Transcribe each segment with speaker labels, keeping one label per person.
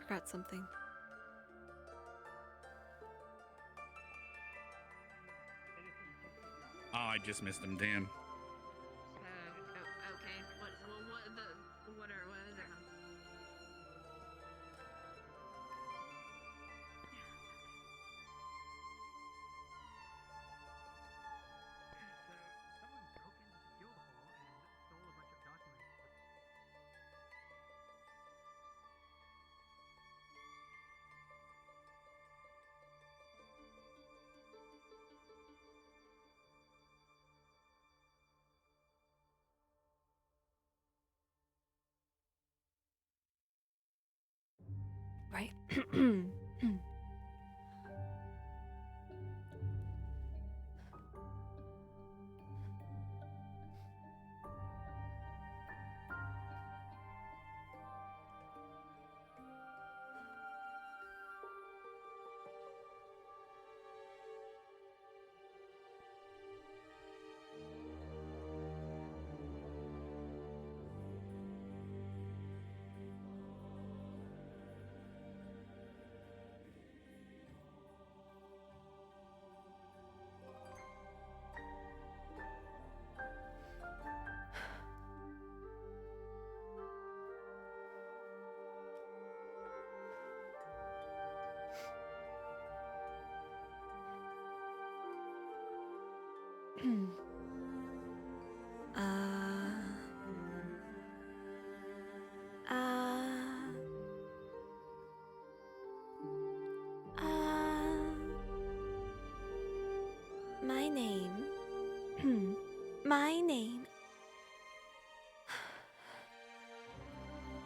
Speaker 1: brought something.
Speaker 2: Oh, I just missed him. Damn.
Speaker 3: Okay. What is it?
Speaker 1: Right? uh, uh, my name. My name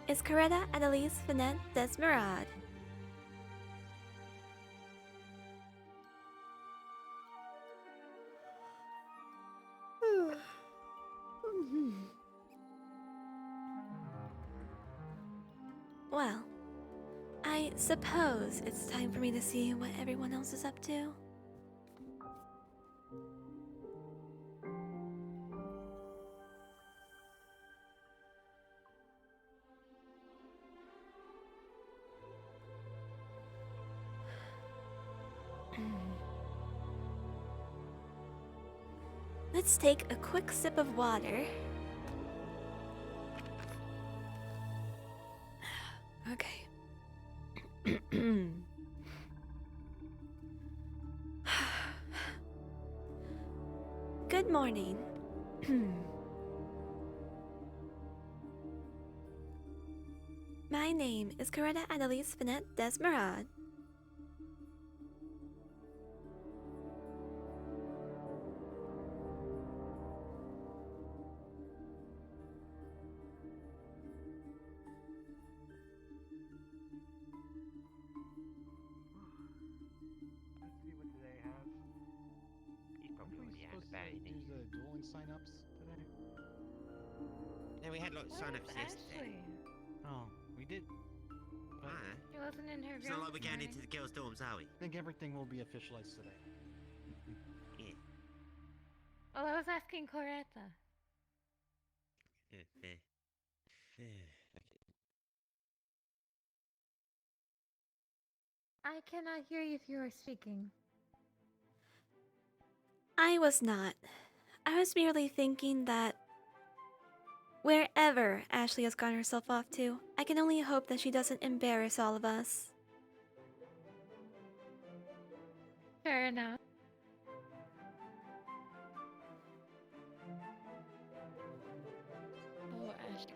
Speaker 1: is Coretta Annalise Finette Desmerad. Well, I suppose it's time for me to see what everyone else is up to. Let's take a quick sip of water. Okay. Good morning. My name is Coretta Annalise Finette Desmerad.
Speaker 4: Let's see what today has.
Speaker 5: He's probably
Speaker 4: Aren't we
Speaker 5: already out
Speaker 4: supposed
Speaker 5: of bed,
Speaker 4: to
Speaker 5: isn't
Speaker 4: do
Speaker 5: he?
Speaker 4: the dueling sign-ups today?
Speaker 5: No, we had lots of
Speaker 6: Where
Speaker 5: sign-ups
Speaker 6: was
Speaker 5: yesterday.
Speaker 6: Ashley?
Speaker 4: Oh, we did. But
Speaker 5: Ah,
Speaker 6: She wasn't in her
Speaker 5: it's
Speaker 6: room
Speaker 5: not like we're
Speaker 6: this
Speaker 5: going
Speaker 6: morning.
Speaker 5: into the girls' dorms, are we?
Speaker 4: I think everything will be officialized today.
Speaker 5: Yeah.
Speaker 6: Well, I was asking Coretta.
Speaker 5: Okay.
Speaker 6: I cannot hear you if you are speaking.
Speaker 1: I was not. I was merely thinking that wherever Ashley has gone herself off to, I can only hope that she doesn't embarrass all of us.
Speaker 6: Fair enough. Oh, Ashley.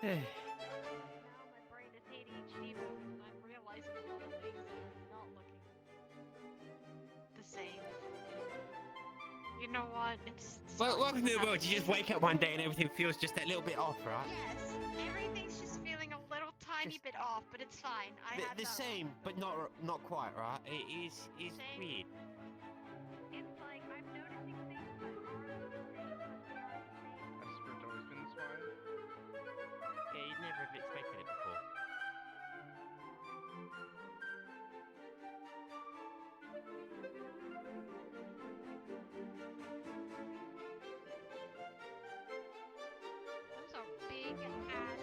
Speaker 6: my brain is ADHD mode, and I'm realizing a lot of things are not looking the same. You know what? It's
Speaker 5: Well,
Speaker 6: fine.
Speaker 5: welcome to the world.
Speaker 6: Happens.
Speaker 5: You just wake up one day and everything feels just that little bit off, right?
Speaker 6: Yes, everything's just feeling a little tiny bit off, but it's fine. I had
Speaker 5: The
Speaker 6: that
Speaker 5: same, but not quite, right? It is
Speaker 6: Same.
Speaker 5: weird.
Speaker 6: It's like I'm noticing things that aren't the same, but they are the same.
Speaker 7: Has Sprint always been this way?
Speaker 5: Yeah, you'd never have expected it before.
Speaker 6: Those are big ass.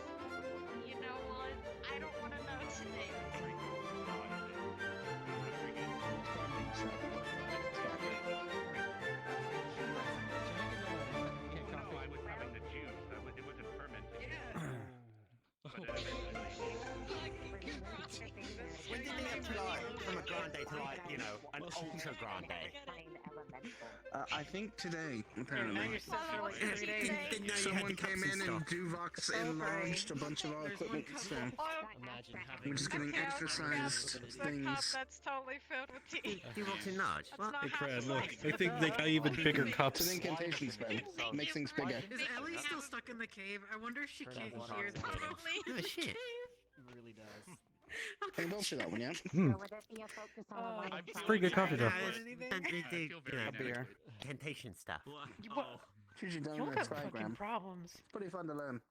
Speaker 6: You know what? I don't want to know today.
Speaker 2: No, I was having the juice. It wasn't fermenting. But
Speaker 5: When did they up to like from a grande to like, you know, an ultra grande?
Speaker 7: I think today, apparently.
Speaker 5: Didn't know you had
Speaker 7: Someone
Speaker 5: the cups
Speaker 7: came
Speaker 5: and
Speaker 7: in and
Speaker 5: stuff.
Speaker 7: Duvox enlarged a bunch of our equipment, so
Speaker 2: imagine having.
Speaker 7: we're just getting extra-sized things.
Speaker 6: That's totally filled with tea.
Speaker 5: You walked in large.
Speaker 6: That's
Speaker 5: What?
Speaker 6: not
Speaker 8: Hey,
Speaker 6: half
Speaker 8: Crad,
Speaker 6: the
Speaker 8: look.
Speaker 6: size.
Speaker 8: I think they got even bigger
Speaker 7: It's
Speaker 8: cups.
Speaker 7: an incantation spell. Makes things bigger.
Speaker 9: Is Ellie still stuck in the cave? I wonder if she can't hear the
Speaker 6: Probably.
Speaker 5: Oh, shit.
Speaker 4: It really does.
Speaker 7: Hey, don't say that one, yeah?
Speaker 8: It's pretty good coffee, though.
Speaker 5: Don't they do,
Speaker 2: I
Speaker 5: you
Speaker 2: feel
Speaker 5: know,
Speaker 2: very
Speaker 7: A beer.
Speaker 5: temptation stuff.
Speaker 7: It's usually done
Speaker 9: You
Speaker 7: in a
Speaker 9: have fucking
Speaker 7: trigram.
Speaker 9: problems.
Speaker 7: Pretty fun to learn.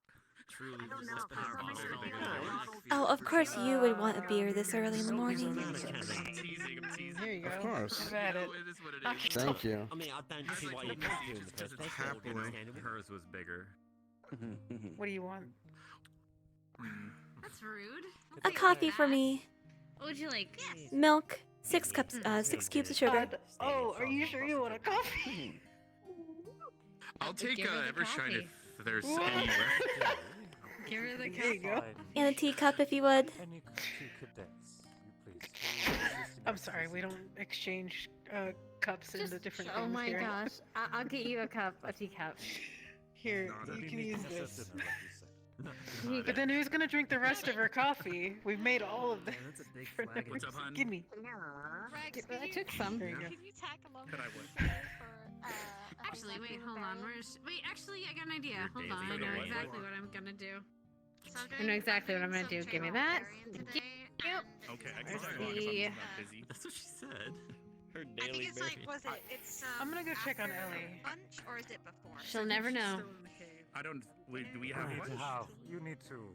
Speaker 10: Truly,
Speaker 6: I don't
Speaker 10: this
Speaker 6: know,
Speaker 10: is
Speaker 6: for some
Speaker 10: powerful.
Speaker 6: reason I
Speaker 10: Bigger
Speaker 6: feel
Speaker 10: than
Speaker 6: like-
Speaker 10: life.
Speaker 1: Oh, of course you would want a beer this early in the morning.
Speaker 2: I'm teasing.
Speaker 9: Here you go.
Speaker 8: Of course.
Speaker 9: Have at it.
Speaker 10: It is what it is.
Speaker 8: Thank you.
Speaker 5: I mean, I don't see why you couldn't do it in the first place.
Speaker 7: Happily.
Speaker 5: Understandable.
Speaker 2: Hers was bigger.
Speaker 9: What do you want?
Speaker 3: That's rude.
Speaker 1: A coffee for me.
Speaker 3: What would you like?
Speaker 1: Milk. 6 cups. 6 cubes of sugar.
Speaker 9: Oh, are you sure you want a coffee?
Speaker 2: I'll take
Speaker 3: Give her the
Speaker 2: Evershine
Speaker 3: coffee.
Speaker 2: if there's
Speaker 9: What?
Speaker 2: anywhere.
Speaker 3: Give her the
Speaker 9: There
Speaker 3: cup.
Speaker 9: you go.
Speaker 1: And a teacup if you would.
Speaker 9: I'm sorry, we don't exchange cups in the different
Speaker 6: oh
Speaker 9: things
Speaker 6: my
Speaker 9: here.
Speaker 6: gosh. I'll get you a teacup.
Speaker 9: Here, you can use this.
Speaker 6: Here you
Speaker 9: But then who's gonna drink the rest of her coffee? We've made all of this. for no
Speaker 2: What's up,
Speaker 9: reason.
Speaker 2: hon?
Speaker 9: Give me.
Speaker 6: Rex,
Speaker 9: I
Speaker 6: took some.
Speaker 9: There you go.
Speaker 6: Can you tack along
Speaker 2: Could I
Speaker 6: with
Speaker 2: would.
Speaker 6: me for,
Speaker 3: Actually, wait, hold on. Wait, actually, I got an idea. Hold on. I
Speaker 2: Daisy.
Speaker 3: know
Speaker 2: What?
Speaker 3: exactly what I'm gonna do.
Speaker 6: I know exactly what I'm gonna do. Give me that.
Speaker 3: Yep.
Speaker 2: Okay, I
Speaker 3: Where's
Speaker 2: can tag along if
Speaker 3: the-
Speaker 2: I'm not busy.
Speaker 10: That's what she said.
Speaker 5: Her
Speaker 11: I
Speaker 5: daily
Speaker 11: think it's like, was it? It's
Speaker 9: I'm gonna go check on
Speaker 11: after
Speaker 9: Ellie.
Speaker 11: lunch or is it before?
Speaker 3: She'll never
Speaker 9: She's
Speaker 3: know.
Speaker 9: still in the cave.
Speaker 2: I don't. Wait, do we have lunch?
Speaker 12: You need to.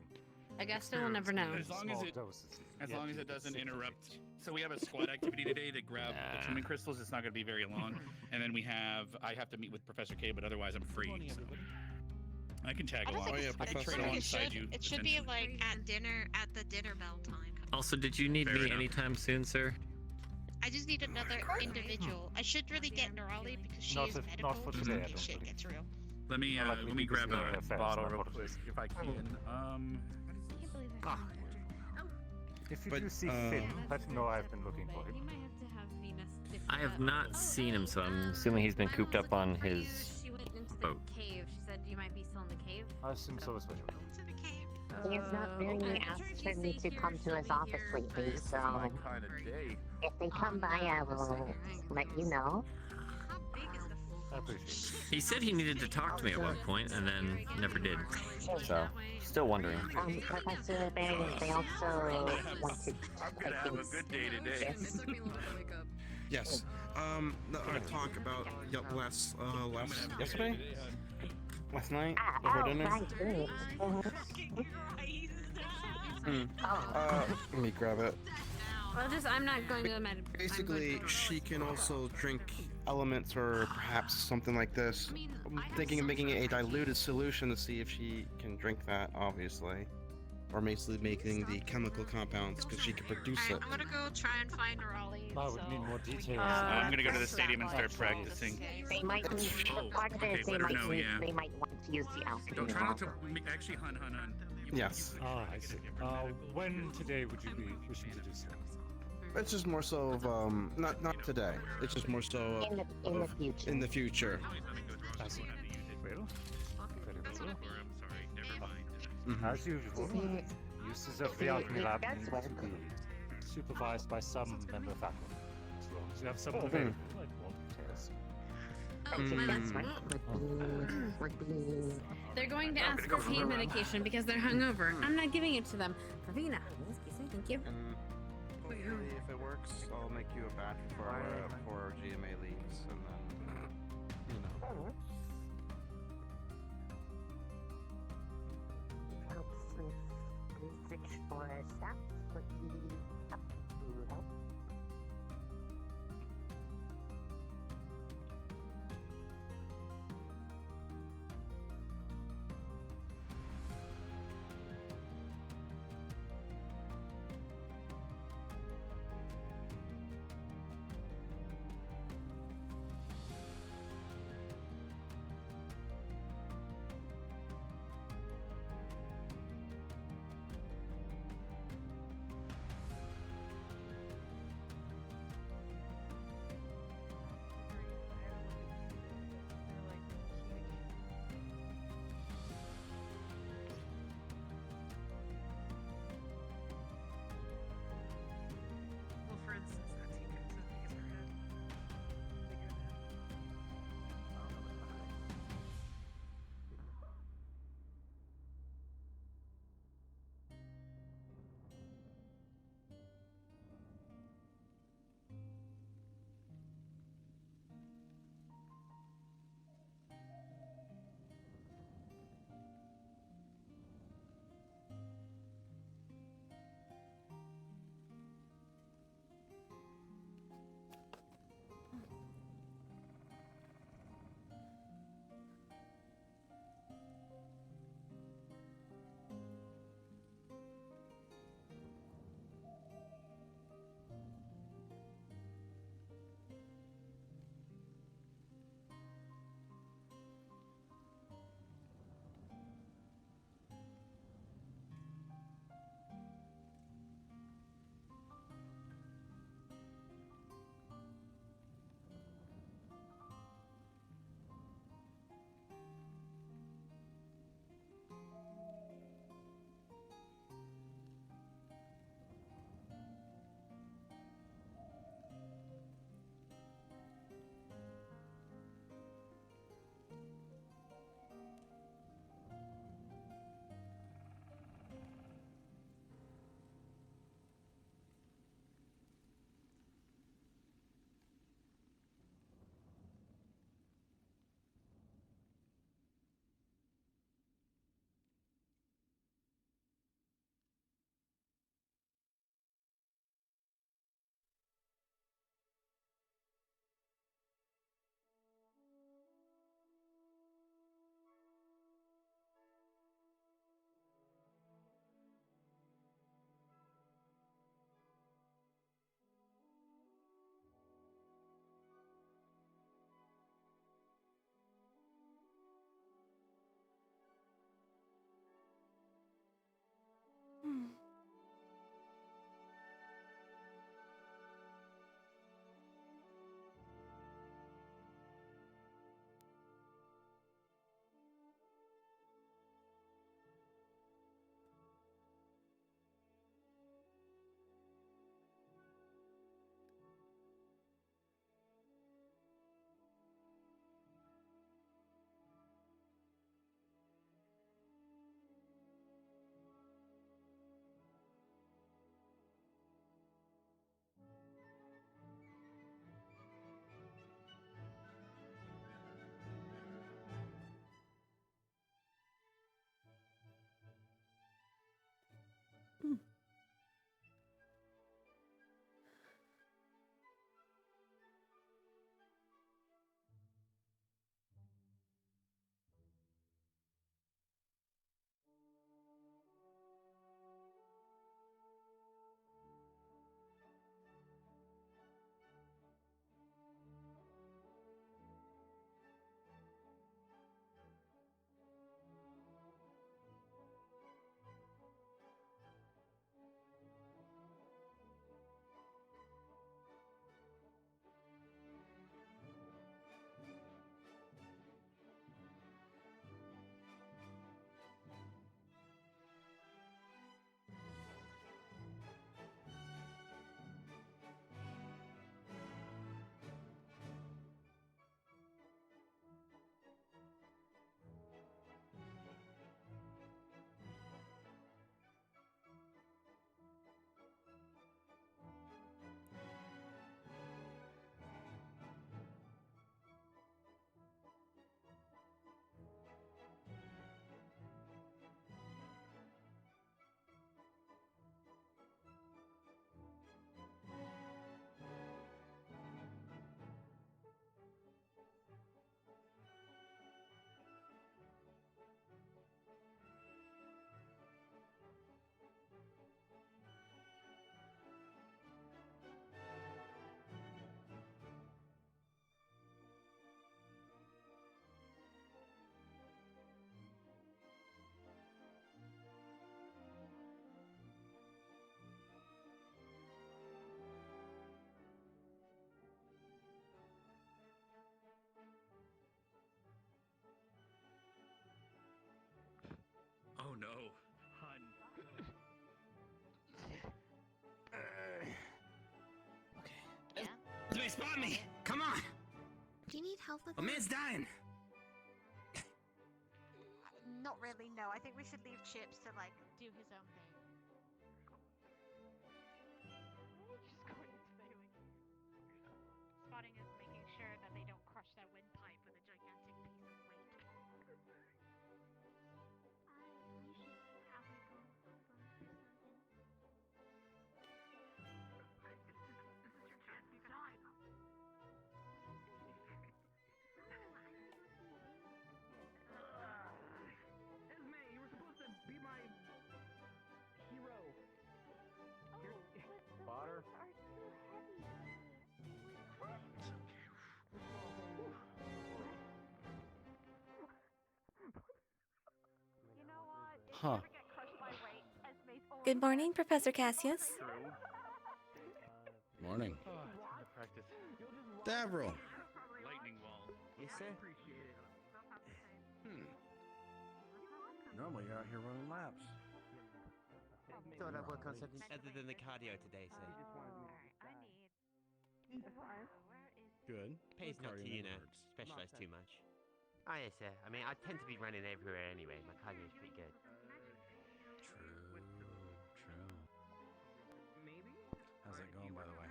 Speaker 3: Augusta will never know.
Speaker 2: As long as it,
Speaker 12: doses.
Speaker 2: as long as it doesn't interrupt. So we have a squad activity today to grab the tuning crystals. It's not going to be very long. And then I have to meet with Professor K, but otherwise I'm free. So I can tag
Speaker 11: I don't
Speaker 2: along.
Speaker 11: think
Speaker 2: I can train alongside you.
Speaker 11: It should be
Speaker 2: potentially.
Speaker 11: like at the dinner bell time.
Speaker 10: Also, did you need
Speaker 2: Fair
Speaker 10: me
Speaker 2: enough.
Speaker 10: anytime soon, sir?
Speaker 11: I just need another individual. I should really get Nerali because she
Speaker 12: Not
Speaker 11: is
Speaker 12: if-
Speaker 11: medical.
Speaker 12: not for
Speaker 11: just
Speaker 12: today,
Speaker 11: in
Speaker 12: I
Speaker 11: case
Speaker 12: don't
Speaker 11: shit
Speaker 12: believe.
Speaker 11: gets real.
Speaker 2: Let me
Speaker 12: Well, like we keep
Speaker 2: grab
Speaker 12: this in
Speaker 2: a
Speaker 12: the affairs,
Speaker 2: bottle
Speaker 12: not
Speaker 2: real
Speaker 12: for
Speaker 2: quick
Speaker 12: today.
Speaker 2: if I can.
Speaker 12: If you
Speaker 8: But,
Speaker 12: do see Finn, let him know I've been looking for
Speaker 3: He
Speaker 12: him.
Speaker 3: might have to have Venus.
Speaker 10: I have not seen him, so I'm assuming he's been cooped up on his
Speaker 3: She went into the
Speaker 10: boat.
Speaker 3: cave. She said you might be still in the cave.
Speaker 12: I assume so as well.
Speaker 11: To the cave.
Speaker 6: He has not really asked for me to come to his office lately, so
Speaker 2: My kind of day.
Speaker 6: if they come by, I will let you know.
Speaker 11: How big is the
Speaker 12: I appreciate it.
Speaker 10: He said he needed to talk to me at one point, and then never did. So, still wondering.
Speaker 6: Professor Berry, they also want to
Speaker 2: I'm gonna have a good day today.
Speaker 13: Yes. I talk about last
Speaker 8: Yesterday? Last night?
Speaker 6: Ah,
Speaker 8: Before
Speaker 6: oh,
Speaker 8: dinner?
Speaker 6: right,
Speaker 8: Let me grab it.
Speaker 3: Well, I'm not going to the med.
Speaker 13: Basically, she can also drink elements or perhaps something like this. I'm thinking of making it a diluted solution to see if she can drink that, obviously. Or basically making the chemical compounds because she can produce it.
Speaker 11: I'm gonna go try and find Nerali.
Speaker 12: I would need more details.
Speaker 2: I'm gonna go to the stadium and start practicing.
Speaker 6: They might need,
Speaker 2: Oh,
Speaker 6: part of it
Speaker 2: okay,
Speaker 6: is they
Speaker 2: let her
Speaker 6: might
Speaker 2: know,
Speaker 6: need,
Speaker 2: yeah.
Speaker 6: they might want to use the alchemy.
Speaker 2: Don't try not to
Speaker 6: also.
Speaker 2: actually, hun.
Speaker 13: Yes.
Speaker 12: Ah, I see. When today would you be wishing to do so?
Speaker 13: It's just more so of not today. It's just more so
Speaker 6: In the future.
Speaker 13: in the future.
Speaker 12: I see. Well, very well.
Speaker 2: I'm sorry, never mind.
Speaker 12: As usual, uses of the alchemy lab need to be supervised by some member of faculty. As long as you have someone available, like volunteers.
Speaker 3: They're going to ask for pain medication because they're hungover. I'm not giving it to them. Ravina, excuse me, thank you.
Speaker 13: And hopefully, if it works, I'll make you a badge for GMA leagues, and then you know.
Speaker 5: Help me! Come on!
Speaker 1: Do you need help with
Speaker 5: A man's dying!
Speaker 6: Not really, no. I think we should leave Chips to, like, do his own thing. Just going to stay with you. Spotting is making sure that they don't crush that windpipe with a gigantic piece of weight.
Speaker 5: Esme, you were supposed to be my hero.
Speaker 12: Spotter?
Speaker 6: You know what? If
Speaker 13: Huh.
Speaker 6: you ever get crushed by weight, Esme's always
Speaker 1: Good morning, Professor Cassius.
Speaker 7: Morning.
Speaker 12: Practice.
Speaker 7: Davril.
Speaker 2: Lightning wall.
Speaker 5: Yes, sir.
Speaker 8: Normally you're out here running laps.
Speaker 5: Thought I'd work on something other than the cardio today, so.
Speaker 6: I need.
Speaker 8: Good.
Speaker 5: Pays not to, you know, specialize too much. Oh, yes, sir. I mean, I tend to be running everywhere anyway. My cardio is pretty good.
Speaker 8: True.
Speaker 5: Maybe?
Speaker 8: How's it going, by the way?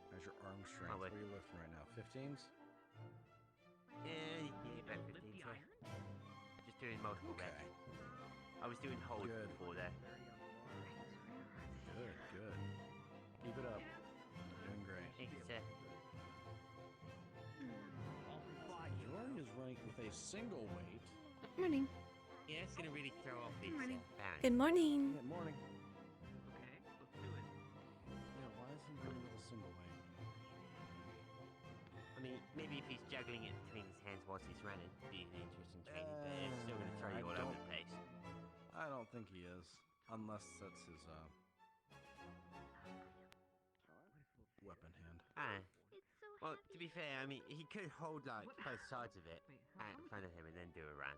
Speaker 8: How's your arm strength? What are you lifting right now? 15s?
Speaker 5: Yeah, about 15, sir. Just doing multiple reps. I was doing hold before that.
Speaker 8: Good. Keep it up. You're doing great.
Speaker 5: Thank you, sir.
Speaker 8: Jordan is running with a single weight.
Speaker 1: Morning.
Speaker 5: Yeah, it's gonna really throw off his balance.
Speaker 1: Good morning.
Speaker 8: Good morning.
Speaker 5: Okay, let's do it.
Speaker 8: Yeah, why is he running with a single weight?
Speaker 5: I mean, maybe if he's juggling it between his hands whilst he's running, it'd be an interesting training, but it's still gonna throw you all over the place.
Speaker 8: I don't think he is. Unless that's his, weapon hand.
Speaker 5: Well, to be fair, I mean, he could hold, like, both sides of it out in front of him and then do a run.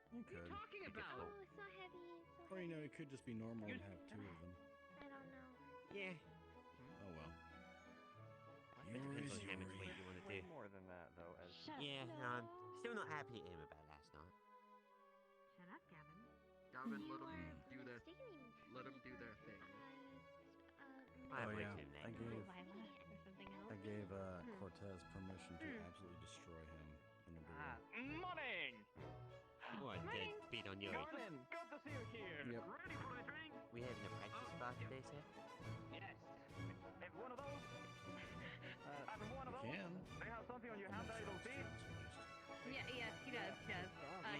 Speaker 8: He could.
Speaker 5: Talking about?
Speaker 1: Oh, it's so heavy.
Speaker 8: Or, you know, it could just be normal and have two of them.
Speaker 1: I don't know.
Speaker 5: Yeah.
Speaker 8: Oh, well.
Speaker 5: It depends on how much weight you want to do.
Speaker 12: More than that, though. As
Speaker 5: Yeah, no, I'm still not happy at him about last night.
Speaker 6: Shut up, Gavin.
Speaker 7: Gavin, let them do their thing.
Speaker 5: I have
Speaker 8: Oh,
Speaker 5: way
Speaker 8: yeah.
Speaker 5: too
Speaker 8: I
Speaker 5: negative.
Speaker 8: gave Cortez permission to absolutely destroy him in the balloon.
Speaker 12: Morning!
Speaker 5: Oh, I did beat on yours.
Speaker 12: Good to see you here.
Speaker 8: Yep.
Speaker 12: Ready for the drink?
Speaker 5: We having a practice bar today, sir?
Speaker 12: Yes. Have one of those? Having one of those?
Speaker 8: Can.
Speaker 12: Do you have something on your hand that I don't see?
Speaker 3: Yes, he does.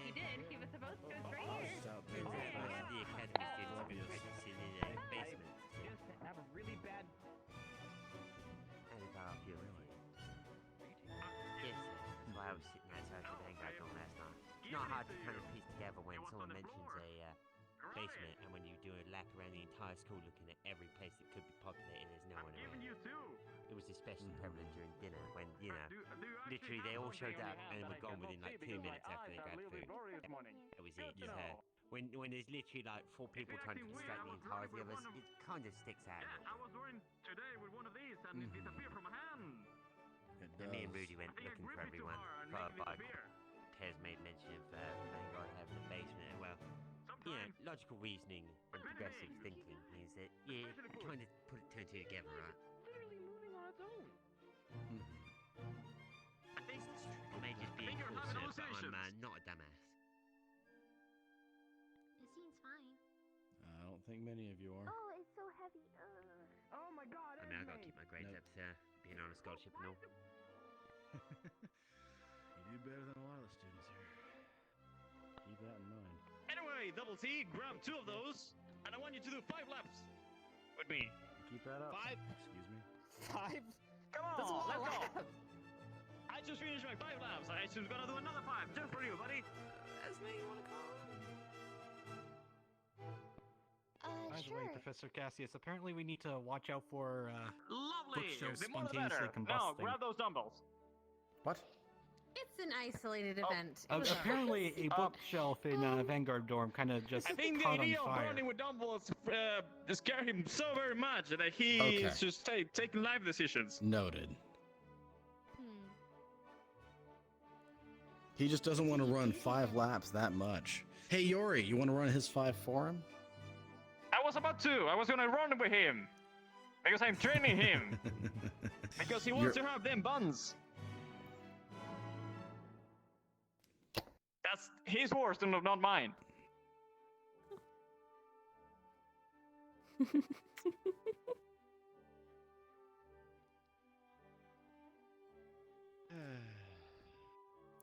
Speaker 3: He did. He was supposed to. It's right here.
Speaker 8: Just out
Speaker 5: Turns
Speaker 8: there.
Speaker 5: out most of the academy students have been practicing in the basement.
Speaker 12: Just have a really bad...
Speaker 5: And about your Yes, sir. That's why I was sitting outside the Vanguard Dome last night. It's not hard to kind of piece together when someone mentions a basement, and when you do a lap around the entire school looking at every place that could be populated, there's no one around.
Speaker 12: You too.
Speaker 5: It was especially prevalent during dinner when, you know, literally they all showed up and were gone within like 2 minutes after they grabbed food. That was it. So when there's literally like 4 people trying to distract the entirety of us, it kind of sticks out.
Speaker 12: I was wearing today with one of these and it disappeared from my hand.
Speaker 8: It
Speaker 5: And me and
Speaker 8: does.
Speaker 5: Rudy went looking for everyone, followed by Tez made mention of Vanguard having a basement as well. You know, logical reasoning and progressive thinking means that you kind of put two and two together, right?
Speaker 12: Literally moving on its own.
Speaker 5: I may just be impulsive, but I'm not a dumbass.
Speaker 1: It seems fine.
Speaker 8: I don't think many of you are.
Speaker 1: Oh, it's so heavy.
Speaker 12: Oh my god,
Speaker 5: I mean, I gotta keep my grades up, sir. Being on a scholarship and all.
Speaker 8: You do better than a lot of the students here. Keep that in mind.
Speaker 12: Anyway, Double T, grab 2 of those, and I want you to do 5 laps with me.
Speaker 8: Keep that up.
Speaker 12: 5?
Speaker 8: Excuse me.
Speaker 12: 5? Come on, let's go. I just finished my 5 laps. I just gotta do another 5 just for you, buddy.
Speaker 3: Esme, you wanna call?
Speaker 4: By the
Speaker 1: Sure.
Speaker 4: way, Professor Cassius, apparently we need to watch out for
Speaker 12: Lovely.
Speaker 4: bookshelves
Speaker 12: The more the
Speaker 4: spontaneously
Speaker 12: better. Now,
Speaker 4: combusting.
Speaker 12: grab those dumbbells.
Speaker 8: What?
Speaker 3: It's an isolated event. It was
Speaker 4: Apparently, a bookshelf in Vanguard dorm kind of just
Speaker 12: I think the
Speaker 4: caught on
Speaker 12: idea of
Speaker 4: fire.
Speaker 12: running with dumbbells scared him so very much that he
Speaker 7: Okay.
Speaker 12: is just taking life decisions.
Speaker 7: Noted.
Speaker 8: He just doesn't want to run 5 laps that much. Hey, Yori, you want to run his 5 for him?
Speaker 14: I was about to. I was gonna run with him. Because I'm training him. Because he wants to have them buns. That's his horse, not mine.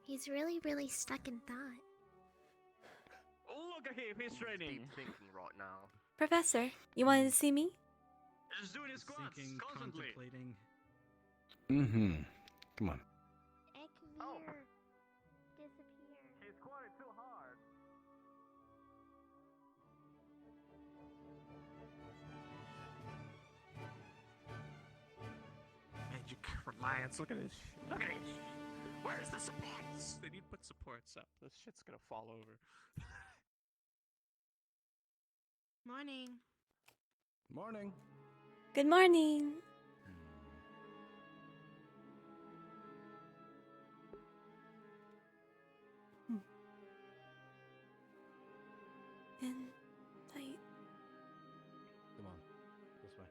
Speaker 15: He's really, really stuck in thought.
Speaker 14: Look at him, he's training.
Speaker 7: Deep thinking right now.
Speaker 1: Professor, you wanted to see me?
Speaker 14: He's doing his squats
Speaker 4: Thinking,
Speaker 14: constantly.
Speaker 4: contemplating.
Speaker 8: Mm-hmm. Come on.
Speaker 15: Ekmir, disappear.
Speaker 14: He's squatting too hard.
Speaker 12: Magic reliance. Look at this. Look at this. Where's the supports? They need to put supports up. This shit's gonna fall over.
Speaker 3: Morning.
Speaker 8: Morning.
Speaker 1: Good morning. And tight.
Speaker 8: Come on. This way.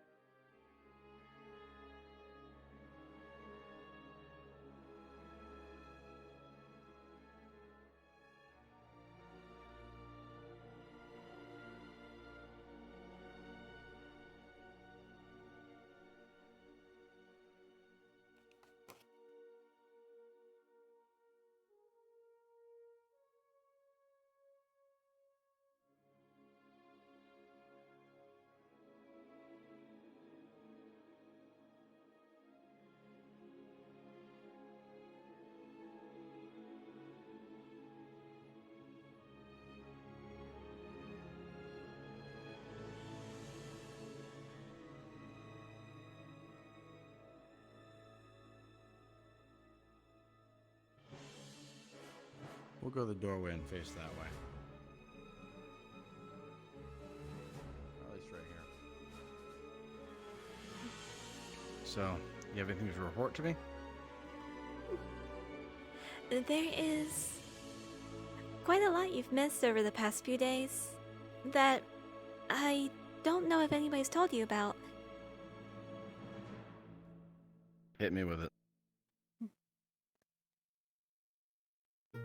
Speaker 8: We'll go to the doorway and face that way. At least right here. So, you have anything to report to me?
Speaker 1: There is quite a lot you've missed over the past few days that I don't know if anybody's told you about.
Speaker 8: Hit me with it.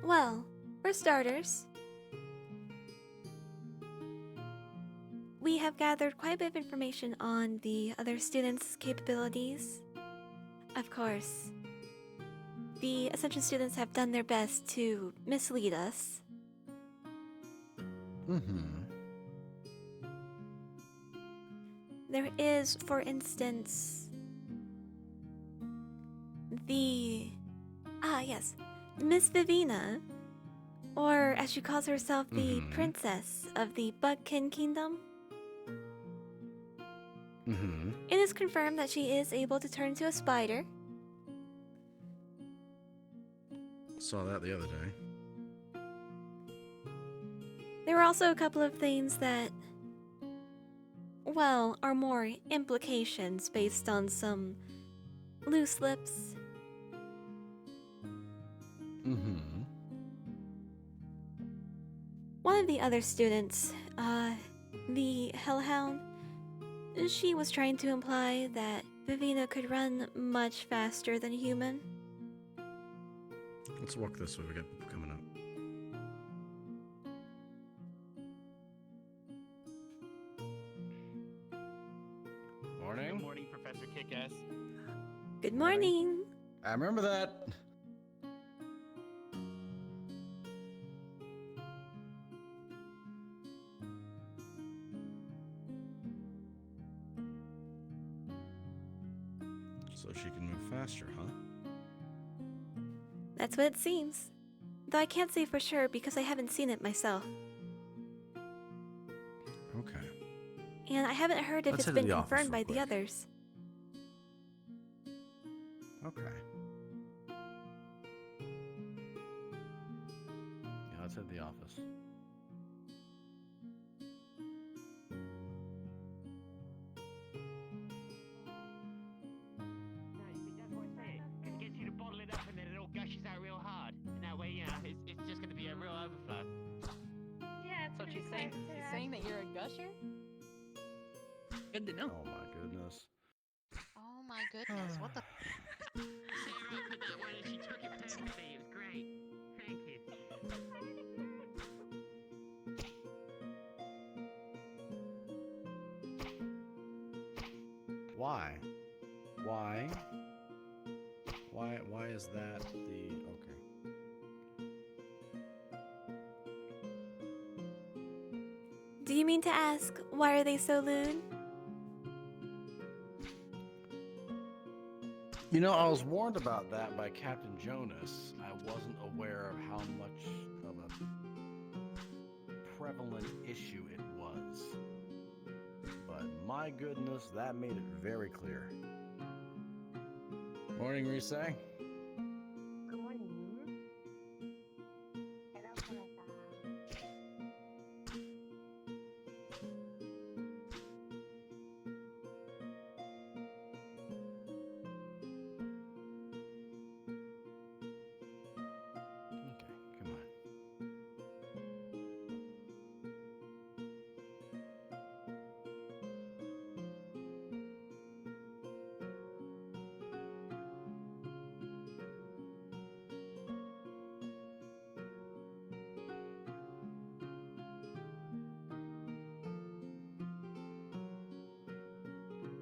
Speaker 1: Well, for starters, we have gathered quite a bit of information on the other students' capabilities. Of course, the Ascension students have done their best to mislead us.
Speaker 8: Mm-hmm.
Speaker 1: There is, for instance, yes, Miss Vivina, or as she calls herself, the princess of the Bugkin Kingdom.
Speaker 8: Mm-hmm.
Speaker 1: It is confirmed that she is able to turn into a spider.
Speaker 8: Saw that the other day.
Speaker 1: There were also a couple of things that, well, are more implications based on some loose lips.
Speaker 8: Mm-hmm.
Speaker 1: One of the other students, the Hellhound, she was trying to imply that Vivina could run much faster than a human.
Speaker 8: Let's walk this way. We got people coming up. Morning.
Speaker 14: Good morning, Professor Kickass.
Speaker 1: Good morning.
Speaker 8: I remember that. So she can move faster, huh?
Speaker 1: That's what it seems. Though I can't say for sure because I haven't seen it myself.
Speaker 8: Okay.
Speaker 1: And I haven't heard if
Speaker 8: Let's
Speaker 1: it's
Speaker 8: head to
Speaker 1: been
Speaker 8: the office
Speaker 1: confirmed by
Speaker 8: real
Speaker 1: the
Speaker 8: quick.
Speaker 1: others.
Speaker 8: Okay. Yeah, let's head to the office.
Speaker 5: No, see, that's what I said. 'Cause it gets you to bottle it up and then it all gushes out real hard. And that way, you know, it's
Speaker 3: She's saying that you're a gusher?
Speaker 2: Good to know.
Speaker 8: Oh my goodness.
Speaker 6: Oh my goodness, what the?
Speaker 5: Sarah put that one and she took it perfectly. It was great. Thank you.
Speaker 8: Why? Why is that the okay?
Speaker 1: Do you mean to ask, why are they so lewd?
Speaker 8: You know, I was warned about that by Captain Jonas. I wasn't aware of how much of a prevalent issue it was. But my goodness, that made it very clear. Morning, Rise.
Speaker 15: Good morning.
Speaker 8: Okay, come on.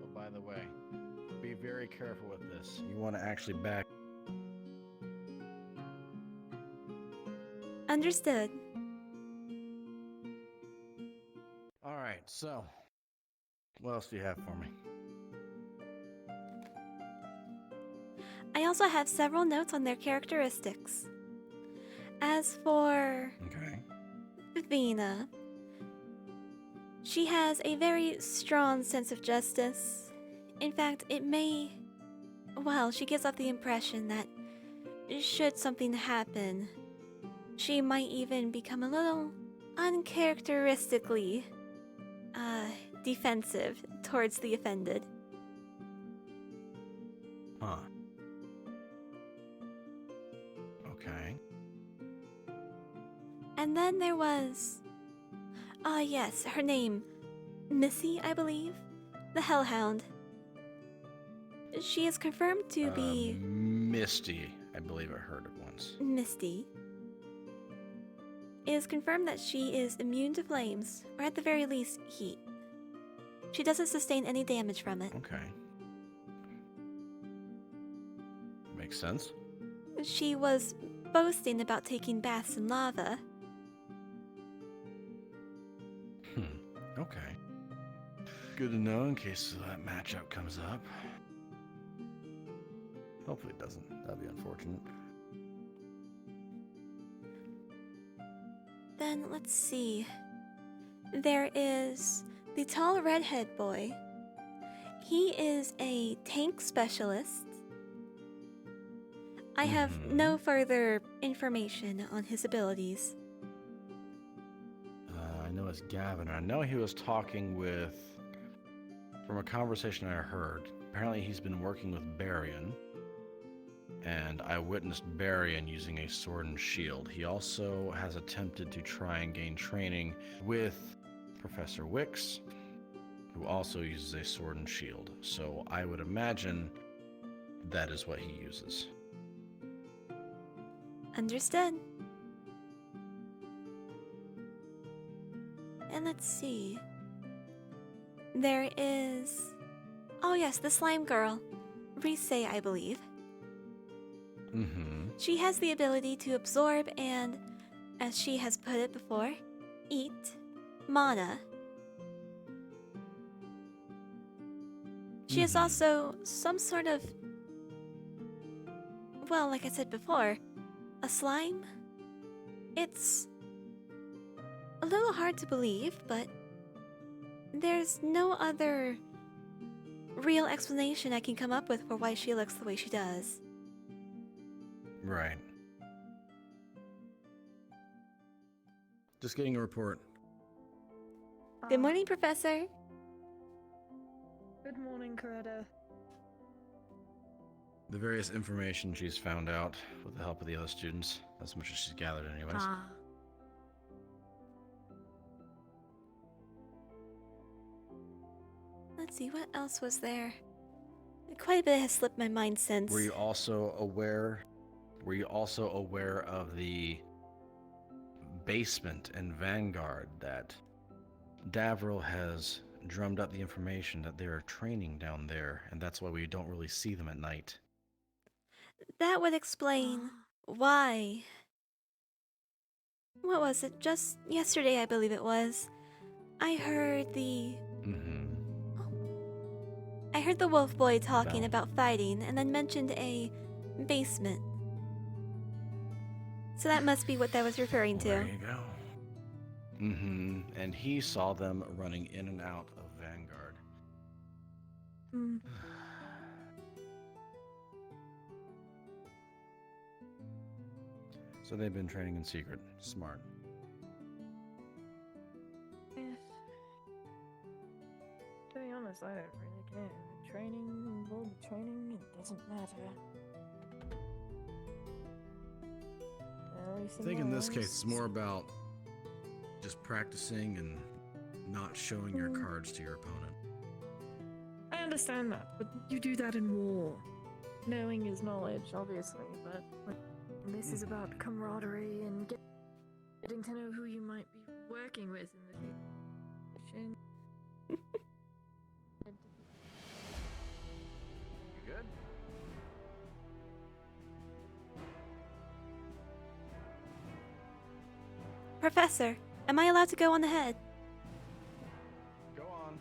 Speaker 8: Oh, by the way, be very careful with this. You want to actually back.
Speaker 1: Understood.
Speaker 8: All right, so what else do you have for me?
Speaker 1: I also have several notes on their characteristics. As for
Speaker 8: Okay.
Speaker 1: Vina, she has a very strong sense of justice. In fact, she gives off the impression that should something happen, she might even become a little uncharacteristically defensive towards the offended.
Speaker 8: Huh. Okay.
Speaker 1: And then there was... yes, her name. Missy, I believe? The Hellhound. She is confirmed to be...
Speaker 8: Misty, I believe I heard it once.
Speaker 1: Misty. It is confirmed that she is immune to flames, or at the very least, heat. She doesn't sustain any damage from it.
Speaker 8: Okay. Makes sense.
Speaker 1: She was boasting about taking baths in lava.
Speaker 8: Okay. Good to know in case that matchup comes up. Hopefully it doesn't. That'd be unfortunate.
Speaker 1: Then let's see. There is the tall redhead boy. He is a tank specialist. I have no further information on his abilities.
Speaker 8: I know it's Gavin. I know he was talking with, from a conversation I heard, apparently he's been working with Barian. And I witnessed Barian using a sword and shield. He also has attempted to try and gain training with Professor Wicks, who also uses a sword and shield. So I would imagine that is what he uses.
Speaker 1: Understood. And let's see. There is... Oh yes, the slime girl. Rise, I believe. She has the ability to absorb and, as she has put it before, eat mana. She is also some sort of... Well, like I said before, a slime? It's a little hard to believe, but there's no other real explanation I can come up with for why she looks the way she does.
Speaker 8: Right. Just getting a report.
Speaker 1: Good morning, Professor.
Speaker 9: Good morning, Coretta.
Speaker 8: The various information she's found out with the help of the other students, as much as she's gathered anyways.
Speaker 1: see, what else was there? Quite a bit has slipped my mind since.
Speaker 8: Were you also aware of the basement in Vanguard that Davril has drummed up the information that they are training down there, and that's why we don't really see them at night?
Speaker 1: That would explain why. What was it? Just yesterday, I believe it was. I heard the wolf boy talking about fighting, and then mentioned a basement. So that must be what that was referring to.
Speaker 8: There you go. And he saw them running in and out of Vanguard. So they've been training in secret. Smart.
Speaker 16: To be honest, I don't really care. Training will be training, it doesn't matter.
Speaker 8: I think in this case it's more about just practicing and not showing your cards to your opponent.
Speaker 16: I understand that, but you do that in war. Knowing is knowledge, obviously, but when this is about camaraderie and getting to know who you might be working with in the future.
Speaker 12: You good?
Speaker 1: Professor, am I allowed to go on ahead?
Speaker 12: Go on.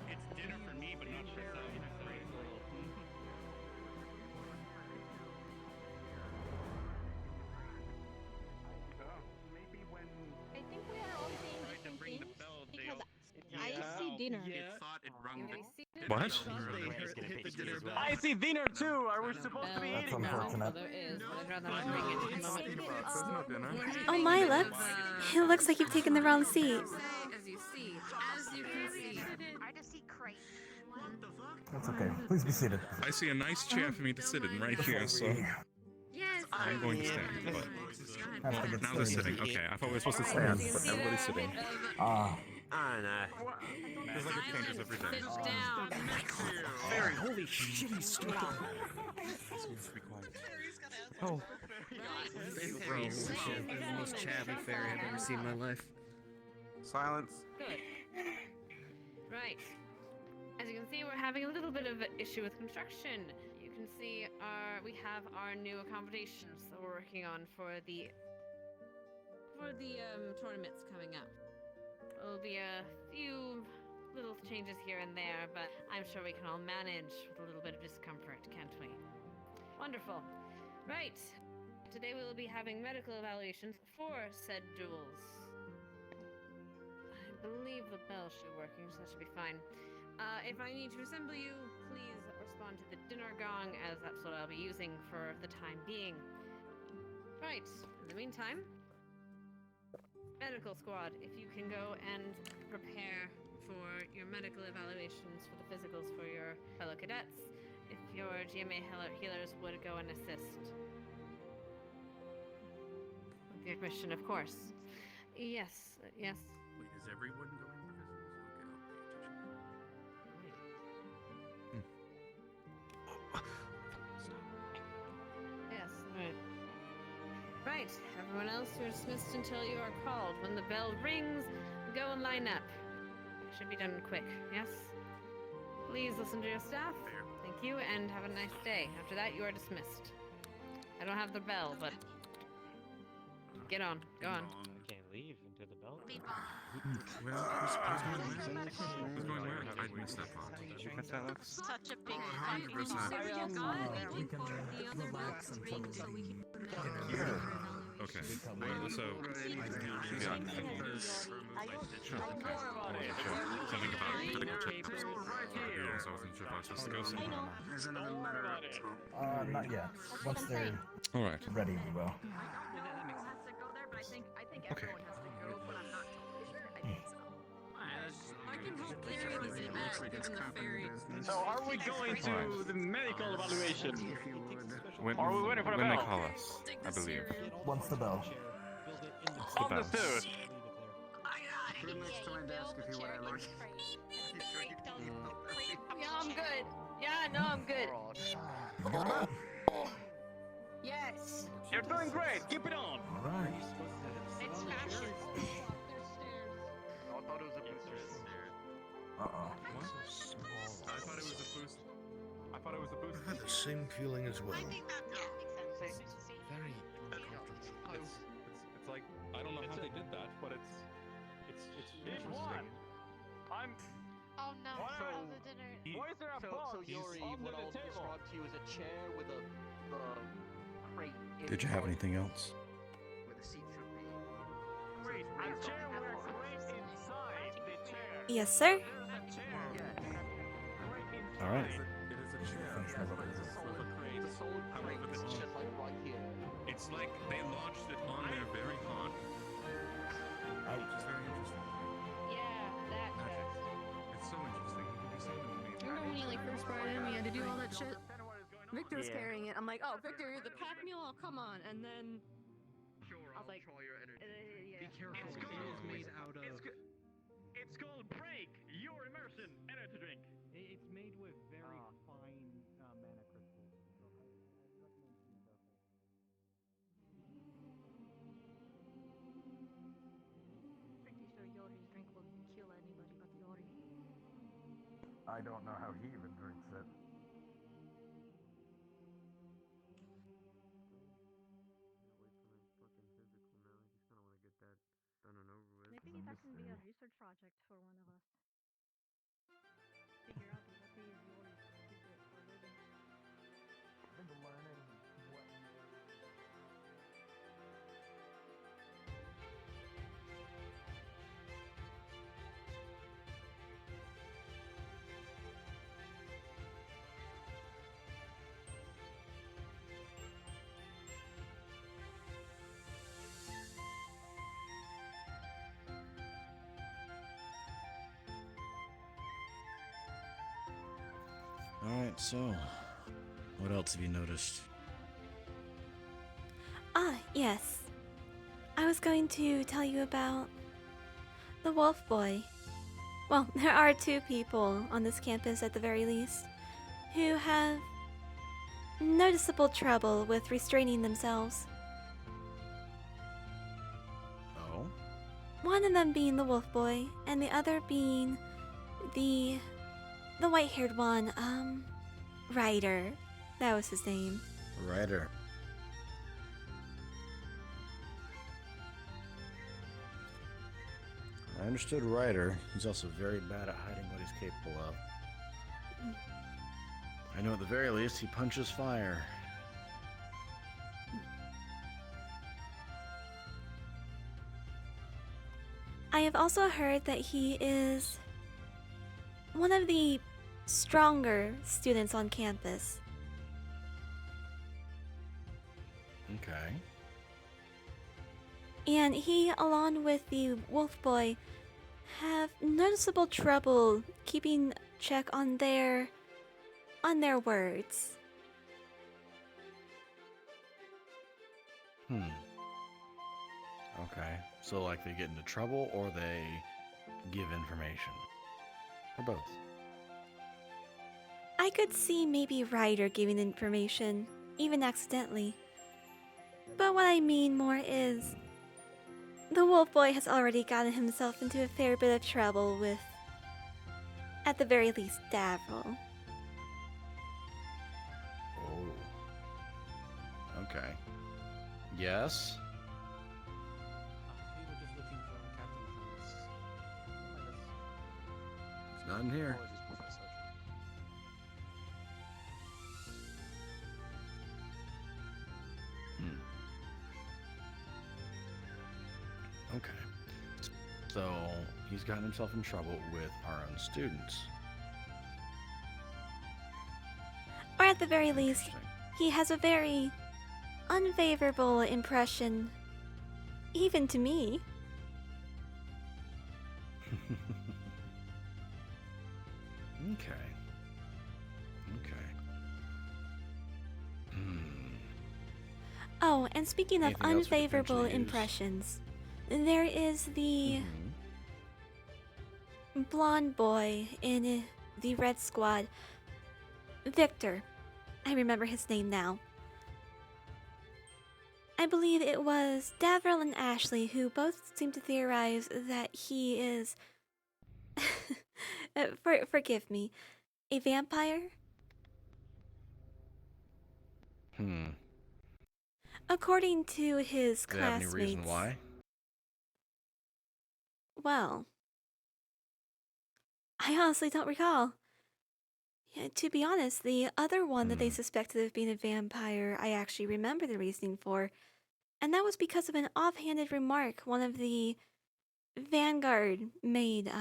Speaker 2: It's dinner for me, but not for some.
Speaker 3: I think we are all seeing different things because I see dinner.
Speaker 2: It thought it rung the
Speaker 10: What?
Speaker 14: I see dinner too. Are we supposed to be eating now?
Speaker 1: Oh my, Lux. It looks like you've taken the wrong seat.
Speaker 3: As you can see.
Speaker 6: I just see crate.
Speaker 17: That's okay. Please be seated.
Speaker 18: I see a nice chair for me to sit in right here, so
Speaker 3: Yes.
Speaker 18: I'm going to stand. But
Speaker 17: Have to get
Speaker 18: now they're
Speaker 17: started.
Speaker 18: sitting. Okay, I thought we were supposed to stand, but everybody's sitting.
Speaker 17: Ah.
Speaker 5: I know.
Speaker 18: Feels like it changes every day.
Speaker 12: Barry, holy shit, he's stupid.
Speaker 7: Oh. Fairy is the most chatty fairy I've ever seen in my life.
Speaker 13: Silence.
Speaker 3: Good. Right. As you can see, we're having a little bit of an issue with construction. You can see we have our new accommodations that we're working on for the tournaments coming up. There'll be a few little changes here and there, but I'm sure we can all manage with a little bit of discomfort, can't we? Wonderful. Right. Today we will be having medical evaluations for said duels. I believe the bell should be working, so that should be fine. If I need to assemble you, please respond to the dinner gong, as that's what I'll be using for the time being. Right. In the meantime, medical squad, if you can go and prepare for your medical evaluations for the physicals for your fellow cadets. If your GMA healers would go and assist. With your permission, of course. Yes, yes.
Speaker 18: Wait, is everyone going for physicals?
Speaker 3: Yes, right. Right, everyone else, you're dismissed until you are called. When the bell rings, go and line up. It should be done quick, yes? Please listen to your staff. Thank Thank you, and have a nice day. After that, you are dismissed. I don't have the bell, but get on. Go on.
Speaker 5: I can't leave until the bell.
Speaker 18: Well, who's going where? Who's going where? I missed that part.
Speaker 6: Such a big
Speaker 18: Oh,
Speaker 6: fucking
Speaker 18: 100%.
Speaker 17: We can relax until
Speaker 18: Okay. So, yeah. Sure. Okay. Sure. Something about critical check. I also wasn't sure if I was supposed to go somewhere.
Speaker 17: Not yet. Once they're
Speaker 18: All right.
Speaker 17: ready, we will.
Speaker 18: Okay.
Speaker 14: So are we going to
Speaker 8: Alright.
Speaker 14: the medical evaluation?
Speaker 18: When,
Speaker 14: Are we waiting for the
Speaker 18: when they
Speaker 14: bell?
Speaker 18: call us, I believe.
Speaker 17: Once the bell.
Speaker 18: It's the bell.
Speaker 14: Understood.
Speaker 3: Yeah, I'm good. Yeah, no, I'm good. Yes.
Speaker 14: You're doing great. Keep it on.
Speaker 17: Alright.
Speaker 6: It's fashion.
Speaker 17: Uh-oh.
Speaker 18: I thought it was a boost. I thought it was a boost.
Speaker 19: I had the same feeling as well.
Speaker 6: I think that makes sense.
Speaker 19: Very.
Speaker 18: It's like I don't know how they did that, but it's
Speaker 14: Here's one. I'm.
Speaker 6: Oh no,
Speaker 14: Wow.
Speaker 6: so the dinner.
Speaker 14: Why is there a box under the table?
Speaker 7: to you as a chair with a crate.
Speaker 8: Did you have anything else?
Speaker 7: Where the seat should be.
Speaker 14: Wait, a chair with a crate inside the chair.
Speaker 1: Yes, sir.
Speaker 14: There's a chair.
Speaker 8: All right.
Speaker 18: It is a chair. It's full of crates. However, the chair,
Speaker 7: Right here.
Speaker 18: it's like they launched it on there very hot, which is very interesting.
Speaker 3: Yeah, that chest.
Speaker 18: It's so interesting. You can do so many amazing
Speaker 16: Remember when you like first brought it in, we had to do all that shit? Victor was
Speaker 14: Yeah.
Speaker 16: carrying it. I'm like, oh, Victor, you're the pack mule? Oh, come on. And then I was like, yeah.
Speaker 4: Be careful. It is made out of.
Speaker 14: It's called break. Your immersion energy drink.
Speaker 4: It's made with very fine mana crystals. So I recommend being careful.
Speaker 16: Pretty sure Yori's drink will kill anybody but Yori.
Speaker 17: I don't know how he even drinks it.
Speaker 16: Maybe that can be a research project for one of us. Figure out what is Yori's secret for living.
Speaker 17: I think learning what
Speaker 8: All right. So, what else have you noticed?
Speaker 1: Ah, yes. I was going to tell you about the Wolf Boy. Well, there are two people on this campus at the very least who have noticeable trouble with restraining themselves.
Speaker 8: Oh.
Speaker 1: One of them being the Wolf Boy, and the other being the white-haired one, Ryder. That was his name.
Speaker 8: Ryder. I understood Ryder. He's also very bad at hiding what he's capable of. I know at the very least he punches fire.
Speaker 1: I have also heard that he is one of the stronger students on campus.
Speaker 8: Okay.
Speaker 1: And he, along with the Wolf Boy, have noticeable trouble keeping check on their words.
Speaker 8: Okay. So like they get into trouble or they give information? Or both?
Speaker 1: I could see maybe Ryder giving information, even accidentally. But what I mean more is, the Wolf Boy has already gotten himself into a fair bit of trouble with, at the very least, Davil.
Speaker 8: Okay. Yes?
Speaker 12: We were just looking for Captain Thomas.
Speaker 8: It's not in here.
Speaker 12: Apologies, Professor.
Speaker 8: Okay. So he's gotten himself in trouble with our own students.
Speaker 1: Or at the very least, he has a very unfavorable impression, even to me.
Speaker 8: Okay. Okay.
Speaker 1: Oh, and speaking of
Speaker 8: Anything else we could
Speaker 1: unfavorable
Speaker 8: potentially use?
Speaker 1: impressions, there is the blonde boy in the Red Squad, Victor. I remember his name now. I believe it was Davril and Ashley who both seem to theorize that he is, forgive me, a vampire? According to his
Speaker 8: Do they have any
Speaker 1: classmates.
Speaker 8: reason why?
Speaker 1: Well, I honestly don't recall. Yeah, to be honest, the other one that they suspected of being a vampire, I actually remember the reasoning for, and that was because of an offhanded remark one of the Vanguard made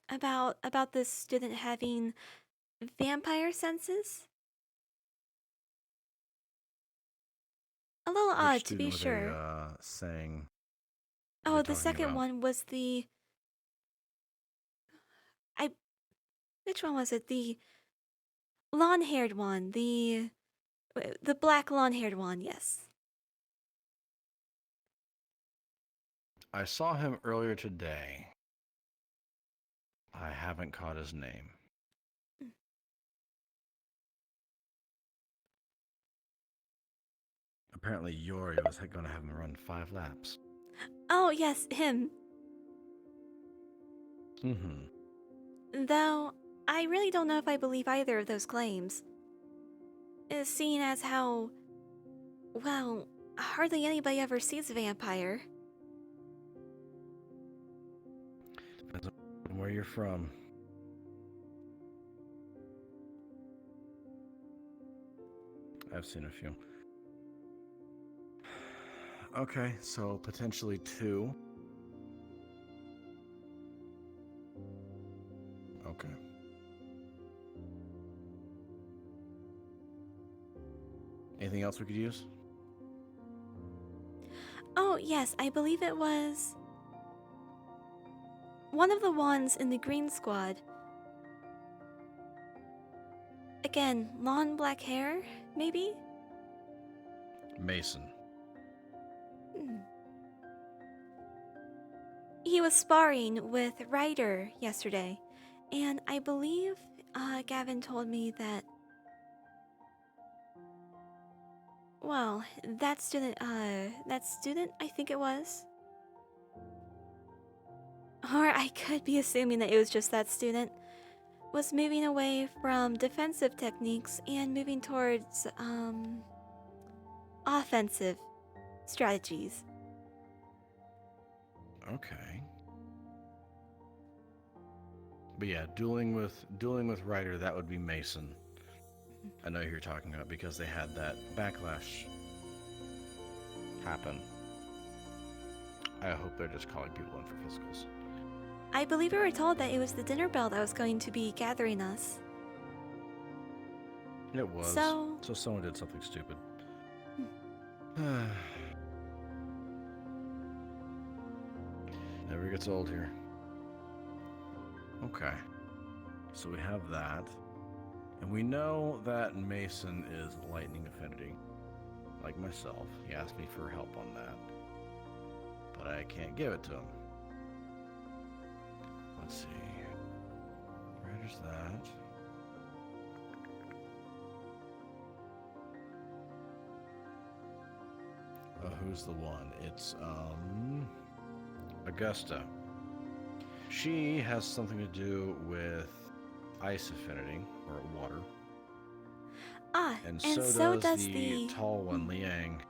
Speaker 1: about this student having vampire senses. A little odd,
Speaker 8: Which
Speaker 1: to be
Speaker 8: student were they,
Speaker 1: sure.
Speaker 8: saying?
Speaker 1: Oh, the
Speaker 8: talking
Speaker 1: second
Speaker 8: about?
Speaker 1: one was the. Which one was it? The long-haired one. The black long-haired one. Yes.
Speaker 8: I saw him earlier today. I haven't caught his name. Apparently, Yori was going to have him run 5 laps.
Speaker 1: Oh yes, him. Though I really don't know if I believe either of those claims. Seeing as how, well, hardly anybody ever sees a vampire.
Speaker 8: Depends on where you're from. I've seen a few. Okay, so potentially 2. Okay. Anything else we could use?
Speaker 1: Oh yes, I believe it was one of the ones in the green squad. Again, long black hair, maybe?
Speaker 8: Mason.
Speaker 1: He was sparring with Ryder yesterday, and I believe Gavin told me that, well, that student, I think it was. Or I could be assuming that it was just that student, was moving away from defensive techniques and moving towards, offensive strategies.
Speaker 8: Okay. But yeah, dueling with Ryder, that would be Mason. I know who you're talking about because they had that backlash happen. I hope they're just calling people in for physicals.
Speaker 1: I believe we were told that it was the dinner bell that was going to be gathering us.
Speaker 8: It was.
Speaker 1: So
Speaker 8: someone did something stupid. Never gets old here. Okay. So we have that. And we know that Mason is lightning affinity. Like myself. He asked me for help on that. But I can't give it to him. Let's see. Where's that? Who's the one? It's, Augusta. She has something to do with ice affinity, or water.
Speaker 1: Ah,
Speaker 8: And
Speaker 1: and
Speaker 8: so
Speaker 1: does
Speaker 8: the
Speaker 1: the
Speaker 8: tall one, Liang.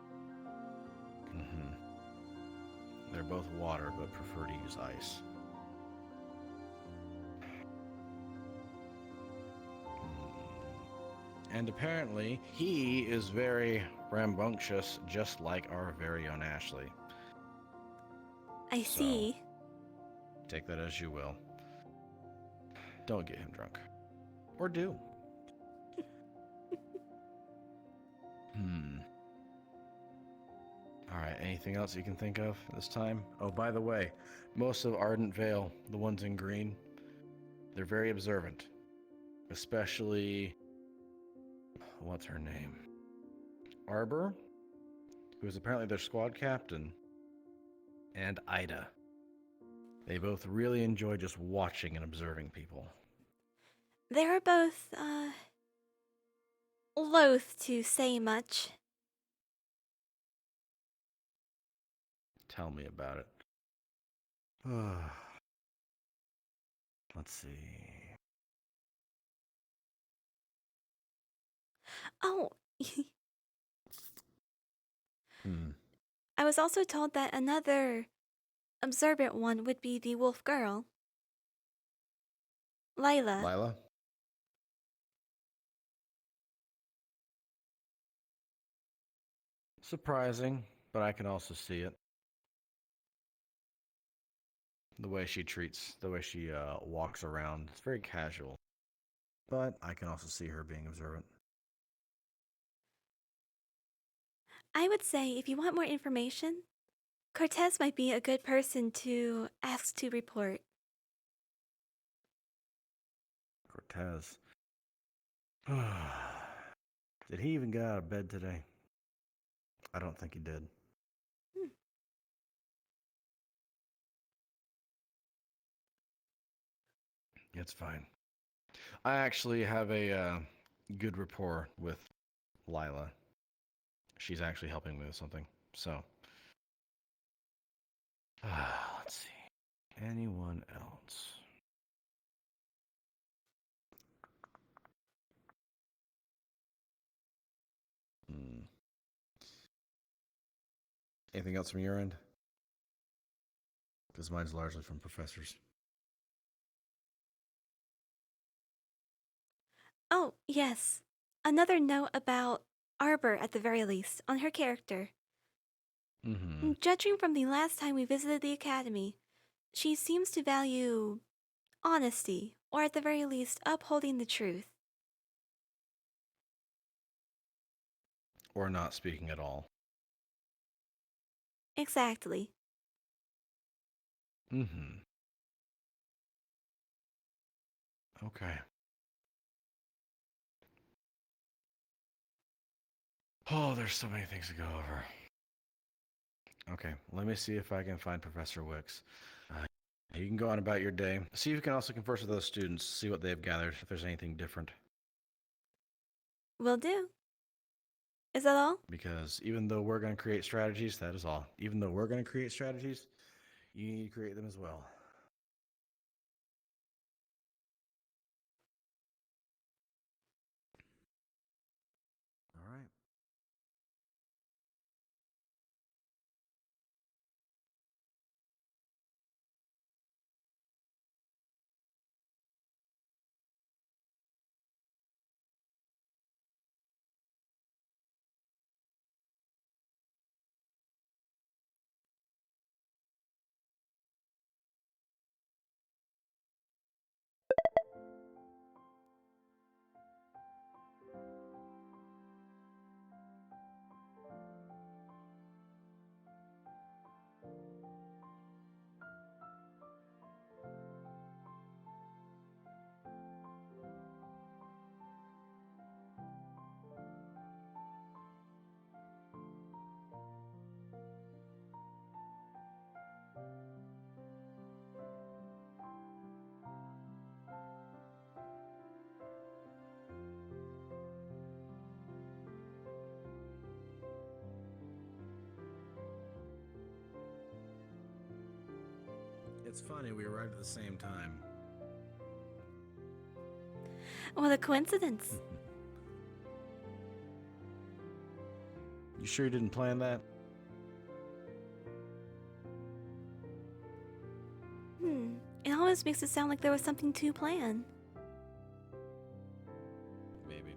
Speaker 8: Hmm. They're both water, but prefer to use ice. And apparently, he is very rambunctious, just like our very own Ashley.
Speaker 1: I see.
Speaker 8: Take that as you will. Don't get him drunk. Or do. Alright, anything else you can think of this time? Oh, by the way, most of Ardent Vale, the ones in green, they're very observant. Especially, what's her name? Arbor, who is apparently their squad captain, and Ida. They both really enjoy just watching and observing people.
Speaker 1: They're both, loath to say much.
Speaker 8: Tell me about it. Let's see.
Speaker 1: Oh,
Speaker 8: Hmm.
Speaker 1: I was also told that another observant one would be the wolf girl. Lila.
Speaker 8: Lila? Surprising, but I can also see it. The way she walks around, it's very casual. But I can also see her being observant.
Speaker 1: I would say if you want more information, Cortez might be a good person to ask to report.
Speaker 8: Cortez. Did he even get out of bed today? I don't think he did. It's fine. I actually have a good rapport with Lila. She's actually helping me with something. So, let's see. Anyone else? Anything else from your end? Because mine's largely from professors.
Speaker 1: Oh, yes. Another note about Arbor, at the very least, on her character. Judging from the last time we visited the academy, she seems to value honesty, or at the very least, upholding the truth.
Speaker 8: Or not speaking at all.
Speaker 1: Exactly.
Speaker 8: Okay. Oh, there's so many things to go over. Okay, let me see if I can find Professor Wicks. You can go on about your day. See if you can also converse with those students, see what they've gathered, if there's anything different.
Speaker 1: Will do. Is that all?
Speaker 8: Because even though we're going to create strategies, that is all. Even though we're going to create strategies, you need to create them as well. All right. It's funny, we arrived at the same time.
Speaker 1: What a coincidence.
Speaker 8: You sure you didn't plan that?
Speaker 1: It almost makes it sound like there was something to plan.
Speaker 8: Maybe.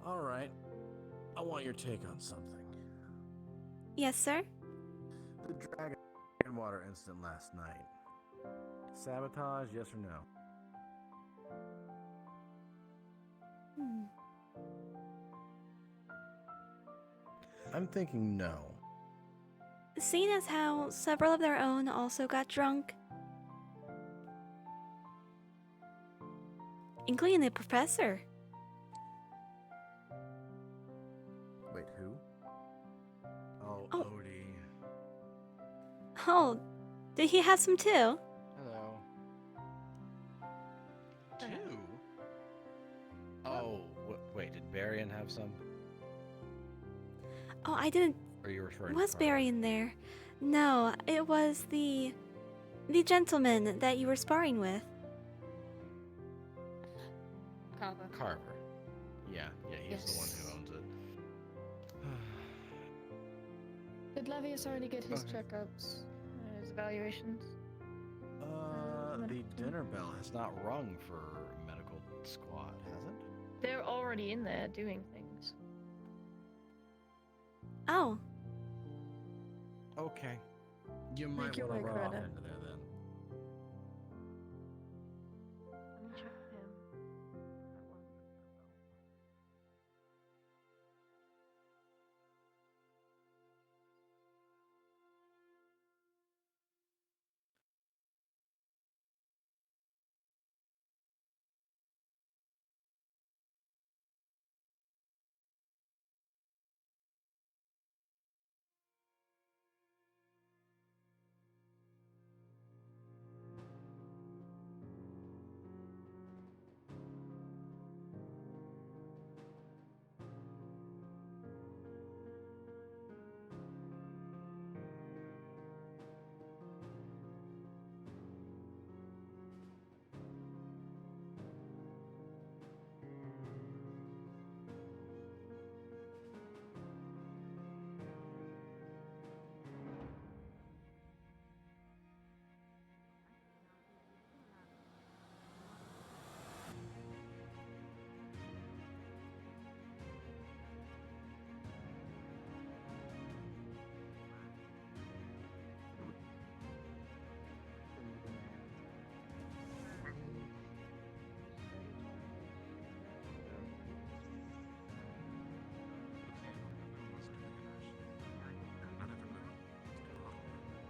Speaker 8: All right. I want your take on something.
Speaker 1: Yes, sir?
Speaker 8: The dragon water incident last night. Sabotage, yes or no? I'm thinking no.
Speaker 1: Seeing as how several of their own also got drunk, including the professor.
Speaker 8: Wait, who? Oh,
Speaker 1: Oh.
Speaker 8: Odie.
Speaker 1: Oh, did he have some too?
Speaker 8: Hello. Two? Oh, wait, did Barian have some?
Speaker 1: Oh, I didn't.
Speaker 8: Or are you referring
Speaker 1: Was
Speaker 8: to
Speaker 1: Barry in there? No, it was the gentleman that you were sparring with.
Speaker 16: Carver.
Speaker 8: Carver. Yeah, he's the one
Speaker 16: Yes.
Speaker 8: who owns it.
Speaker 16: Did Levius already get his
Speaker 8: Okay.
Speaker 16: checkups, his evaluations?
Speaker 8: The dinner bell has not rung for medical squad, has it?
Speaker 16: They're already in there doing things.
Speaker 1: Oh,
Speaker 8: Okay. You might
Speaker 16: your
Speaker 8: want to
Speaker 16: way,
Speaker 8: run off
Speaker 16: Greta.
Speaker 8: into there then.
Speaker 16: Let me check him.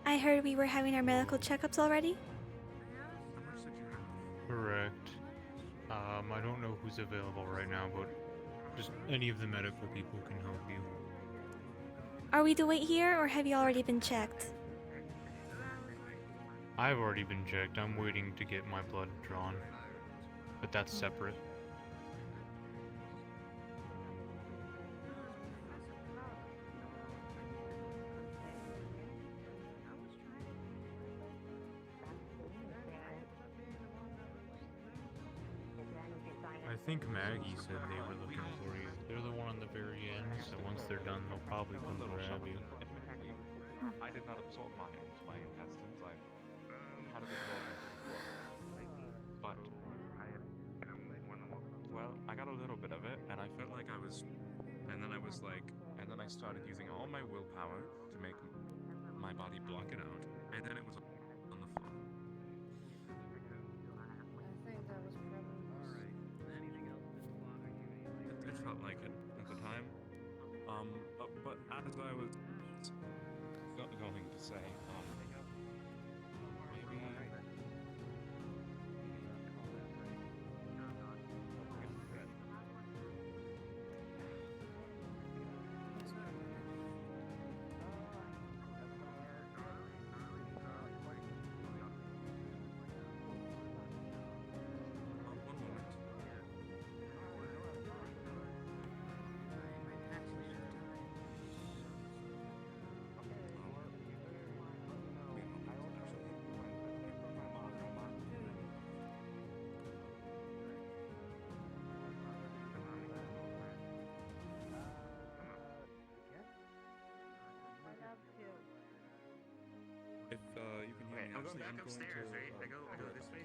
Speaker 1: I heard we were having our medical checkups already.
Speaker 19: Correct. I don't know who's available right now, but just any of the medical people can help you.
Speaker 1: Are we to wait here, or have you already been checked?
Speaker 19: I've already been checked. I'm waiting to get my blood drawn, but that's separate. I think Maggie said they were looking for you. They're the one on the very end, so once they're done, they'll probably come grab you.
Speaker 14: I did not absorb mine into my intestines. I had it absorbed into the floor. But, well, I got a little bit of it, and I felt like I was, and then I started using all my willpower to make my body block it out, and then it was on the floor.
Speaker 16: I think that was probably.
Speaker 14: It felt like it at the time. But as I was going to say, maybe. One moment.
Speaker 5: upstairs, right? I go this way.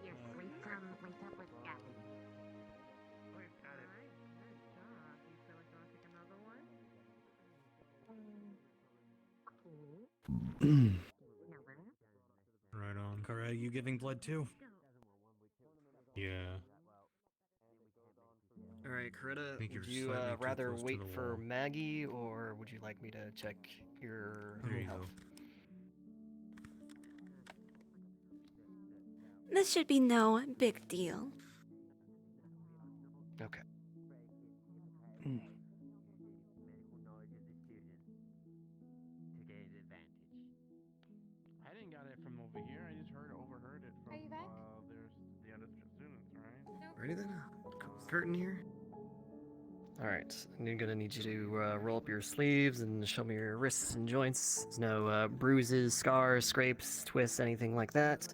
Speaker 15: Yes, wait up with Gap.
Speaker 19: Right on.
Speaker 7: Kara, you giving blood too?
Speaker 19: Yeah.
Speaker 7: Alright, Coretta,
Speaker 19: Think you're
Speaker 7: would you
Speaker 19: slightly too
Speaker 7: rather
Speaker 19: close to
Speaker 7: wait
Speaker 19: the
Speaker 7: for
Speaker 19: wall.
Speaker 7: Maggie, or would you like me to check your
Speaker 19: There you
Speaker 7: health?
Speaker 1: This should be no big deal.
Speaker 7: Okay.
Speaker 13: I didn't got it from over here. I just overheard it from there's the other students, right?
Speaker 7: Ready then? Close the curtain here. Alright, I'm gonna need you to roll up your sleeves and show me your wrists and joints. There's no bruises, scars, scrapes, twists, anything like that.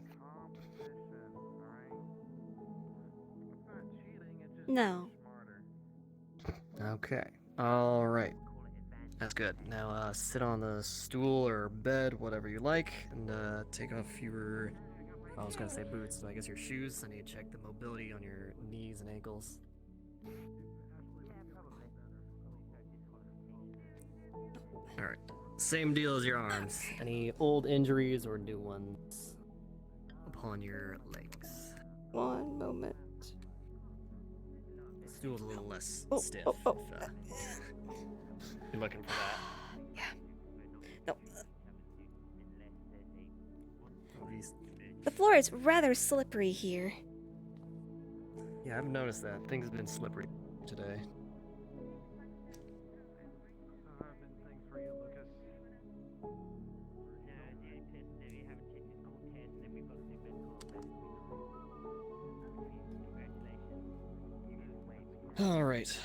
Speaker 1: No.
Speaker 7: Okay. Alright. That's good. Now sit on the stool or bed, whatever you like, and take off your... I was gonna say boots, so I guess your shoes. I need to check the mobility on your knees and ankles. Alright. Same deal as your arms. Any old injuries or new ones upon your legs?
Speaker 1: One moment.
Speaker 7: Stool's a little less stiff.
Speaker 1: Oh.
Speaker 7: If, you're looking for that.
Speaker 1: No.
Speaker 7: These-
Speaker 1: The floor is rather slippery here.
Speaker 7: Yeah, I've noticed that. Things have been slippery today. Alright.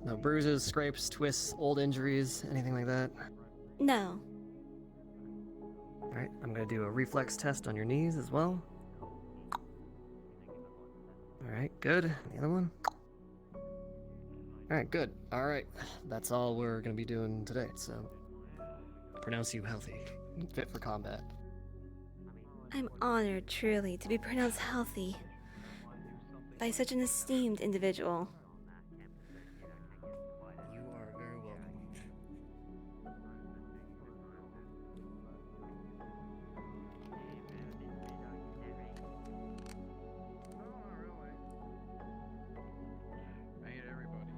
Speaker 7: No bruises, scrapes, twists, old injuries, anything like that?
Speaker 1: No.
Speaker 7: Alright, I'm gonna do a reflex test on your knees as well. Alright, good. The other one? Alright, good. Alright, that's all we're gonna be doing today, so... pronounce you healthy. Fit for combat.
Speaker 1: I'm honored, truly, to be pronounced healthy by such an esteemed individual.
Speaker 7: You are very welcome.
Speaker 13: I hate everybody.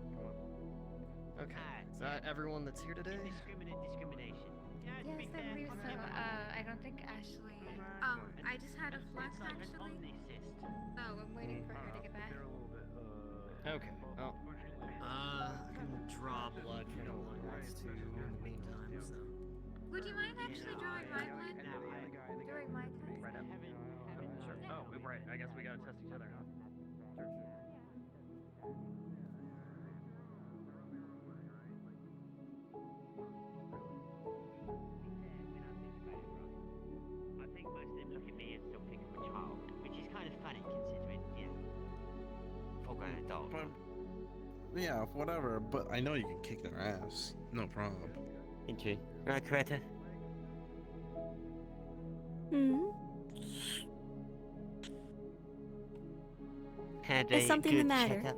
Speaker 13: Come on.
Speaker 7: Okay, is that everyone that's here today?
Speaker 5: Discrimination.
Speaker 15: Yes, I believe so. I don't think Ashley. I just had a flux actually. Oh, I'm waiting for her to get back.
Speaker 7: Okay, well, I can draw blood if no one wants to in the meantime, so...
Speaker 15: Would you mind actually drawing my blood during my test?
Speaker 7: Right up. Sure. Oh, right, I guess we gotta test each other, huh?
Speaker 5: I think most of them look at me and still think I'm a child, which is kind of funny considering, you know, full-grown adult.
Speaker 13: Yeah, whatever. But I know you can kick their ass. No problem.
Speaker 5: Into right, Coretta? Had
Speaker 1: Is
Speaker 5: a
Speaker 1: something
Speaker 5: good
Speaker 1: the matter?
Speaker 5: checkup?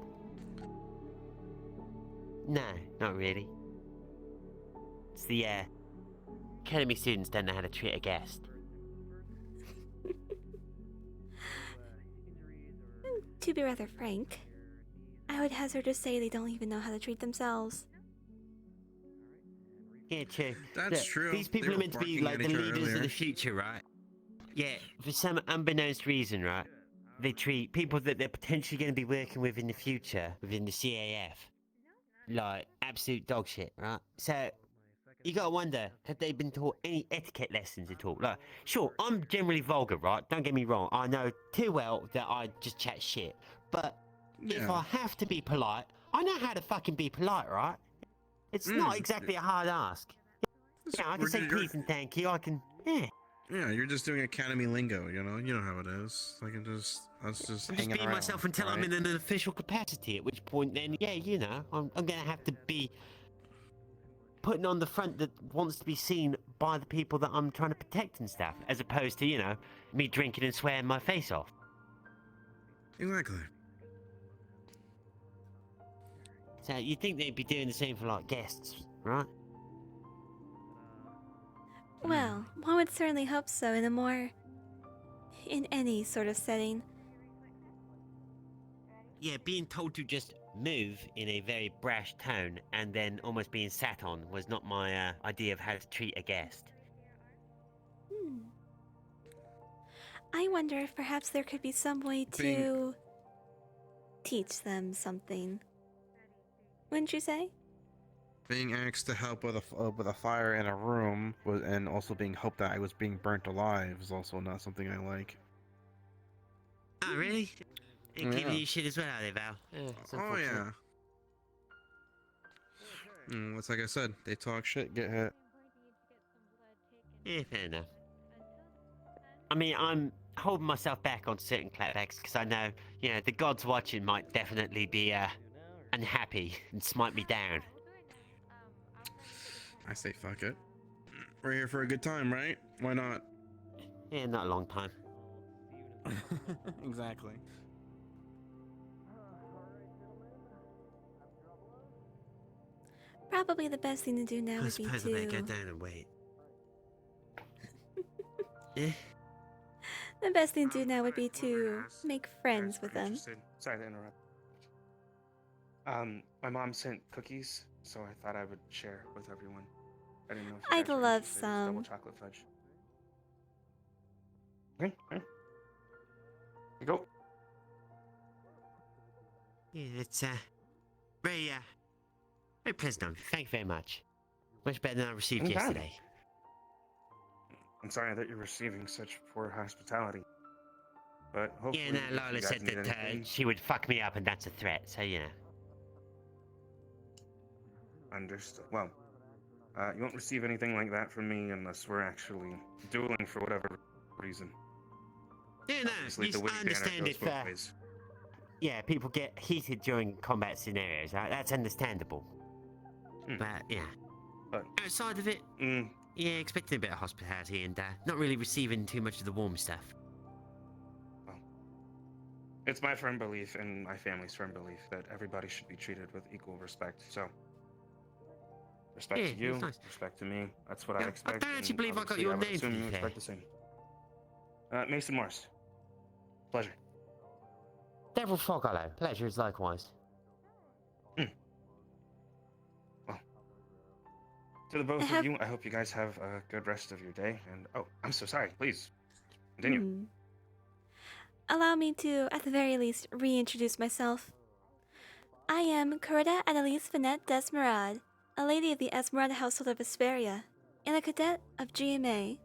Speaker 5: No, not really. It's the academy students don't know how to treat a guest.
Speaker 1: To be rather frank, I would hazard to say they don't even know how to treat themselves.
Speaker 5: Yeah, true.
Speaker 14: That's
Speaker 5: Look,
Speaker 14: true.
Speaker 5: These
Speaker 14: They
Speaker 5: people are
Speaker 14: were
Speaker 5: meant to be
Speaker 14: barking
Speaker 5: like
Speaker 14: at
Speaker 5: the
Speaker 14: each other
Speaker 5: leaders of
Speaker 14: earlier.
Speaker 5: the future, right? Yeah, for some unbeknownst reason, right? They treat people that they're potentially going to be working with in the future within the CAF like absolute dog shit, right? So you gotta wonder, have they been taught any etiquette lessons at all? Like, sure, I'm generally vulgar, right? Don't get me wrong. I know too well that I just chat shit. But if
Speaker 13: Yeah.
Speaker 5: I have to be polite, I know how to fucking be polite, right? It's not exactly a hard ask. Yeah, I can
Speaker 13: We're
Speaker 5: say
Speaker 13: good,
Speaker 5: please and thank you. I can, yeah.
Speaker 13: Yeah, you're just doing academy lingo, you know how it is. I can just, that's just
Speaker 5: I'm just
Speaker 13: hanging
Speaker 5: being
Speaker 13: around,
Speaker 5: myself until I'm
Speaker 13: right?
Speaker 5: in an official capacity, at which point then, yeah, I'm gonna have to be putting on the front that wants to be seen by the people that I'm trying to protect and stuff, as opposed to, you know, me drinking and swearing my face off.
Speaker 13: Exactly.
Speaker 5: So you'd think they'd be doing the same for, like, guests, right?
Speaker 1: Well, one would certainly hope so in any sort of setting.
Speaker 5: Yeah, being told to just move in a very brash tone and then almost being sat on was not my idea of how to treat a guest.
Speaker 1: I wonder if perhaps there could be some way to teach them something. Wouldn't you say?
Speaker 13: Being asked to help with a fire in a room and also being hoped that I was being burnt alive is also not something I like.
Speaker 5: Oh, really? They
Speaker 13: Yeah.
Speaker 5: give you shit as well, are they, Val? Yeah, it's
Speaker 13: Oh
Speaker 5: unfortunate.
Speaker 13: yeah. It's like I said, they talk shit, get hit.
Speaker 5: Yeah, fair enough. I mean, I'm holding myself back on certain clapbacks because I know, you know, the gods watching might definitely be unhappy and smite me down.
Speaker 13: I say fuck it. We're here for a good time, right? Why not?
Speaker 5: Yeah, not a long time.
Speaker 13: Exactly.
Speaker 1: Probably the best thing to do now
Speaker 5: I
Speaker 1: would be
Speaker 5: suppose I better go
Speaker 1: to...
Speaker 5: down and wait. Yeah?
Speaker 1: The best thing to do now would be to make friends with them.
Speaker 20: Sorry to interrupt. My mom sent cookies, so I thought I would share with everyone. I didn't know if you
Speaker 1: I'd
Speaker 20: guys were
Speaker 1: love
Speaker 20: interested. It's double
Speaker 1: some.
Speaker 20: chocolate fudge. Okay, here you go.
Speaker 5: Yeah, it's very pleasant of you. Thank you very much. Much better than I received
Speaker 20: Anytime.
Speaker 5: yesterday.
Speaker 20: I'm sorry that you're receiving such poor hospitality. But hopefully,
Speaker 5: Yeah, no,
Speaker 20: if you
Speaker 5: Lola
Speaker 20: guys
Speaker 5: said
Speaker 20: need
Speaker 5: that
Speaker 20: anything,
Speaker 5: she would fuck me up and that's a threat, so you know.
Speaker 20: understood. Well, you won't receive anything like that from me unless we're actually dueling for whatever reason.
Speaker 5: Yeah, no,
Speaker 20: Obviously, the
Speaker 5: I
Speaker 20: witty banner
Speaker 5: understand
Speaker 20: goes
Speaker 5: if,
Speaker 20: both ways.
Speaker 5: yeah, people get heated during combat scenarios, right? That's understandable. But, yeah.
Speaker 20: But
Speaker 5: outside of it, yeah, expecting a bit of hospitality and not really receiving too much of the warm stuff.
Speaker 20: It's my firm belief and my family's firm belief that everybody should be treated with equal respect. So, respect
Speaker 5: Yeah,
Speaker 20: to you,
Speaker 5: that's nice.
Speaker 20: respect to me. That's what I
Speaker 5: Yeah, I
Speaker 20: expect.
Speaker 5: don't actually
Speaker 20: and
Speaker 5: believe I got
Speaker 20: obviously
Speaker 5: your
Speaker 20: I would
Speaker 5: name, to
Speaker 20: assume
Speaker 5: be
Speaker 20: you
Speaker 5: fair.
Speaker 20: expect the same. Mason Morris. Pleasure.
Speaker 5: Devil Froghollow, pleasure is likewise.
Speaker 20: To the both of you, I hope you guys have a good rest of your day. And oh, I'm so sorry. Please continue.
Speaker 1: Allow me to, at the very least, reintroduce myself. I am Coretta Annalise Finette Desmerad, a lady of the Esmeralda household of Vesperia, and a cadet of GMA.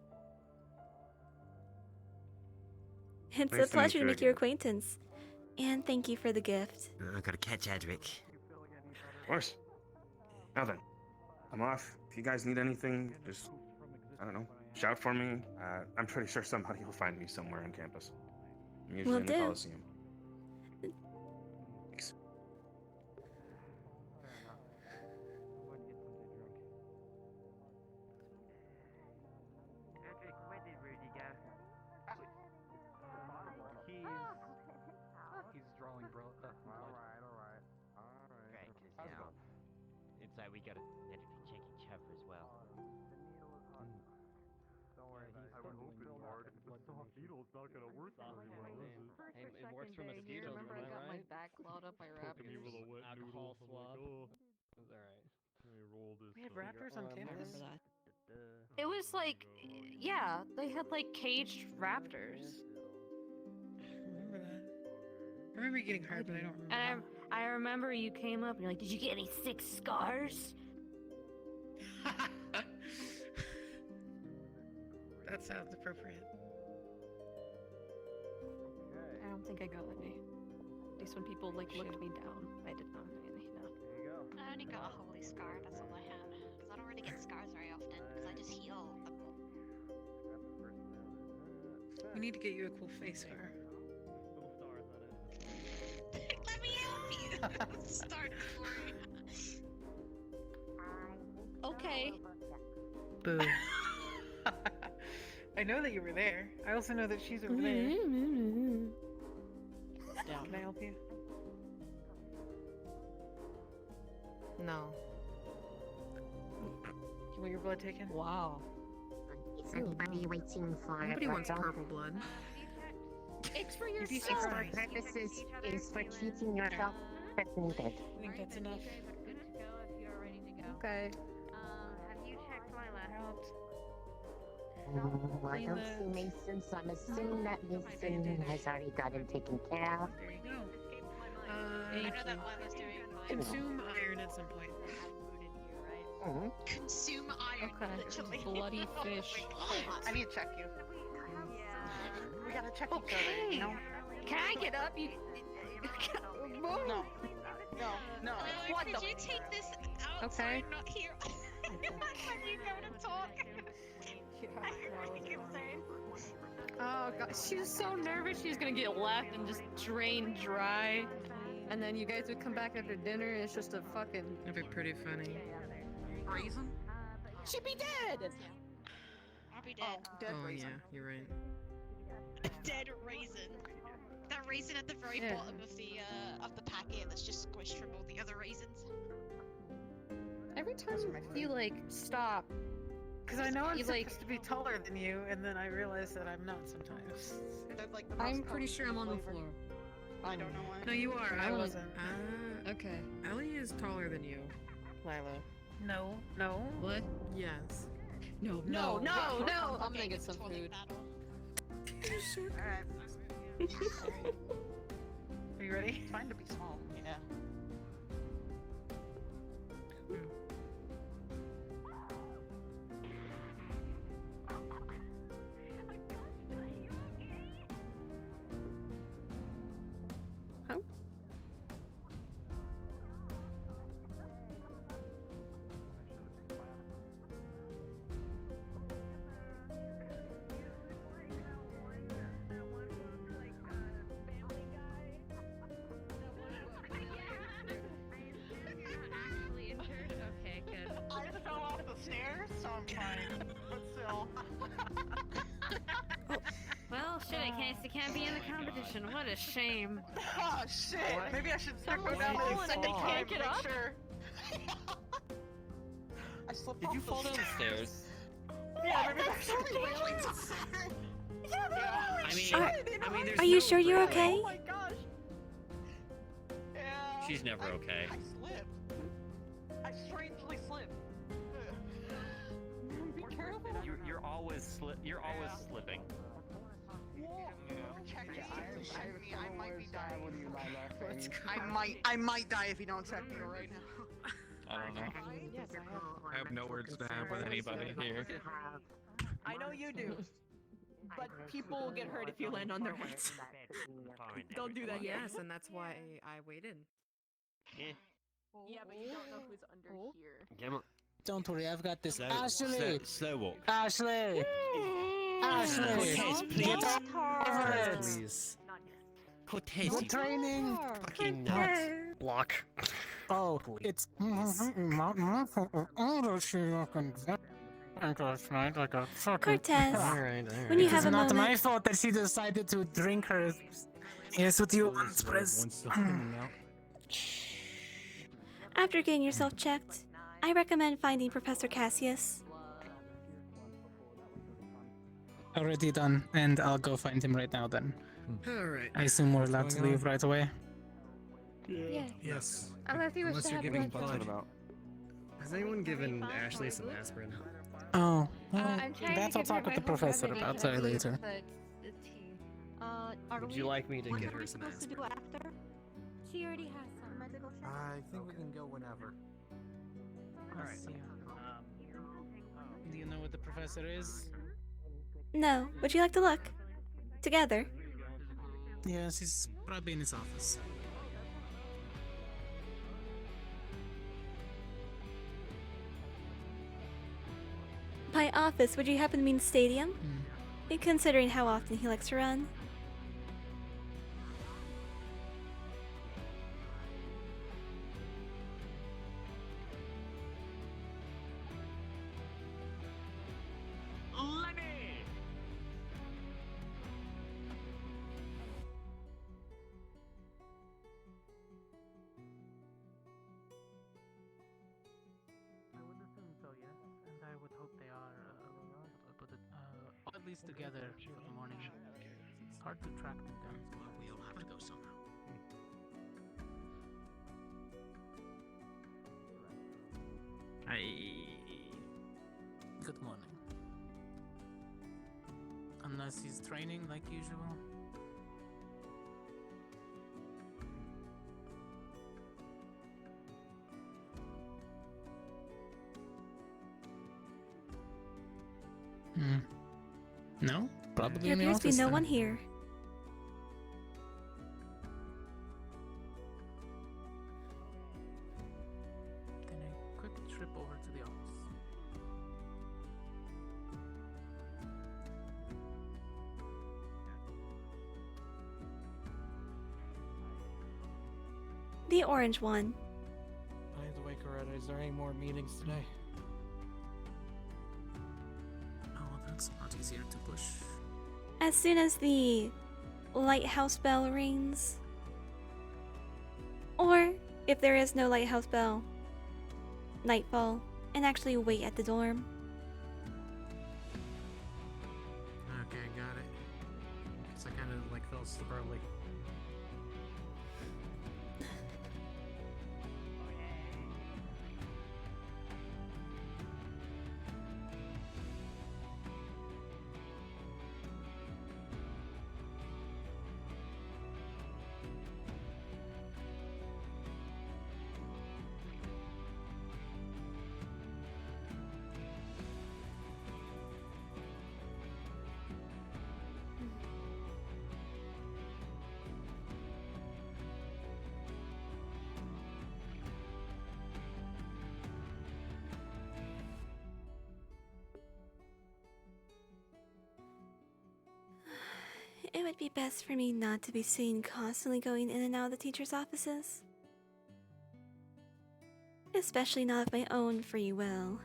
Speaker 1: It's
Speaker 20: Nice
Speaker 1: a
Speaker 20: to
Speaker 1: pleasure
Speaker 20: meet
Speaker 1: to
Speaker 20: you
Speaker 1: make your
Speaker 20: again.
Speaker 1: acquaintance, and thank you for the gift.
Speaker 5: I gotta catch Edric.
Speaker 20: Of course. Now then, I'm off. If you guys need anything, just, I don't know, shout for me. I'm pretty sure somebody will find me somewhere on campus. I'm usually
Speaker 1: Will
Speaker 20: in the
Speaker 1: do.
Speaker 20: Coliseum. Thanks.
Speaker 4: He's drawing bro. Alright.
Speaker 5: Great, because now it's like we gotta medically check each other as well.
Speaker 4: Don't worry about it. I would hope it's hard. If it's a soft needle, it's not gonna work very well, is it?
Speaker 3: It works for mosquitoes. Remember, I got my back clawed up by raptors.
Speaker 4: Alcohol swab. It's alright. Let me roll this.
Speaker 9: We had raptors on campus.
Speaker 3: It was like, yeah, they had like caged raptors.
Speaker 9: Remember that? I remember you getting hurt, but I don't remember.
Speaker 3: And I remember you came up and you're like, "Did you get any sick scars?"
Speaker 9: That sounds appropriate.
Speaker 3: I don't think I got any. At least when people like looked me down, I did not have any. No.
Speaker 11: I only got a holy scar, that's all I had. Because I don't really get scars very often, because I just heal.
Speaker 9: We need to get you a cool face scar.
Speaker 11: Let me help you! Start for you.
Speaker 3: Okay.
Speaker 9: Boo. I know that you were there. I also know that she's over there.
Speaker 21: Down.
Speaker 9: Can I help you?
Speaker 21: No.
Speaker 9: You want your blood taken?
Speaker 21: Wow.
Speaker 22: Is everybody waiting for
Speaker 21: Nobody wants
Speaker 22: Roger?
Speaker 21: purple blood.
Speaker 3: It's for
Speaker 9: If you
Speaker 22: It's
Speaker 9: see
Speaker 22: for
Speaker 9: Christ.
Speaker 22: purposes is for treating yourself as needed.
Speaker 9: I think that's enough.
Speaker 3: Good to go if you're ready to go.
Speaker 21: Okay.
Speaker 3: Have you checked Lila?
Speaker 22: I
Speaker 9: Clean
Speaker 22: don't
Speaker 9: the-
Speaker 22: see Mason, so I'm assuming that Mason has already got him taken care of.
Speaker 9: There you go.
Speaker 6: I know that Lila's doing.
Speaker 9: Consume iron at some point.
Speaker 6: Consume iron.
Speaker 21: Okay.
Speaker 6: Literally.
Speaker 21: Bloody fish.
Speaker 23: I need to check you. We gotta check each other, you know?
Speaker 3: Can I get up? You.
Speaker 23: No. No. No.
Speaker 6: Lila, could you take this outside,
Speaker 21: Okay.
Speaker 6: not here? When you go to talk. I heard what you saying.
Speaker 21: Oh god, she was so nervous she was gonna get left and just drained dry. And then you guys would come back after dinner and it's just a fucking...
Speaker 24: That'd be pretty funny.
Speaker 23: Raisin?
Speaker 21: She'd be dead!
Speaker 6: I'll be dead.
Speaker 23: Dead
Speaker 24: Oh
Speaker 23: raisin.
Speaker 24: yeah, you're right.
Speaker 6: Dead raisin. That raisin at the very
Speaker 21: Yeah.
Speaker 6: bottom of the packet that's just squished from all the other raisins.
Speaker 21: Every time you like stop.
Speaker 9: Because I know I'm
Speaker 21: You,
Speaker 9: supposed
Speaker 21: like-
Speaker 9: to be taller than you, and then I realize that I'm not sometimes.
Speaker 23: They're like the
Speaker 21: I'm
Speaker 23: most
Speaker 21: pretty sure I'm on the
Speaker 23: flavored.
Speaker 21: floor.
Speaker 23: I don't know why.
Speaker 24: No, you are.
Speaker 9: I
Speaker 24: Ellie.
Speaker 9: wasn't.
Speaker 21: Okay.
Speaker 24: Ellie is taller than you, Lila.
Speaker 9: No, no.
Speaker 24: What? Yes.
Speaker 21: No,
Speaker 9: No,
Speaker 21: no,
Speaker 9: no.
Speaker 21: no! I'm gonna get some food.
Speaker 23: Alright.
Speaker 9: Are you ready?
Speaker 23: It's fine to be small, yeah.
Speaker 3: Actually injured? Okay, good.
Speaker 23: I fell off the stairs, so I'm fine. But still.
Speaker 3: Well, shit, I can't be in the competition. What a shame.
Speaker 23: Oh shit!
Speaker 24: What?
Speaker 23: Maybe I should
Speaker 21: Someone
Speaker 23: go down
Speaker 21: fall
Speaker 23: the
Speaker 21: and they
Speaker 23: cave,
Speaker 21: can't get
Speaker 23: make
Speaker 21: up?
Speaker 23: sure. I slipped
Speaker 10: Did
Speaker 23: off
Speaker 10: you
Speaker 23: the
Speaker 10: fall down the stairs?
Speaker 23: Yeah, maybe that's
Speaker 10: I mean, there's
Speaker 1: Are you
Speaker 10: no
Speaker 1: sure you're
Speaker 10: way.
Speaker 1: okay?
Speaker 23: Oh my gosh! Yeah.
Speaker 10: She's never okay.
Speaker 23: I slipped. I strangely slipped. Be careful.
Speaker 10: You're always slipping.
Speaker 23: Check me. I might be dying. I might die if you don't check me right now.
Speaker 10: I don't know.
Speaker 14: I have no words to have with anybody here.
Speaker 23: I know you do.
Speaker 21: But people will get hurt if you land on their heads. Don't do that.
Speaker 24: Yes, and that's why I waited.
Speaker 10: Yeah.
Speaker 21: Yeah, but you don't know who's under here.
Speaker 10: Come on.
Speaker 25: Don't worry, I've got this.
Speaker 10: Slow,
Speaker 25: Ashley!
Speaker 10: slow walk.
Speaker 25: Ashley! Ashley!
Speaker 10: Cortez, please.
Speaker 25: Get over it!
Speaker 7: Please.
Speaker 10: Cortez,
Speaker 25: Good
Speaker 10: you
Speaker 25: training!
Speaker 10: fucking nuts.
Speaker 7: Block.
Speaker 25: Oh, it's...
Speaker 1: Cortez,
Speaker 7: Alright,
Speaker 1: when you
Speaker 25: It
Speaker 1: have
Speaker 25: is
Speaker 1: a
Speaker 25: not my
Speaker 1: moment,
Speaker 25: fault that she decided to drink her... Yes, with you, Express.
Speaker 1: after getting yourself checked, I recommend finding Professor Cassius.
Speaker 25: Already done, and I'll go find him right now then.
Speaker 24: Alright.
Speaker 25: I assume we're allowed to leave right away.
Speaker 1: Yeah.
Speaker 24: Yes.
Speaker 15: Unless you wish
Speaker 24: Unless
Speaker 15: to
Speaker 24: you're
Speaker 15: have
Speaker 24: giving
Speaker 15: blood.
Speaker 24: blood.
Speaker 7: Has anyone given Ashley some aspirin?
Speaker 25: Oh, well,
Speaker 15: I'm trying
Speaker 25: that
Speaker 15: to
Speaker 25: I'll
Speaker 15: give her
Speaker 25: talk with
Speaker 15: my
Speaker 25: the professor
Speaker 15: whole
Speaker 25: about
Speaker 15: combination
Speaker 25: later.
Speaker 15: of the tea.
Speaker 7: Would you like me to get her some aspirin?
Speaker 15: after? She already has some.
Speaker 4: I think we can go whenever.
Speaker 25: Alright. Do you know what the professor is?
Speaker 1: No, would you like to look? Together.
Speaker 25: Yes, he's probably in his office.
Speaker 1: By office, would you happen to mean stadium? Considering how often he likes to run.
Speaker 25: these together for the morning. It's hard to track them down. We all have to go somehow. Good morning. Unless he's training like usual. No? Probably
Speaker 1: There
Speaker 25: in the
Speaker 1: appears to be
Speaker 25: office
Speaker 1: no
Speaker 25: then.
Speaker 1: one here.
Speaker 25: Then a quick trip over to the office.
Speaker 1: The orange one.
Speaker 25: I have to wake her up. Is there any more meetings today? Oh, that's a lot easier to push.
Speaker 1: As soon as the lighthouse bell rings, or if there is no lighthouse bell, nightfall, and actually wait at the dorm.
Speaker 25: Okay, got it. Guess I kind of like fell asleep early.
Speaker 1: It would be best for me not to be seen constantly going in and out of the teacher's offices. Especially not of my own free will.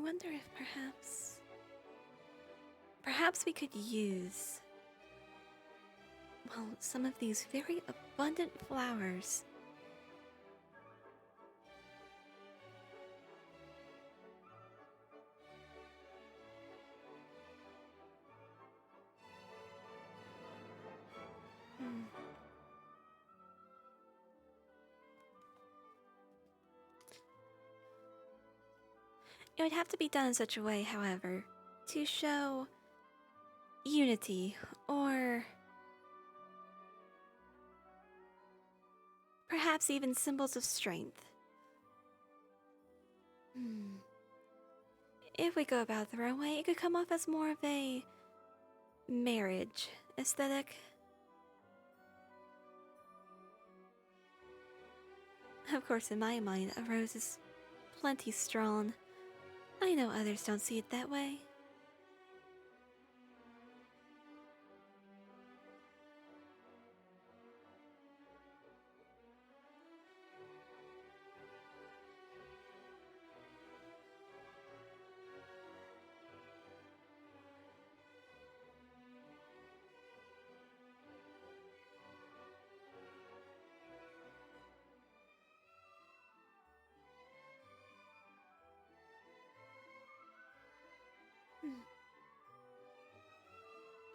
Speaker 1: wonder if perhaps we could use, well, some of these very abundant flowers. It would have to be done in such a way, however, to show unity or perhaps even symbols of strength. If we go about the wrong way, it could come off as more of a marriage aesthetic. Of course, in my mind, a rose is plenty strong. I know others don't see it that way.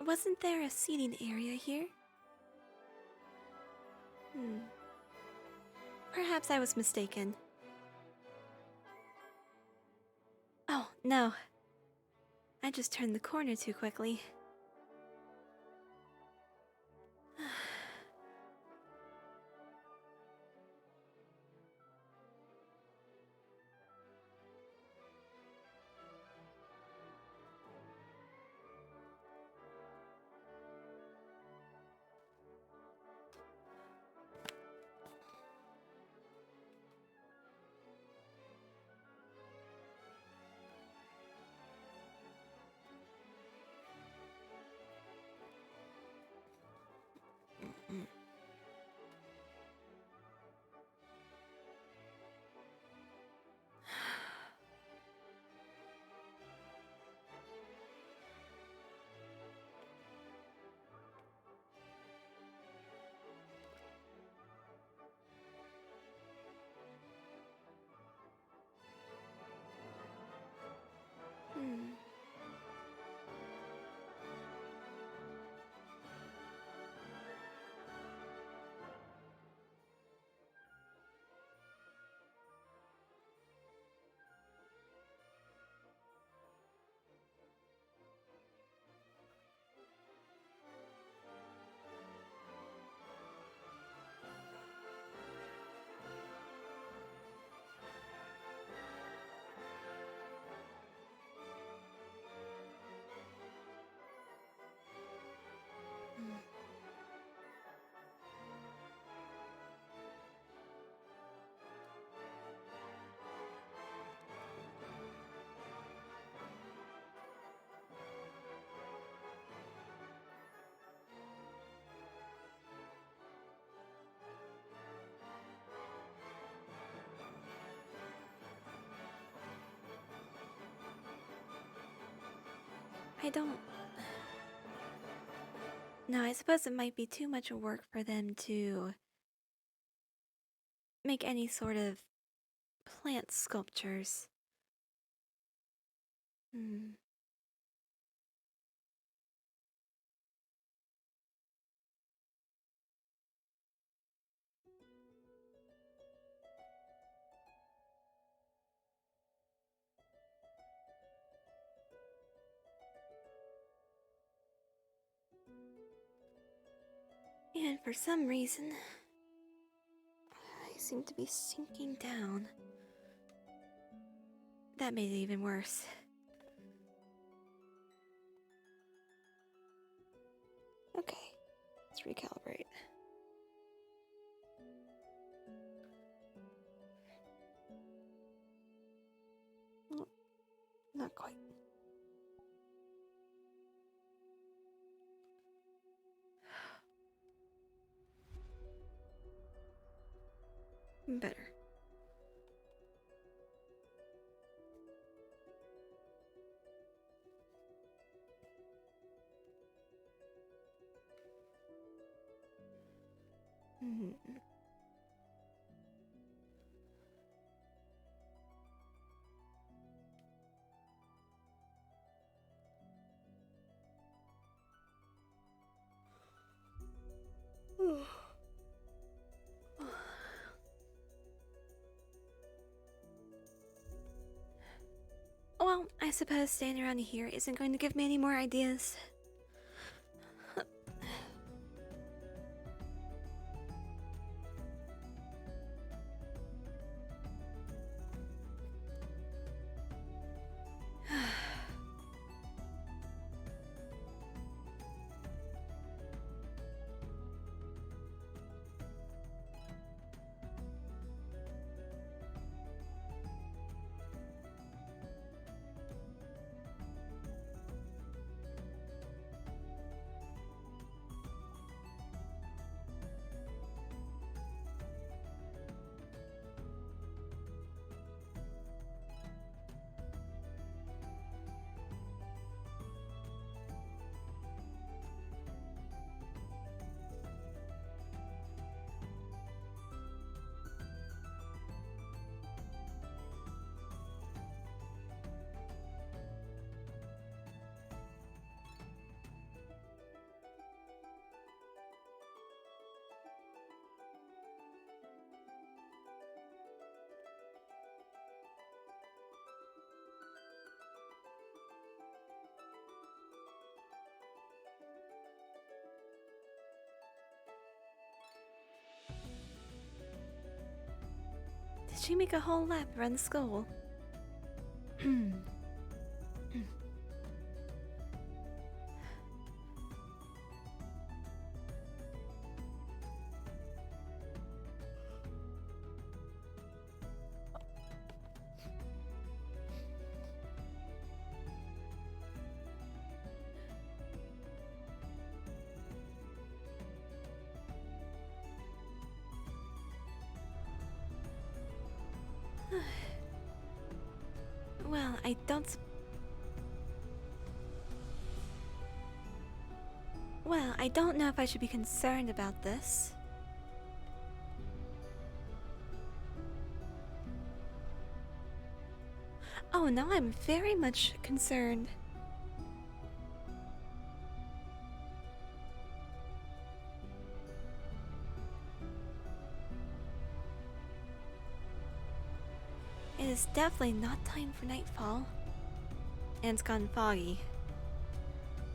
Speaker 1: Wasn't there a seating area here? Perhaps I was mistaken. Oh, no. I just turned the corner too quickly. I don't... No, I suppose it might be too much work for them to make any sort of plant sculptures. And for some reason, I seem to be sinking down. That made it even worse. Okay, let's recalibrate. Oh, not quite. Better. Hmm. Well, I suppose standing around here isn't going to give me any more ideas. Did she make a whole lap around the school? Well, I don't. Well, I don't know if I should be concerned about this. Oh, no, I'm very much concerned. It is definitely not time for nightfall. And it's gone foggy.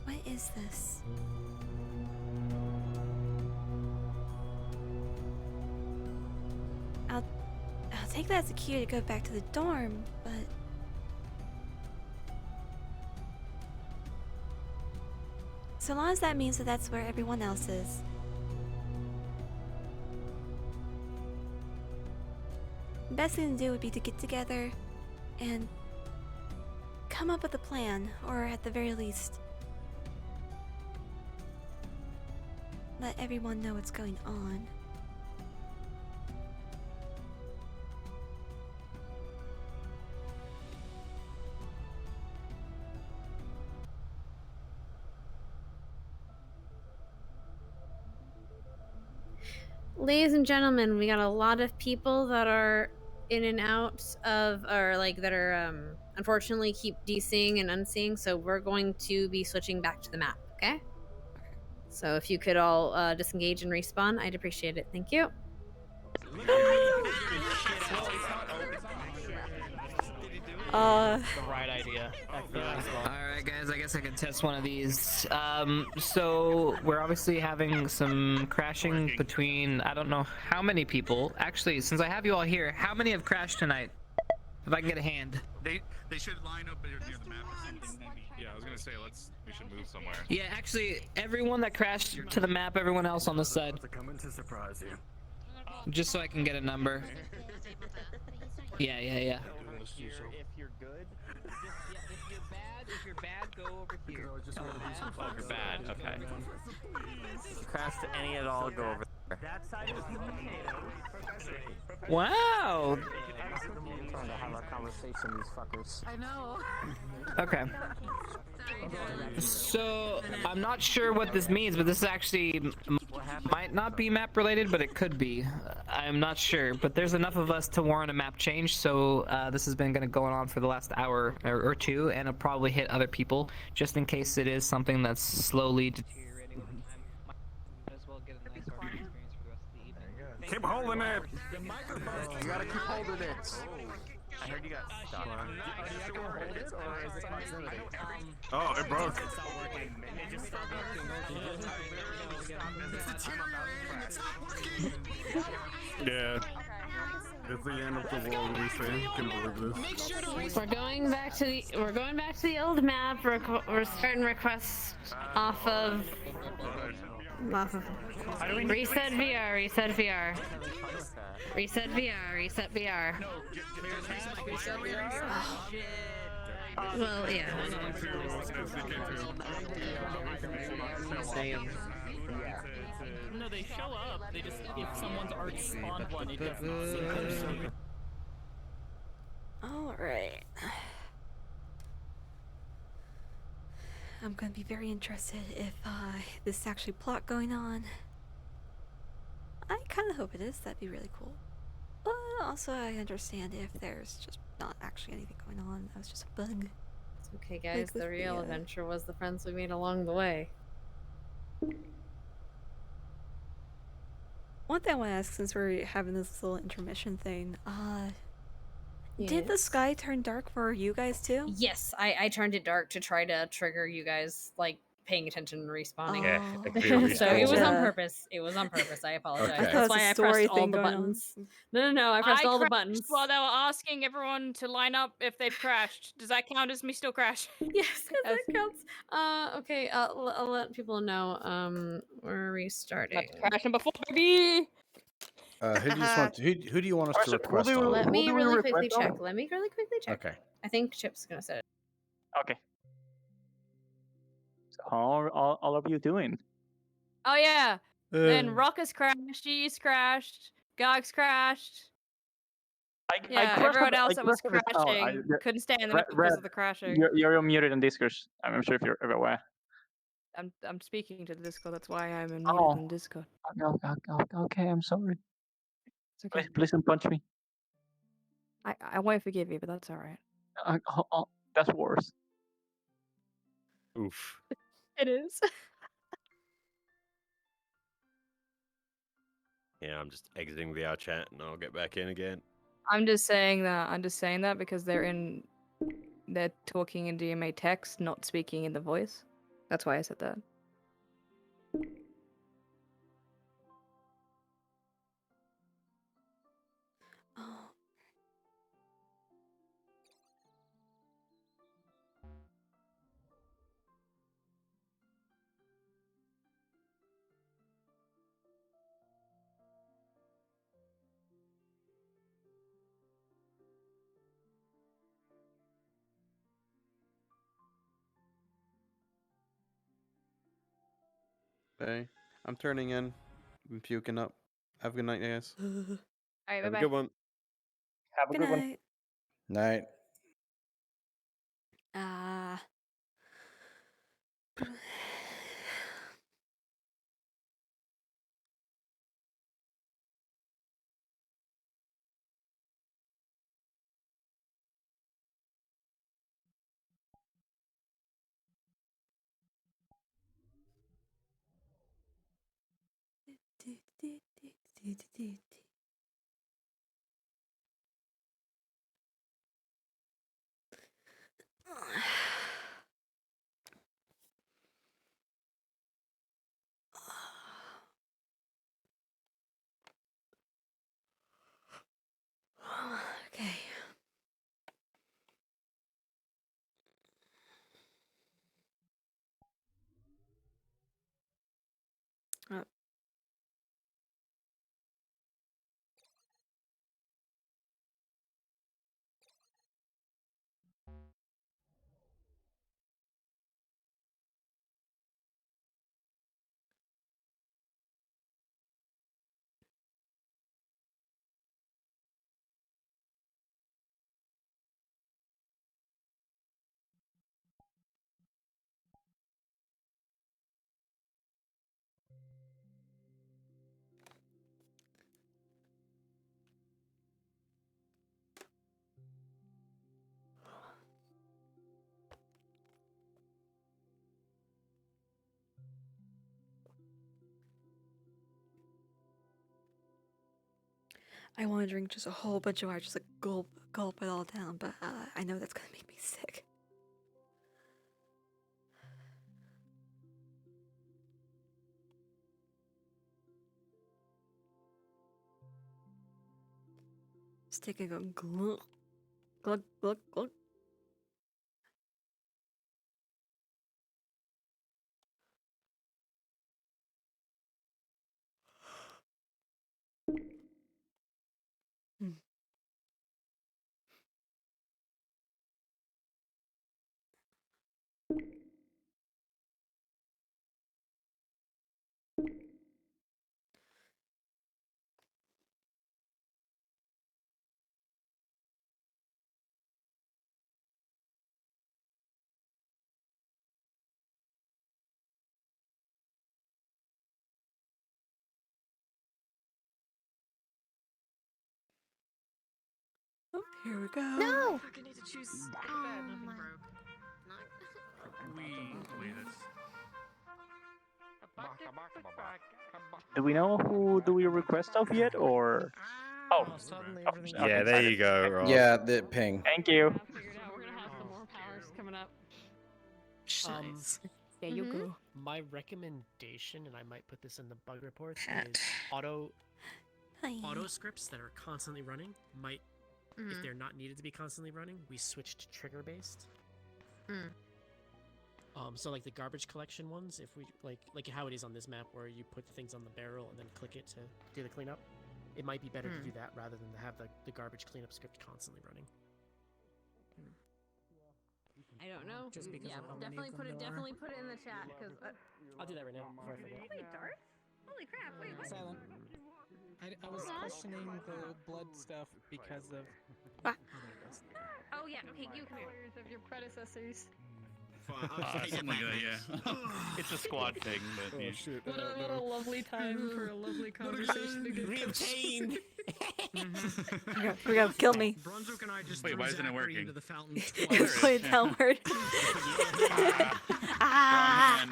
Speaker 1: What is this? I'll take that as a cue to go back to the dorm, but so long as that means that that's where everyone else is. The best thing to do would be to get together and come up with a plan, or at the very least, let everyone know what's going on.
Speaker 3: Ladies and gentlemen, we got a lot of people that are in and out of, or like that are unfortunately keep DCing and unseeing, so we're going to be switching back to the map, okay? So if you could all disengage and respawn, I'd appreciate it. Thank you.
Speaker 2: The right idea. Alright guys, I guess I can test one of these. So we're obviously having some crashing between, I don't know how many people. Actually, since I have you all here, how many have crashed tonight? If I can get a hand.
Speaker 14: They should line up near the map or something. Yeah, I was gonna say we should move somewhere.
Speaker 2: Yeah, actually, everyone that crashed to the map, everyone else on this side.
Speaker 8: Coming to surprise you.
Speaker 2: Just so I can get a number. Yeah.
Speaker 4: If you're good, if you're bad, go over here.
Speaker 10: Oh, you're bad. Okay.
Speaker 8: Crash to any at all, go over there.
Speaker 4: That side is the potato.
Speaker 2: Wow.
Speaker 25: I'm trying to have a conversation, these fuckers.
Speaker 21: I know.
Speaker 2: Okay. So I'm not sure what this means, but this is actually might not be map related, but it could be. I'm not sure, but there's enough of us to warrant a map change. So this has been going on for the last hour or two, and it'll probably hit other people just in case it is something that's slowly deteriorating over time. Might as well get a nice RP experience for the rest of the evening.
Speaker 20: Keep holding it.
Speaker 8: The microphone. You gotta keep holding it.
Speaker 5: I heard you got stuck.
Speaker 8: I can hold it, or is it proximity?
Speaker 20: Oh, it broke.
Speaker 8: It's not working. It just stopped working.
Speaker 25: It's deteriorating. It's not working.
Speaker 20: Yeah. It's the end of the world, we say. Can believe this.
Speaker 21: We're going back to the old map. We're starting requests off of reset VR, reset VR. Reset VR, reset VR. Well, yeah.
Speaker 12: No, they show up. They just, if someone's already spawned one, it doesn't seem.
Speaker 1: Alright. I'm gonna be very interested if this is actually plot going on. I kind of hope it is. That'd be really cool. But also, I understand if there's just not actually anything going on. That was just a bug.
Speaker 21: It's okay, guys. The real adventure was the friends we made along the way.
Speaker 1: One thing I want to ask, since we're having this little intermission thing, did the
Speaker 21: Yes.
Speaker 1: sky turn dark for you guys too?
Speaker 21: Yes, I turned it dark to try to trigger you guys, like, paying attention and respawning.
Speaker 1: Yeah,
Speaker 21: So it was on purpose. It was on purpose. I apologize.
Speaker 1: Okay. I thought it
Speaker 21: That's
Speaker 1: was
Speaker 21: why
Speaker 1: a
Speaker 21: I
Speaker 1: story
Speaker 21: pressed all
Speaker 1: thing
Speaker 21: the
Speaker 1: going on.
Speaker 21: buttons. No, I pressed all the
Speaker 6: crashed
Speaker 21: buttons.
Speaker 6: while they were asking everyone to line up if they've crashed. Does that count as me still crashed?
Speaker 21: Yes, that counts. Okay, I'll let people know. We're restarting.
Speaker 6: Crashing before, baby.
Speaker 16: Who do you just want? Who do you want us to request on?
Speaker 21: Let me really quickly check. Let me really quickly check.
Speaker 16: Okay.
Speaker 21: I think Chip's gonna set it.
Speaker 17: Okay. So how are all of you doing?
Speaker 6: Oh yeah. Then
Speaker 17: Uh.
Speaker 6: Ruckus crashed. She's crashed. Gog's crashed.
Speaker 17: I
Speaker 6: Yeah,
Speaker 17: crashed
Speaker 6: everyone
Speaker 17: at-
Speaker 6: else
Speaker 17: I
Speaker 6: that was
Speaker 17: crashed at the town.
Speaker 6: crashing couldn't stay in the map because of the crashing.
Speaker 17: You're muted in Discord. I'm sure if you're aware.
Speaker 6: I'm speaking to the Discord. That's why I'm unmuted
Speaker 17: Oh.
Speaker 6: in Discord.
Speaker 17: Okay, I'm sorry.
Speaker 6: It's okay.
Speaker 17: Please don't punch me.
Speaker 6: I won't forgive you, but that's all right.
Speaker 17: That's worse.
Speaker 5: Oof.
Speaker 6: It is.
Speaker 5: Yeah, I'm just exiting VR chat and I'll get back in again.
Speaker 6: I'm just saying that because they're talking in GMA text, not speaking in the voice. That's why I said that.
Speaker 1: Oh.
Speaker 13: Hey, I'm turning in. I'm puking up. Have a good night, guys.
Speaker 6: All right,
Speaker 5: Have
Speaker 6: bye-bye.
Speaker 5: a good one.
Speaker 17: Have a
Speaker 1: Good
Speaker 17: good one.
Speaker 1: night.
Speaker 16: Night.
Speaker 1: Ah. Okay. I want to drink just a whole bunch of water, just like gulp it all down, but I know that's gonna make me sick. Just take a glug, glug, glug, glug. Oh, here we go.
Speaker 15: No!
Speaker 12: I need to choose
Speaker 17: Do we know who do we request of yet, or? Oh,
Speaker 16: Yeah, there you go, Ross.
Speaker 7: Yeah, the ping.
Speaker 17: Thank you.
Speaker 21: Figured out we're gonna have some more powers coming up.
Speaker 9: There
Speaker 21: you
Speaker 9: go. My recommendation, and I might put this in the bug reports, is auto scripts that are constantly running might, if they're not needed to be constantly running, we switch to trigger based. So like the garbage collection ones, if we like how it is on this map where you put the things on the barrel and then click it to do the cleanup, it might be better to do that rather than to have the garbage cleanup script constantly running.
Speaker 3: I don't know.
Speaker 9: Just because
Speaker 3: yeah,
Speaker 9: of how many
Speaker 3: definitely
Speaker 9: of
Speaker 3: put
Speaker 9: them
Speaker 3: it.
Speaker 9: there
Speaker 3: Definitely put it in the chat because.
Speaker 9: I'll do that right now before I forget.
Speaker 3: Wait, darts? Holy crap! Wait, what?
Speaker 25: Silent. I was questioning the blood stuff because of.
Speaker 3: Oh yeah. Okay, you come here.
Speaker 21: Of your predecessors.
Speaker 10: Something like that, yeah. It's a squad thing, but yeah.
Speaker 21: What a lovely time for a lovely conversation to get
Speaker 9: Reobtained!
Speaker 1: You're gonna kill me.
Speaker 10: Brunswick and I just wait, why isn't it working? Into the fountain
Speaker 1: It's going downward. Ah!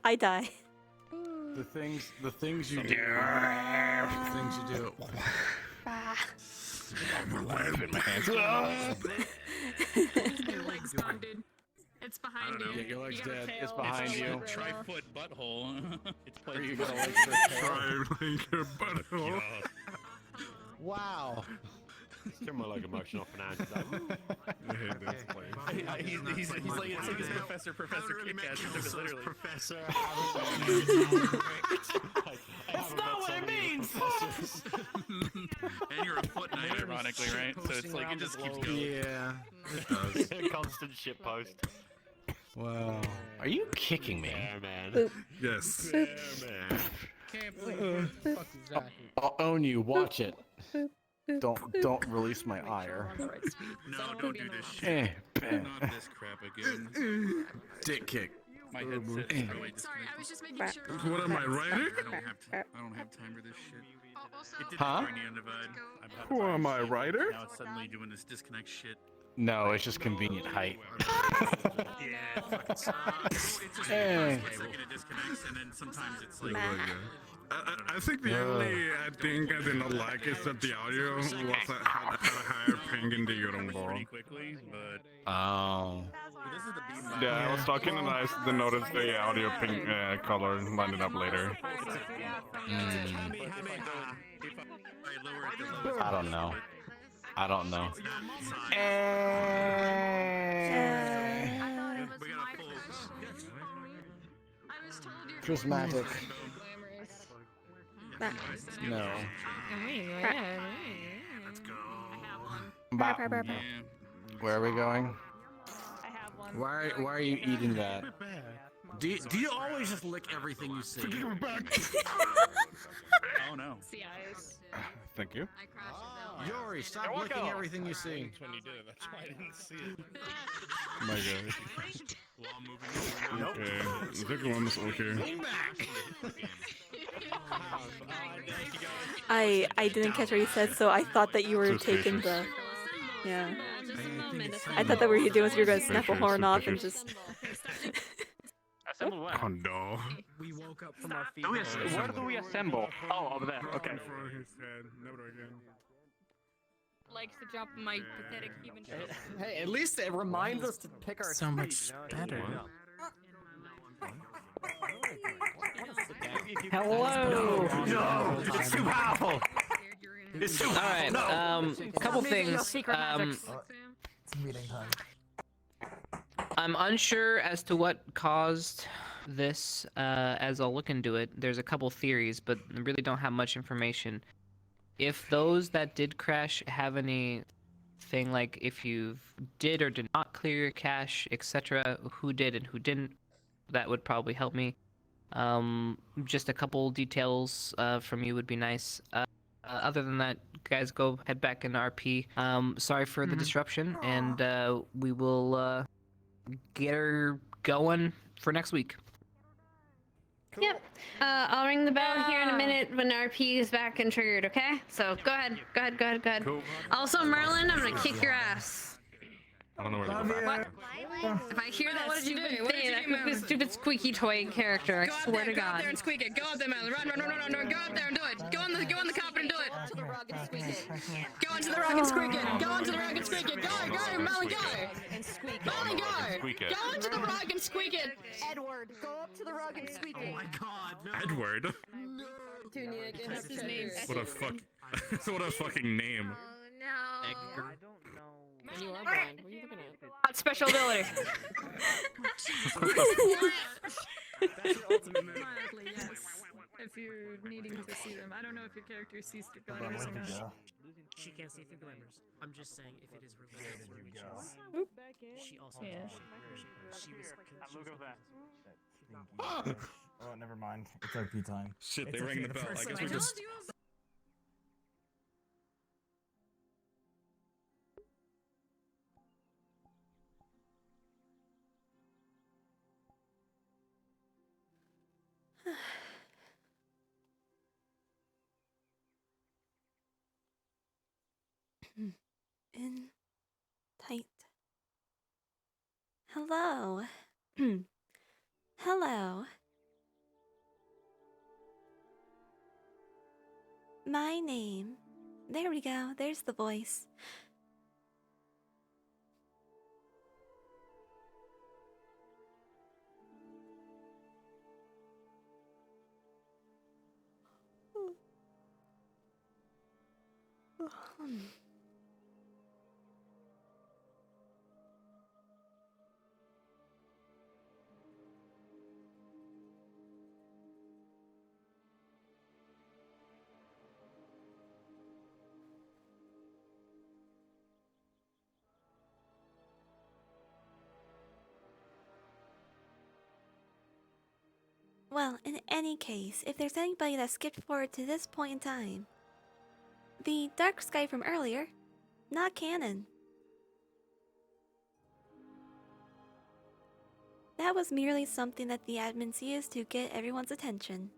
Speaker 1: I die.
Speaker 16: The things you do. The things you do. My life in my hands.
Speaker 21: Your leg's gone, dude. It's behind you.
Speaker 16: Yeah, your leg's
Speaker 21: You got a
Speaker 16: dead.
Speaker 21: tail.
Speaker 16: It's behind you.
Speaker 10: Tri-foot butthole. It's
Speaker 16: Or
Speaker 10: played
Speaker 16: you
Speaker 10: through
Speaker 16: got a
Speaker 10: the
Speaker 16: leg
Speaker 10: face.
Speaker 16: for a tail.
Speaker 13: Try butthole.
Speaker 16: Wow.
Speaker 5: Still more like emotion off an hand.
Speaker 10: He's like, it's like his Professor Kick-Ass. Literally.
Speaker 5: Professor.
Speaker 10: That's not what it means! And you're a foot knight, ironically, right? So it's like, it just keeps going.
Speaker 16: Yeah, it does.
Speaker 5: Constant shitpost.
Speaker 16: Wow. Are you kicking me?
Speaker 5: Yeah, man.
Speaker 1: Boop.
Speaker 13: Yes.
Speaker 5: Yeah, man.
Speaker 25: Can't believe what the fuck is that?
Speaker 16: I'll own you. Watch it. Don't release my ire.
Speaker 10: No, don't do this shit. Not this crap again.
Speaker 13: Dick kick.
Speaker 10: My headset's really
Speaker 21: Sorry, I was just making sure.
Speaker 13: What am I writing?
Speaker 10: I don't have time for this shit. It did
Speaker 16: Huh?
Speaker 10: this during the Undivide.
Speaker 13: Who am I, writer?
Speaker 10: Now it's suddenly doing this disconnect shit.
Speaker 16: No, it's just convenient height.
Speaker 10: Yeah, it fucking sucks. It's just
Speaker 16: Hey.
Speaker 10: a second it disconnects, and then sometimes it's like.
Speaker 13: I think the only thing I did not like is that the audio was had a higher ping in the Euron ball.
Speaker 10: Pretty quickly, but
Speaker 16: Oh.
Speaker 10: this is the beam.
Speaker 13: Yeah, I was talking and I noticed the audio ping color lining up later.
Speaker 16: I don't know. I don't know. Prismatic. No.
Speaker 10: Let's go.
Speaker 16: Ba- Where are we going?
Speaker 21: I have one.
Speaker 16: Why are you eating that?
Speaker 13: Do you always just lick everything you see?
Speaker 10: Oh no.
Speaker 21: See eyes.
Speaker 13: Thank you.
Speaker 16: Yori, stop licking everything you see.
Speaker 10: When you did it, that's why I didn't see it.
Speaker 13: My God. Okay, the second one is okay.
Speaker 1: I didn't catch what you said, so I thought that you were taking the. Yeah.
Speaker 21: Just a moment.
Speaker 1: I thought that what you were doing was you were gonna snap a horn off and just.
Speaker 21: Assemble where?
Speaker 14: Oh no.
Speaker 9: We woke up from our feet.
Speaker 21: Where do we assemble? Oh, over there. Okay.
Speaker 14: Never again.
Speaker 21: Likes to drop my pathetic human shit.
Speaker 7: Hey, at least it reminds us to pick our
Speaker 25: So much
Speaker 7: speech.
Speaker 25: better.
Speaker 2: Hello.
Speaker 14: No, it's too powerful. It's too
Speaker 2: All right. Couple things.
Speaker 25: It's meeting time.
Speaker 2: I'm unsure as to what caused this. As I'll look into it, there's a couple theories, but I really don't have much information. If those that did crash have anything like if you did or did not clear your cache, etc., who did and who didn't, that would probably help me. Just a couple details from you would be nice. Other than that, guys, go head back into RP. Sorry for the disruption, and we will get her going for next week.
Speaker 3: Yep. I'll ring the bell here in a minute when RP is back and triggered, okay? So go ahead.
Speaker 14: Cool.
Speaker 3: Also, Merlin, I'm gonna kick your ass.
Speaker 14: I don't know where to go back.
Speaker 3: If I hear that
Speaker 21: What did you
Speaker 3: stupid
Speaker 21: do? What did
Speaker 3: thing,
Speaker 21: you
Speaker 3: that
Speaker 21: do, Merlin?
Speaker 3: stupid squeaky toy character, I swear to
Speaker 21: Go up
Speaker 3: God.
Speaker 21: there and squeak it. Go up there, Merlin. Run. Go up there and do it. Go on the carpet and do it. Go onto the rug and squeak it. Go onto the rug and squeak it. Go onto the rug and squeak it. Go, Merlin, go. Merlin, go. Go onto the rug and squeak it.
Speaker 15: Edward, go up to the rug and squeak it.
Speaker 9: Oh my god, no.
Speaker 14: Edward.
Speaker 21: Tunic, that's his name.
Speaker 14: What a fuck. What a fucking name.
Speaker 15: No.
Speaker 9: Edgar.
Speaker 21: And you are blind. What are you looking at?
Speaker 3: Special ability.
Speaker 9: That's your ultimate move.
Speaker 21: Mildly, yes. If you're needing to see them. I don't know if your character sees through glimmers or not.
Speaker 9: She can't see through glimmers. I'm just saying if it is related to witches. She also
Speaker 21: Yeah.
Speaker 9: she was
Speaker 16: Oh, never mind. It's RP time.
Speaker 14: Shit, they rang the bell. I guess we just.
Speaker 1: In tight. Hello. Hello. My name. There we go. There's the voice. Well, in any case, if there's anybody that skipped forward to this point in time, the dark sky from earlier, not canon. That was merely something that the admins used to get everyone's attention.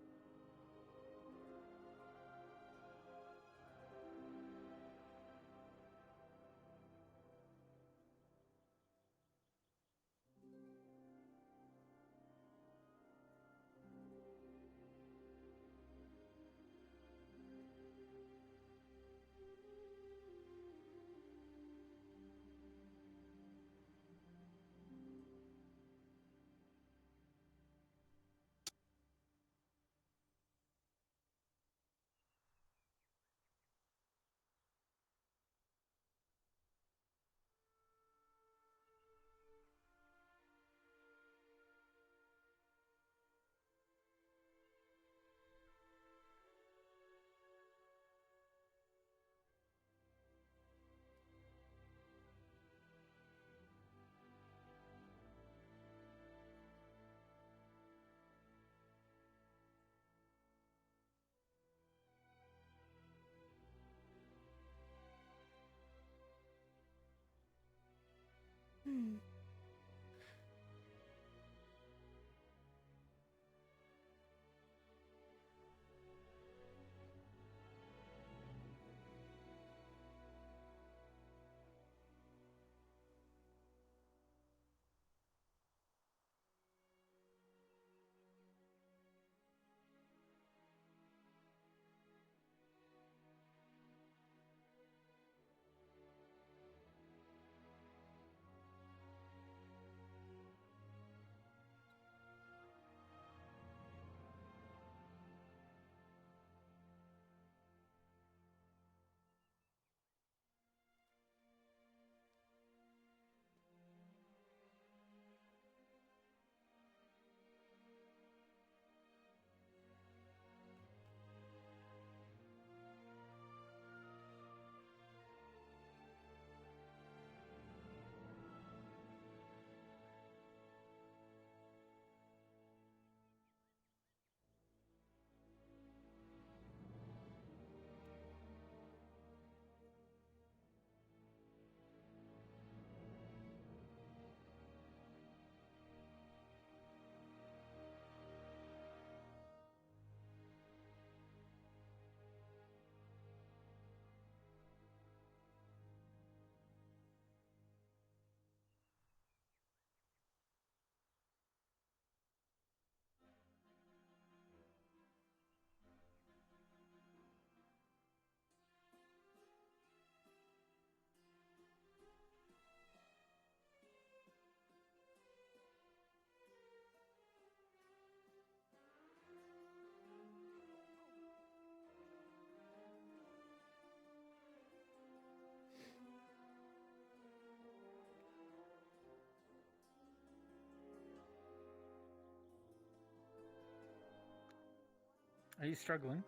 Speaker 25: Are you struggling?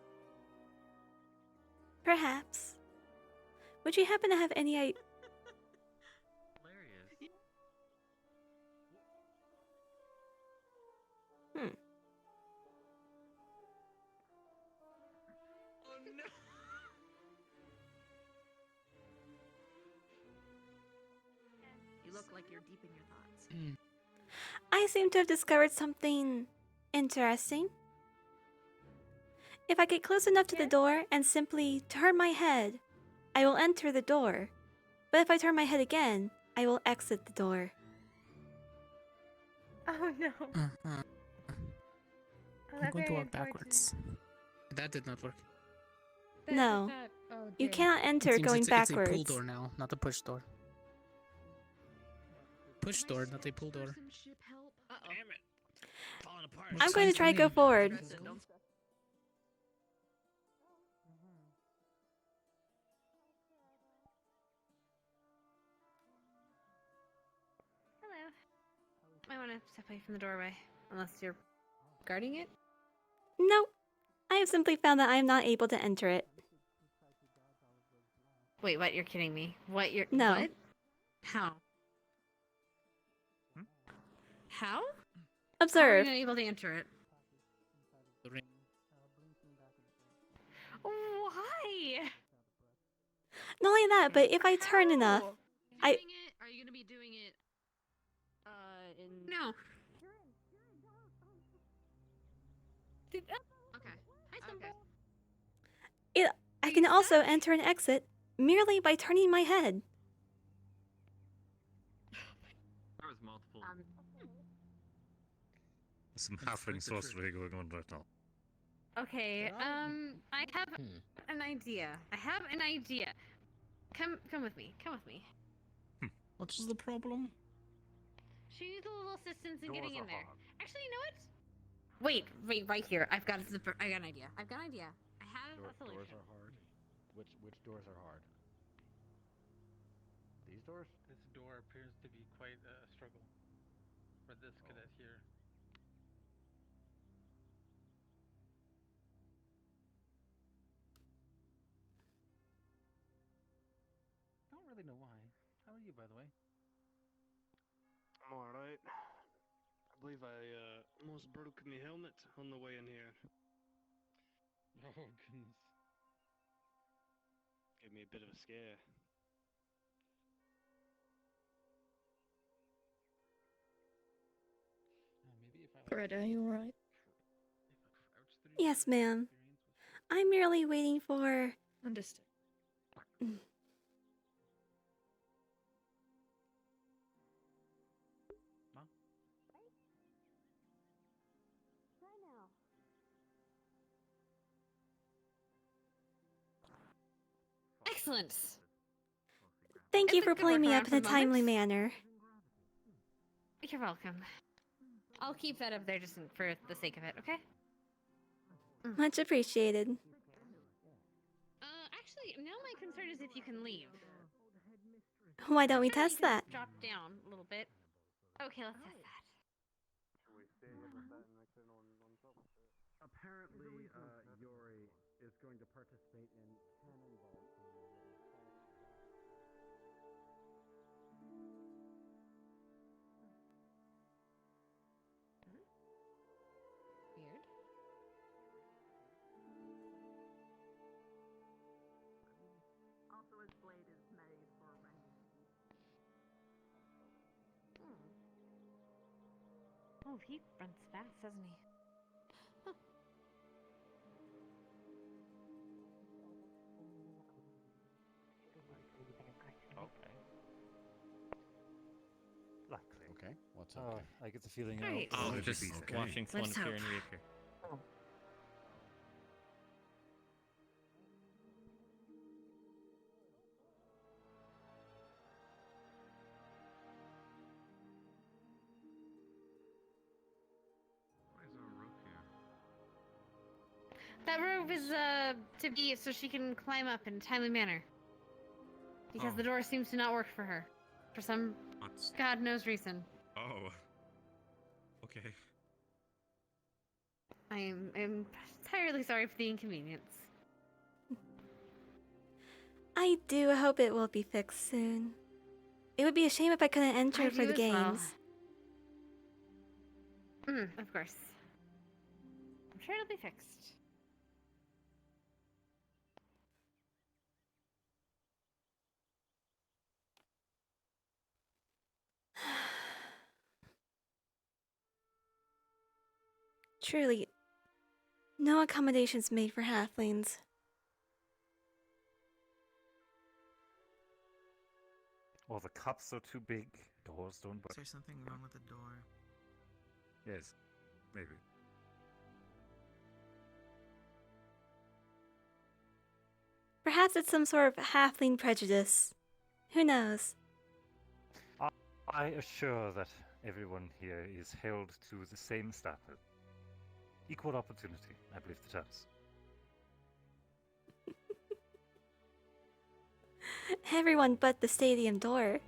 Speaker 1: Perhaps. Would you happen to have any idea? Hmm.
Speaker 3: You look like you're deep in your thoughts.
Speaker 1: I seem to have discovered something interesting. If I get close enough to the door and simply turn my head, I will enter the door. But if I turn my head again, I will exit the door.
Speaker 3: Oh no.
Speaker 25: I'm going to walk backwards. That did not work.
Speaker 1: No.
Speaker 15: Oh,
Speaker 1: You
Speaker 15: dear.
Speaker 1: cannot enter
Speaker 25: It seems
Speaker 1: going
Speaker 25: it's
Speaker 1: backwards.
Speaker 25: a pull door now, not a push door. Push door, not a pull door.
Speaker 3: Damn it.
Speaker 10: Falling apart.
Speaker 1: I'm going to try to go forward.
Speaker 3: Hello. I want to step away from the doorway, unless you're guarding it.
Speaker 1: Nope. I have simply found that I am not able to enter it.
Speaker 3: Wait, what? You're kidding me? What? You're
Speaker 1: No.
Speaker 3: What? How? How? How are
Speaker 1: Observe.
Speaker 3: you not able to enter it?
Speaker 25: The ring.
Speaker 3: Why?
Speaker 1: Not only that, but if I turn enough,
Speaker 3: Are you gonna be doing it? No. Okay.
Speaker 1: I can also enter and exit merely by turning my head.
Speaker 10: There was multiple.
Speaker 14: Some halfling sorcery going on right now.
Speaker 3: Okay. I have an idea. Come with me. Come with me.
Speaker 25: What is the problem?
Speaker 3: She needs a little assistance in getting in there. Actually, you know what? Wait, right here. I got an idea. I have a solution.
Speaker 4: Doors are hard. Which doors are hard? These doors?
Speaker 9: This door appears to be quite a struggle for this cadet here. I don't really know why. How are you, by the way?
Speaker 4: I'm alright. I believe I almost broke my helmet on the way in here.
Speaker 9: Oh, goodness.
Speaker 4: Gave me a bit of a scare.
Speaker 9: Maybe if I
Speaker 15: Fred, are you alright?
Speaker 1: Yes, ma'am. I'm merely waiting for...
Speaker 15: Understood.
Speaker 3: Excellent.
Speaker 1: Thank you
Speaker 3: It's a
Speaker 1: for
Speaker 3: good
Speaker 1: pulling me
Speaker 3: workaround
Speaker 1: up in
Speaker 3: for
Speaker 1: a
Speaker 3: the
Speaker 1: timely
Speaker 3: moment.
Speaker 1: manner.
Speaker 3: You're welcome. I'll keep that up there just for the sake of it, okay?
Speaker 1: Much appreciated.
Speaker 3: Actually, now my concern is if you can leave.
Speaker 1: Why don't we
Speaker 3: Sure, you
Speaker 1: test
Speaker 3: can
Speaker 1: that?
Speaker 3: Drop down a little bit. Okay, let's test that.
Speaker 4: Apparently, Yori is going to participate in cannonball.
Speaker 3: Weird.
Speaker 6: Also, his blade is made for ranged.
Speaker 3: Oh, he runs fast, doesn't he? Huh.
Speaker 14: Okay.
Speaker 4: Okay, what's
Speaker 8: Oh,
Speaker 4: okay?
Speaker 8: I get the feeling.
Speaker 3: Right.
Speaker 10: Oh,
Speaker 14: Let's
Speaker 10: just
Speaker 14: be
Speaker 10: watching someone
Speaker 3: Let's
Speaker 10: appear
Speaker 3: hope.
Speaker 10: and reappear.
Speaker 14: Why is there a rope here?
Speaker 3: That rope is to be so she can climb up in a timely manner. Because the door seems to not work for her. For some
Speaker 14: What's...
Speaker 3: God knows reason.
Speaker 14: Oh. Okay.
Speaker 3: I'm entirely sorry for the inconvenience.
Speaker 1: I do hope it will be fixed soon. It would be a shame if I couldn't enter for the games.
Speaker 3: Of course. I'm sure it'll be fixed.
Speaker 1: Truly, no accommodations made for halflings.
Speaker 11: Or the cups are too big. Doors don't work.
Speaker 25: Is there something wrong with the door?
Speaker 11: Yes, maybe.
Speaker 1: Perhaps it's some sort of halfling prejudice. Who knows?
Speaker 11: I assure that everyone here is held to the same standard. Equal opportunity, I believe the terms.
Speaker 1: Everyone but the stadium door.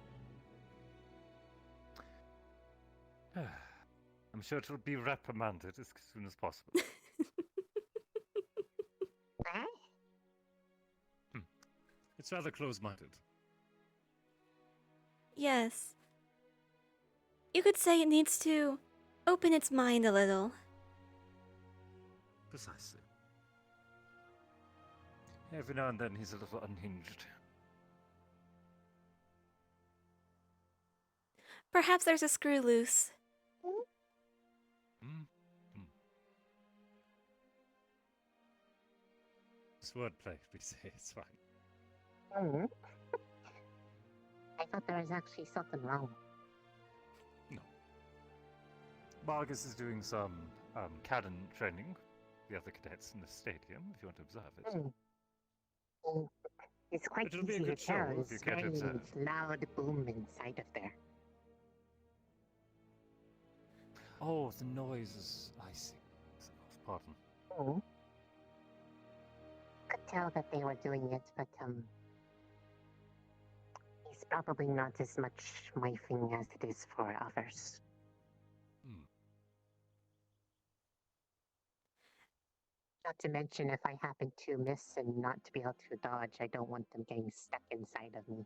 Speaker 11: I'm sure it'll be reprimanded as soon as possible. It's rather close-minded.
Speaker 1: Yes. You could say it needs to open its mind a little.
Speaker 11: Precisely. Every now and then he's a little unhinged.
Speaker 1: Perhaps there's a screw loose.
Speaker 11: It's wordplay, we say, it's fine.
Speaker 18: I thought there was actually something wrong.
Speaker 11: No. Marcus is doing some cannon training. The other cadets in the stadium, if you want to observe it.
Speaker 18: It's quite
Speaker 11: It'll be a
Speaker 18: easy to
Speaker 11: good show
Speaker 18: tell.
Speaker 11: if you
Speaker 18: It's
Speaker 11: care to
Speaker 18: very
Speaker 11: observe.
Speaker 18: loud boom inside of there.
Speaker 11: Oh, the noises. I see. Pardon.
Speaker 18: Could tell that they were doing it, but it's probably not as much my thing as it is for others. Not to mention, if I happen to miss and not to be able to dodge, I don't want them getting stuck inside of me.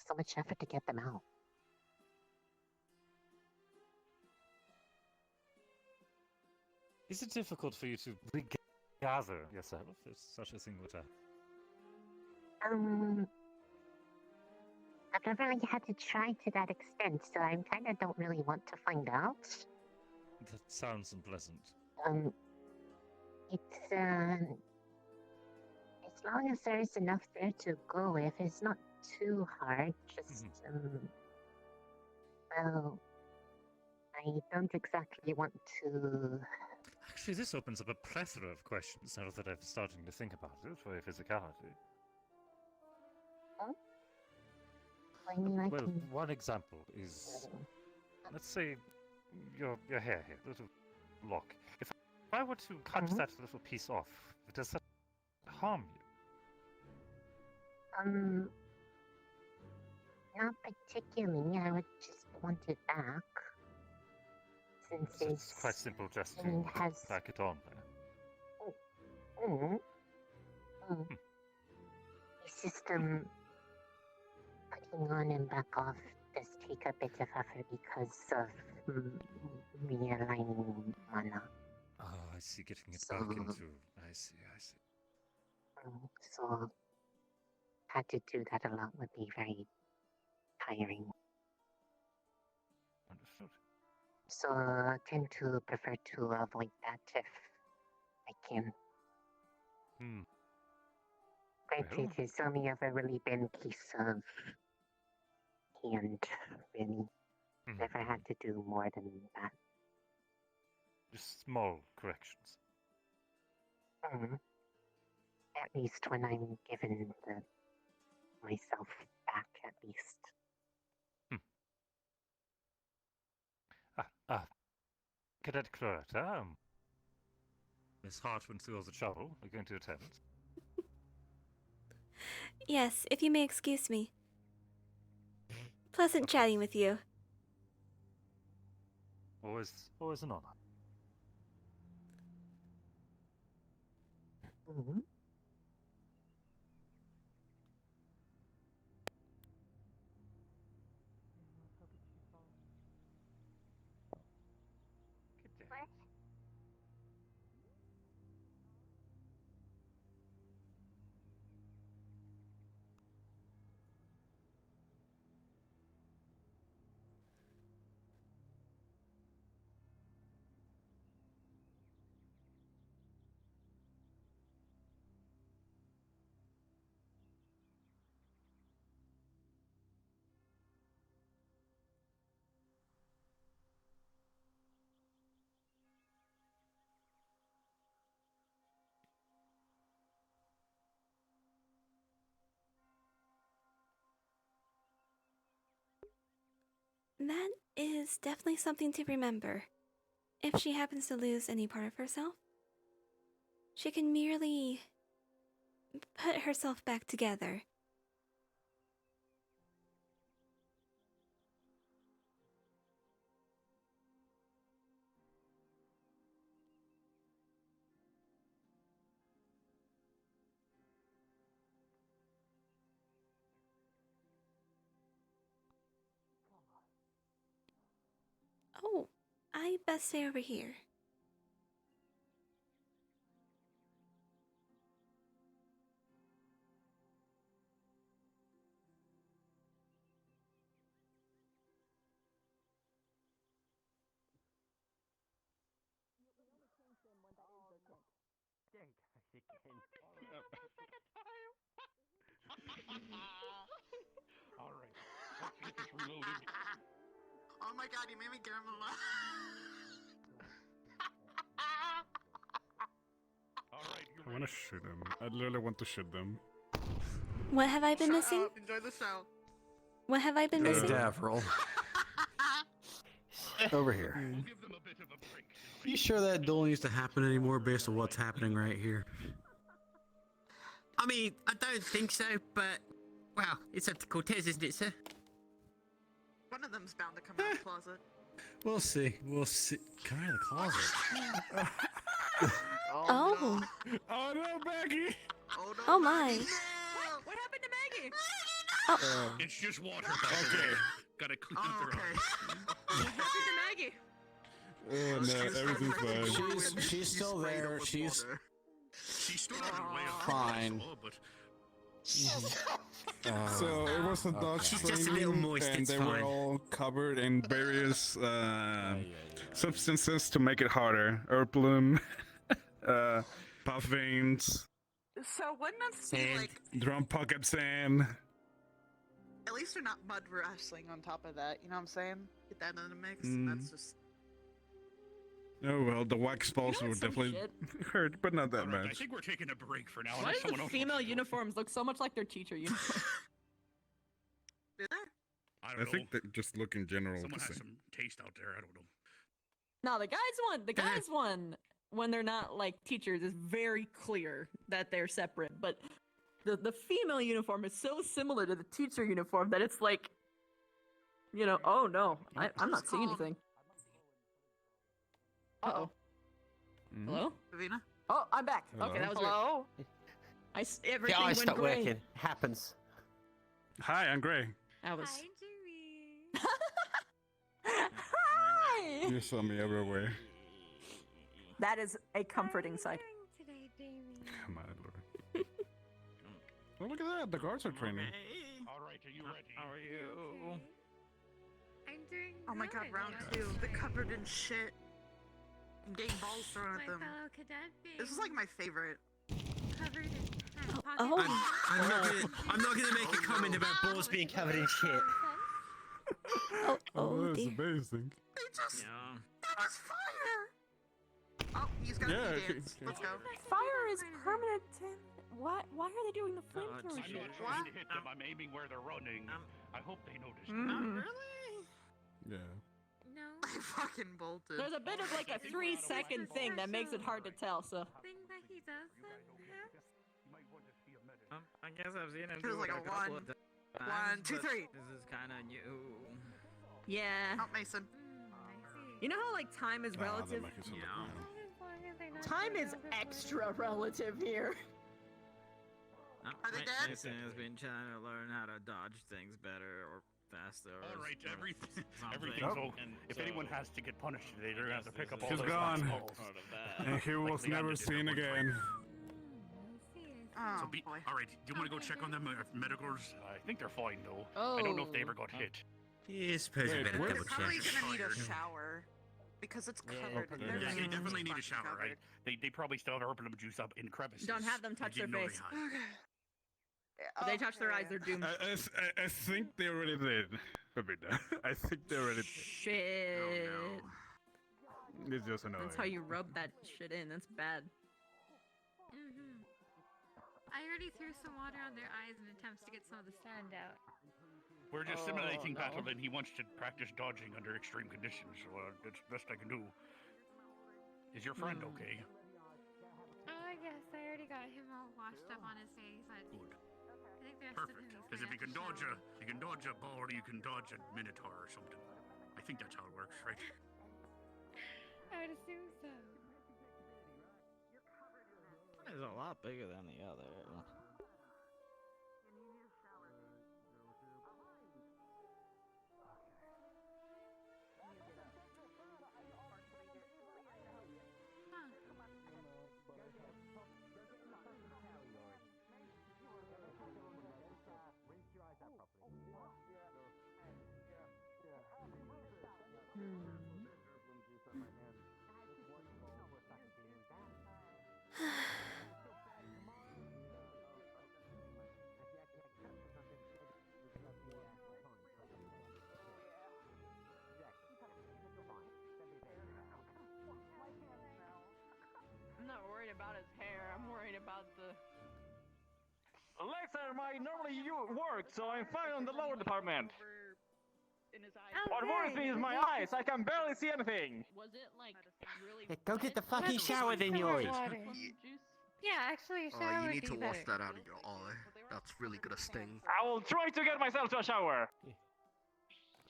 Speaker 18: So much effort to get them out.
Speaker 11: Is it difficult for you to regather yourself if such a thing would happen?
Speaker 18: I've never really had to try to that extent, so I kind of don't really want to find out.
Speaker 11: That sounds unpleasant.
Speaker 18: It's as long as there's enough there to go with, it's not too hard. Just well, I don't exactly want to.
Speaker 11: Actually, this opens up a plethora of questions now that I'm starting to think about it for your physicality.
Speaker 18: I mean, I
Speaker 11: well,
Speaker 18: can...
Speaker 11: one example is, let's say, your hair here, little lock. If I were to cut that little piece off, does that harm you?
Speaker 18: Not particularly. I would just want it back. Since
Speaker 11: So it's quite simple just to back it on there.
Speaker 18: It's just putting on and back off does take a bit of effort because of realigning mana.
Speaker 11: Oh, I see, getting it back into... I see.
Speaker 18: So, had to do that a lot would be very tiring.
Speaker 11: Understood.
Speaker 18: So, I tend to prefer to avoid that if I can. Granted, it's only ever really been a case of hand, really. Never had to do more than that.
Speaker 11: Just small corrections.
Speaker 18: At least when I'm given myself back, at least.
Speaker 11: Cadet Cloretta, Miss Hart went through all the trouble. We're going to attend.
Speaker 1: Yes, if you may excuse me. Pleasant chatting with you.
Speaker 11: Always an honor.
Speaker 18: Mhm.
Speaker 1: That is definitely something to remember. If she happens to lose any part of herself, she can merely put herself back together. Oh, I best stay over here.
Speaker 4: Alright, let's get this reloaded.
Speaker 6: Oh my god, you made me get him alive.
Speaker 16: I want to shoot him. I literally want to shoot them.
Speaker 1: What have I been missing?
Speaker 6: Up, enjoy the show.
Speaker 1: What have I been
Speaker 16: Hey,
Speaker 1: missing?
Speaker 19: Davril. Over here.
Speaker 20: You sure that duel needs to happen anymore based on what's happening right here?
Speaker 5: I mean, I don't think so, but well, it's up to Cortez, isn't it, sir?
Speaker 6: One of them's bound to come out of the closet.
Speaker 20: We'll see. We'll see. Come out of the closet.
Speaker 1: Oh.
Speaker 16: Oh no, Maggie!
Speaker 1: Oh my.
Speaker 3: What happened to Maggie?
Speaker 4: It's just water.
Speaker 16: Okay.
Speaker 4: Gotta clean up the room.
Speaker 3: What happened to Maggie?
Speaker 16: Oh no, everything's fine.
Speaker 20: She's still there. She's
Speaker 4: still way up.
Speaker 20: fine.
Speaker 16: So it was a dog
Speaker 5: She's just a little
Speaker 16: training,
Speaker 5: moist,
Speaker 16: and
Speaker 5: it's
Speaker 16: they
Speaker 5: fine.
Speaker 16: were all covered in various substances to make it harder. Herb bloom, puff veins,
Speaker 6: So wouldn't it be like,
Speaker 16: drum pockets, and
Speaker 6: at least they're not mud wrestling on top of that, you know what I'm saying? Get that in the mix,
Speaker 16: Mm.
Speaker 6: that's just...
Speaker 16: oh well, the wax balls would
Speaker 12: some
Speaker 16: definitely
Speaker 12: shit?
Speaker 16: hurt, but not that
Speaker 4: I
Speaker 16: much.
Speaker 4: think we're taking a break for now.
Speaker 12: Why
Speaker 4: unless
Speaker 12: does
Speaker 4: someone
Speaker 12: the
Speaker 4: else
Speaker 12: female
Speaker 4: wants to go.
Speaker 12: uniforms look so much like their teacher uniform?
Speaker 6: Do they?
Speaker 4: I
Speaker 16: I
Speaker 4: don't know.
Speaker 16: think they just look in general
Speaker 4: Someone
Speaker 16: the
Speaker 4: has
Speaker 16: same.
Speaker 4: some taste out there. I don't know.
Speaker 12: No, the guys one when they're not like teachers is very clear that they're separate, but the female uniform is so similar to the teacher uniform that it's like, you know, oh no, I'm not seeing anything. Uh-oh. Hello?
Speaker 6: Davina?
Speaker 12: Oh, I'm back.
Speaker 19: Hello?
Speaker 12: Okay, that was
Speaker 6: Hello?
Speaker 12: weird.
Speaker 19: The
Speaker 12: Everything
Speaker 19: eyes
Speaker 12: went
Speaker 19: stopped
Speaker 12: gray.
Speaker 19: working. Happens.
Speaker 16: Hi, I'm Gray.
Speaker 12: That was.
Speaker 15: Hi,
Speaker 12: Hi!
Speaker 16: You saw me everywhere.
Speaker 12: That is a comforting sight.
Speaker 15: today, Jamie.
Speaker 16: Come on, Lord. Oh, look at that. The guards are training.
Speaker 4: All right, are you ready?
Speaker 12: How are you?
Speaker 15: I'm doing
Speaker 6: Oh my god,
Speaker 15: good.
Speaker 6: round
Speaker 15: How are
Speaker 6: 2.
Speaker 15: you
Speaker 6: They're
Speaker 15: doing?
Speaker 6: covered in shit. And getting balls thrown
Speaker 15: My
Speaker 6: at them.
Speaker 15: fellow cadet
Speaker 6: This is like my favorite.
Speaker 15: covered in
Speaker 1: Oh.
Speaker 5: I'm not gonna make a comment about balls being covered in shit.
Speaker 1: Oh, oh
Speaker 16: that's
Speaker 1: dear.
Speaker 16: amazing.
Speaker 6: They just... That was fire! Oh, he's got
Speaker 16: Yeah,
Speaker 6: a
Speaker 16: okay,
Speaker 6: dance.
Speaker 16: okay.
Speaker 6: Let's go.
Speaker 12: Fire is permanent. Why are they doing the flamethrower
Speaker 4: I'm not
Speaker 12: shit?
Speaker 4: trying to hit them. I'm aiming where they're running. I hope they notice.
Speaker 6: Really?
Speaker 16: Yeah.
Speaker 15: No.
Speaker 6: I fucking bolted.
Speaker 12: There's a bit of like a 3-second thing that makes it hard to tell, so.
Speaker 15: Thing that he does
Speaker 8: I guess I've seen him
Speaker 6: Feels
Speaker 8: do
Speaker 6: like
Speaker 8: it
Speaker 6: a
Speaker 8: a couple
Speaker 6: one.
Speaker 8: of times.
Speaker 6: One, two,
Speaker 8: but
Speaker 6: three.
Speaker 8: This is kind of new.
Speaker 12: Yeah.
Speaker 6: Oh, Mason.
Speaker 12: You know how like time is relative?
Speaker 8: Yeah.
Speaker 12: Time is extra relative here.
Speaker 8: Are they dead? Mason has been trying to learn how to dodge things better or faster.
Speaker 13: All right,
Speaker 8: something.
Speaker 13: everything's okay. If anyone has to get punished today, they're gonna have to pick up all
Speaker 16: She's
Speaker 13: those
Speaker 16: gone.
Speaker 13: last balls.
Speaker 16: And he was never seen again.
Speaker 6: Oh,
Speaker 13: So
Speaker 6: boy.
Speaker 13: all right, do you want to go check on them medicals? I think they're fine though. I don't know if they ever got hit.
Speaker 8: Yeah, suppose we better
Speaker 6: They're
Speaker 8: double
Speaker 6: probably
Speaker 8: check.
Speaker 6: gonna need a shower because it's covered. in
Speaker 13: Yeah,
Speaker 6: their
Speaker 13: they
Speaker 6: shoes.
Speaker 13: definitely need a
Speaker 6: Fucking
Speaker 13: shower,
Speaker 6: covered.
Speaker 13: right? They probably still have herpinum juice up in crevices.
Speaker 12: Don't have them
Speaker 13: I
Speaker 12: touch their
Speaker 13: didn't know they
Speaker 12: face.
Speaker 13: had.
Speaker 12: If they touch their eyes, they're doomed.
Speaker 16: I think they already did. I think they already.
Speaker 12: Shit.
Speaker 16: It's just annoying.
Speaker 12: That's how you rub that shit in. That's bad.
Speaker 15: I already threw some water on their eyes in attempts to get some of the sand out.
Speaker 13: We're just simulating
Speaker 15: no.
Speaker 13: battle, and he wants to practice dodging under extreme conditions. So that's the best I can do. Is your friend okay?
Speaker 15: Oh, yes, I already got him all washed up on his face.
Speaker 13: Good.
Speaker 15: I think the rest
Speaker 13: Perfect.
Speaker 15: of him is
Speaker 13: Because if
Speaker 15: gonna
Speaker 13: you can
Speaker 15: have to
Speaker 13: dodge a ball, or you can dodge a minotaur or something. I think that's how it works, right?
Speaker 15: I would assume so.
Speaker 8: One is a lot bigger than the other.
Speaker 12: I'm not worried about his hair. I'm worried about the.
Speaker 17: Alexa, normally you work, so I'm fine on the lower department.
Speaker 12: In his eyes.
Speaker 17: What worries me is my eyes. I can barely see anything.
Speaker 12: Was it like really?
Speaker 5: Hey, go get the fucking shower then, Yori.
Speaker 15: Yeah, actually, a
Speaker 7: Oh,
Speaker 15: shower
Speaker 7: you
Speaker 15: would
Speaker 7: need
Speaker 15: be
Speaker 7: to wash
Speaker 15: better.
Speaker 7: that out of your eye. That's really gonna sting.
Speaker 17: I will try to get myself to a shower.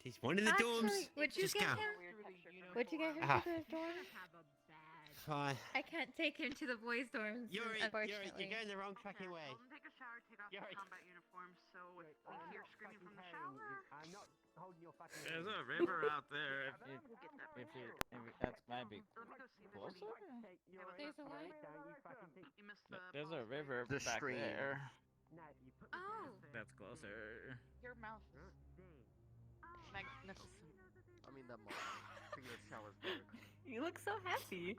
Speaker 5: He's one of the dorms.
Speaker 15: Actually, would you
Speaker 5: Just
Speaker 15: get
Speaker 5: go.
Speaker 15: him? Would you get him
Speaker 5: Ah.
Speaker 15: to the dorms?
Speaker 5: Fine.
Speaker 15: I can't take him to the boys' dorms, unfortunately.
Speaker 5: You're going the wrong fucking way.
Speaker 6: Take a shower, take off the combat uniform, so if we hear screaming from the shower.
Speaker 5: I'm not holding your fucking.
Speaker 8: There's a river out there. If that's maybe
Speaker 6: Let me go see if
Speaker 8: closer.
Speaker 15: There's a what?
Speaker 6: You missed the.
Speaker 8: There's a river
Speaker 7: The
Speaker 8: back
Speaker 7: stream.
Speaker 8: there.
Speaker 15: Oh,
Speaker 8: That's closer.
Speaker 6: Your mouth is magnificent.
Speaker 7: I mean that moment. Figure the shower's better.
Speaker 12: You look so happy.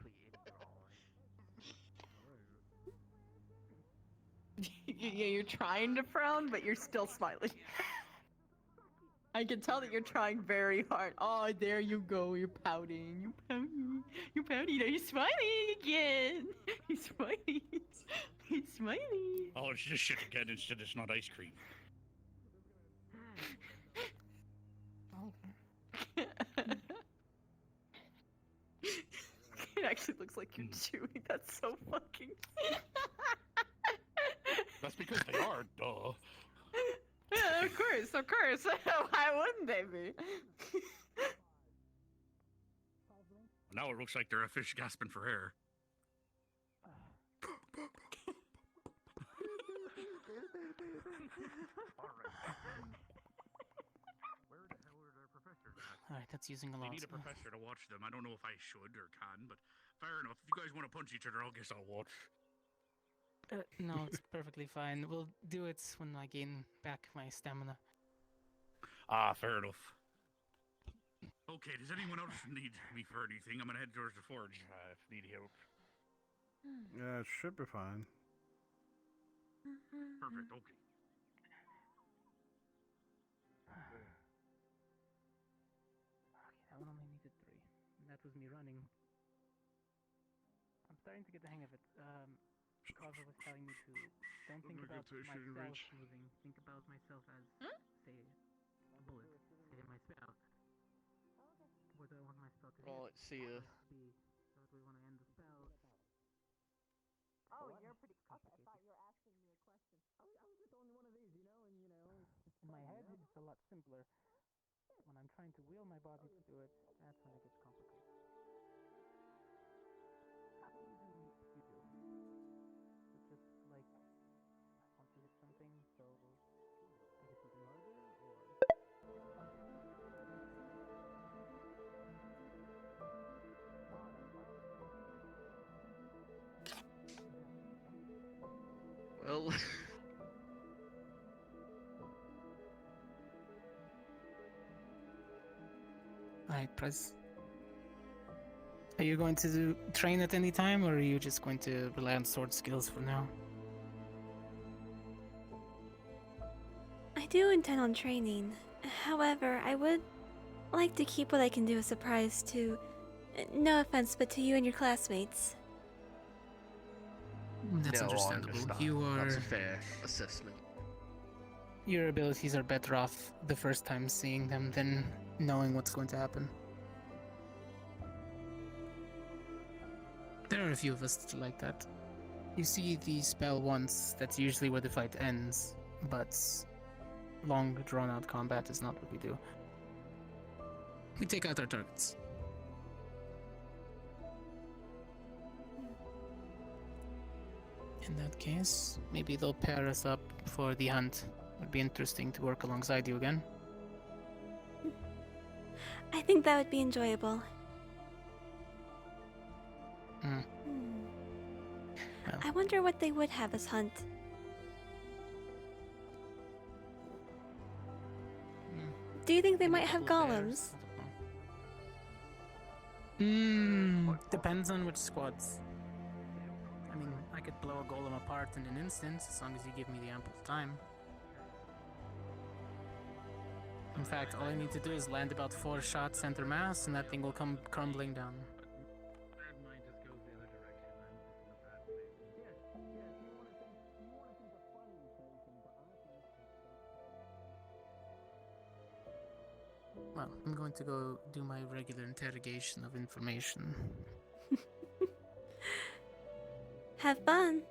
Speaker 12: Yeah, you're trying to frown, but you're still smiling. I can tell that you're trying very hard. Oh, there you go. You're pouting. You're pouting. You're pouting. Are you smiling again? He's smiling. He's smiling.
Speaker 13: Oh, it's just shit again. It's not ice cream.
Speaker 12: It actually looks like you're chewing. That's so fucking.
Speaker 13: That's because they are, duh.
Speaker 12: Yeah, of course, of course. Why wouldn't they be?
Speaker 13: Now it looks like they're a fish gasping for air.
Speaker 9: Alright, that's using a
Speaker 13: They
Speaker 9: lot.
Speaker 13: need a professor to watch them. I don't know if I should or can, but fair enough. If you guys want to punch each other, I guess I'll watch.
Speaker 9: No, it's perfectly fine. We'll do it when I gain back my stamina.
Speaker 13: Ah, fair enough. Okay, does anyone else need me for anything? I'm gonna head towards the forge if need help.
Speaker 16: Yeah, it should be fine.
Speaker 13: Perfect, okay.
Speaker 9: Okay, that one only needed 3. And that was me running. I'm starting to get the hang of it. Carver was telling me to don't think about myself moving. Think about myself as, say, a bullet. Say my spell. Where do I want my spell to hit?
Speaker 7: Right, see ya.
Speaker 9: B. So do we want to end the spell?
Speaker 12: Oh, you're pretty. I thought you were asking me a question. I was just only one of these, you know, and
Speaker 9: In my head, it's a lot simpler. When I'm trying to will my body to do it, that's when it gets complicated. Stop using
Speaker 16: will.
Speaker 25: Alright, Prez. Are you going to train at any time, or are you just going to rely on sword skills for now?
Speaker 1: I do intend on training. However, I would like to keep what I can do a surprise to, no offense, but to you and your classmates.
Speaker 25: That's
Speaker 16: No, I
Speaker 25: understandable.
Speaker 16: understand.
Speaker 25: You are...
Speaker 16: That's a fair assessment.
Speaker 25: Your abilities are better off the first time seeing them than knowing what's going to happen. There are a few of us like that. You see the spell once, that's usually where the fight ends, but long drawn-out combat is not what we do. We take out our targets. In that case, maybe they'll pair us up for the hunt. Would be interesting to work alongside you again.
Speaker 1: I think that would be enjoyable.
Speaker 25: Hmm.
Speaker 1: I wonder what they would have us hunt. Do you think they might have golems?
Speaker 25: Depends on which squads. I mean, I could blow a golem apart in an instant, as long as you give me the ample time. In fact, all I need to do is land about 4 shots center mass, and that thing will come crumbling down. Well, I'm going to go do my regular interrogation of information.
Speaker 1: Have fun.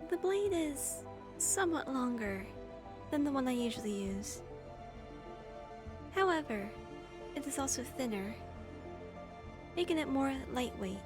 Speaker 1: The blade is somewhat longer than the one I usually use. However, it is also thinner, making it more lightweight.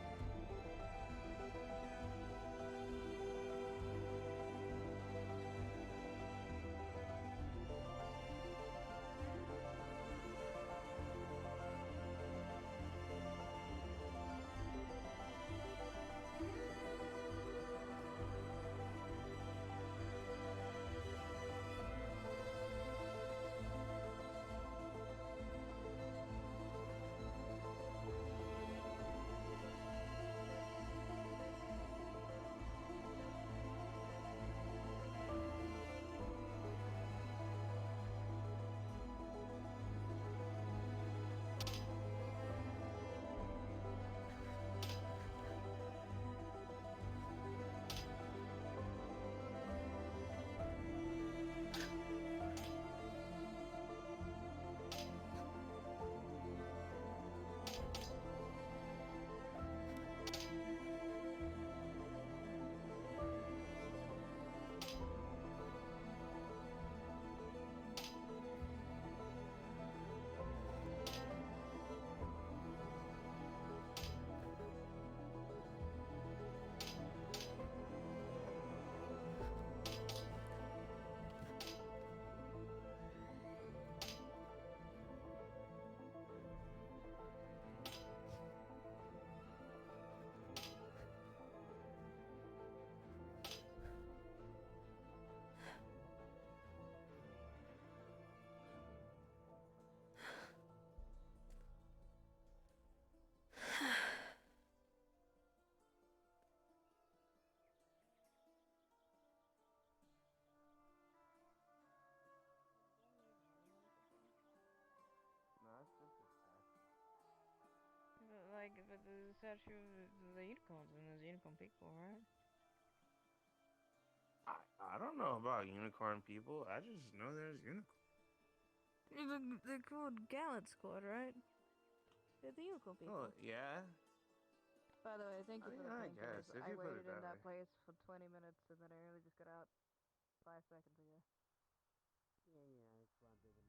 Speaker 3: like the statue of the unicorns and there's unicorn people, right?
Speaker 2: I don't know about unicorn people. I just know there's unicorn.
Speaker 3: They're called Gallant Squad, right? They're the unicorn people.
Speaker 2: Oh yeah.
Speaker 3: By the way, thank you for the
Speaker 2: I
Speaker 3: painkillers.
Speaker 2: guess, if
Speaker 3: I
Speaker 2: you put
Speaker 3: waited
Speaker 2: it
Speaker 3: in
Speaker 2: that
Speaker 3: that place for 20 minutes and then I really just got out 5 seconds ago.
Speaker 5: Yeah, it's one big medical way.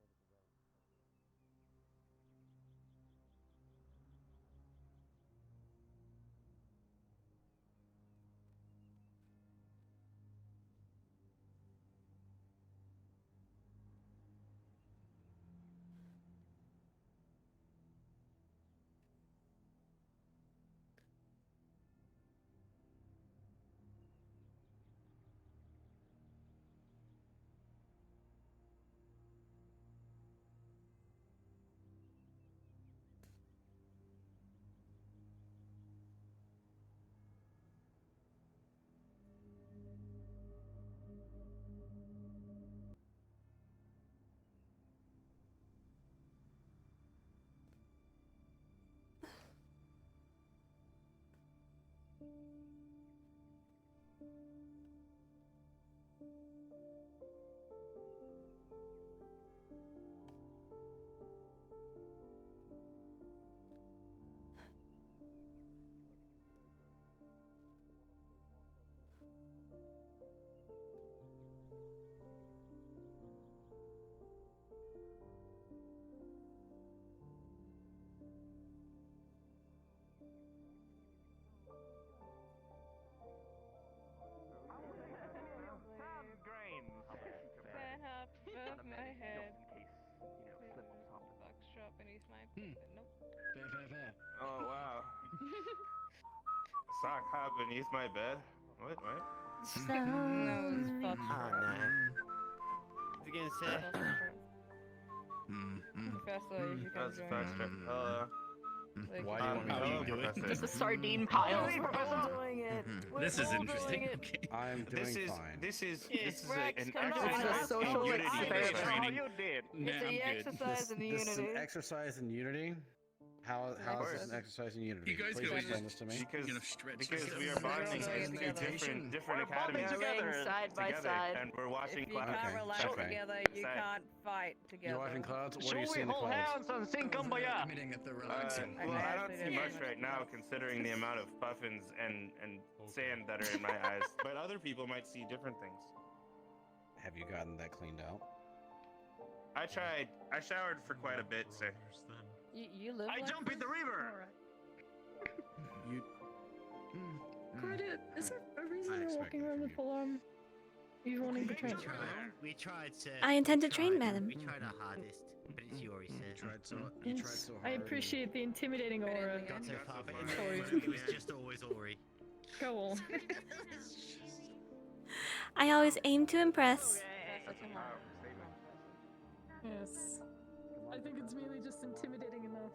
Speaker 3: Can't hop above my head. Box drop beneath my bed. Nope.
Speaker 16: Fair.
Speaker 2: Oh wow. Sock hop beneath my bed. What?
Speaker 3: No, it's fuck
Speaker 5: Oh
Speaker 3: drop.
Speaker 5: no. What you gonna say?
Speaker 3: Professor, you can
Speaker 2: That's
Speaker 3: join
Speaker 2: fact check. Hello.
Speaker 16: Why do you want me
Speaker 2: Hello,
Speaker 16: to do it?
Speaker 2: Professor.
Speaker 12: Just a sardine pile.
Speaker 3: We're doing it.
Speaker 10: This is interesting. Okay.
Speaker 16: I'm doing
Speaker 2: This is
Speaker 16: fine.
Speaker 3: Rex,
Speaker 2: an
Speaker 3: come on.
Speaker 2: exercise
Speaker 12: It's a social
Speaker 2: in unity.
Speaker 12: experiment.
Speaker 2: Professor.
Speaker 17: you did.
Speaker 3: It's
Speaker 10: I'm
Speaker 3: a
Speaker 10: good.
Speaker 3: exercise in the
Speaker 16: This is an
Speaker 3: unity.
Speaker 16: exercise in unity. How is this an exercise in unity?
Speaker 10: You guys
Speaker 16: Please
Speaker 10: can
Speaker 16: explain this to me.
Speaker 2: Because we are bonding as two different academies
Speaker 12: together. Side by
Speaker 2: together,
Speaker 12: side.
Speaker 2: and we're watching
Speaker 3: If you
Speaker 2: clouds.
Speaker 3: can't relax
Speaker 16: okay.
Speaker 3: together, you
Speaker 2: Side.
Speaker 3: can't fight together.
Speaker 16: You're watching clouds? What do
Speaker 17: Should
Speaker 16: you see
Speaker 17: we
Speaker 16: in the
Speaker 17: hold
Speaker 16: clouds?
Speaker 17: hands and sing Kumbaya?
Speaker 10: Admitting that they're relaxing.
Speaker 2: Well, I don't see
Speaker 3: Actually,
Speaker 2: much
Speaker 3: that's
Speaker 2: right now, considering the amount of puffins and sand that are in my eyes. But other people might see different things.
Speaker 16: Have you gotten that cleaned out?
Speaker 2: I tried. I showered for quite a bit, sir.
Speaker 3: You live
Speaker 17: I
Speaker 3: like
Speaker 17: jump in the river.
Speaker 16: You.
Speaker 12: Credit. Is there a
Speaker 16: I
Speaker 12: reason you're
Speaker 16: expect
Speaker 12: walking
Speaker 16: that
Speaker 12: around
Speaker 16: from
Speaker 12: with
Speaker 16: you.
Speaker 12: full arm? You wanting to train?
Speaker 5: We tried, sir.
Speaker 1: I intend to
Speaker 5: We
Speaker 1: train,
Speaker 5: tried.
Speaker 1: madam.
Speaker 5: We tried our hardest, but it's yours, sir.
Speaker 16: You tried so hard.
Speaker 12: I appreciate the intimidating aura.
Speaker 5: Got so far, but
Speaker 12: Sorry.
Speaker 5: it was just always Ori.
Speaker 12: Go on.
Speaker 1: I always aim to impress.
Speaker 12: Yes. I think it's merely just intimidating enough.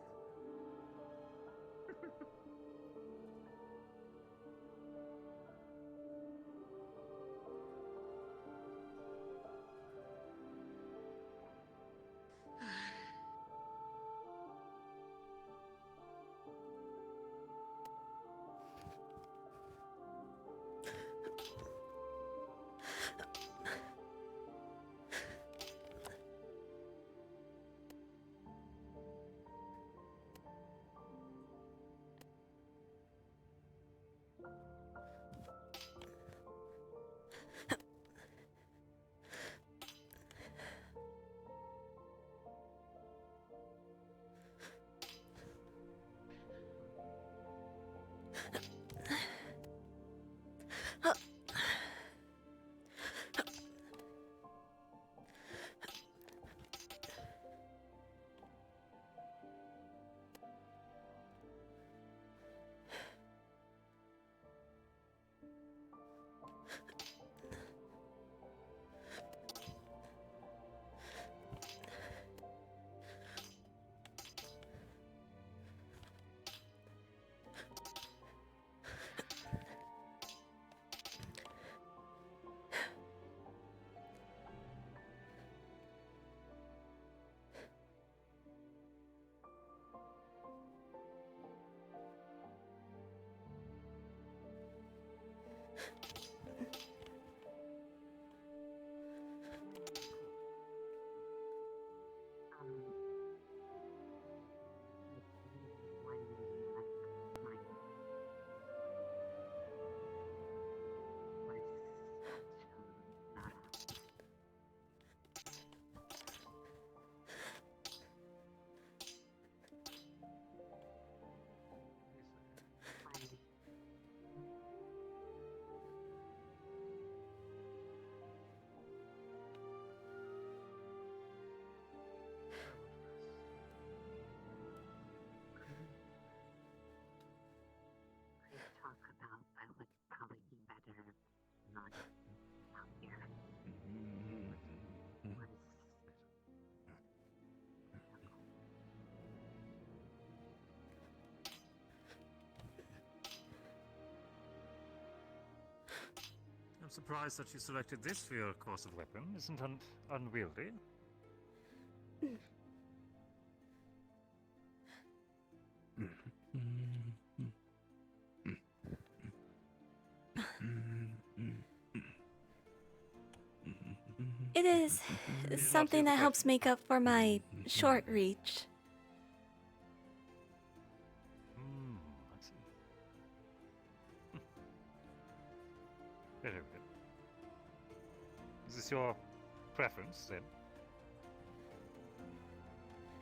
Speaker 11: surprised that you selected this for your course of weapon. Isn't unwieldy.
Speaker 1: It is something that helps make up for my short reach.
Speaker 11: I see. Very good. Is this your preference, then?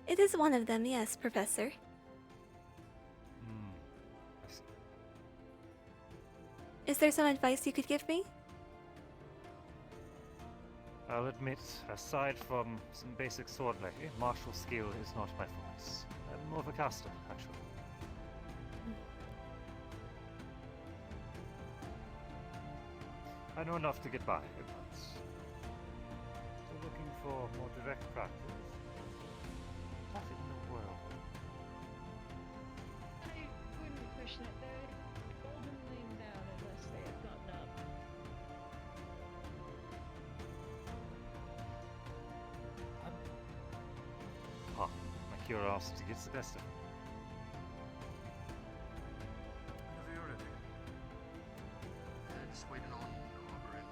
Speaker 1: It is one of them, yes, Professor.
Speaker 11: I see.
Speaker 1: Is there some advice you could give me?
Speaker 11: I'll admit, aside from some basic swordplay, martial skill is not my focus. I'm more of a caster, actually. I know enough to get by, but still looking for more direct practice. Nothing in the world.
Speaker 14: I wouldn't question it. They're golden laying down unless they have gotten up.
Speaker 11: My curiosity gets the best of me. Whenever you're ready.
Speaker 16: Just waiting on Margaret.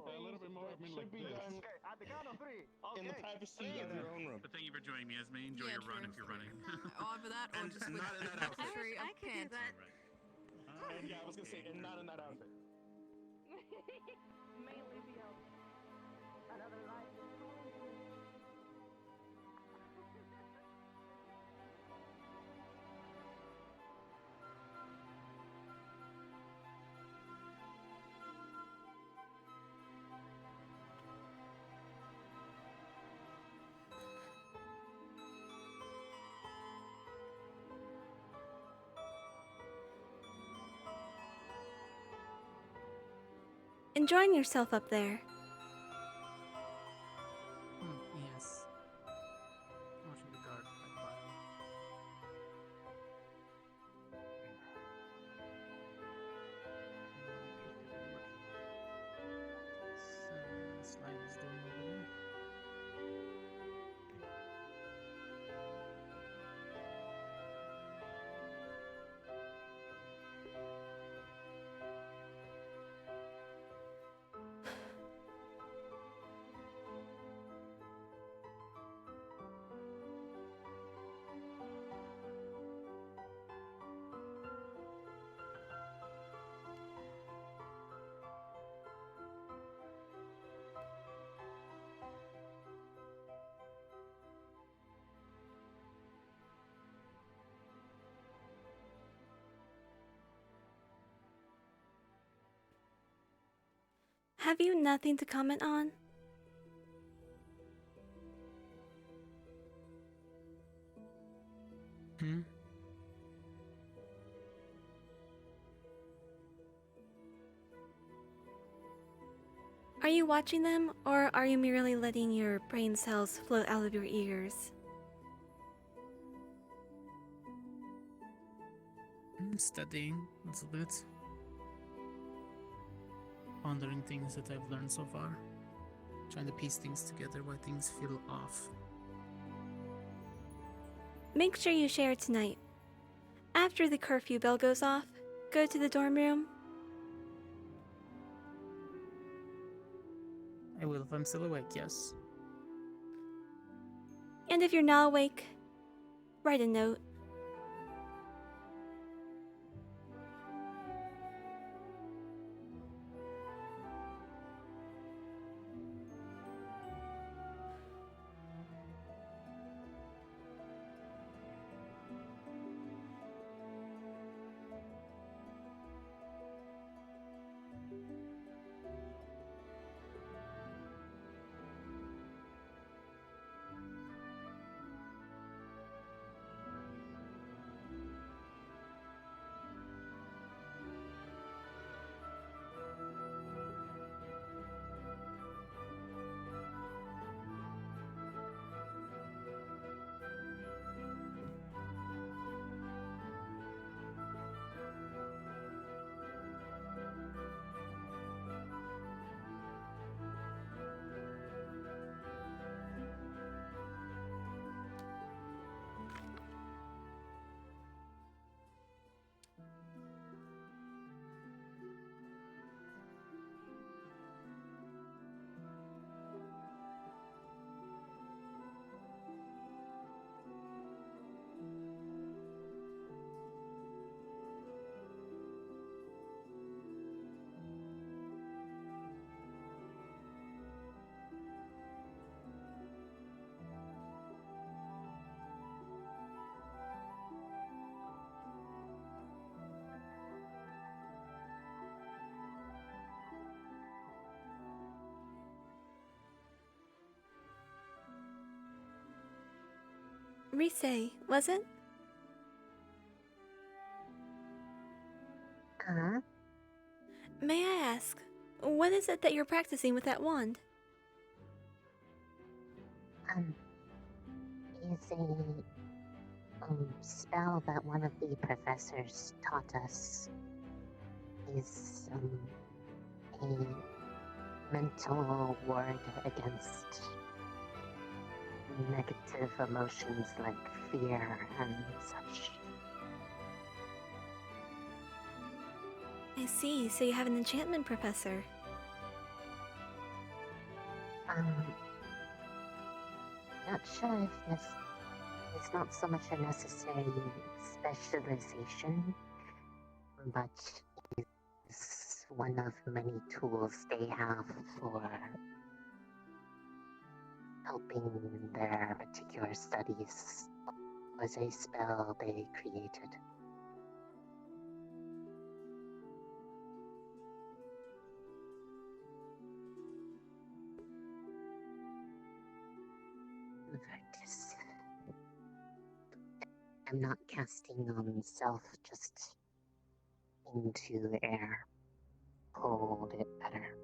Speaker 2: A little bit more. I mean, like this.
Speaker 17: At the count of three.
Speaker 2: In the privacy of your own room.
Speaker 13: But thank you for joining me, Esme. Enjoy your run if you're running.
Speaker 12: Either that or
Speaker 2: And
Speaker 12: just
Speaker 2: not in that outfit.
Speaker 12: straight up
Speaker 3: I could do
Speaker 12: pants.
Speaker 3: that.
Speaker 2: And yeah, I was gonna say, and not in that outfit.
Speaker 6: Mainly the another life.
Speaker 1: Enjoying yourself up there.
Speaker 25: Yes. Watching the guard fight by. Slide is doing over there.
Speaker 1: Have you nothing to comment on?
Speaker 25: Hmm?
Speaker 1: Are you watching them, or are you merely letting your brain cells float out of your ears?
Speaker 25: I'm studying a little bit. Pondering things that I've learned so far. Trying to piece things together why things feel off.
Speaker 1: Make sure you share tonight. After the curfew bell goes off, go to the dorm room.
Speaker 25: I will if I'm still awake, yes.
Speaker 1: And if you're not awake, write a note. Rise, was it?
Speaker 18: Huh?
Speaker 1: May I ask, what is it that you're practicing with that wand?
Speaker 18: Is a spell that one of the professors taught us. Is a mental ward against negative emotions like fear and such.
Speaker 1: I see, so you have an enchantment professor.
Speaker 18: Not sure if this is not so much a necessary specialization, but is one of many tools they have for helping their particular studies. Was a spell they created. Virtus. I'm not casting on self, just into the air. Hold it better.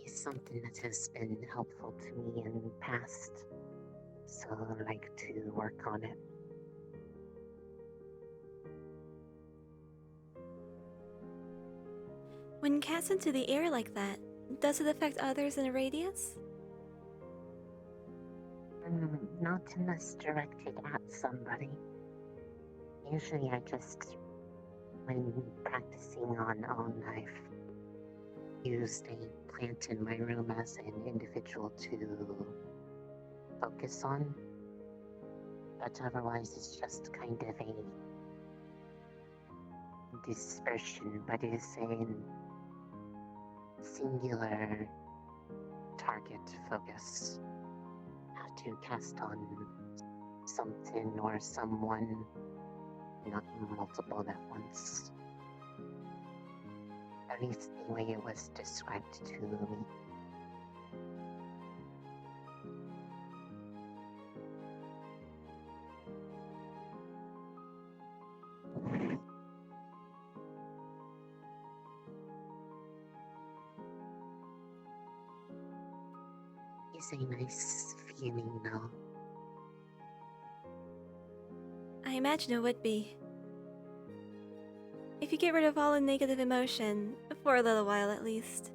Speaker 18: It's something that has been helpful to me in the past, so I like to work on it.
Speaker 1: When cast into the air like that, does it affect others in a radius?
Speaker 18: Not unless directed at somebody. Usually I just, when practicing on own life, used a plant in my room as an individual to focus on. But otherwise it's just kind of a dispersion, but it is a singular target focus. How to cast on something or someone, not multiple at once. At least the way it was described to me. It's a nice feeling though.
Speaker 1: I imagine it would be. If you get rid of all the negative emotion, for a little while at least.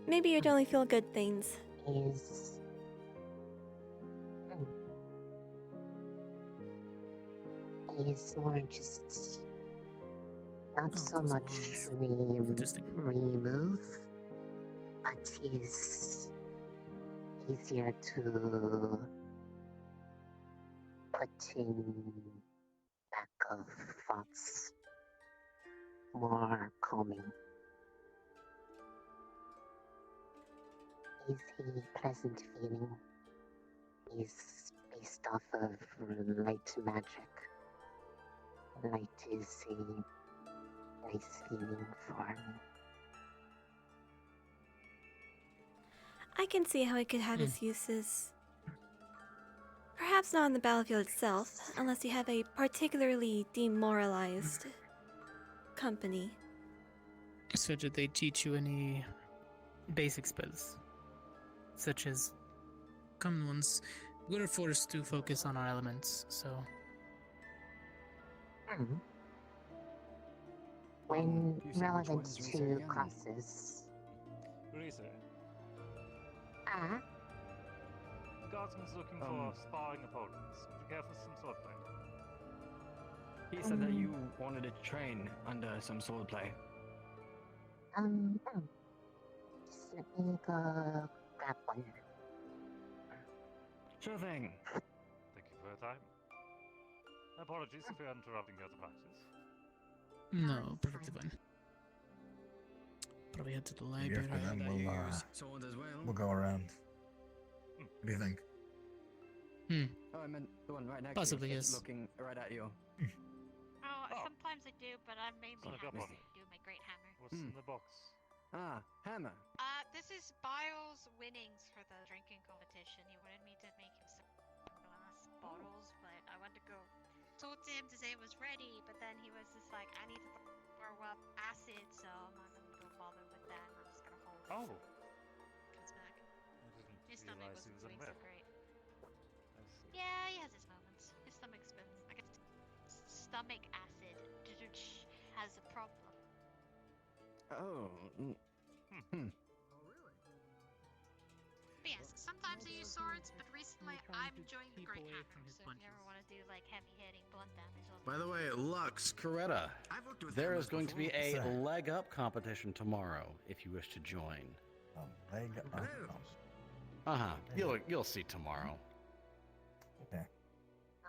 Speaker 1: Maybe you'd only feel good things.
Speaker 18: Is more just not so much remove, but is easier to put in back of thoughts, more calming. Is a pleasant feeling. Is based off of light magic. Light is a nice feeling for me.
Speaker 1: I can see how it could have its uses. Perhaps not on the battlefield itself, unless you have a particularly demoralized company.
Speaker 25: So did they teach you any basic spells? Such as common ones? We're forced to focus on our elements, so...
Speaker 18: When relevant to classes.
Speaker 11: Risa,
Speaker 18: Ah?
Speaker 11: the guardsman's looking for sparring opponents. Would you care for some swordplay?
Speaker 20: He said that you wanted to train under some swordplay.
Speaker 18: Just let me go grab one.
Speaker 20: Sure thing.
Speaker 11: Thank you for your time. Apologies if we are interrupting your practice.
Speaker 25: No, perfectly fine. Probably head to the
Speaker 21: Maybe
Speaker 25: library.
Speaker 21: after them we'll go around. What do you think?
Speaker 20: Oh, I meant the one right next
Speaker 25: Possibly,
Speaker 20: to you.
Speaker 25: yes.
Speaker 20: Looking right at you.
Speaker 6: Oh, sometimes I do, but I'm mainly
Speaker 11: Son of a
Speaker 6: happy
Speaker 11: gun.
Speaker 6: to do my great hammer.
Speaker 11: What's in the box?
Speaker 20: Ah, hammer.
Speaker 6: This is Bile's winnings for the drinking competition. He wanted me to make him some glass bottles, but I went to go. Told him to say it was ready, but then he was just like, I need to throw up acid, so I'm not gonna go bother with that. I'm just gonna hold it.
Speaker 11: Oh.
Speaker 6: Comes back.
Speaker 11: I didn't
Speaker 6: His stomach
Speaker 11: realize he
Speaker 6: wasn't
Speaker 11: was
Speaker 6: doing so
Speaker 11: unwell.
Speaker 6: great.
Speaker 11: I see.
Speaker 6: Yeah, he has his moments. His stomach's been like stomach acid has a problem.
Speaker 20: Oh.
Speaker 6: But yes, sometimes I use swords, but recently I'm enjoying the great hammer. So if you ever want to do like heavy hitting blunt damage,
Speaker 16: By the way, Lux, Coretta, there is going to be a leg up competition tomorrow if you wish to join.
Speaker 21: Leg up.
Speaker 16: You'll see tomorrow.
Speaker 21: Okay.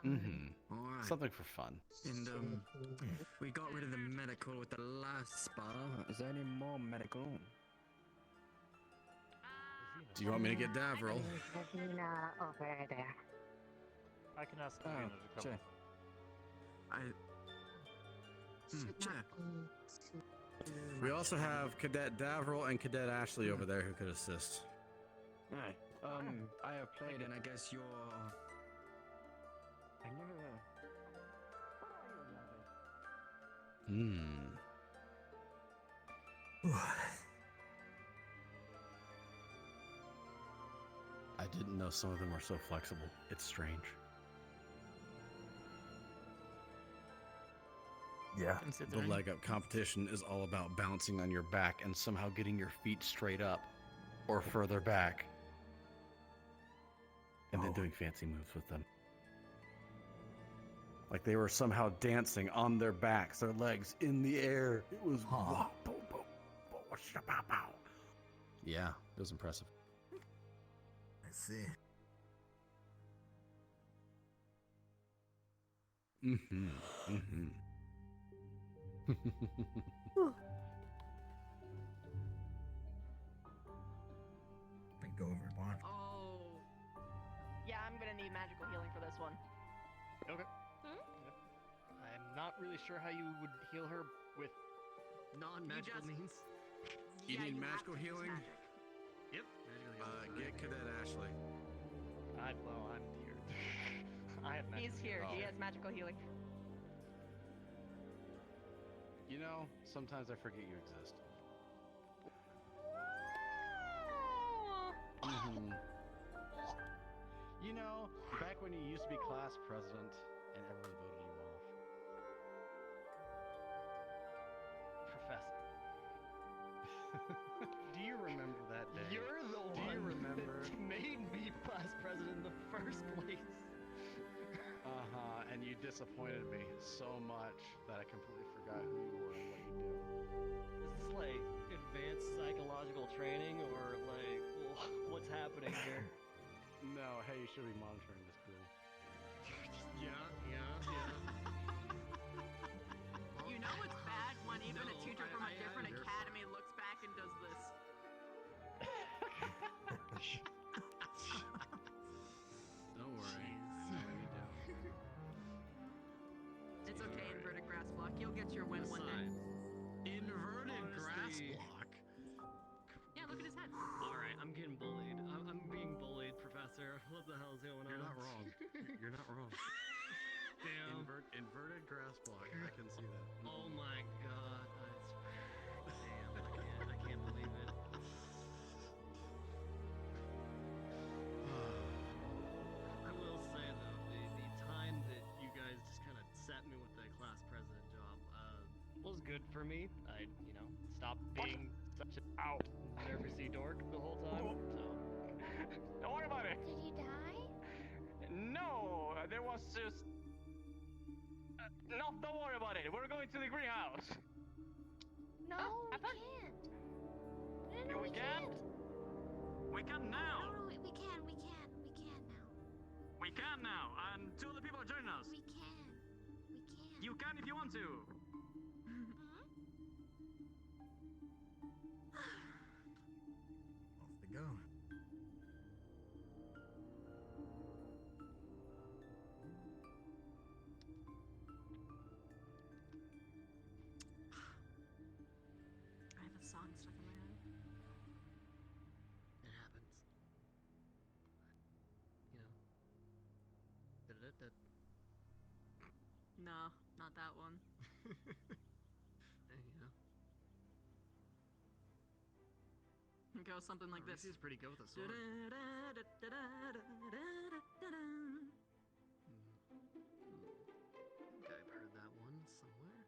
Speaker 16: Mm-hmm.
Speaker 20: All right.
Speaker 16: Something for fun.
Speaker 20: And we got rid of the medical with the last spell. Is there any more medical?
Speaker 16: Do you want me to get Davril?
Speaker 18: Ravina over there.
Speaker 11: I can ask
Speaker 20: Oh,
Speaker 11: Ravina to come.
Speaker 20: sure. Sure.
Speaker 16: We also have Cadet Davril and Cadet Ashley over there who could assist.
Speaker 20: Alright. I have played, and I guess you're. I never.
Speaker 16: I didn't know some of them were so flexible. It's strange.
Speaker 21: Yeah.
Speaker 16: The leg up competition is all about bouncing on your back and somehow getting your feet straight up or further back. And then doing fancy moves with them. Like they were somehow dancing on their backs, their legs in the air. It was yeah, it was impressive.
Speaker 21: I see.
Speaker 16: Mm-hmm. Mm-hmm.
Speaker 21: Go over, Barn.
Speaker 12: Oh. Yeah, I'm gonna need magical healing for this one.
Speaker 7: Okay. I'm not really sure how you would heal her with non-magical means.
Speaker 16: You need magical healing?
Speaker 7: Yep.
Speaker 16: Get Cadet Ashley.
Speaker 7: I'm here. I have magical
Speaker 12: He's here.
Speaker 16: healing.
Speaker 12: He has magical healing.
Speaker 16: You know, sometimes I forget you exist. Mm-hmm. You know, back when you used to be class president and everyone voted you off.
Speaker 7: Professor. Do you remember that day?
Speaker 9: You're the
Speaker 7: Do
Speaker 9: one
Speaker 7: you remember?
Speaker 9: that made me class president in the first place.
Speaker 16: And you disappointed me so much that I completely forgot who you were and what you do.
Speaker 9: Is this like advanced psychological training or like what's happening here?
Speaker 16: No, hey, you should be monitoring this group.
Speaker 9: Yeah.
Speaker 12: You know what's bad when even a teacher from a different academy looks back and does this.
Speaker 16: Don't worry.
Speaker 12: It's okay, inverted grass block. You'll get your win one day.
Speaker 16: Inverted grass
Speaker 9: Honestly.
Speaker 16: block?
Speaker 12: Yeah, look at his head.
Speaker 9: Alright, I'm getting bullied. I'm being bullied, Professor. What the hell's going on?
Speaker 16: You're not wrong. You're not wrong.
Speaker 9: Damn.
Speaker 16: Inverted grass block. I can see that.
Speaker 9: Oh my god. Damn, I can't believe it. I will say though, the time that you guys just kind of set me with the class president job was good for me. I, stopped being such an nervousy dork the whole time. So.
Speaker 17: Don't worry about it.
Speaker 15: Did you die?
Speaker 17: No, there was just. No, don't worry about it. We're going to the greenhouse.
Speaker 15: No, we can't. No,
Speaker 17: We can't? We can now.
Speaker 15: No, we can. We can now.
Speaker 17: We can now, and two other people are joining us.
Speaker 15: We can.
Speaker 17: You can if you want to.
Speaker 21: Off they go.
Speaker 12: I have a song stuck in my head.
Speaker 9: It happens.
Speaker 12: No, not that one. It goes something like this.
Speaker 9: Reese's pretty good with a sword. I think I've heard that one somewhere.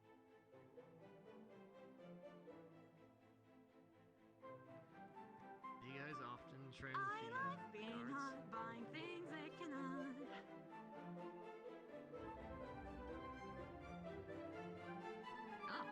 Speaker 9: Do you guys often train with the
Speaker 12: being
Speaker 9: guards?
Speaker 12: hot, buying things they cannot. Oh.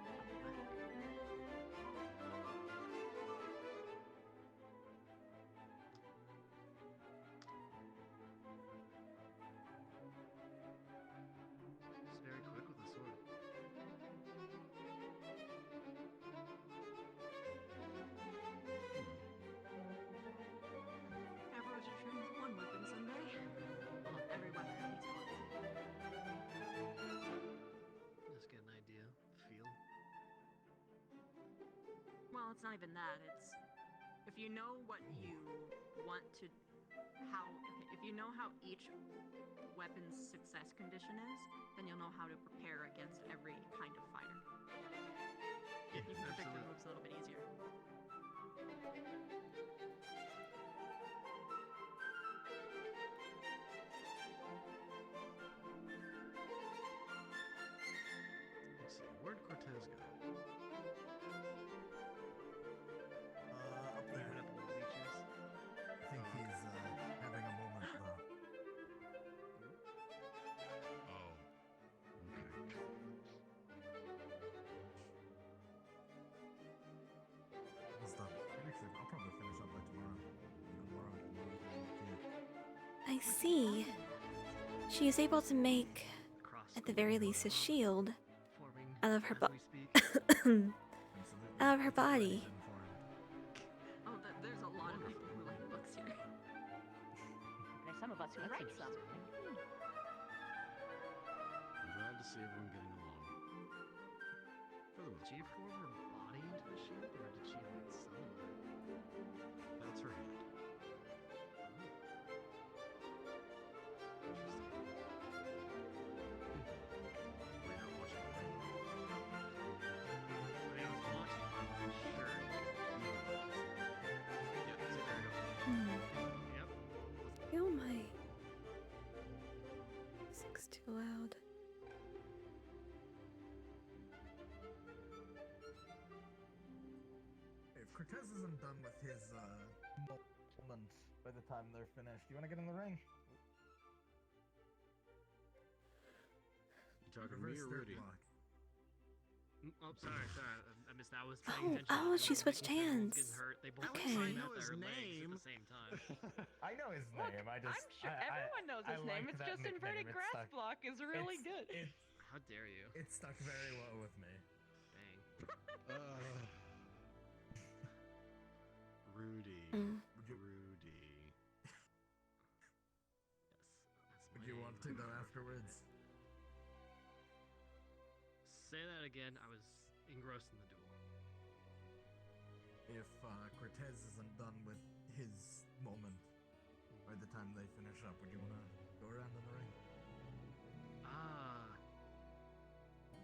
Speaker 12: Well, it's not even that. It's if you know what you want to, if you know how each weapon's success condition is, then you'll know how to prepare against every kind of fighter. You can predict your moves a little bit easier.
Speaker 16: Let's see, where'd Cortez go?
Speaker 21: Up there. I think he's having a moment though.
Speaker 16: Oh. Okay.
Speaker 21: I'll probably finish up by tomorrow.
Speaker 1: I see. She is able to make, at the very least, a shield out of her out of her body.
Speaker 12: Oh, there's a lot of people who like books here. There's some of us who write some.
Speaker 16: I'm glad to see everyone getting along. For the most
Speaker 9: Did she form her body into a shield, or did she like summon that?
Speaker 16: That's her hand.
Speaker 1: Oh my. Music's too loud.
Speaker 21: If Cortez isn't done with his moment by the time they're finished, you want to get in the ring?
Speaker 16: You talking to me or Rudy?
Speaker 9: Oh, sorry. I missed that. I was paying attention.
Speaker 1: Oh, she switched hands.
Speaker 9: Getting hurt. They both
Speaker 1: Okay.
Speaker 9: came out their legs at the same time.
Speaker 21: I know his name.
Speaker 12: I'm sure everyone knows his name. It's just inverted grass
Speaker 21: stuck.
Speaker 12: block is really good.
Speaker 9: How dare you?
Speaker 21: It stuck very well with me.
Speaker 9: Dang.
Speaker 16: Rudy.
Speaker 1: Mm.
Speaker 16: Rudy.
Speaker 21: Would you want to though afterwards?
Speaker 9: Say that again. I was engrossed in the duel.
Speaker 21: If Cortez isn't done with his moment by the time they finish up, would you want to go around in the ring?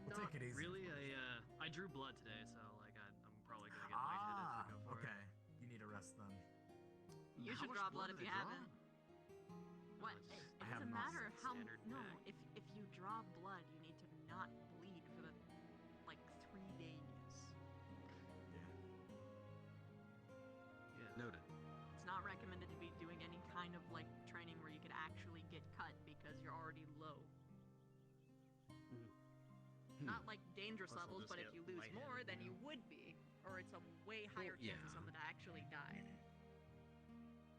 Speaker 21: We'll take it easy.
Speaker 9: Really, I drew blood today, so like I'm probably gonna get lightheaded if we go for
Speaker 21: okay. You need a rest then.
Speaker 12: You should draw blood if you haven't. What? It doesn't matter how. No, if you draw blood, you need to not bleed for the 3 days.
Speaker 16: Yeah. Noted.
Speaker 12: It's not recommended to be doing any kind of training where you could actually get cut because you're already low. Not dangerous
Speaker 16: Plus, I'll
Speaker 12: levels,
Speaker 16: just
Speaker 12: but if
Speaker 16: get
Speaker 12: you lose
Speaker 16: lightheaded,
Speaker 12: more, then
Speaker 16: you
Speaker 12: you would be, or it's a way higher chance of someone to actually die.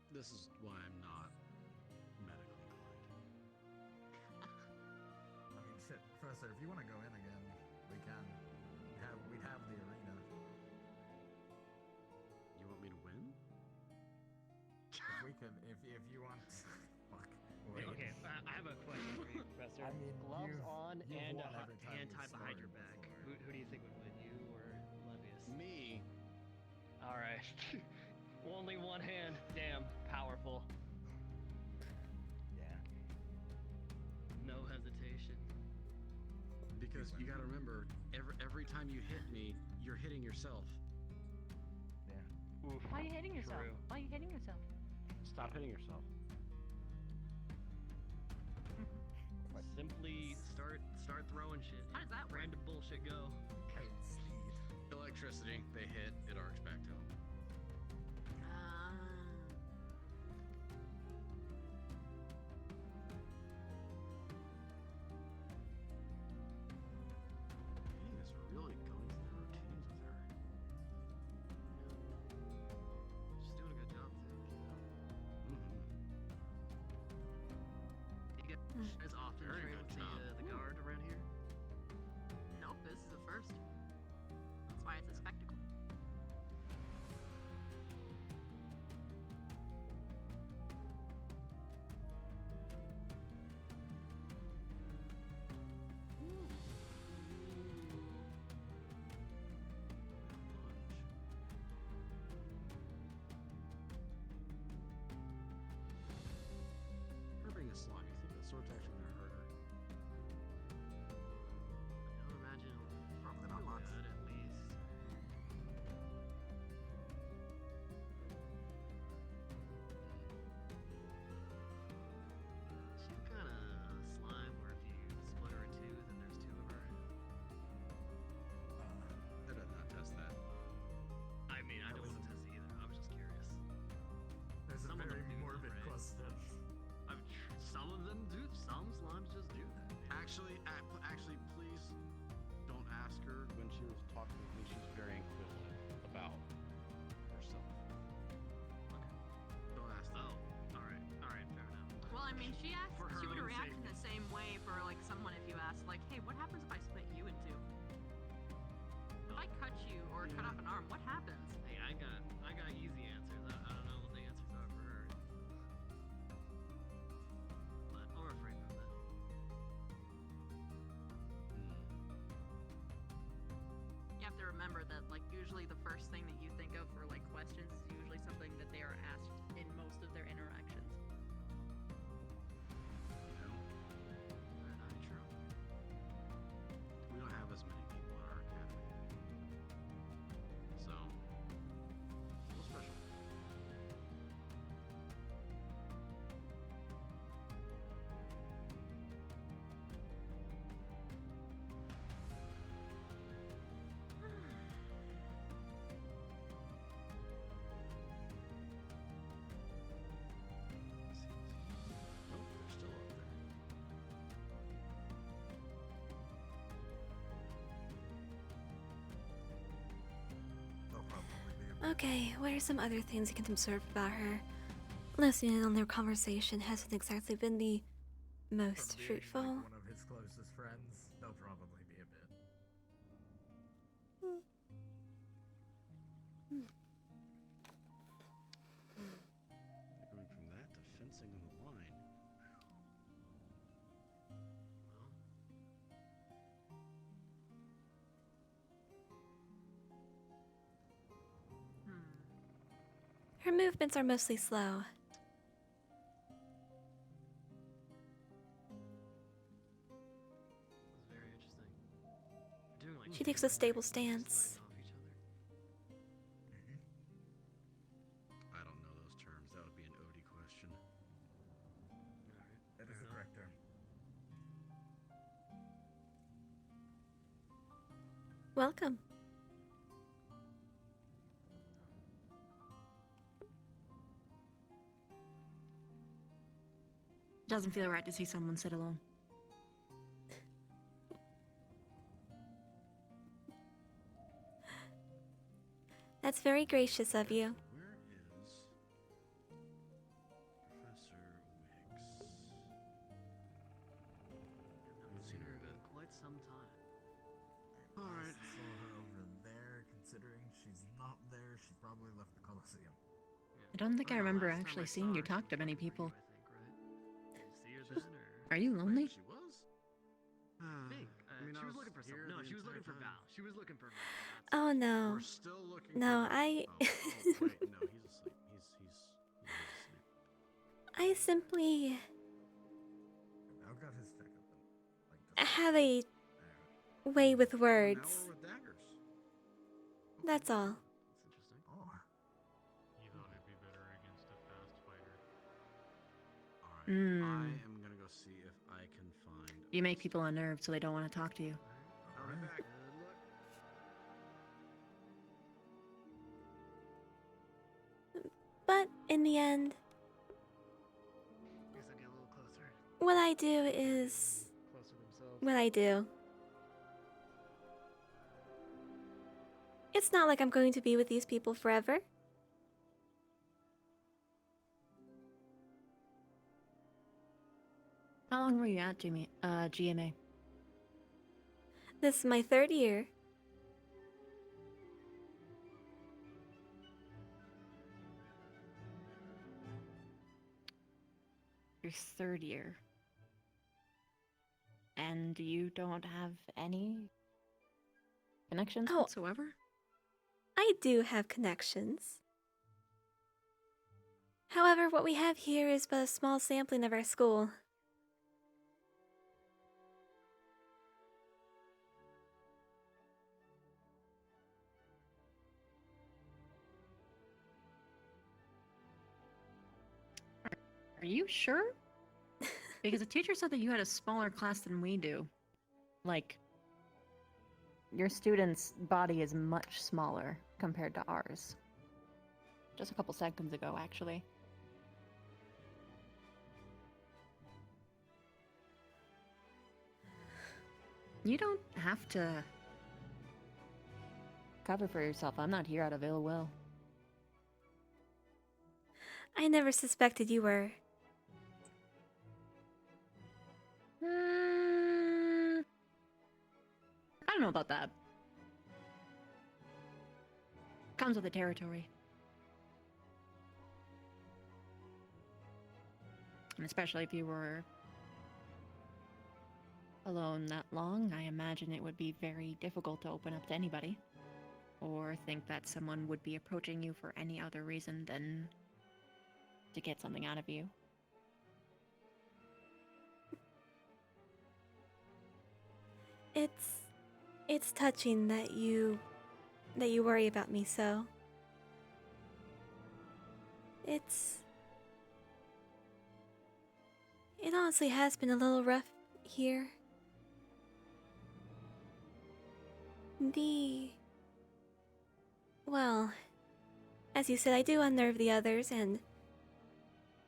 Speaker 16: This is why I'm not medically inclined.
Speaker 21: I mean, shit, Professor, if you want to go in again, we can. We'd have the arena.
Speaker 16: You want me to win?
Speaker 21: If we could, if you want. Fuck. Wait.
Speaker 9: Okay, I have a question for you, Professor.
Speaker 21: I mean,
Speaker 9: gloves
Speaker 21: you've-
Speaker 9: on
Speaker 21: you've
Speaker 9: and
Speaker 21: won every time
Speaker 9: hand
Speaker 21: we've
Speaker 9: tied behind your
Speaker 21: sparred
Speaker 9: back.
Speaker 21: before.
Speaker 9: Who do you think would win, you or Levius?
Speaker 16: Me.
Speaker 9: All right. Only one hand. Damn, powerful.
Speaker 21: Yeah.
Speaker 9: No hesitation.
Speaker 16: Because you gotta remember, every time you hit me, you're hitting yourself.
Speaker 21: Yeah.
Speaker 9: Oof.
Speaker 12: Why are you hitting yourself?
Speaker 9: True.
Speaker 12: Why are you hitting yourself?
Speaker 16: Stop hitting yourself.
Speaker 9: Simply start throwing shit.
Speaker 12: How does that work?
Speaker 9: Random bullshit go.
Speaker 16: Electricity, they hit, it arcs back to them. You guys are really going through the routines with her.
Speaker 9: She's doing a good job, I think.
Speaker 16: Mm-hmm.
Speaker 9: Do you guys often
Speaker 16: Very
Speaker 9: train
Speaker 16: good
Speaker 9: with
Speaker 16: job.
Speaker 9: the guard around here?
Speaker 12: Nope, this is the first. That's why it's a spectacle.
Speaker 16: Actually, please don't ask her when she was talking with me. She's very inquisitive about herself. Okay. Don't ask that.
Speaker 12: Oh, all right, fair enough. Well, I mean, she would react in the same way for like someone if you asked, like, hey, what happens if I split you in two? If I cut you or cut off an arm, what happens?
Speaker 9: Hey, I got easy answers. I don't know what the answers are for her. But I'll refrain from that.
Speaker 12: You have to remember that, like, usually the first thing that you think of for like questions is usually something that they are asked in most of their interactions.
Speaker 16: Very true. We don't have as many people at our academy. So, a little special. Oh, they're still up there.
Speaker 21: They'll probably be a
Speaker 1: Okay, what are some other things you can observe about her? Listening on their conversation hasn't exactly been the most
Speaker 21: From being,
Speaker 1: fruitful.
Speaker 21: like, one of his closest friends, they'll probably be a bit.
Speaker 16: Going from that to fencing on the line.
Speaker 1: Her movements are mostly slow.
Speaker 9: It's very interesting. You're doing like
Speaker 1: She takes a stable stance.
Speaker 16: I don't know those terms. That would be an Odie question.
Speaker 21: That is the correct term.
Speaker 1: Welcome.
Speaker 12: Doesn't feel right to see someone sit alone.
Speaker 1: That's very gracious of you.
Speaker 16: Where is Professor Wiggs? Haven't seen her in a bit.
Speaker 9: Quite some time.
Speaker 21: Alright. I saw her over there, considering she's not there, she probably left the Colosseum.
Speaker 12: I don't think I remember actually seeing you talk to many people.
Speaker 9: See her then, or?
Speaker 12: Are you lonely?
Speaker 16: She was?
Speaker 9: Think.
Speaker 16: I mean,
Speaker 9: She
Speaker 16: I
Speaker 9: was
Speaker 16: was
Speaker 9: looking for
Speaker 16: here
Speaker 9: something. No,
Speaker 16: the
Speaker 9: she was looking for
Speaker 16: entire
Speaker 9: Val.
Speaker 16: time.
Speaker 9: She was looking for Val.
Speaker 1: Oh no.
Speaker 16: We're still looking
Speaker 1: No,
Speaker 16: for
Speaker 1: I.
Speaker 16: Oh, wait, no, he's asleep. He's asleep.
Speaker 1: I simply
Speaker 21: Now got his stick up.
Speaker 1: have a way with
Speaker 16: Now
Speaker 1: words.
Speaker 16: we're with daggers.
Speaker 1: That's all.
Speaker 9: That's interesting.
Speaker 21: Oh.
Speaker 10: You thought it'd be better against a fast fighter.
Speaker 16: Alright,
Speaker 12: Mm.
Speaker 16: I am gonna go see if I can find...
Speaker 12: You make people unnerved so they don't want to talk to you.
Speaker 16: I'll be back.
Speaker 1: But in the end,
Speaker 9: Guess I'll get a little closer.
Speaker 1: what I do is
Speaker 9: Closer themselves.
Speaker 1: what I do. It's not like I'm going to be with these people forever.
Speaker 12: How long were you at GMA?
Speaker 1: This is my 3rd year.
Speaker 12: Your 3rd year. And you don't have any connections
Speaker 1: Oh.
Speaker 12: whatsoever?
Speaker 1: I do have connections. However, what we have here is but a small sampling of our school.
Speaker 12: Are you sure? Because the teacher said that you had a smaller class than we do. Like, your student's body is much smaller compared to ours. Just a couple seconds ago, actually. You don't have to cover for yourself. I'm not here out of ill will.
Speaker 1: I never suspected you were.
Speaker 12: I don't know about that. Comes with the territory. And especially if you were alone that long, I imagine it would be very difficult to open up to anybody. Or think that someone would be approaching you for any other reason than to get something out of you.
Speaker 1: It's touching that you worry about me so. It honestly has been a little rough here. Well, as you said, I do unnerve the others, and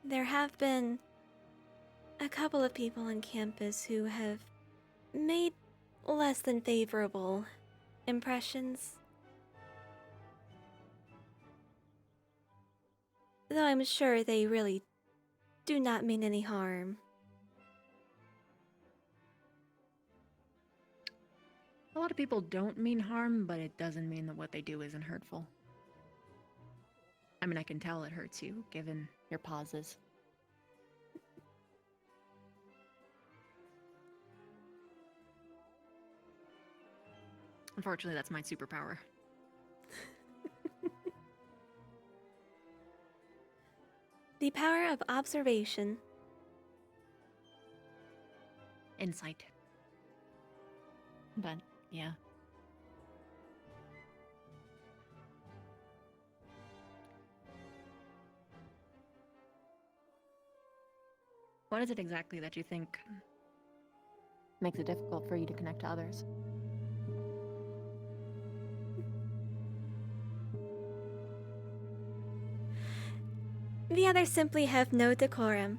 Speaker 1: there have been a couple of people on campus who have made less than favorable impressions. Though I'm sure they really do not mean any harm.
Speaker 12: A lot of people don't mean harm, but it doesn't mean that what they do isn't hurtful. I mean, I can tell it hurts you, given your pauses. Unfortunately, that's my superpower.
Speaker 1: The power of observation.
Speaker 12: Insight. But, yeah. What is it exactly that you think makes it difficult for you to connect to others?
Speaker 1: The others simply have no decorum.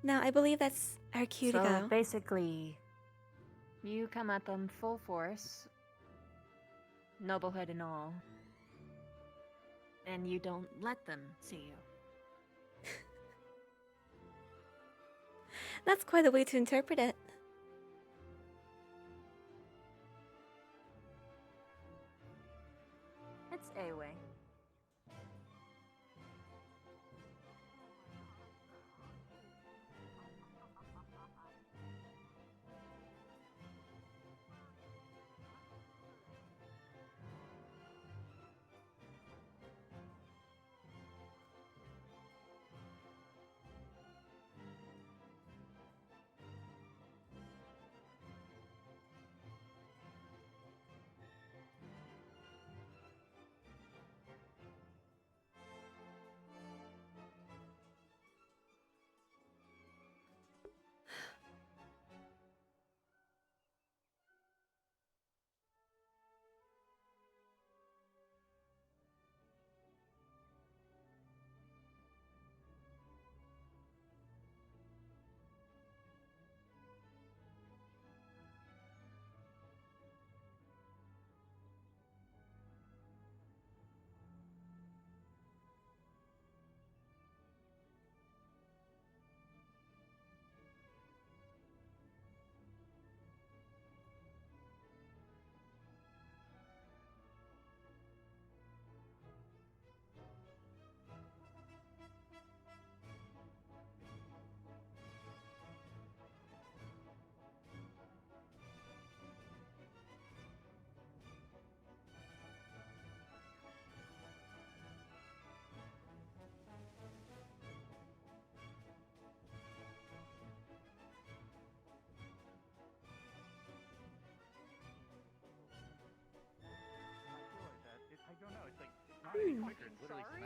Speaker 1: Now, I believe that's our cue to
Speaker 12: So
Speaker 1: go.
Speaker 12: basically, you come at them full force, noblehood and all, and you don't let them see you.
Speaker 1: That's quite a way to interpret it.
Speaker 12: It's a way.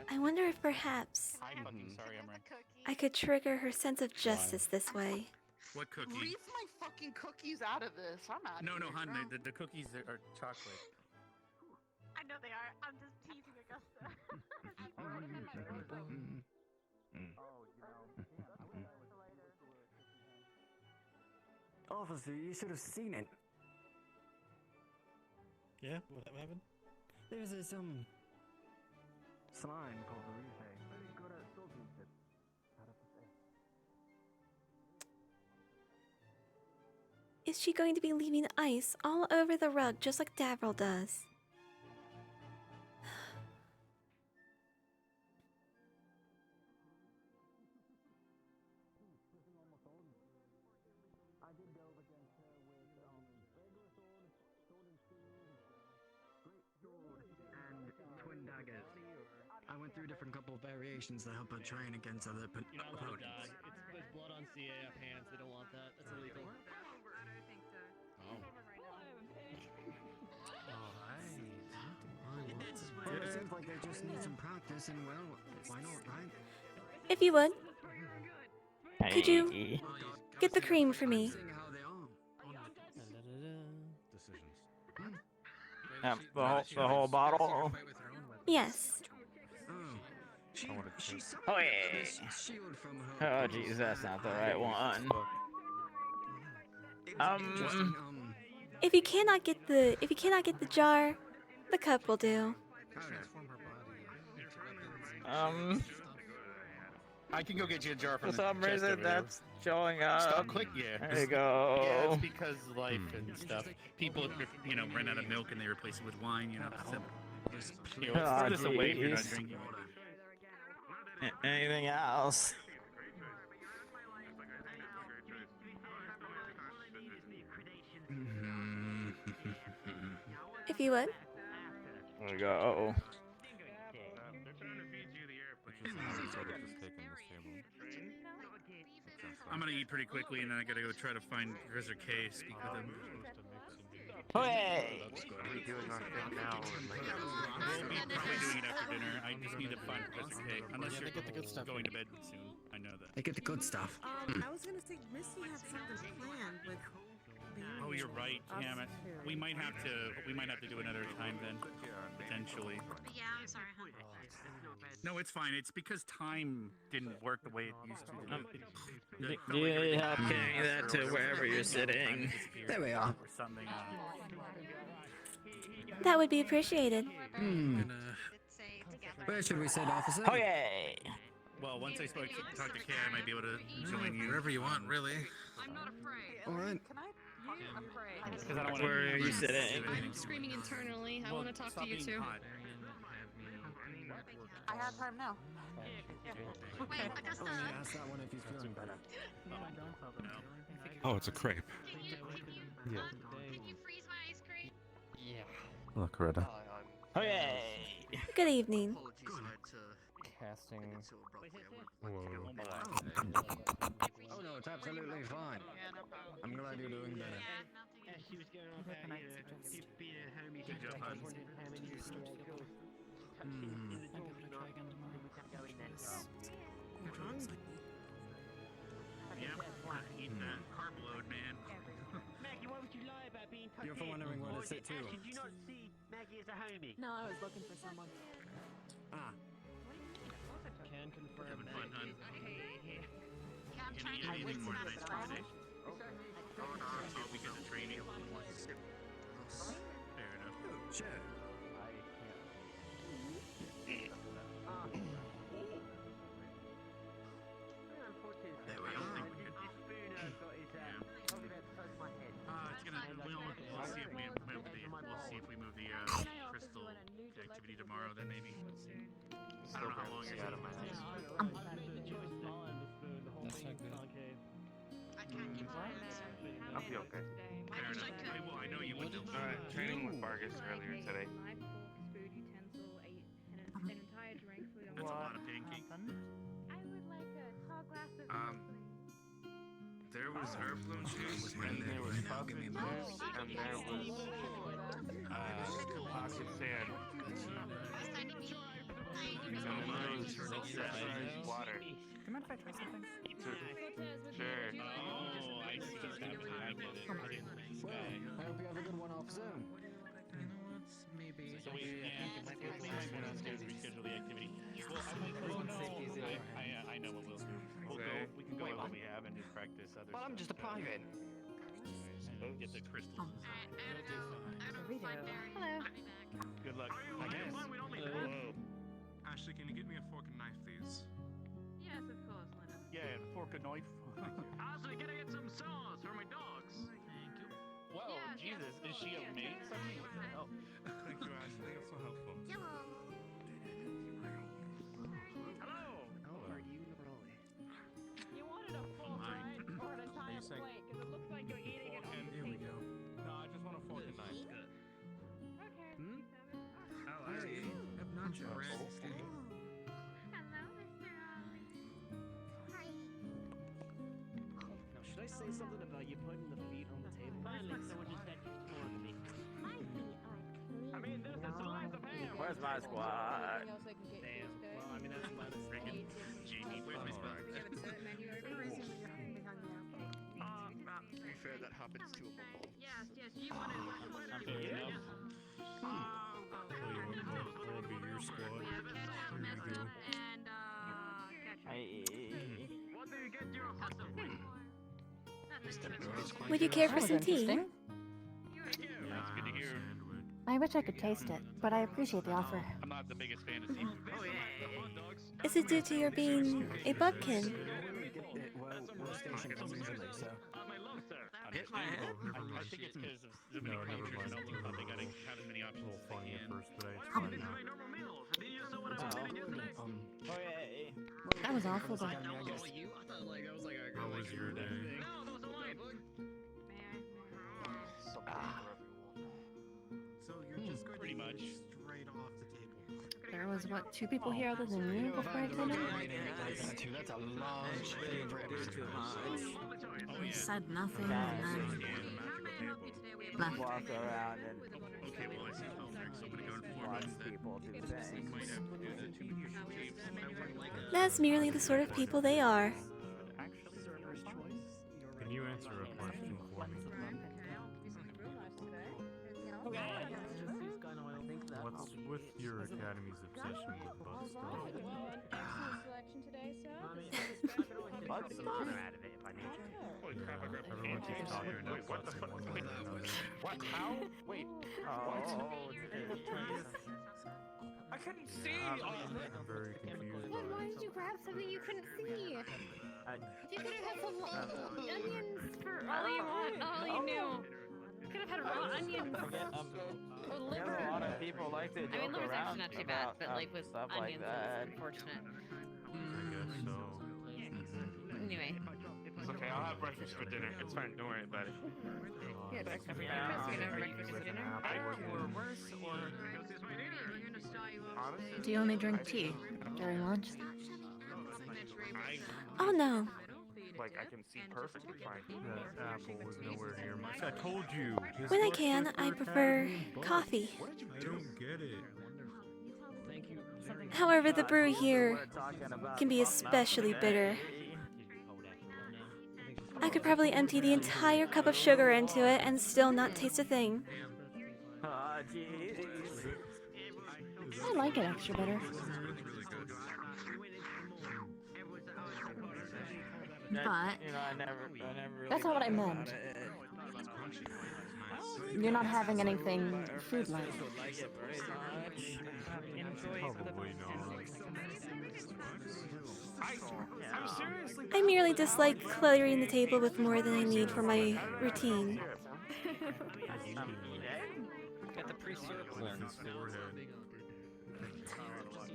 Speaker 1: I wonder if perhaps
Speaker 13: I'm fucking sorry, I'm right.
Speaker 1: I could trigger her sense of justice this way.
Speaker 13: What cookie?
Speaker 4: Leave my fucking cookies out of this. I'm out.
Speaker 13: No,
Speaker 4: of here.
Speaker 13: hon, the cookies are chocolate.
Speaker 6: I know they are. I'm just teasing Augusta.
Speaker 20: Officer, you should have seen it.
Speaker 8: Yeah, what happened?
Speaker 20: There's this, slime called the Refag. Very good at swordsmanship. I'd have to say.
Speaker 1: Is she going to be leaving ice all over the rug just like Davril does?
Speaker 20: I did go against her with, regular sword, sword and shield, great sword, and twin daggers. I went through different couple of variations to help her train against other opponents.
Speaker 7: There's blood on CAF hands. They don't want that. That's illegal.
Speaker 20: Well, it seems like they just need some practice, and well, why not, right?
Speaker 1: If you would, could you get the cream for me?
Speaker 19: The whole bottle.
Speaker 1: Yes.
Speaker 19: Oh yeah. Oh jeez, that's not the right one.
Speaker 1: If you cannot get the jar, the cup will do.
Speaker 8: I can go get you a jar from
Speaker 19: For some reason that's showing up.
Speaker 8: Stop clicking. Yeah.
Speaker 19: There you go.
Speaker 13: Yeah, it's because life and stuff. People, run out of milk and they replace it with wine. Throw this away if you're not drinking water.
Speaker 19: Anything else?
Speaker 1: If you would.
Speaker 19: There we go.
Speaker 13: I'm gonna eat pretty quickly and then I gotta go try to find Professor K, speak with him.
Speaker 19: Hey!
Speaker 2: Are we doing our thing now?
Speaker 13: We'll be probably doing it after dinner. I just need to find Professor K. Unless you're going to bed soon. I know that.
Speaker 20: They get the good stuff.
Speaker 22: I was gonna say Missy had something planned with.
Speaker 13: Oh, you're right. Damn it. We might have to do another time then, potentially.
Speaker 6: Yeah, I'm sorry, hon.
Speaker 13: No, it's fine. It's because time didn't work the way it used to.
Speaker 19: Do you need help carrying that to wherever you're sitting?
Speaker 20: There we are.
Speaker 13: Or something.
Speaker 1: That would be appreciated.
Speaker 20: Where should we sit, officer?
Speaker 19: Oh yeah.
Speaker 13: Well, once I talk to Kay, I might be able to join you.
Speaker 11: Wherever you want, really.
Speaker 3: I'm not afraid.
Speaker 20: All right.
Speaker 19: Where are you sitting?
Speaker 15: I'm screaming internally. I want to talk to you too.
Speaker 4: I have time now.
Speaker 6: Wait, Augusta.
Speaker 20: Ask that one if he's feeling better.
Speaker 11: Oh, it's a crepe.
Speaker 6: Can you freeze my ice cream?
Speaker 20: Yeah.
Speaker 11: Look, Coretta.
Speaker 19: Oh yeah.
Speaker 1: Good evening.
Speaker 7: Casting.
Speaker 20: Oh no, it's absolutely fine. I'm glad you're doing better.
Speaker 13: Good job, hon. Yeah, eat that carb load, man.
Speaker 5: Maggie, why would you lie about being
Speaker 20: You're for wondering where to sit too.
Speaker 5: Did you not see Maggie as a homie?
Speaker 12: No, I was looking for someone.
Speaker 20: Ah.
Speaker 7: Can confirm.
Speaker 13: Having fun, hon.
Speaker 6: Yeah, I'm trying to
Speaker 13: Any
Speaker 6: win
Speaker 13: more
Speaker 6: some
Speaker 13: tonight today? Oh, because of training. Fair enough.
Speaker 20: Sure.
Speaker 13: There we go. We'll see if we move the crystal activity tomorrow. Then maybe. I don't know how long it's out of my house.
Speaker 6: I can't give her an answer.
Speaker 2: I'll be okay.
Speaker 13: Fair enough. I know you would.
Speaker 2: Alright, training with Vargas earlier today.
Speaker 13: That's a lot of pancakes.
Speaker 15: I would like a tall glass of
Speaker 2: There was herb bloom juice, and there was puffin juice, and there was pocket sand. Water.
Speaker 14: Do you mind if I try something?
Speaker 2: Sure.
Speaker 13: Oh, I see what's happening. I get it.
Speaker 20: Well, I hope you have a good one off soon.
Speaker 14: Maybe.
Speaker 13: So we might go downstairs and reschedule the activity. Well, I know what we'll do. We can go with what we have and just practice other
Speaker 20: Well, I'm
Speaker 13: stuff.
Speaker 20: just a private.
Speaker 13: Get the crystals.
Speaker 15: Hello.
Speaker 13: Good luck. I guess. Whoa.
Speaker 17: Ashley, can you get me a fork and knife, please?
Speaker 3: Yes, of course, Lennon.
Speaker 13: Yeah, fork and knife.
Speaker 17: Ashley, can I get some sauce for my dogs?
Speaker 13: Thank you. Whoa,
Speaker 3: Yes,
Speaker 13: Jesus,
Speaker 3: yes,
Speaker 13: is she a
Speaker 3: yes,
Speaker 13: maid?
Speaker 3: yes,
Speaker 13: Something?
Speaker 3: yes,
Speaker 13: What the hell?
Speaker 17: Thank you, Ashley. That's so helpful.
Speaker 13: Hello.
Speaker 9: Are you Rolly?
Speaker 3: You wanted a full right or an entire
Speaker 17: saying-
Speaker 3: plate? Because it looks like you're eating it on
Speaker 17: Here we go. No, I just want a fork and knife.
Speaker 13: Good.
Speaker 3: Okay.
Speaker 9: Hmm?
Speaker 17: How are you? Have nachos.
Speaker 15: Hello, Mr. Ollie. Hi.
Speaker 9: Now, should I say something about you putting the feet on the table?
Speaker 5: Finally, someone just said more than me.
Speaker 15: My feet are clean.
Speaker 17: I mean, there's a slice of ham.
Speaker 19: Where's my squad?
Speaker 9: Damn. Well, I mean, that's
Speaker 13: Freaking Jamie, where's my spot?
Speaker 17: To be fair, that happens to a ball.
Speaker 3: Yes, you wanted
Speaker 8: I'll be your squad.
Speaker 3: We have ketchup, messed up, and ketchup.
Speaker 17: What do you get your
Speaker 1: Would you care for some tea?
Speaker 13: That's good to hear.
Speaker 18: I wish I could taste it, but I appreciate the offer.
Speaker 13: I'm not the biggest fan of seafood. Oh,
Speaker 1: Is it due to your being a bubkin?
Speaker 17: We're stationed usually, so.
Speaker 13: Hit my head? I think it's because of so many cultures and melting pot. They gotta have as many options as they can.
Speaker 18: That was awful, but
Speaker 8: How was your day?
Speaker 17: So you're just going
Speaker 13: Pretty
Speaker 17: to
Speaker 13: much.
Speaker 17: eat straight off the table.
Speaker 18: there was, what, 2 people here other than you before I came in?
Speaker 20: That's a large favorite.
Speaker 18: You said nothing, and then left.
Speaker 19: Walk around and
Speaker 13: Okay, well, I see how so many going
Speaker 19: watch
Speaker 13: forwards that
Speaker 19: people do things.
Speaker 13: might have to do that too. You should
Speaker 1: That's merely the sort of people they are.
Speaker 8: Can you answer a question for me? What's with your academy's obsession with bug stuff?
Speaker 15: Excellent selection today, sir.
Speaker 19: Bug stuff?
Speaker 5: Out of it if I need to.
Speaker 13: Holy crap, I grabbed
Speaker 8: Everyone keeps
Speaker 13: pancakes.
Speaker 8: talking
Speaker 13: Wait,
Speaker 8: about
Speaker 13: what the
Speaker 8: bugs
Speaker 13: fuck?
Speaker 8: in one way or another.
Speaker 13: What? How? Wait.
Speaker 19: I couldn't see.
Speaker 8: I'm very confused.
Speaker 15: Then why did you grab something you couldn't see? You could have had some onions for all you want, all you knew. You could have had raw onions. Or liver.
Speaker 19: A lot of people like to
Speaker 3: I mean,
Speaker 19: joke
Speaker 3: liver's
Speaker 19: around
Speaker 3: actually not too bad,
Speaker 19: about
Speaker 3: but like with
Speaker 19: stuff
Speaker 3: onions,
Speaker 19: like that.
Speaker 3: it's unfortunate.
Speaker 8: I guess so.
Speaker 3: Anyway.
Speaker 2: It's okay, I'll have breakfast for dinner. It's fine, don't worry about it.
Speaker 3: Yeah, breakfast for breakfast. You can have breakfast for dinner.
Speaker 2: Or worse, or... Honestly,
Speaker 18: Do you only drink tea during lunch?
Speaker 1: Oh no.
Speaker 2: like, I can see perfectly fine.
Speaker 8: That apple was nowhere near my... I told you. his
Speaker 1: When I
Speaker 8: luck
Speaker 1: can,
Speaker 8: was
Speaker 1: I
Speaker 8: your
Speaker 1: prefer
Speaker 8: academy bug.
Speaker 1: coffee.
Speaker 8: I don't get it.
Speaker 9: Thank you.
Speaker 1: However, the brew here can be especially bitter. I could probably empty the entire cup of sugar into it and still not taste a thing.
Speaker 19: Ah, jeez.
Speaker 18: I like it extra bitter. But
Speaker 19: You know, I never really
Speaker 18: that's not what I
Speaker 19: thought
Speaker 18: meant.
Speaker 19: about it.
Speaker 18: You're not having anything food-like.
Speaker 8: Probably not.
Speaker 2: I'm seriously...
Speaker 1: I merely dislike cluttering the table with more than I need for my routine.
Speaker 9: Got the pre-syrup
Speaker 8: His forehead.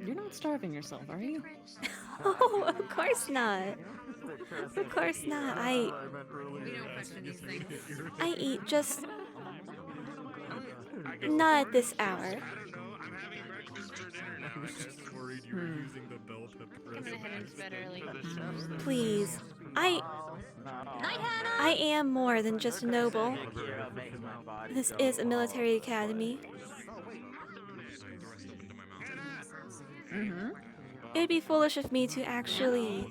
Speaker 18: You're not starving yourself, are you?
Speaker 1: Oh, of course not. Of course not.
Speaker 3: We don't question these things.
Speaker 1: I eat just not at this hour.
Speaker 2: I don't know, I'm having breakfast for dinner now.
Speaker 8: I was just worried you were using the bell pepper
Speaker 3: I'm
Speaker 8: as
Speaker 3: gonna head into bed early.
Speaker 1: Please. I am more than just a noble. This is a military academy. It'd be foolish of me to actually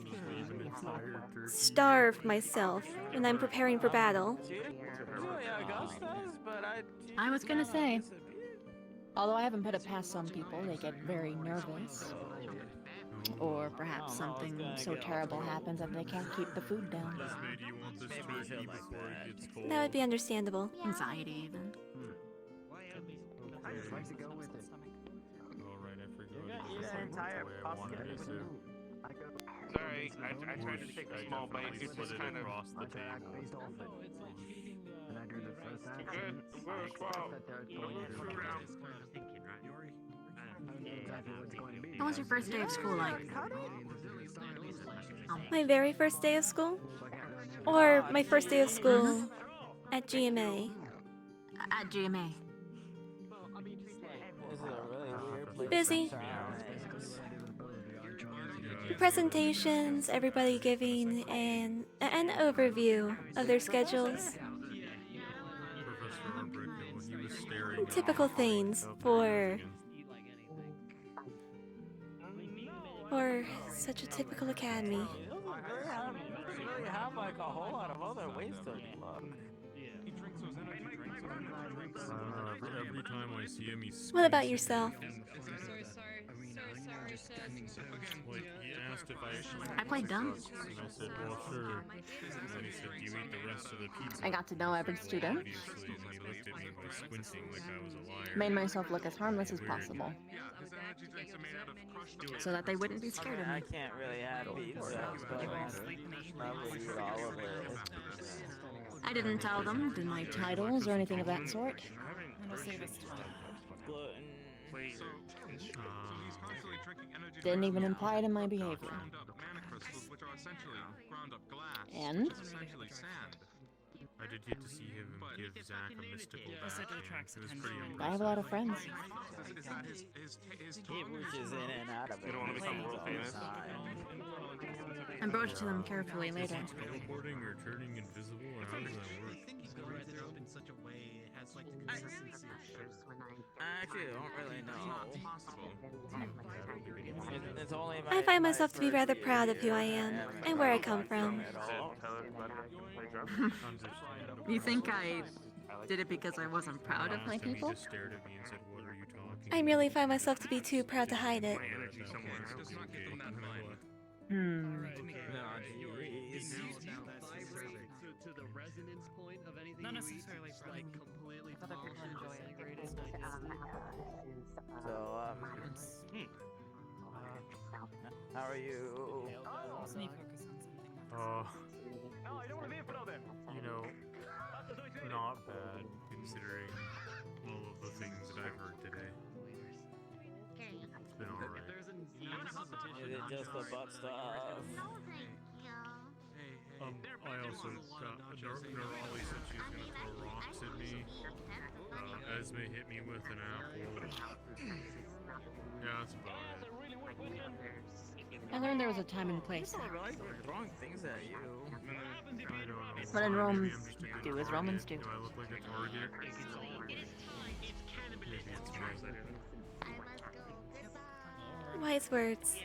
Speaker 1: starve myself when I'm preparing for battle.
Speaker 18: I was gonna say, Although I haven't put it past some people, they get very nervous. Or perhaps something so terrible happens that they can't keep the food down.
Speaker 8: Do you want this turkey before it gets cold?
Speaker 1: That would be understandable.
Speaker 18: Anxiety, even.
Speaker 8: Alright, I forgot. I wanted to say.
Speaker 2: Sorry, I tried to take a small bite. It just kind of
Speaker 8: across the table.
Speaker 2: Good. Wow.
Speaker 18: How was your first day of school like?
Speaker 1: My very first day of school? Or my first day of school at GMA?
Speaker 18: At GMA.
Speaker 1: Busy. Presentations, everybody giving an overview of their schedules. Typical things for such a typical academy.
Speaker 19: Really have like a whole lot of other ways to look.
Speaker 8: Every time I see him, he's
Speaker 1: What about yourself?
Speaker 8: Like, he asked if
Speaker 18: I played dumb.
Speaker 8: And I said, well, sure. And then he said, do you eat the rest of the pizza?
Speaker 18: I got to know every student.
Speaker 8: Obviously, and he looked at me by squinting like I was a liar.
Speaker 18: Made myself look as harmless as possible. So that they wouldn't be scared of me.
Speaker 19: I can't really have pizza, but probably eat all of it.
Speaker 18: I didn't tell them my titles or anything of that sort.
Speaker 19: Gluten.
Speaker 18: Didn't even imply it in my behavior. And?
Speaker 8: I did get to see him give Zach a mystical vacuum. It was pretty impressive.
Speaker 18: I have a lot of friends.
Speaker 19: He reaches in and out of it.
Speaker 2: You don't want to become world famous?
Speaker 18: I broached to them carefully later.
Speaker 8: Teleporting or turning invisible, or how does that work?
Speaker 19: I actually don't really know. It's only
Speaker 1: I find myself to be rather proud of who I am and where I come from.
Speaker 12: You think I did it because I wasn't proud of my people?
Speaker 1: I merely find myself to be too proud to hide it.
Speaker 9: Not necessarily like completely
Speaker 19: So, how are you?
Speaker 8: You know, not bad considering all of the things that I've heard today. It's been alright.
Speaker 19: Is it just the butt stuff?
Speaker 8: I also got Nerali said she was gonna throw rocks at me. Esme hit me with an apple. Yeah, that's about it.
Speaker 18: I learned there was a time and place.
Speaker 19: Throwing things at you.
Speaker 8: I don't know.
Speaker 18: What in Romans
Speaker 8: Maybe I'm just a
Speaker 18: do
Speaker 8: good
Speaker 18: as Romans do.
Speaker 8: target. Do I look like a target? Maybe it's me.
Speaker 1: Wise words.
Speaker 8: I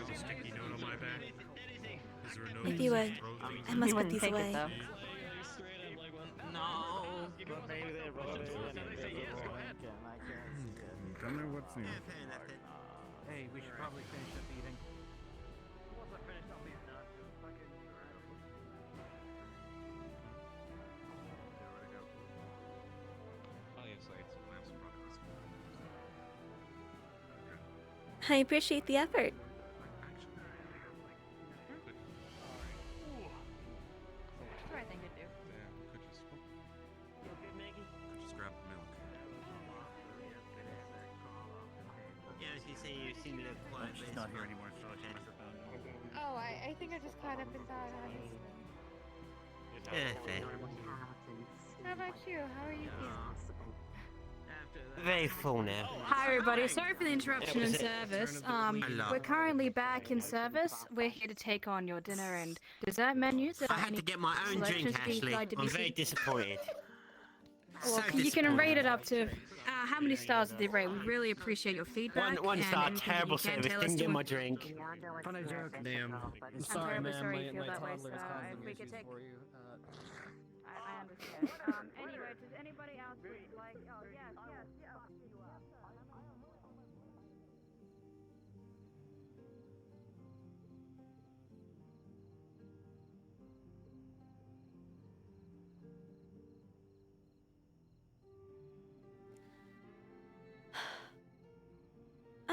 Speaker 8: have a sticky note on my back. Is there a note
Speaker 1: If you would, I must put
Speaker 18: wouldn't
Speaker 1: these
Speaker 18: take it,
Speaker 1: away.
Speaker 18: though.
Speaker 19: No, but maybe they wrote it in invisible ink and I can't see it.
Speaker 8: Tell me what's new.
Speaker 19: Hey, we should probably finish up eating.
Speaker 1: I appreciate the effort.
Speaker 15: Sure, I think I do.
Speaker 8: Could just grab the milk.
Speaker 5: Yeah, as you say, you seem to live quietly. She's not here anymore, so I can't.
Speaker 15: Oh, I think I just caught up and thought I was...
Speaker 5: Yeah, fair.
Speaker 15: How about you? How are you feeling?
Speaker 5: Very full now.
Speaker 10: Hi everybody, sorry for the interruption in service. We're currently back in service. We're here to take on your dinner and dessert menus.
Speaker 5: I had to get my own drink, Ashley. I'm very disappointed.
Speaker 10: Well, you can rate it up to how many stars did they rate? We really appreciate your feedback.
Speaker 5: One
Speaker 10: and
Speaker 5: star,
Speaker 10: anything
Speaker 5: terrible
Speaker 10: you can
Speaker 5: service.
Speaker 10: tell us
Speaker 5: Didn't
Speaker 10: to
Speaker 5: get my drink.
Speaker 19: Funny joke.
Speaker 9: Damn.
Speaker 10: I'm terribly sorry you feel that way, so if we could take... I understand. Anyway, does anybody else would like... Oh, yes, yes, yes.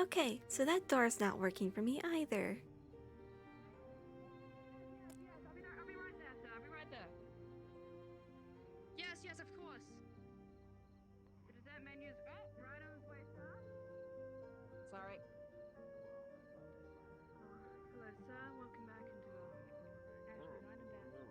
Speaker 1: Okay, so that door's not working for me either.
Speaker 15: I'll be right there. Yes, yes, of course. The dessert menu's right on its way, sir.
Speaker 12: Sorry.
Speaker 15: Hello, sir. Welcome back into Ashford Island Bath.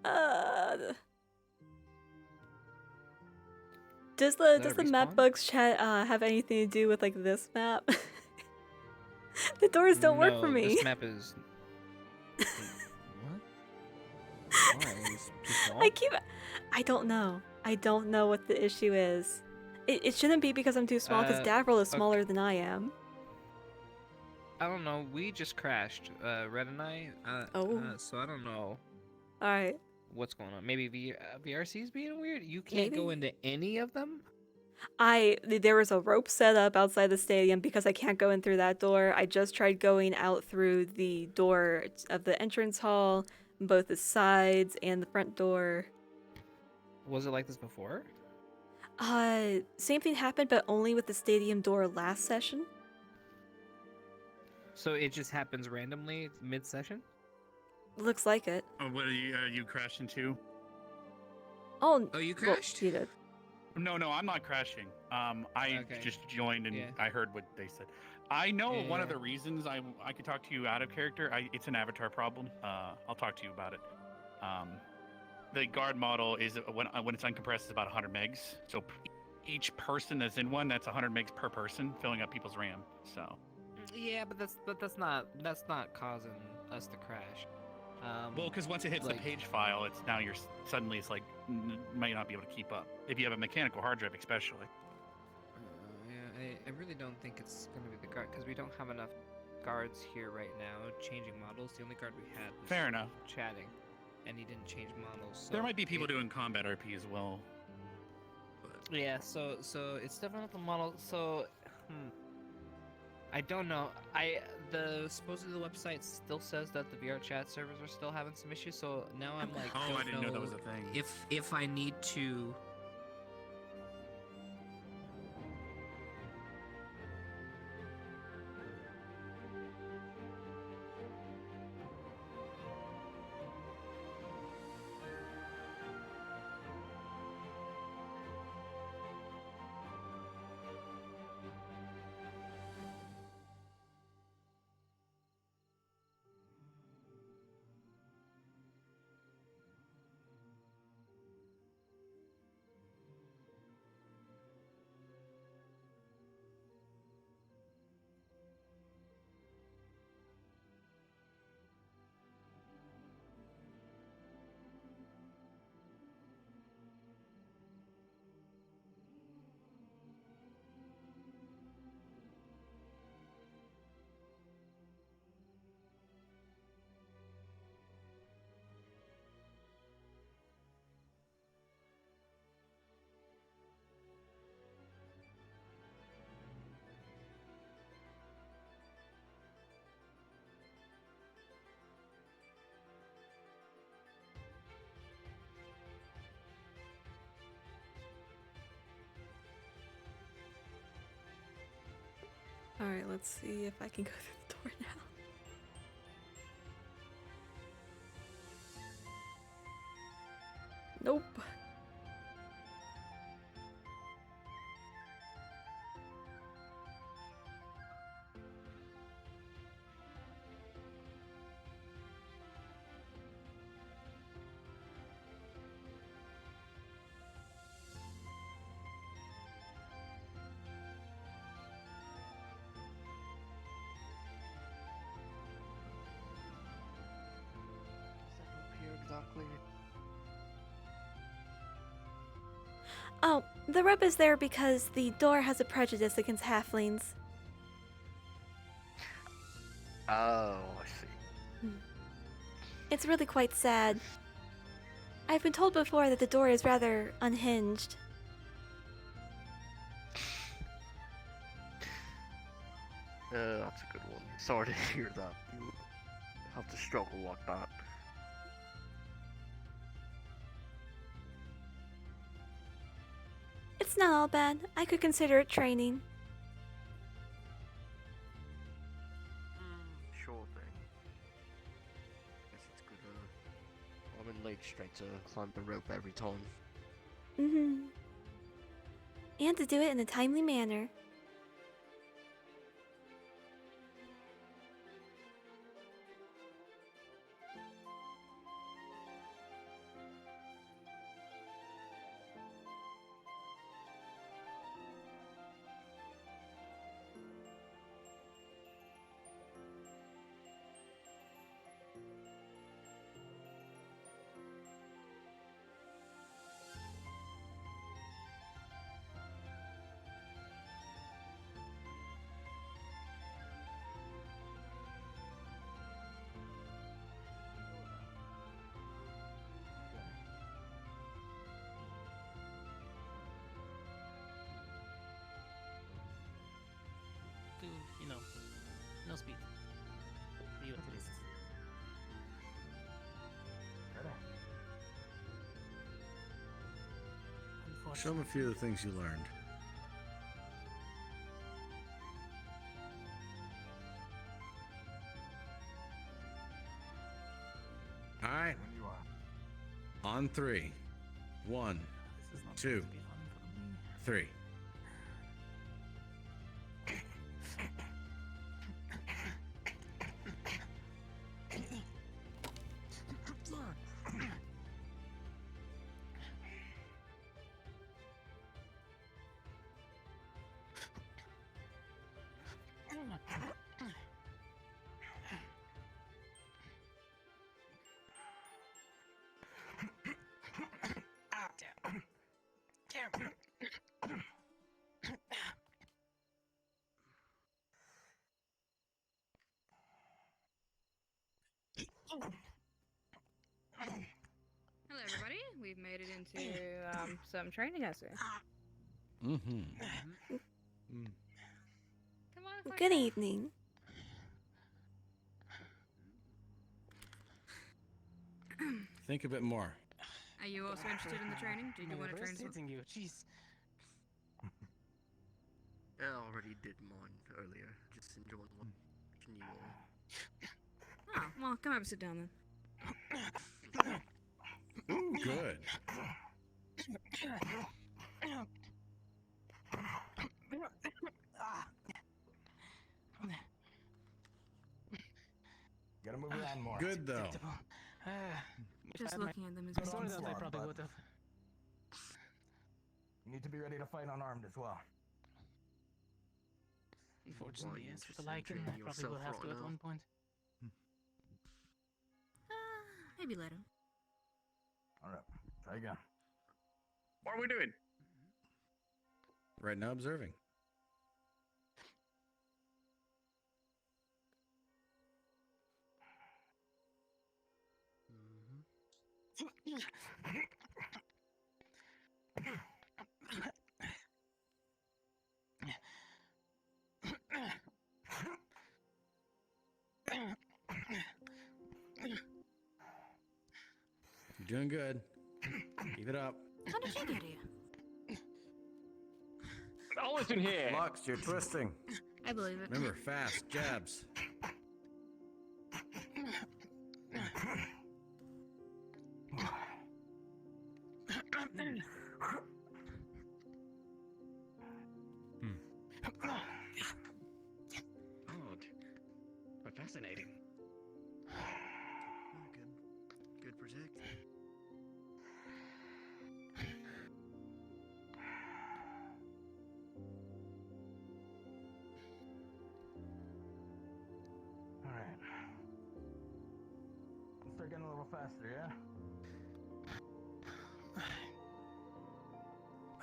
Speaker 1: Uh, does the map bugs chat have anything to do with like this map? The doors don't work for me.
Speaker 19: This map is. What? Why? It's too small?
Speaker 1: I don't know. I don't know what the issue is. It shouldn't be because I'm too small, because Davril is smaller than I am.
Speaker 19: I don't know. We just crashed, Red and I. So I don't know.
Speaker 1: Alright.
Speaker 19: What's going on? Maybe VRC's being weird? You can't go into any of them?
Speaker 1: There was a rope set up outside the stadium because I can't go in through that door. I just tried going out through the door of the entrance hall, both the sides and the front door.
Speaker 19: Was it like this before?
Speaker 1: Same thing happened, but only with the stadium door last session.
Speaker 19: So it just happens randomly mid-session?
Speaker 1: Looks like it.
Speaker 13: Oh, what are you crashing too?
Speaker 1: Oh,
Speaker 19: you crashed?
Speaker 1: Well, you did.
Speaker 13: No, I'm not crashing. I just joined and I heard what they said. I know one of the reasons I could talk to you out of character. It's an avatar problem. I'll talk to you about it. The guard model is when it's uncompressed is about 100 megs. So each person that's in one, that's 100 megs per person, filling up people's RAM. So.
Speaker 19: Yeah, but that's not causing us to crash.
Speaker 13: Well, because once it hits the page file, it's suddenly it's like might not be able to keep up if you have a mechanical hard drive, especially.
Speaker 19: Yeah, I really don't think it's gonna be the guard because we don't have enough guards here right now changing models. The only guard we had was
Speaker 13: Fair enough.
Speaker 19: chatting, and he didn't change models. So
Speaker 13: There might be people doing combat RP as well.
Speaker 19: Yeah, so it's definitely not the model. So, I don't know. Supposedly the website still says that the VR chat servers are still having some issues. So now I'm like,
Speaker 13: I didn't know that was a thing.
Speaker 19: If I need to.
Speaker 1: Alright, let's see if I can go through the door now. Nope.
Speaker 17: Here exactly.
Speaker 1: Oh, the rope is there because the door has a prejudice against halflings.
Speaker 7: Oh, I see.
Speaker 1: It's really quite sad. I've been told before that the door is rather unhinged.
Speaker 7: That's a good one. Sorry to hear that. You have to struggle like that.
Speaker 1: It's not all bad. I could consider it training.
Speaker 7: Sure thing. Guess it's good. I'm in late straight to climb the rope every time.
Speaker 1: And to do it in a timely manner.
Speaker 9: You know, no speed. You at least.
Speaker 16: Show them a few of the things you learned. All right. On 3. 1, 2, 3.
Speaker 10: Hello, everybody. We've made it into some training, I see.
Speaker 16: Mm-hmm.
Speaker 10: Come on,
Speaker 1: Good evening.
Speaker 16: Think a bit more.
Speaker 10: Are you also interested in the training? Did you want to train as well?
Speaker 9: You, jeez.
Speaker 7: I already did mine earlier. Just enjoying watching you all.
Speaker 10: Oh, well, come have a sit down then.
Speaker 16: Ooh, good.
Speaker 20: Gotta move around more.
Speaker 16: Good though.
Speaker 10: Just looking at them is
Speaker 20: Sorry
Speaker 10: making
Speaker 20: that
Speaker 10: me
Speaker 20: I probably
Speaker 10: sad.
Speaker 20: would have. You need to be ready to fight unarmed as well.
Speaker 9: Unfortunately, yes, with the Lycan, I probably will have to at one point.
Speaker 10: Maybe later.
Speaker 20: Alright, try again.
Speaker 13: What are we doing?
Speaker 16: Right now, observing. You're doing good. Keep it up.
Speaker 10: How did you get here?
Speaker 20: Oh, listen here. Lux, you're twisting.
Speaker 10: I believe it.
Speaker 16: Remember, fast jabs.
Speaker 20: Odd, but fascinating.
Speaker 7: Good protect.
Speaker 20: Alright. Let's start getting a little faster, yeah?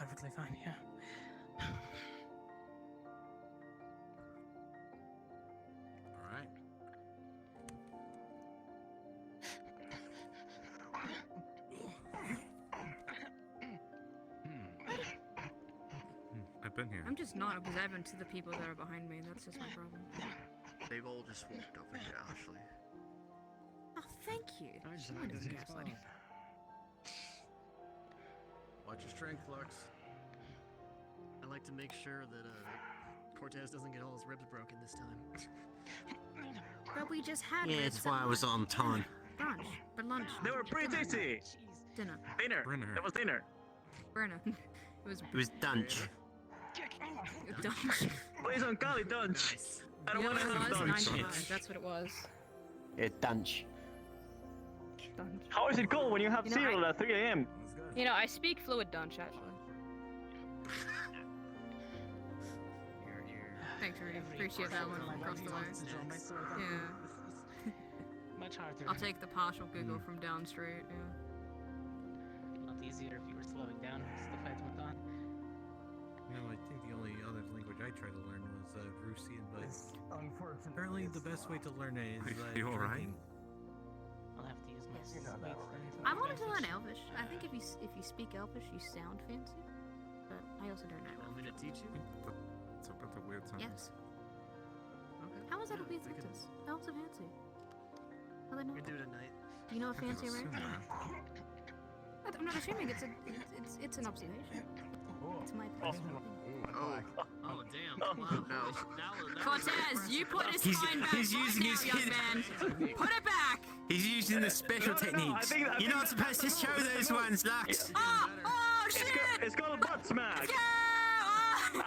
Speaker 21: perfectly fine, yeah.
Speaker 16: All right.
Speaker 8: I've been here.
Speaker 10: I'm just not observant to the people that are behind me. That's just my problem.
Speaker 21: They've all just walked over to Ashley.
Speaker 10: Oh, thank you.
Speaker 21: I just
Speaker 10: Someone doesn't gaslighting.
Speaker 16: Watch your strength, Lux.
Speaker 7: I like to make sure that Cortez doesn't get all his ribs broken this time.
Speaker 10: But we just had
Speaker 5: Yeah,
Speaker 10: ribs
Speaker 5: that's
Speaker 10: at
Speaker 5: why I was on time.
Speaker 10: brunch. But lunch.
Speaker 21: They were pretty tasty.
Speaker 10: Dinner.
Speaker 21: Dinner. It was dinner.
Speaker 10: Brenner. It
Speaker 5: was dunch.
Speaker 10: Dunch.
Speaker 21: Please don't call it dunch. I don't
Speaker 10: Yeah,
Speaker 21: want to
Speaker 10: it
Speaker 21: have
Speaker 10: was
Speaker 21: dunch.
Speaker 10: 95. That's what it was.
Speaker 5: Yeah, dunch.
Speaker 10: Dunch.
Speaker 21: How is it called when you have
Speaker 10: You know,
Speaker 21: cereal at 3 a.m.?
Speaker 10: You know, I speak fluid Dunch, actually. Thanks, Rudy. Appreciate that one across the way. Yeah.
Speaker 21: Much harder.
Speaker 10: I'll take the partial giggle
Speaker 21: Hmm.
Speaker 10: from down street, yeah.
Speaker 21: A lot easier if you were slowing down as the fight went on.
Speaker 16: You know, I think the only other language I tried to learn was Russian, but apparently the best way to learn it is
Speaker 8: You all right?
Speaker 16: drinking.
Speaker 21: I'll have to use my weights then.
Speaker 10: I wanted to learn Elvish. I think if you speak Elvish, you sound fancy. But I also don't know.
Speaker 7: Want me to teach you?
Speaker 8: That's a weird sentence.
Speaker 10: Yes.
Speaker 7: Okay.
Speaker 10: How was that a weird sentence? How was it fancy? How they know?
Speaker 7: We can do it at night.
Speaker 10: Do you know a
Speaker 8: I can
Speaker 10: fancy right?
Speaker 8: assume that.
Speaker 10: I'm not assuming it's an observation. It's my personal opinion.
Speaker 7: Oh damn! Wow. No.
Speaker 10: Cortez, you put his
Speaker 5: He's-
Speaker 10: spine back
Speaker 5: he's
Speaker 10: right
Speaker 5: using
Speaker 10: now,
Speaker 5: his
Speaker 10: young
Speaker 5: kid-
Speaker 10: man. Put it back!
Speaker 5: He's using the special techniques. You're not supposed to show those ones, Lux.
Speaker 10: Oh shit!
Speaker 21: It's called a butt smack.
Speaker 10: Yeah!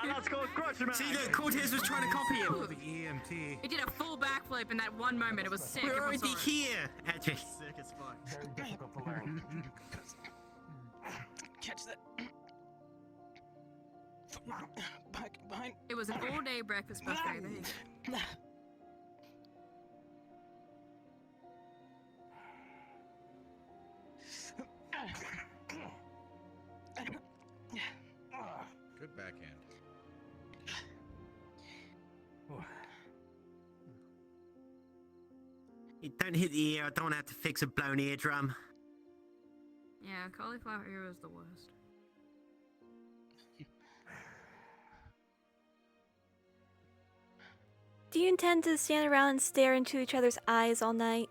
Speaker 21: And that's called crotch smack.
Speaker 5: See, look, Cortez was trying to copy him.
Speaker 16: The EMT.
Speaker 10: He did a full backflip in that one moment. It was sick.
Speaker 5: We're
Speaker 10: Everyone
Speaker 5: already
Speaker 10: saw it.
Speaker 5: here, actually.
Speaker 7: Sick as fuck.
Speaker 21: Very difficult to learn. Catch that. Back behind.
Speaker 10: It was an all-day breakfast buffet. There you go.
Speaker 16: Good backhand.
Speaker 5: You don't hit the ear, I don't have to fix a blown eardrum.
Speaker 10: Yeah, cauliflower ear is the worst.
Speaker 1: Do you intend to stand around and stare into each other's eyes all night?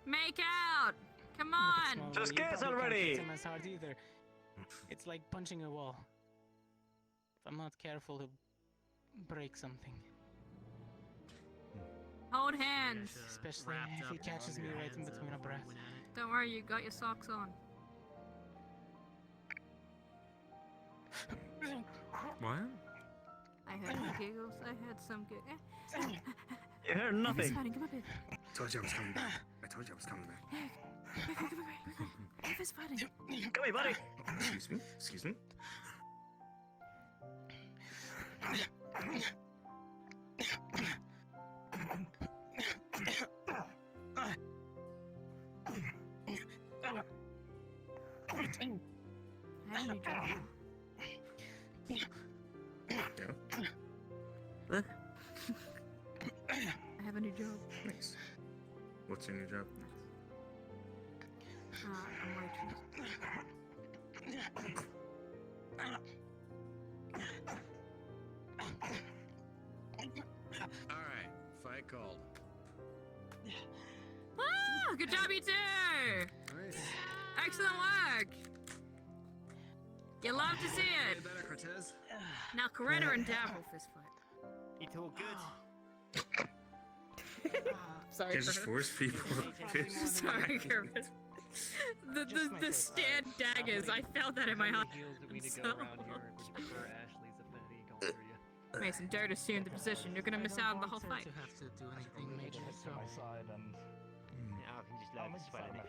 Speaker 10: Make out! Come on!
Speaker 21: Just kiss already! It's like punching a wall. If I'm not careful, he'll break something.
Speaker 10: Hold hands.
Speaker 21: Especially if he catches me right in between a breath.
Speaker 10: Don't worry, you got your socks on.
Speaker 8: What?
Speaker 10: I heard some giggles. I heard some giggles.
Speaker 21: You heard nothing.
Speaker 10: Come up here.
Speaker 17: Told you I was coming back. I told you I was coming back.
Speaker 10: If it's fighting.
Speaker 21: Come here, buddy.
Speaker 17: Excuse me? Excuse me?
Speaker 10: I have a new job.
Speaker 17: Nice. What's your new job?
Speaker 10: I'm waitress.
Speaker 16: Alright, fight called.
Speaker 10: Ah, good job, you two!
Speaker 16: Nice.
Speaker 10: Excellent work! You love to see it.
Speaker 7: Better, Cortez.
Speaker 10: Now, Coretta and Dab will fist fight.
Speaker 5: It's all good.
Speaker 10: Sorry,
Speaker 17: Can't just
Speaker 10: Coretta.
Speaker 17: force people to kiss.
Speaker 10: Sorry, Coretta. The stand daggers. I felt that in my heart. Mason, don't assume the position. You're gonna miss out on the whole fight.
Speaker 21: have to do anything major.
Speaker 5: My side and I can just learn to sweat in it.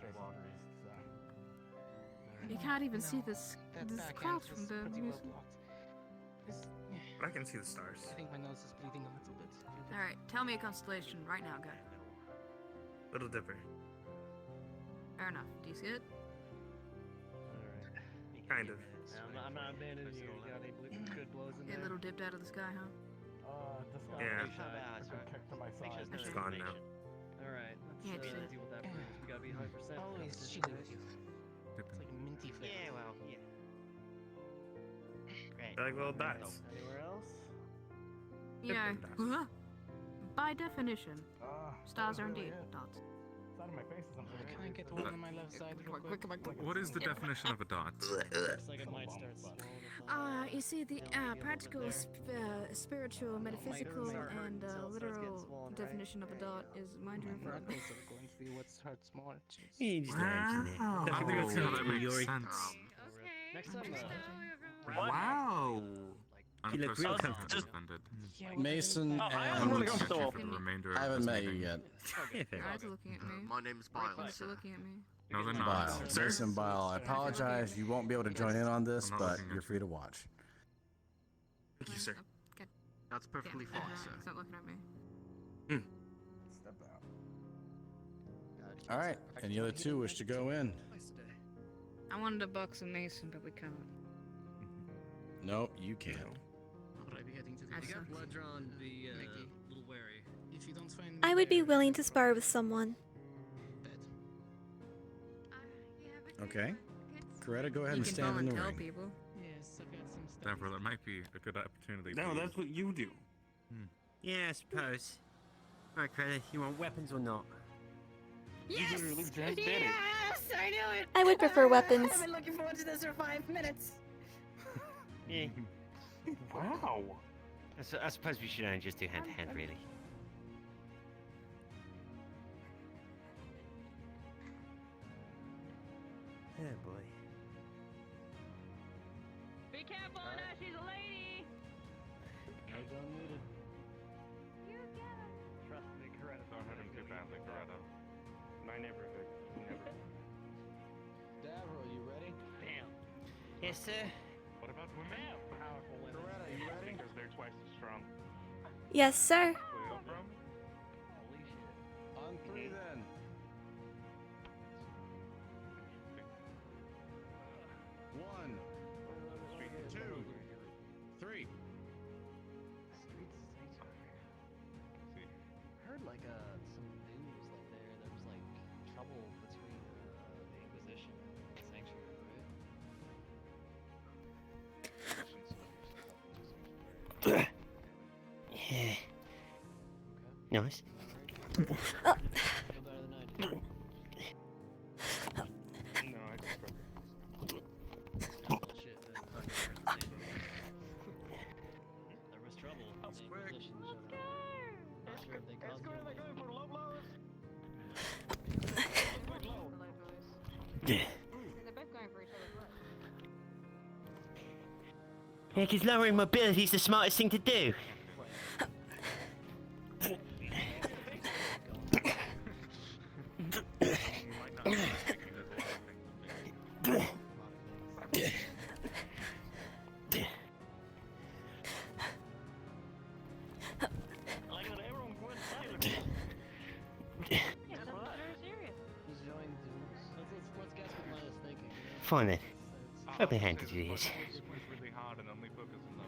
Speaker 10: You can't even see this cloud from the music.
Speaker 17: But I can see the stars.
Speaker 21: I think my nose is bleeding a little bit.
Speaker 10: All right, tell me a constellation right now. Go.
Speaker 17: Little Dipper.
Speaker 10: Fair enough. Do you see it?
Speaker 2: Kind of.
Speaker 21: I'm not abandoning you. You got any good blows in
Speaker 10: A
Speaker 21: there?
Speaker 10: little dipped out of the sky, huh?
Speaker 2: Yeah.
Speaker 21: It's
Speaker 2: gone now.
Speaker 21: Alright,
Speaker 10: Yeah,
Speaker 21: let's
Speaker 10: it's
Speaker 21: deal with that first. We gotta be 100%. Always composition, with you. It's like a minty flavor.
Speaker 5: Yeah, well, yeah. Great.
Speaker 2: They're like little dots.
Speaker 21: Anywhere else?
Speaker 10: Yeah.
Speaker 2: dots.
Speaker 10: By definition, stars are indeed dots.
Speaker 21: Can I get one on my left side real quick?
Speaker 8: What is the definition of a dot?
Speaker 21: Looks like it might start swallowing.
Speaker 10: You see, the practical, spiritual, metaphysical, and literal definition of a dot is mind your own
Speaker 21: Knuckles are going to be what starts small.
Speaker 5: You just imagine it.
Speaker 8: I
Speaker 5: That's
Speaker 8: think
Speaker 5: what
Speaker 8: that's
Speaker 5: we
Speaker 8: how
Speaker 5: all
Speaker 8: that
Speaker 5: do,
Speaker 8: makes
Speaker 5: Yuri.
Speaker 8: sense.
Speaker 21: Next time,
Speaker 8: Wow. I'm
Speaker 5: You look real
Speaker 8: personally
Speaker 5: comfortable.
Speaker 8: offended.
Speaker 4: Mason and
Speaker 8: Thank you for the remainder
Speaker 4: I
Speaker 8: of
Speaker 4: haven't
Speaker 8: this
Speaker 4: met you
Speaker 8: meeting.
Speaker 4: yet.
Speaker 10: Eyes are looking at me.
Speaker 17: My name's Biles.
Speaker 10: Eyes are looking at me.
Speaker 8: No, they're not.
Speaker 4: Bile.
Speaker 8: Sir?
Speaker 4: Mason Bile. I apologize. You won't be able to join in on this,
Speaker 8: I'm not
Speaker 4: but
Speaker 8: looking at
Speaker 4: you're free to watch.
Speaker 2: Thank you, sir.
Speaker 10: Good.
Speaker 17: That's perfectly
Speaker 10: Yeah,
Speaker 17: fine, sir.
Speaker 10: He's not looking at me.
Speaker 4: Step out. All right. Any other two wish to go in?
Speaker 10: I wanted to box a Mason, but we can't.
Speaker 4: Nope, you can't.
Speaker 21: Would I be heading to the
Speaker 10: That's sucks.
Speaker 21: blood drawn, be little wary. If you don't find
Speaker 1: I would be willing to spar with someone.
Speaker 4: Okay. Coretta, go ahead
Speaker 10: You
Speaker 4: and
Speaker 10: can
Speaker 4: stand in the
Speaker 10: volunteer
Speaker 4: ring.
Speaker 10: people.
Speaker 21: Yes, I've got some stuff.
Speaker 8: Therefore, that might be a good opportunity.
Speaker 2: No,
Speaker 8: for you.
Speaker 2: that's what you do.
Speaker 5: Yeah, I suppose. Right, Credit, you want weapons or not?
Speaker 21: Yes!
Speaker 2: literally just did it.
Speaker 21: Yes! I knew it!
Speaker 1: I would prefer weapons.
Speaker 21: I've been looking forward to this for 5 minutes.
Speaker 5: Yeah.
Speaker 2: Wow.
Speaker 5: I suppose we should only just do hand-to-hand, really. Oh, boy.
Speaker 3: Be careful, now she's a lady.
Speaker 21: Eyes unmuted. Trust me, Coretta.
Speaker 2: Don't hurt him too badly, Coretta. My neighborhood. Never.
Speaker 21: Davro, you ready?
Speaker 5: Damn. Yes, sir.
Speaker 2: What about women?
Speaker 21: Powerful women.
Speaker 2: Coretta, you ready? Because they're twice as strong.
Speaker 1: Yes, sir.
Speaker 2: Where from?
Speaker 21: Holy shit.
Speaker 4: On three, then. One, two, three.
Speaker 21: Heard like some news like there was like trouble between the Inquisition and the Sanctuary, right?
Speaker 5: Yeah. Nice.
Speaker 21: Feel better than I do.
Speaker 2: No, I just broke
Speaker 21: Shit, there was trouble. The Inquisition showed up. Not sure if they caused it.
Speaker 5: Yeah.
Speaker 15: They're both going for each other's blood.
Speaker 5: Yeah, because lowering mobility is the smartest thing to do.
Speaker 21: Who's joined? Let's guess what Maya's thinking.
Speaker 5: Fine then. Rub my hand to do this.
Speaker 2: really hard and only focus on them.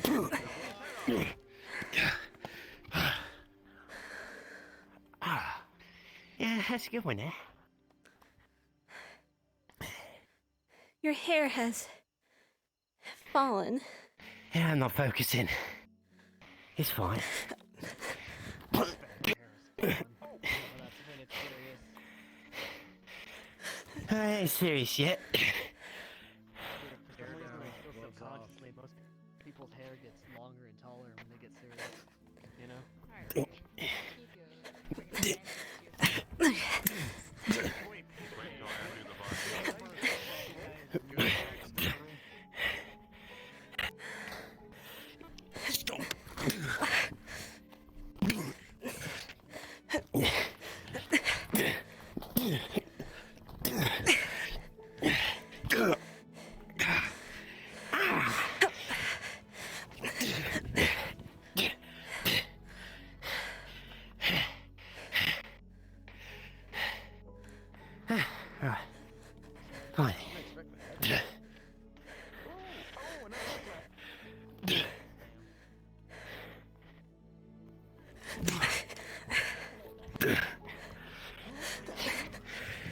Speaker 2: It seems like
Speaker 5: Yeah, that's a good one, eh?
Speaker 1: Your hair has fallen.
Speaker 5: Yeah, I'm not focusing. It's fine. I ain't serious yet.
Speaker 21: Subconsciously, most people's hair gets longer and taller when they get serious. You know?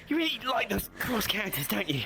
Speaker 5: You really like those cross characters, don't you?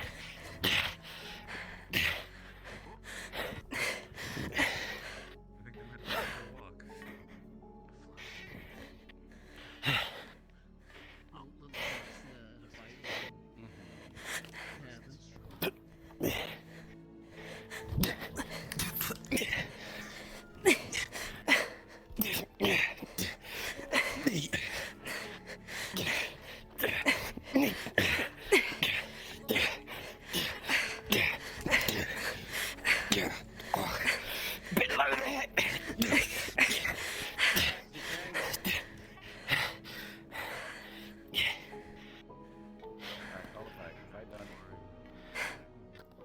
Speaker 5: Below that.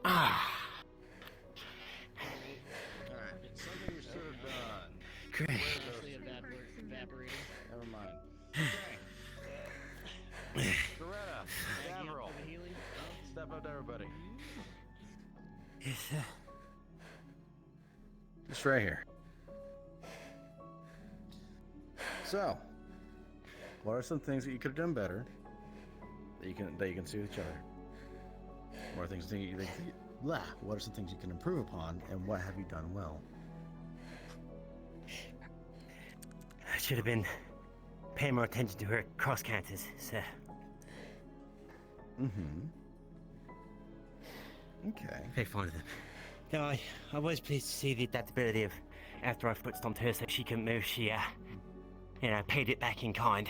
Speaker 4: Alright, something we should have done.
Speaker 5: Great.
Speaker 21: Actually evaporating.
Speaker 4: Never mind. Coretta, Gavril, step up to everybody.
Speaker 5: Yes, sir.
Speaker 4: Just right here. So, what are some things that you could have done better that you can see with each other? What are things that what are some things you can improve upon, and what have you done well?
Speaker 5: I should have been paying more attention to her cross characters, sir.
Speaker 4: Okay.
Speaker 5: Very fond of them. No, I was pleased to see the adaptability of after I foot stomped her so she couldn't move, she paid it back in kind.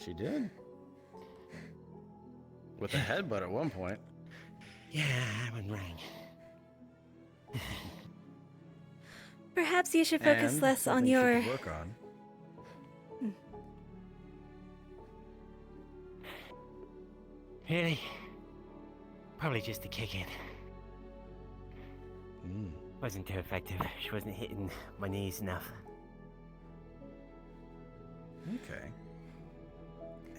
Speaker 4: She did. With a headbutt at one point.
Speaker 5: Yeah, that one rang.
Speaker 1: Perhaps you should focus
Speaker 4: And
Speaker 1: less on
Speaker 4: something she
Speaker 1: your.
Speaker 4: could work on.
Speaker 5: Really? Probably just a kick in. Wasn't too effective. She wasn't hitting my knees enough.
Speaker 4: Okay.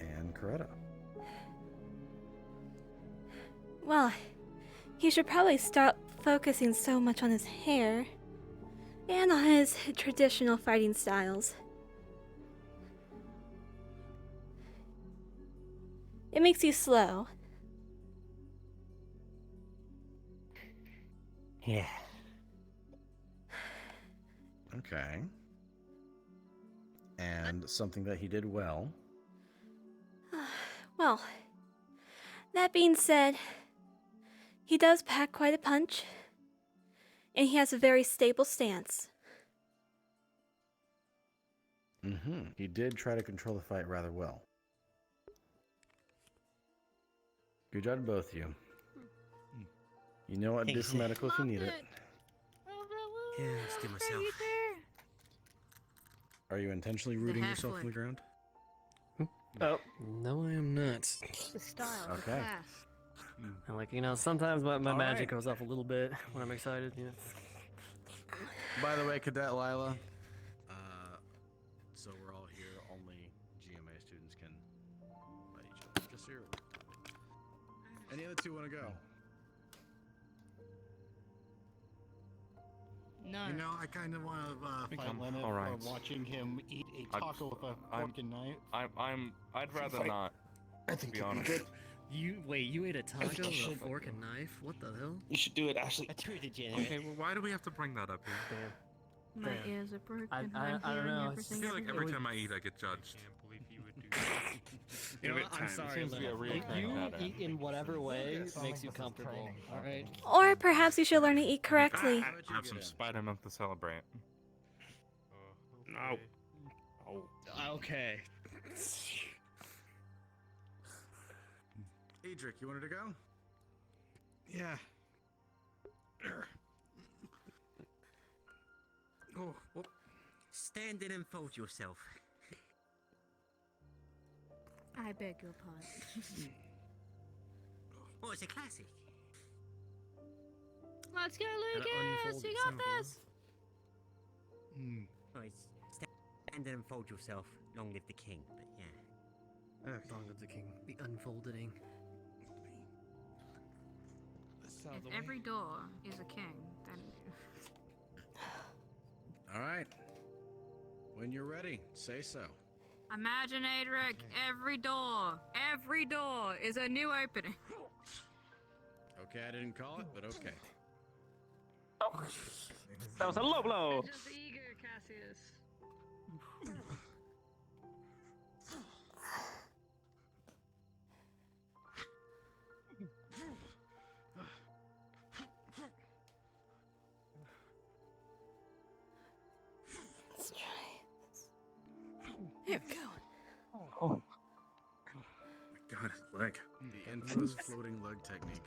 Speaker 4: And Coretta.
Speaker 1: Well, he should probably stop focusing so much on his hair and on his traditional fighting styles. It makes you slow.
Speaker 5: Yeah.
Speaker 4: Okay. And something that he did well.
Speaker 1: Well, that being said, he does pack quite a punch, and he has a very stable stance.
Speaker 4: He did try to control the fight rather well. Good job to both of you. You know what?
Speaker 5: Thanks.
Speaker 4: Dis medical if you need it.
Speaker 5: Yeah, let's do myself.
Speaker 4: Are you intentionally rooting yourself in the ground?
Speaker 7: Oh, no, I am not.
Speaker 15: The style, the
Speaker 4: Okay.
Speaker 15: class.
Speaker 7: And like, sometimes my
Speaker 4: All
Speaker 7: magic
Speaker 4: right.
Speaker 7: goes off a little bit when I'm excited,
Speaker 4: By the way, Cadet Lila. So we're all here. Only GMA students can fight each other. Just so you're aware. Any other two want to go?
Speaker 21: No.
Speaker 11: You know, I kind of want to fight Leonard
Speaker 13: all right.
Speaker 11: for watching him eat a taco with a fork and knife.
Speaker 2: I'd rather
Speaker 11: Fight.
Speaker 2: not.
Speaker 11: I
Speaker 2: To
Speaker 11: think
Speaker 2: be
Speaker 11: it'd be
Speaker 2: honest.
Speaker 11: good.
Speaker 7: You ate a taco
Speaker 11: think you
Speaker 7: with a
Speaker 11: should.
Speaker 7: fork and knife? What the hell?
Speaker 11: You should do it, Ashley.
Speaker 5: A true degenerate.
Speaker 8: Okay, well, why do we have to bring that up here?
Speaker 10: My ears are broken.
Speaker 7: I
Speaker 10: I'm
Speaker 7: don't
Speaker 10: hearing
Speaker 7: know,
Speaker 8: I
Speaker 10: everything.
Speaker 8: feel like every
Speaker 10: everything.
Speaker 8: time I eat, I get judged.
Speaker 7: You know
Speaker 13: Give
Speaker 7: what?
Speaker 13: it
Speaker 7: I'm
Speaker 13: time.
Speaker 7: sorry.
Speaker 13: Seems to be a
Speaker 7: Lev.
Speaker 13: reoccurring
Speaker 7: You
Speaker 13: pattern.
Speaker 7: eat in whatever way makes you comfortable. All right.
Speaker 1: Or perhaps you should learn to eat correctly.
Speaker 2: Have some spider milk to celebrate.
Speaker 13: No.
Speaker 7: Okay.
Speaker 4: Edric, you wanted to go?
Speaker 11: Yeah.
Speaker 4: Oh,
Speaker 5: Stand in and fold yourself.
Speaker 10: I beg your pardon.
Speaker 5: Oh, it's a classic.
Speaker 10: Let's go,
Speaker 7: Gotta
Speaker 10: Lucas!
Speaker 7: unfold
Speaker 10: You
Speaker 7: it
Speaker 10: got
Speaker 7: somehow.
Speaker 10: this!
Speaker 5: Oh, it's stand in and fold yourself. Long live the king. But yeah.
Speaker 7: Long live the king. The unfolding.
Speaker 10: If every door is a king, then.
Speaker 4: all right. When you're ready, say so.
Speaker 10: Imagine, Adric, every door is a new opening.
Speaker 4: Okay, I didn't call it, but okay.
Speaker 21: Oh, that was a low blow.
Speaker 15: Just eager, Cassius.
Speaker 1: Let's try. Here we go.
Speaker 21: Oh.
Speaker 4: My God, his leg. The infamous floating leg technique.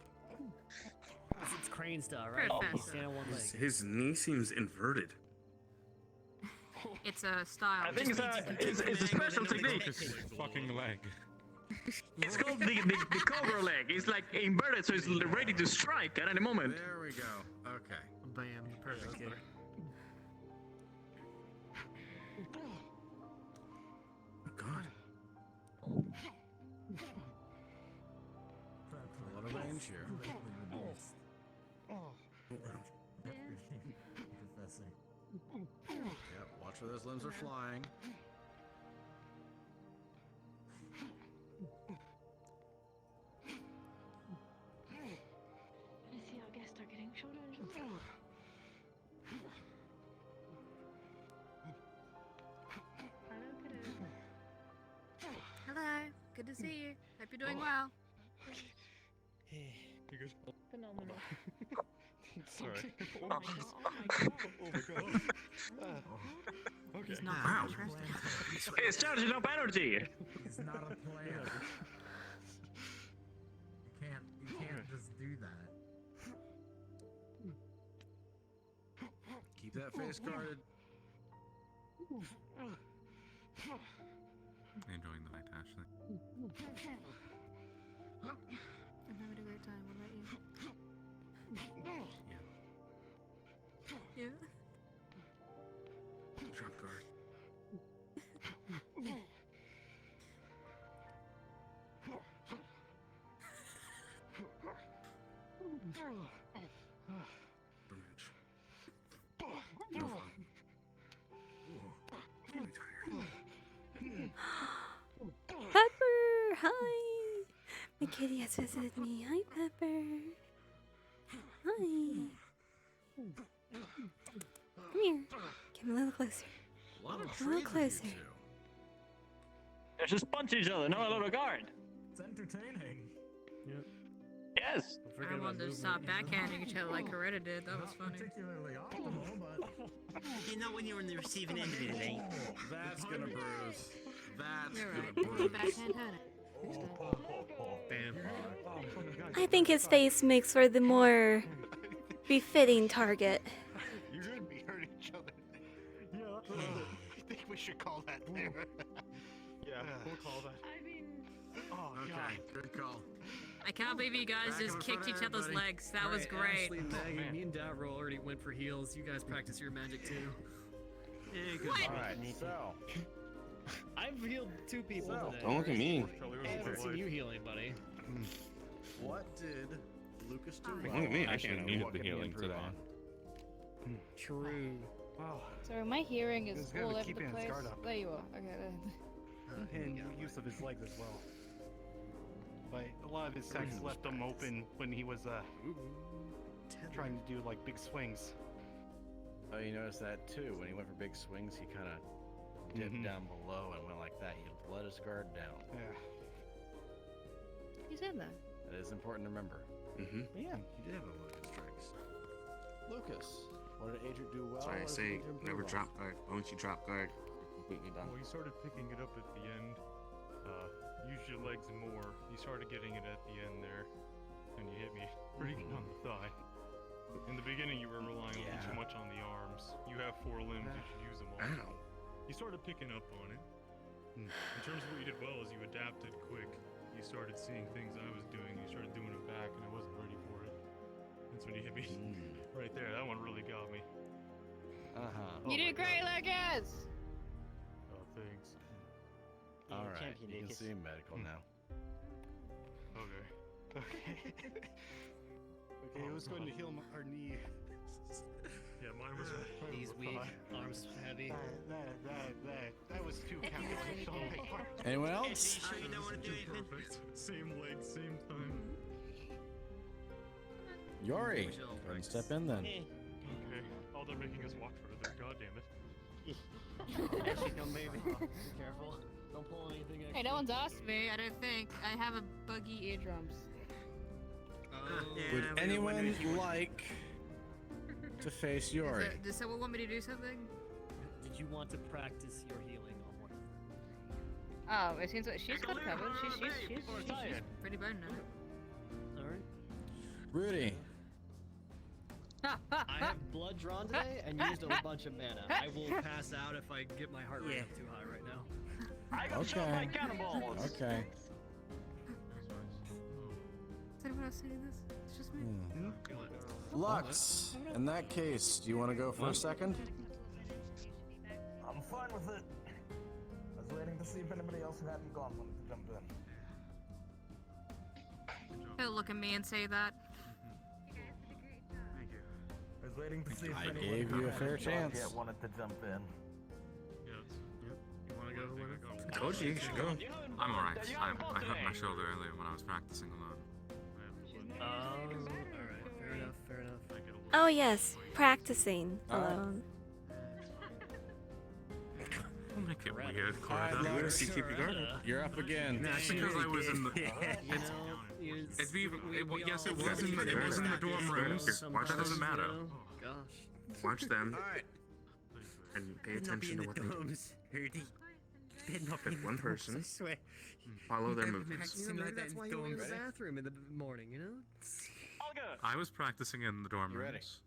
Speaker 7: It's crane style, right? You stand on one leg.
Speaker 2: His knee seems inverted.
Speaker 10: It's a style.
Speaker 21: I think it's a special technique.
Speaker 8: His fucking leg.
Speaker 21: It's called the cobra leg. It's like inverted, so it's ready to strike at any moment.
Speaker 4: There we go. Okay.
Speaker 7: Bam. Perfect kick.
Speaker 4: God. A lot of range here. Yep, watch where those limbs are flying.
Speaker 15: I see our guests are getting shorter and shorter. Hello, kiddo.
Speaker 10: Hello. Good to see you. Hope you're doing well.
Speaker 8: You good?
Speaker 15: Phenomenal.
Speaker 8: Sorry.
Speaker 15: Oh my god.
Speaker 8: Oh my god. Okay.
Speaker 10: He's not
Speaker 4: Wow.
Speaker 10: interested.
Speaker 21: It's charging up energy.
Speaker 20: It's not a plan. You can't just do that.
Speaker 4: Keep that face guarded.
Speaker 8: Enjoying the night, Ashley.
Speaker 10: I'm having a great time. What about you? Yeah.
Speaker 4: Drop guard. Bridge. No fun. Really tired.
Speaker 1: Pepper, hi. My kitty has visited me. Hi, Pepper. Hi. Come here. Come a little closer.
Speaker 4: A lot of
Speaker 1: A little
Speaker 4: trees with you
Speaker 1: closer.
Speaker 4: two.
Speaker 21: They just punch each other, not a lot of guard.
Speaker 20: It's entertaining.
Speaker 21: Yes.
Speaker 10: I wanted to stop backhanding each other like Coretta did. That was funny.
Speaker 20: Particularly optimal, but
Speaker 5: You know when you're on the receiving end of it, eh?
Speaker 4: That's gonna bruise. That's
Speaker 10: You're
Speaker 4: gonna
Speaker 10: right.
Speaker 4: bruise.
Speaker 10: Backhand Hannah.
Speaker 8: Bam.
Speaker 1: I think his face makes for the more befitting target.
Speaker 17: You shouldn't be hurting each other. I think we should call that there.
Speaker 8: Yeah, we'll call that.
Speaker 15: I mean,
Speaker 17: Oh,
Speaker 4: Okay, good call.
Speaker 10: I can't believe you guys
Speaker 4: Back
Speaker 10: just
Speaker 4: in
Speaker 10: kicked
Speaker 4: front
Speaker 10: each
Speaker 4: of
Speaker 10: other's
Speaker 4: everybody.
Speaker 10: legs. That was
Speaker 7: Alright,
Speaker 10: great.
Speaker 7: Ashley, Maggie,
Speaker 8: man.
Speaker 7: me and Davro already went for heals. You guys practice your magic too. Yeah, good.
Speaker 10: What?
Speaker 4: Alright, so.
Speaker 7: I've healed 2 people
Speaker 4: So,
Speaker 7: today.
Speaker 2: Don't look at me.
Speaker 7: I haven't seen you healing, buddy.
Speaker 4: What did Lucas do?
Speaker 2: Look at me. I
Speaker 8: Actually
Speaker 2: can't
Speaker 8: needed
Speaker 4: What
Speaker 8: the
Speaker 4: can he
Speaker 8: healing
Speaker 4: improve
Speaker 8: today.
Speaker 4: on?
Speaker 7: True.
Speaker 17: Wow.
Speaker 10: Sorry, my hearing
Speaker 17: He's
Speaker 10: is
Speaker 17: gotta
Speaker 10: all
Speaker 17: be
Speaker 10: over the
Speaker 17: keeping his
Speaker 10: place.
Speaker 17: guard up.
Speaker 10: There you are. Okay.
Speaker 17: And use of his legs as well. But a lot of his sex left him open when he was trying to do like big swings.
Speaker 4: Oh, you noticed that too. When he went for big swings, he kind of dipped down below and went like that. He let his guard down.
Speaker 17: Yeah.
Speaker 10: You said that.
Speaker 4: It is important to remember.
Speaker 2: Mm-hmm.
Speaker 4: But yeah, he did have a Lucas strikes. Lucas, what did Adrian do well?
Speaker 2: Sorry, I
Speaker 4: What did
Speaker 2: say
Speaker 4: he improve
Speaker 2: never
Speaker 4: on?
Speaker 2: drop guard. Once you drop guard, you're completely done.
Speaker 8: Well, you started picking it up at the end. Use your legs more. You started getting it at the end there, and you hit me pretty good on the thigh. In the beginning, you were relying too much on the arms. You have 4 limbs. You should use them all.
Speaker 2: Ow.
Speaker 8: You started picking up on it. In terms of what you did well is you adapted quick. You started seeing things I was doing. You started doing it back, and I wasn't ready for it. That's when you hit me right there. That one really got me.
Speaker 4: Uh-huh.
Speaker 10: You did great, Lucas!
Speaker 8: Oh, thanks.
Speaker 4: All right, you can see medical now.
Speaker 8: Okay.
Speaker 17: Okay. Okay, I was going to heal her knee
Speaker 8: Yeah, mine was.
Speaker 9: He's weak, arms heavy.
Speaker 17: That was too calculated.
Speaker 4: Anyone else?
Speaker 8: Perfect. Same leg, same time.
Speaker 4: Yori, go ahead and step in then.
Speaker 8: Okay. Oh, they're making us walk further. God damn it.
Speaker 9: Actually, no, maybe. Be careful. Don't pull anything extra.
Speaker 10: Hey, no one's asked me. I don't think. I have a buggy eardrums.
Speaker 4: Would anyone like to face Yori?
Speaker 10: Does someone want me to do something?
Speaker 9: Did you want to practice your healing on one of them?
Speaker 10: Oh, it seems like she's got it covered. She's pretty bone now.
Speaker 9: Alright.
Speaker 4: Rudy.
Speaker 9: I have blood drawn today and used a bunch of mana. I will pass out if I get my heart rate up too high right now.
Speaker 20: I got shot by cannonballs.
Speaker 4: Okay.
Speaker 10: Is anyone else saying this? It's just me.
Speaker 4: Lux, in that case, do you want to go for a second?
Speaker 20: I'm fine with it. I was waiting to see if anybody else who hadn't gone wanted to jump in.
Speaker 10: Don't look at me and say that.
Speaker 20: I was waiting to see if
Speaker 4: I
Speaker 20: anyone
Speaker 4: gave
Speaker 20: who
Speaker 4: you a
Speaker 20: hadn't
Speaker 4: fair
Speaker 20: gone
Speaker 4: chance.
Speaker 20: yet wanted to jump in.
Speaker 8: Yep. You wanna go?
Speaker 6: Told you should go. I'm alright. I hurt my shoulder earlier when I was practicing alone.
Speaker 9: Alright, fair enough, fair enough.
Speaker 1: Oh yes, practicing alone.
Speaker 6: Don't make it weird,
Speaker 4: Alright,
Speaker 6: Cora.
Speaker 4: Lux, you're up again.
Speaker 6: That's because I was in the. Yes, it was in the dorm rooms. Watch, that doesn't matter.
Speaker 9: Gosh.
Speaker 6: Watch them. And pay attention to what they do. Pick one person. Follow their movements.
Speaker 9: You know, maybe that's why you went to the bathroom in the morning, you know?
Speaker 6: I was practicing in the dorm
Speaker 4: ready?
Speaker 6: rooms.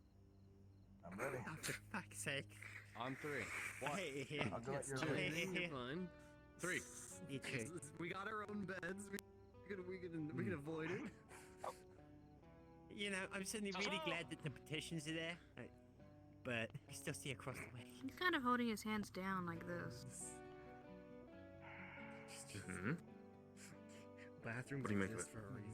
Speaker 20: I'm ready.
Speaker 5: Oh, for fuck's sake.
Speaker 4: On three.
Speaker 5: Hey,
Speaker 20: I'll go at your
Speaker 9: You're
Speaker 20: rate.
Speaker 9: fine.
Speaker 4: Three.
Speaker 9: We got our own beds. We can avoid it.
Speaker 5: You know, I'm suddenly really glad that the petitions are there, but you still see across the way.
Speaker 10: He's kind of holding his hands down like this.
Speaker 9: Bathrooms
Speaker 6: What do you make of
Speaker 9: exist
Speaker 6: it?
Speaker 9: for a reason.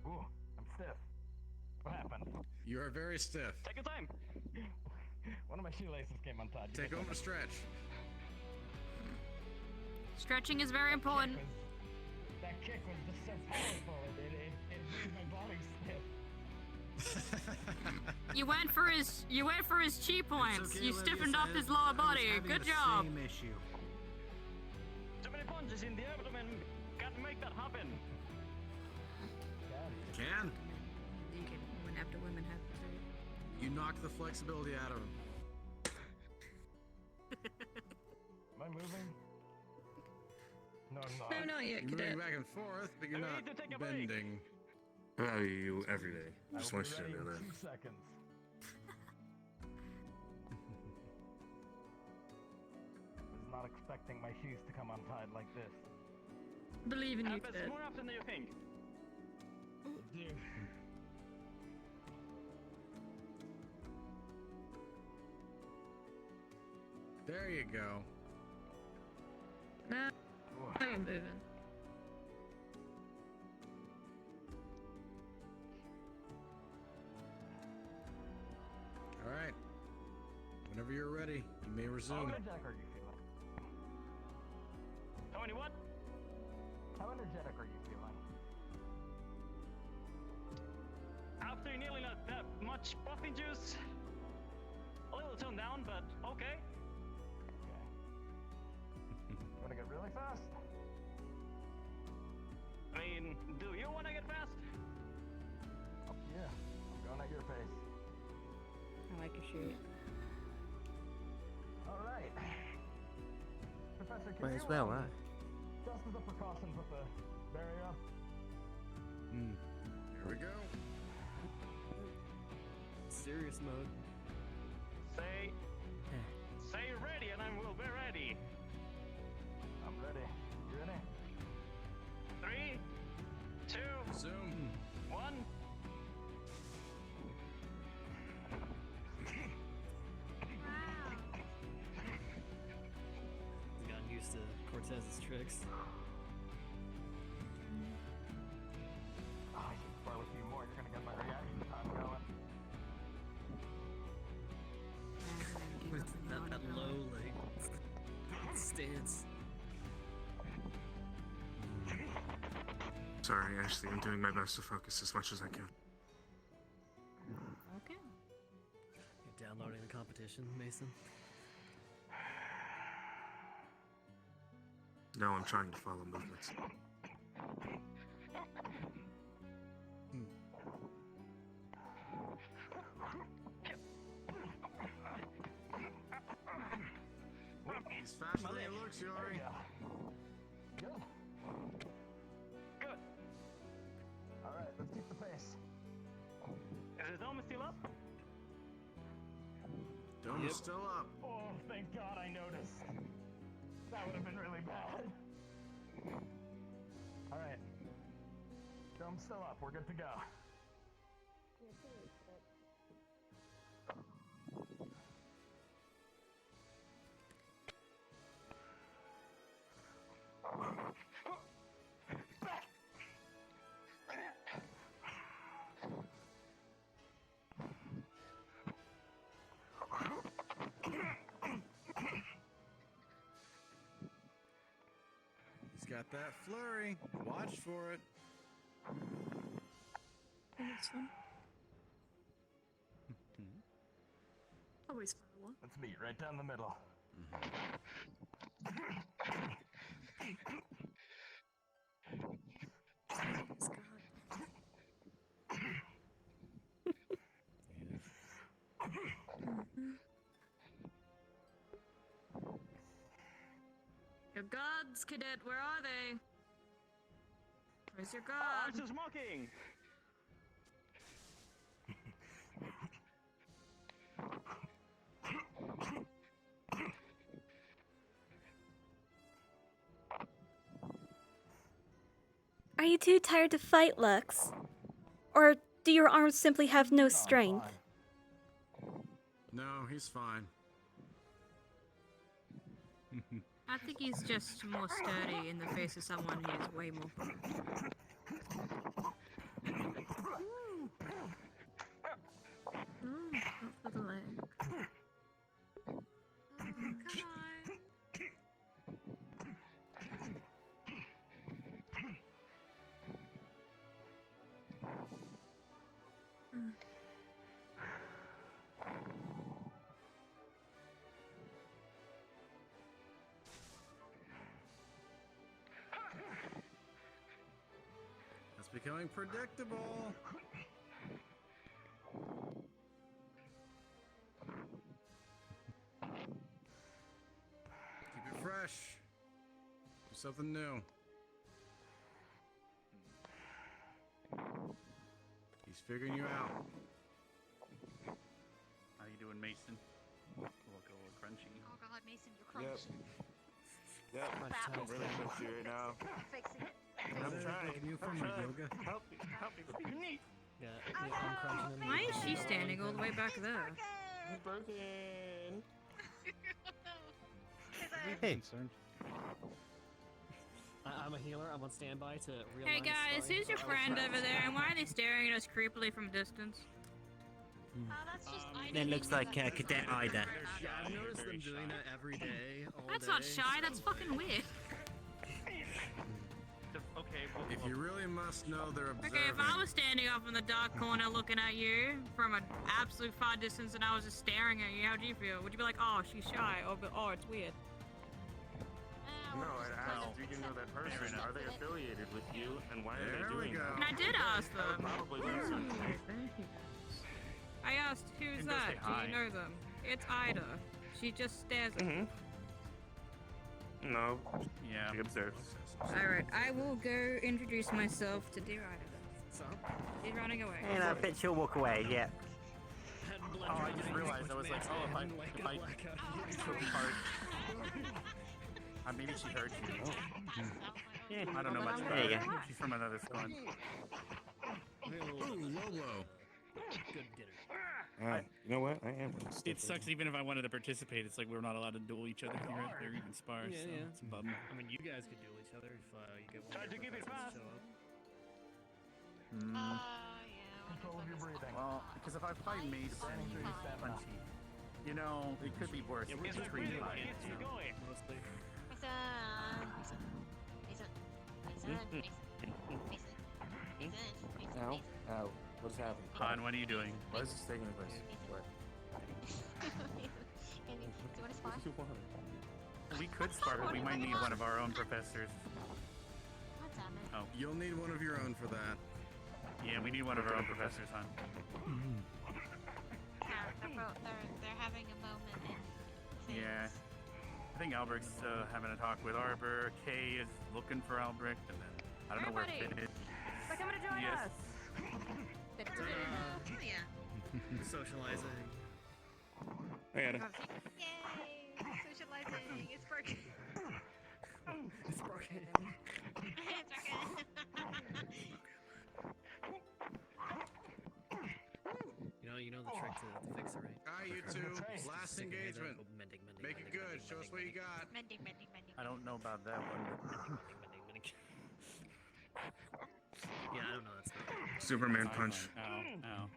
Speaker 20: Ooh, I'm stiff. What happened?
Speaker 4: You are very stiff.
Speaker 20: Take your time. One of my shoelaces came untied.
Speaker 4: Take over to stretch.
Speaker 10: Stretching is very important.
Speaker 20: That kick was just so powerful. It made my body stiff.
Speaker 10: You went for his chi points.
Speaker 20: okay,
Speaker 10: You
Speaker 20: Olivia
Speaker 10: stiffened up
Speaker 20: said.
Speaker 10: his lower body. Good job.
Speaker 20: Same issue. Too many punches in the abdomen. Can't make that happen.
Speaker 4: Can.
Speaker 10: You can women after women have
Speaker 4: You knocked the flexibility out of him.
Speaker 20: Am I moving? No, I'm not.
Speaker 10: No, not yet,
Speaker 4: You're
Speaker 10: cadet.
Speaker 4: moving back and forth, but you're
Speaker 20: I
Speaker 4: not
Speaker 20: need to take a break.
Speaker 4: bending.
Speaker 6: Value you every day.
Speaker 20: I
Speaker 6: Just
Speaker 20: will
Speaker 6: want
Speaker 20: be
Speaker 6: you to
Speaker 20: ready
Speaker 6: know
Speaker 20: in
Speaker 6: that.
Speaker 20: 2 seconds. Was not expecting my shoes to come untied like this.
Speaker 10: Believe in you,
Speaker 20: Happens
Speaker 10: cadet.
Speaker 20: more often than you think. Dude.
Speaker 4: There you go.
Speaker 10: Nah, I'm moving.
Speaker 4: All right. Whenever you're ready, you may
Speaker 20: How
Speaker 4: resume.
Speaker 20: energetic are you feeling? Tony, what? How energetic are you feeling? After nearly not that much buffing juice, a little toned down, but okay. You wanna get really fast? I mean, do you wanna get fast? Yeah, I'm going at your pace.
Speaker 18: I like your shirt.
Speaker 20: Alright.
Speaker 5: Might as well, huh?
Speaker 20: Just as a precaution, put the barrier up.
Speaker 4: Here we go.
Speaker 7: Serious mode.
Speaker 20: Say ready, and I will be ready. I'm ready. You ready? 3, 2,
Speaker 4: Zoom.
Speaker 20: 1.
Speaker 7: He's gotten used to Cortez's tricks.
Speaker 20: Oh, I should spar with you more. You're gonna get my reaction time going.
Speaker 7: With that low, like, stance.
Speaker 6: Sorry, Ashley. I'm doing my best to focus as much as I can.
Speaker 7: Okay. You're downloading the competition, Mason?
Speaker 6: No, I'm trying to follow movements.
Speaker 4: He's faster than he looks, Yori.
Speaker 20: Good. Good. All right, let's keep the pace. Is the dome still up?
Speaker 4: Dome is still up.
Speaker 20: Oh, thank God I noticed. That would have been really bad. All right. Dome's still up. We're good to go.
Speaker 4: He's got that flurry. Watch for it.
Speaker 12: Always fun one.
Speaker 20: Let's meet right down the middle.
Speaker 10: Your gods, cadet, where are they? Where's your god?
Speaker 20: Archer smoking!
Speaker 1: Are you too tired to fight, Lux? Or do your arms simply have no strength?
Speaker 4: No, he's fine.
Speaker 10: I think he's just more sturdy in the face of someone who's way more buffed. Not for the leg. Oh, come on.
Speaker 4: It's becoming predictable. Keep it fresh. Do something new. He's figuring you out.
Speaker 13: How you doing, Mason? Look a little crunchy.
Speaker 15: Oh god, Mason, you're crunchy.
Speaker 2: Yep. I'm really crunchy right now. I'm trying.
Speaker 16: You from my yoga?
Speaker 2: Help me with me.
Speaker 7: Yeah, I'm crunching him.
Speaker 10: Why is she standing all the way back there?
Speaker 2: It's broken.
Speaker 5: Hey.
Speaker 7: I'm a healer. I'm on standby to realize.
Speaker 10: Hey guys, who's your friend over there, and why are they staring at us creepily from a distance?
Speaker 15: That's just
Speaker 5: That looks like Cadet Ida.
Speaker 7: Yeah, I've noticed them doing that every day.
Speaker 10: That's not shy, that's fucking weird.
Speaker 13: Okay,
Speaker 4: If you really must know, they're observing.
Speaker 10: Okay, if I was standing up in the dark corner looking at you from an absolute far distance and I was just staring at you, how do you feel? Would you be like, oh, she's shy, or oh, it's weird?
Speaker 2: No, I'd ask, do you know that person? Are they affiliated with you? And why are
Speaker 4: There
Speaker 2: they
Speaker 4: we
Speaker 2: doing
Speaker 4: go.
Speaker 2: that?
Speaker 10: And I did ask them.
Speaker 2: Probably learn something.
Speaker 10: I asked, who's
Speaker 2: And go
Speaker 10: that?
Speaker 2: say
Speaker 10: Do
Speaker 2: hi.
Speaker 10: you know them? It's Ida. She just stares at me.
Speaker 2: No.
Speaker 13: Yeah.
Speaker 2: She observes.
Speaker 10: Alright, I will go introduce myself to Dear Ida. So, she's running away.
Speaker 5: And I bet she'll walk away, yeah.
Speaker 13: Oh, I just realized, I was like, oh, if I took part... maybe she heard you.
Speaker 5: Yeah.
Speaker 13: I don't know much about
Speaker 5: There you
Speaker 13: her.
Speaker 5: go.
Speaker 13: She's from another squad.
Speaker 16: Ooh, Lolo.
Speaker 9: Good dinner.
Speaker 2: You know what? I am.
Speaker 13: It sucks even if I wanted to participate. It's like we're not allowed to duel each other here or even spar.
Speaker 9: Yeah,
Speaker 13: so
Speaker 9: yeah.
Speaker 13: It's a bum.
Speaker 9: I mean, you guys could duel each other if you get one of your professors to show up.
Speaker 17: Control your breathing.
Speaker 13: Well, because if I fight mates and punchy, you know, it could be worse.
Speaker 9: Yeah, we're
Speaker 13: It's
Speaker 9: just
Speaker 13: free
Speaker 9: really
Speaker 13: fight.
Speaker 9: mostly.
Speaker 2: Ow. Ow. What's happening?
Speaker 13: Han, what are you doing?
Speaker 2: Why is this taking place? What?
Speaker 13: We could spar, but we might need one of our own professors. Oh.
Speaker 16: You'll need one of your own for that.
Speaker 13: Yeah, we need one of our own professors, Han.
Speaker 15: They're having a moment in
Speaker 13: Yeah. I think Albrecht's having a talk with Arbor. Kay is looking for Albrecht, and then I don't know where Finn is.
Speaker 12: They're coming to join
Speaker 13: Yes.
Speaker 12: us.
Speaker 10: Oh, yeah.
Speaker 9: Socializing.
Speaker 2: I got it.
Speaker 10: Yay! Socializing. It's broken.
Speaker 9: It's broken.
Speaker 10: It's
Speaker 9: You know the trick to fix it, right?
Speaker 16: Alright, you two. Last
Speaker 9: Stick your hand
Speaker 16: engagement.
Speaker 9: up, mending.
Speaker 16: Make it good. Show us what you got.
Speaker 10: Mending.
Speaker 13: I don't know about that one.
Speaker 9: Yeah, I don't know that spell.
Speaker 2: Superman punch.
Speaker 13: Ow.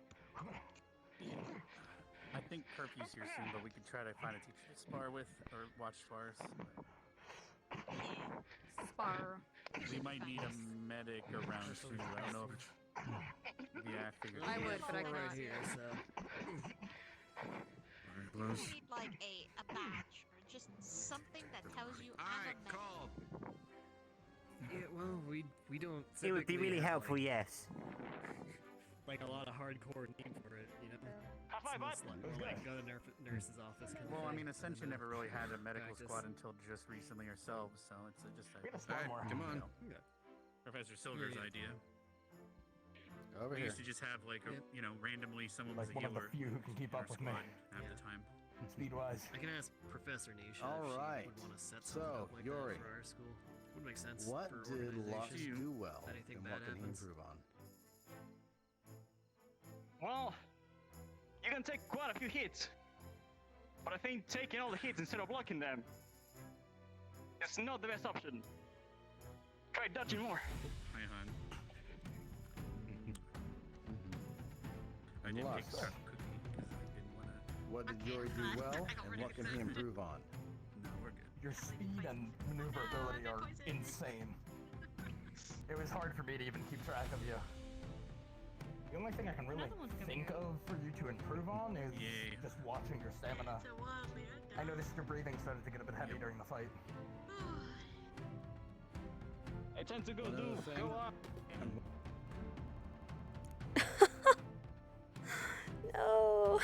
Speaker 13: I think curfew's here soon, but we could try to find a teacher to spar with or watch spars.
Speaker 12: Spar.
Speaker 13: We might need a medic around too. I don't know if. Yeah, I figured.
Speaker 12: I would, but I
Speaker 9: Four right
Speaker 12: can't.
Speaker 9: here, so.
Speaker 15: You need like a badge or just something that tells you I'm a man.
Speaker 16: Called.
Speaker 9: Yeah, well, we don't.
Speaker 5: It would be
Speaker 9: typically
Speaker 5: really
Speaker 9: have,
Speaker 5: helpful, yes.
Speaker 9: Like a lot of hardcore name for it, you know. It's like go to nurse's office. Kind
Speaker 13: Well,
Speaker 9: of
Speaker 13: I
Speaker 9: thing.
Speaker 13: mean, Ascension never really had a medical
Speaker 9: Practice.
Speaker 13: squad until just recently ourselves, so it's just a.
Speaker 16: Alright, come on.
Speaker 13: Professor Silver's idea.
Speaker 4: Over
Speaker 13: We
Speaker 4: here.
Speaker 13: used to just have like a, randomly someone
Speaker 11: Like
Speaker 13: was a
Speaker 11: one of the
Speaker 13: healer.
Speaker 11: few who can keep
Speaker 13: in our
Speaker 11: up with me.
Speaker 13: squad half the time.
Speaker 11: Speed-wise.
Speaker 9: I can ask Professor Nisha
Speaker 4: All
Speaker 9: if
Speaker 4: right.
Speaker 9: she would want to set
Speaker 4: So,
Speaker 9: something up like
Speaker 4: Yuri,
Speaker 9: that for our school. Would make sense.
Speaker 4: What
Speaker 9: for
Speaker 4: did Lux
Speaker 9: organization.
Speaker 4: do well,
Speaker 9: If anything
Speaker 4: and
Speaker 9: bad
Speaker 4: what can he
Speaker 9: happens.
Speaker 4: improve on?
Speaker 14: Well, you can take quite a few hits, but I think taking all the hits instead of blocking them is not the best option. Try dodging more.
Speaker 13: Hi, hon. I did
Speaker 4: Lux,
Speaker 13: take a cookie because I didn't want to.
Speaker 4: what did Yuri do well, and what can he improve on?
Speaker 13: No, we're good.
Speaker 11: Your speed and maneuverability are insane. It was hard for me to even keep track of you. The only thing I can really think of for you to improve on is just watching your stamina. I noticed your breathing started to get a bit heavy during the fight.
Speaker 14: I tend to go
Speaker 4: Another thing.
Speaker 14: up.
Speaker 1: No.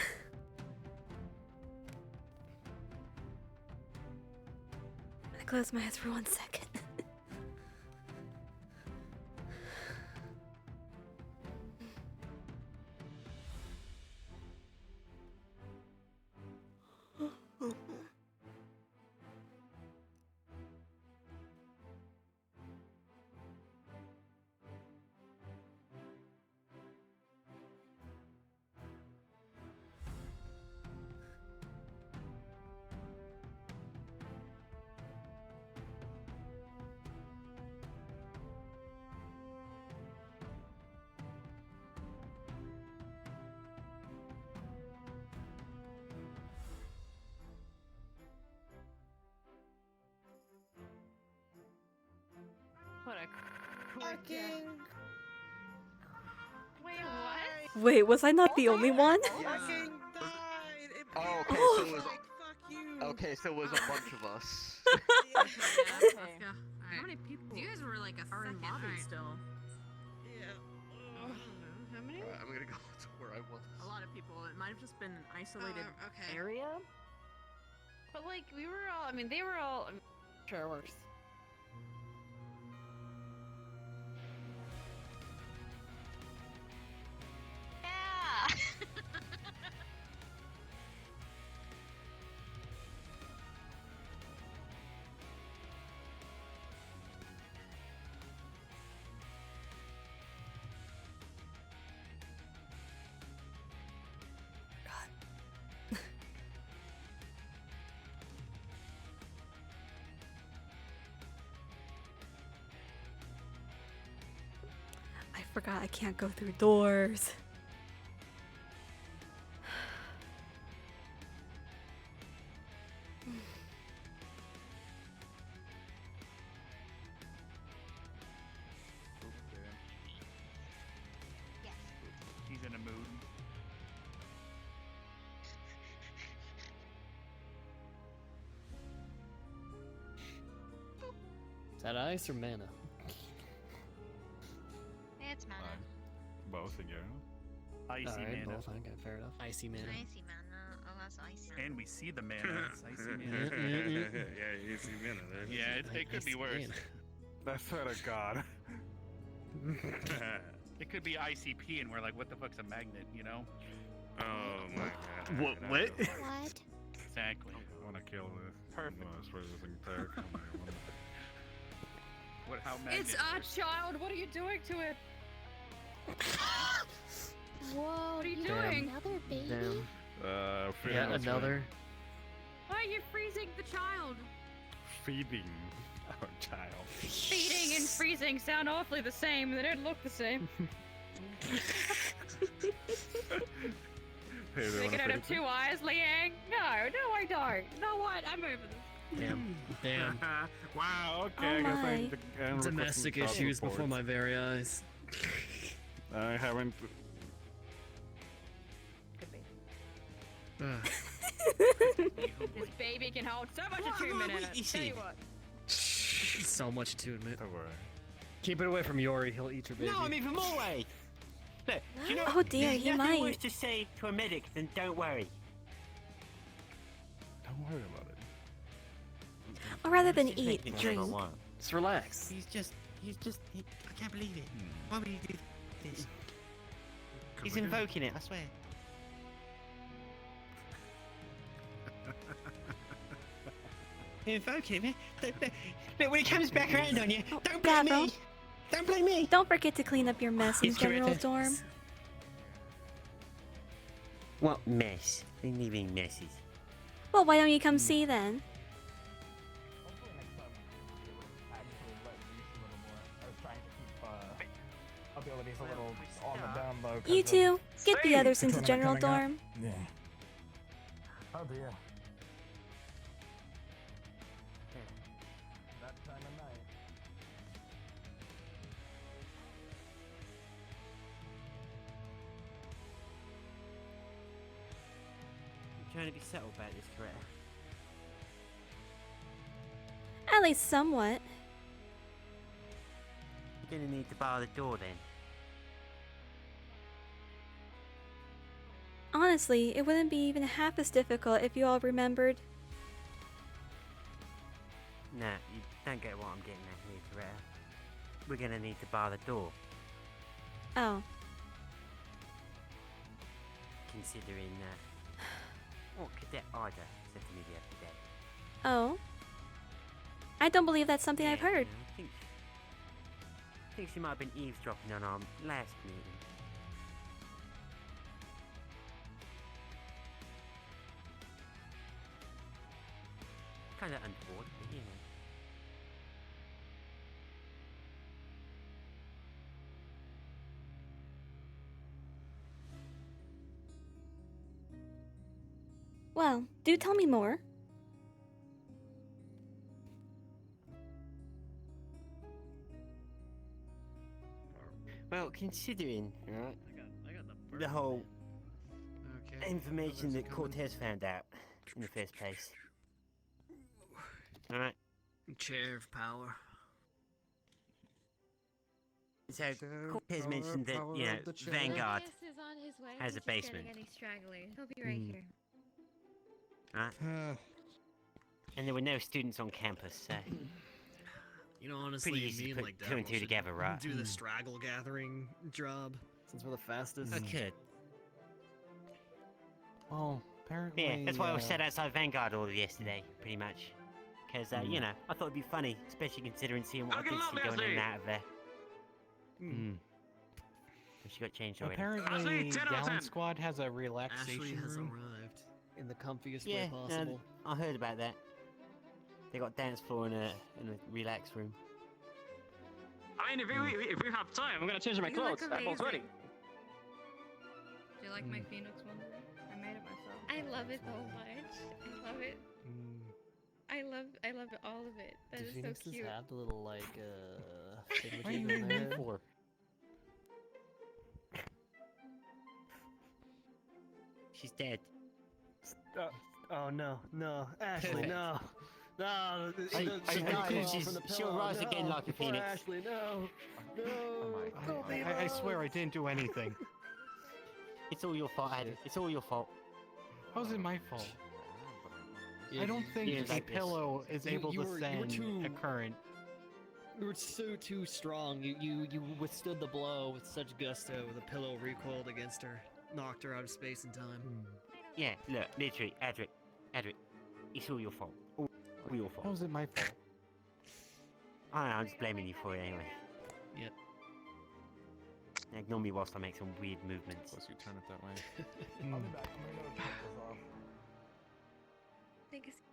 Speaker 1: I close my eyes for 1 second.
Speaker 10: What a fucking. Wait, what?
Speaker 1: Wait, was I not the only one?
Speaker 22: Oh, okay,
Speaker 1: Oh.
Speaker 22: so it was. Okay, so it was a bunch of us.
Speaker 3: How many people? You guys were like a
Speaker 12: Are in
Speaker 3: second,
Speaker 12: lobby
Speaker 3: right?
Speaker 12: still.
Speaker 3: How many?
Speaker 22: Alright, I'm gonna go to where I was.
Speaker 12: A lot of people. It might have just been an isolated
Speaker 3: okay.
Speaker 12: area.
Speaker 3: But like we were all. I mean, they were all.
Speaker 12: Sure works.
Speaker 15: Yeah.
Speaker 1: I forgot I can't go through doors.
Speaker 13: He's in a mood.
Speaker 7: Is that ice or mana?
Speaker 15: It's mana.
Speaker 17: Both again.
Speaker 13: Icy
Speaker 7: Alright,
Speaker 13: mana.
Speaker 7: both. Okay, fair enough. Icy mana.
Speaker 15: Icy mana. Oh, that's icy.
Speaker 13: And we see the mana. It's icy mana.
Speaker 2: Yeah, you see mana there.
Speaker 13: Yeah, it could be worse.
Speaker 17: I swear to God.
Speaker 13: It could be ICP, and we're like, what the fuck's a magnet, you know?
Speaker 2: Oh my god.
Speaker 13: What?
Speaker 18: What?
Speaker 13: Exactly.
Speaker 17: I want to kill this.
Speaker 13: Perfect.
Speaker 17: No, I swear this thing entire company.
Speaker 13: What? How magnet?
Speaker 3: It's our child. What are you doing to it?
Speaker 15: Whoa,
Speaker 3: What are you
Speaker 7: Damn.
Speaker 3: doing?
Speaker 15: another baby?
Speaker 7: Damn.
Speaker 17: Feeding
Speaker 7: Yeah,
Speaker 17: this thing.
Speaker 7: another.
Speaker 3: Why are you freezing the child?
Speaker 17: Feeding our child.
Speaker 3: Feeding and freezing sound awfully the same. They don't look the same.
Speaker 17: Hey,
Speaker 3: They can have two eyes, Liang? No, I don't. You know what? I'm over this.
Speaker 7: Damn. Damn.
Speaker 17: Wow, okay,
Speaker 1: Oh
Speaker 17: I guess
Speaker 1: my.
Speaker 17: I'm
Speaker 7: Domestic
Speaker 17: requesting child
Speaker 7: issues before
Speaker 17: reports.
Speaker 7: my very eyes.
Speaker 17: I haven't.
Speaker 7: Ugh.
Speaker 3: This baby can hold so much attunement in it. Tell you what.
Speaker 7: So much attunement.
Speaker 17: Don't worry.
Speaker 7: Keep it away from Yori. He'll eat your baby.
Speaker 5: No, I'm even more worried. Look, do you know,
Speaker 1: Oh dear,
Speaker 5: there's
Speaker 1: he
Speaker 5: nothing worse
Speaker 1: might.
Speaker 5: to say to a medic than don't worry.
Speaker 17: Don't worry about it.
Speaker 1: Or rather than
Speaker 5: Just
Speaker 1: eat,
Speaker 5: making it
Speaker 1: drink.
Speaker 5: about what?
Speaker 7: Just relax.
Speaker 5: I can't believe it. Why would he do this? He's invoking it, I swear. Invoking it, man. Look, when he comes back around on you, don't blame
Speaker 1: Gavril,
Speaker 5: me. Don't blame me.
Speaker 1: don't forget to clean up your mess in
Speaker 5: It's
Speaker 1: general
Speaker 5: correct.
Speaker 1: dorm.
Speaker 5: What mess? They leaving messes.
Speaker 1: Well, why don't you come see then?
Speaker 11: Hopefully next time we actually let loose a little more. I was trying to keep abilities a little on the down low. 'cause
Speaker 1: You
Speaker 11: of
Speaker 1: two, get the others
Speaker 11: the
Speaker 1: into
Speaker 11: tournament
Speaker 1: general
Speaker 11: coming up.
Speaker 1: dorm.
Speaker 11: Yeah. Oh dear. That time of night.
Speaker 5: I'm trying to be settled about this, correct?
Speaker 1: At least somewhat.
Speaker 5: You're gonna need to bar the door then.
Speaker 1: Honestly, it wouldn't be even half as difficult if you all remembered.
Speaker 5: Nah, you don't get what I'm getting at here, Coretta. We're gonna need to bar the door,
Speaker 1: Oh,
Speaker 5: considering what Cadet Ida said to me the other day.
Speaker 1: oh. I don't believe that's something I've heard.
Speaker 5: I think she might have been eavesdropping on our last meeting. Kinda untoward, but you know.
Speaker 1: Well, do tell me more.
Speaker 5: Well, considering, right, the whole information that Cortez found out in the first place. Alright.
Speaker 7: Chair of power.
Speaker 5: So, Cortez mentioned that, you know, Vanguard
Speaker 15: Yes is on his way.
Speaker 5: has a
Speaker 15: He's just getting
Speaker 5: basement.
Speaker 15: any stragglers. He'll be right here.
Speaker 5: Right? And there were no students on campus, so...
Speaker 7: You know, honestly,
Speaker 5: Pretty easy
Speaker 7: me
Speaker 5: to
Speaker 7: and
Speaker 5: put
Speaker 7: like
Speaker 5: two and
Speaker 7: Daryl
Speaker 5: two
Speaker 7: should
Speaker 5: together, right?
Speaker 7: do the straggle gathering job since we're the fastest.
Speaker 5: I could.
Speaker 17: Well, apparently.
Speaker 5: Yeah, that's why I was sat outside Vanguard all of yesterday, pretty much. Because, you know, I thought it'd be funny, especially considering seeing what I did see going in and out of there. She got changed already.
Speaker 17: Apparently, Gallon Squad has a relaxation
Speaker 7: Ashley has
Speaker 17: room.
Speaker 7: arrived in the comfiest
Speaker 5: Yeah,
Speaker 7: way possible.
Speaker 5: I heard about that. They got dance floor and a relax room.
Speaker 14: I mean, if we have time, I'm gonna change my
Speaker 10: You look
Speaker 14: clothes. I'm all ready.
Speaker 10: Do you like my Phoenix one? I made it myself.
Speaker 15: I love it so much. I love it. I love all of it. That
Speaker 7: Do
Speaker 15: is so
Speaker 7: Phoenixes
Speaker 15: cute.
Speaker 7: have the little like
Speaker 17: What do you
Speaker 7: thingamajig in
Speaker 17: need
Speaker 7: their
Speaker 17: them
Speaker 7: head?
Speaker 17: for?
Speaker 5: She's dead.
Speaker 7: Oh no, Ashley,
Speaker 5: Perfect.
Speaker 7: no. No,
Speaker 5: she'll rise again like a phoenix.
Speaker 7: Ashley, no.
Speaker 17: I swear I didn't do anything.
Speaker 5: It's all your fault, Adam. It's all your fault.
Speaker 17: How's it my fault?
Speaker 7: Yeah,
Speaker 17: I don't think
Speaker 5: yeah,
Speaker 17: a
Speaker 5: like this.
Speaker 17: pillow is able to send a current.
Speaker 7: You were too strong. You withstood the blow with such gusto. The pillow recoiled against her, knocked her out of space and time.
Speaker 5: Yeah, look, literally, Adric, it's all your fault. All your fault.
Speaker 17: How's it my fault?
Speaker 5: I'm just blaming you for it anyway.
Speaker 7: Yep.
Speaker 5: Now ignore me whilst I make some weird movements.
Speaker 16: Plus you turn it that way.
Speaker 11: I'll be back. I'm gonna go check this off.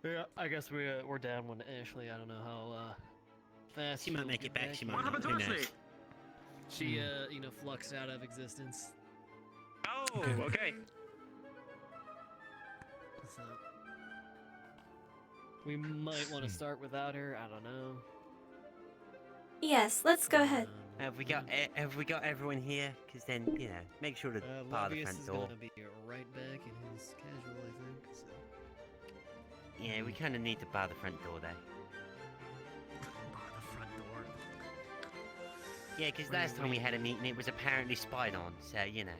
Speaker 7: Yeah, I guess we're down when Ashley. I don't know how fast
Speaker 5: She might
Speaker 7: she'll
Speaker 5: make
Speaker 7: get
Speaker 5: it back. She might
Speaker 14: What
Speaker 5: not.
Speaker 14: happened to
Speaker 5: Who knows?
Speaker 14: Ashley?
Speaker 7: She fluxed out of existence.
Speaker 14: Oh, okay.
Speaker 7: So we might want to start without her. I don't know.
Speaker 1: Yes, let's go ahead.
Speaker 5: Have we got everyone here? Because then, you know, make sure to bar the
Speaker 7: Lobbyius
Speaker 5: front
Speaker 7: is
Speaker 5: door.
Speaker 7: gonna be right back in his casual, I think. So.
Speaker 5: Yeah, we kind of need to bar the front door there.
Speaker 7: Bar the front door.
Speaker 5: Yeah, because last time we had a meeting, it was apparently spied on. So you know.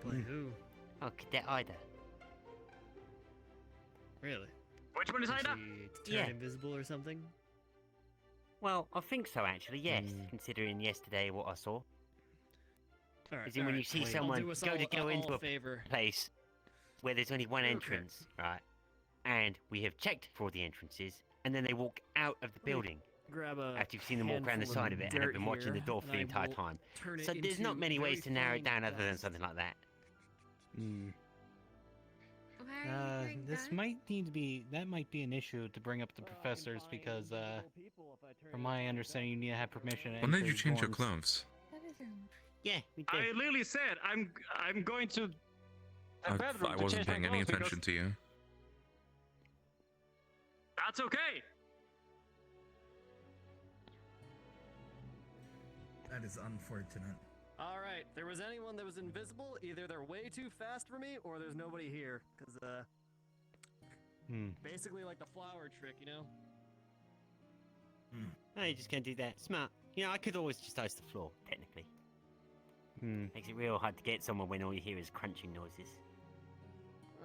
Speaker 7: By who?
Speaker 5: Oh, Cadet Ida.
Speaker 7: Really?
Speaker 14: Which one is
Speaker 7: Did
Speaker 14: Ida?
Speaker 7: she turn
Speaker 5: Yeah.
Speaker 7: invisible or something?
Speaker 5: Well, I think so actually. Yes, considering yesterday what I saw.
Speaker 7: Alright,
Speaker 5: Is in when you see someone
Speaker 7: do us
Speaker 5: go to
Speaker 7: all-
Speaker 5: go
Speaker 7: all
Speaker 5: into
Speaker 7: a
Speaker 5: a
Speaker 7: favor.
Speaker 5: place where there's only one
Speaker 7: Okay.
Speaker 5: entrance, right? And we have checked for all the entrances, and then they walk out of the building
Speaker 7: Grab a
Speaker 5: after you've seen them walk around the
Speaker 7: handful
Speaker 5: side of it and have
Speaker 7: dirt
Speaker 5: been watching the
Speaker 7: here,
Speaker 5: door for
Speaker 7: and
Speaker 5: the
Speaker 7: I
Speaker 5: entire
Speaker 7: will
Speaker 5: time.
Speaker 7: turn it
Speaker 5: So there's not
Speaker 7: into
Speaker 5: many ways to
Speaker 7: very
Speaker 5: narrow it
Speaker 7: fine
Speaker 5: down other than
Speaker 7: dust.
Speaker 5: something like that.
Speaker 17: This might need to be. That might be an issue to bring up to professors because, from my understanding, you need to have permission. to
Speaker 6: When did
Speaker 17: enter
Speaker 6: you change your
Speaker 17: dorms.
Speaker 6: clothes?
Speaker 5: Yeah, we
Speaker 14: I literally said I'm going to the bedroom
Speaker 6: I
Speaker 14: to
Speaker 6: wasn't
Speaker 14: change my
Speaker 6: paying any
Speaker 14: clothes
Speaker 6: attention
Speaker 14: because
Speaker 6: to you.
Speaker 14: that's okay.
Speaker 20: That is unfortunate.
Speaker 7: All right, there was anyone that was invisible. Either they're way too fast for me, or there's nobody here. Cause basically like the flower trick, you know.
Speaker 5: No, you just can't do that. Smart. You know, I could always just ice the floor, technically. Makes it real hard to get someone when all you hear is crunching noises.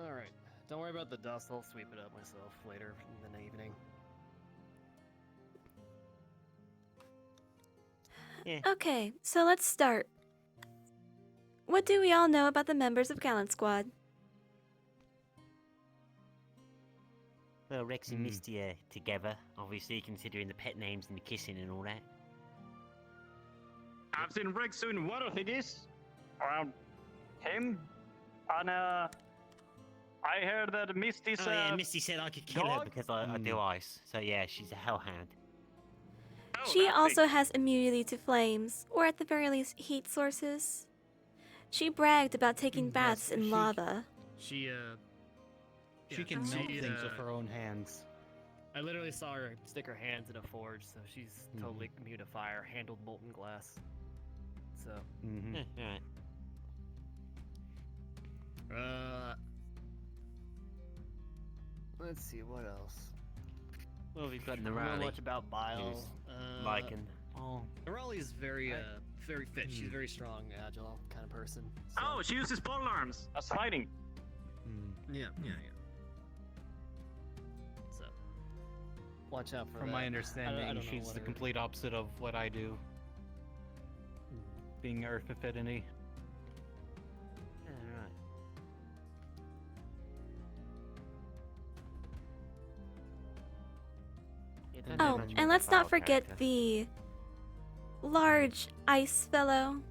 Speaker 7: All right, don't worry about the dust. I'll sweep it up myself later in the evening.
Speaker 1: Okay, so let's start. What do we all know about the members of Gallant Squad?
Speaker 5: Well, Rex and Misty are together, obviously, considering the pet names and the kissing and all that.
Speaker 14: I've seen Rex doing one of these around him, and I heard that Misty's
Speaker 5: Oh yeah, Misty said I could kill her because I do ice. So yeah, she's a hellhound.
Speaker 1: She also has immunity to flames, or at the very least, heat sources. She bragged about taking baths in lava.
Speaker 9: She
Speaker 17: She can melt things with her own hands.
Speaker 7: I literally saw her stick her hands in a forge, so she's totally immune to fire. Handled molten glass. So.
Speaker 5: Alright.
Speaker 7: Let's see what else.
Speaker 5: Well, we've got
Speaker 7: I don't know
Speaker 5: Nerali.
Speaker 7: much about Bile.
Speaker 5: who's Lycan.
Speaker 7: Nerali's very very fit. She's a very strong, agile kind of person. So.
Speaker 14: Oh, she uses pole arms as fighting.
Speaker 7: Yeah. watch out for
Speaker 13: From
Speaker 7: that.
Speaker 13: my
Speaker 7: I
Speaker 13: understanding,
Speaker 7: don't know
Speaker 13: she's
Speaker 7: what
Speaker 13: the
Speaker 7: her-
Speaker 13: complete opposite of what I do. Being Earth Affinity.
Speaker 5: Alright.
Speaker 1: Oh, and let's not forget the large ice fellow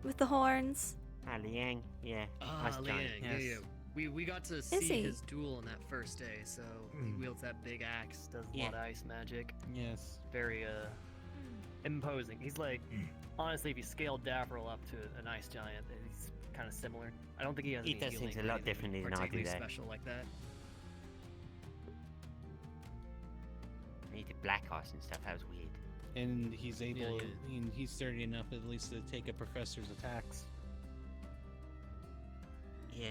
Speaker 1: with the horns.
Speaker 5: Ah, Liang, yeah.
Speaker 7: Ah,
Speaker 5: Ice
Speaker 7: Liang,
Speaker 5: giant.
Speaker 7: yeah. We got to
Speaker 1: Is
Speaker 7: see
Speaker 1: he?
Speaker 7: his duel on that first day, so he wields that big axe, does a lot of ice magic.
Speaker 13: Yes.
Speaker 7: Very imposing. He's like, honestly, if you scale Davril up to an ice giant, he's kind of similar. I don't think he has
Speaker 5: He
Speaker 7: any
Speaker 5: does
Speaker 7: healing
Speaker 5: things a
Speaker 7: or
Speaker 5: lot
Speaker 7: anything
Speaker 5: differently than I do
Speaker 7: particularly
Speaker 5: there.
Speaker 7: special like that.
Speaker 5: He did black ice and stuff, that was weird.
Speaker 13: And he's able,
Speaker 7: Yeah,
Speaker 13: and he's sturdy enough at least to take a professor's attacks.
Speaker 5: Yeah,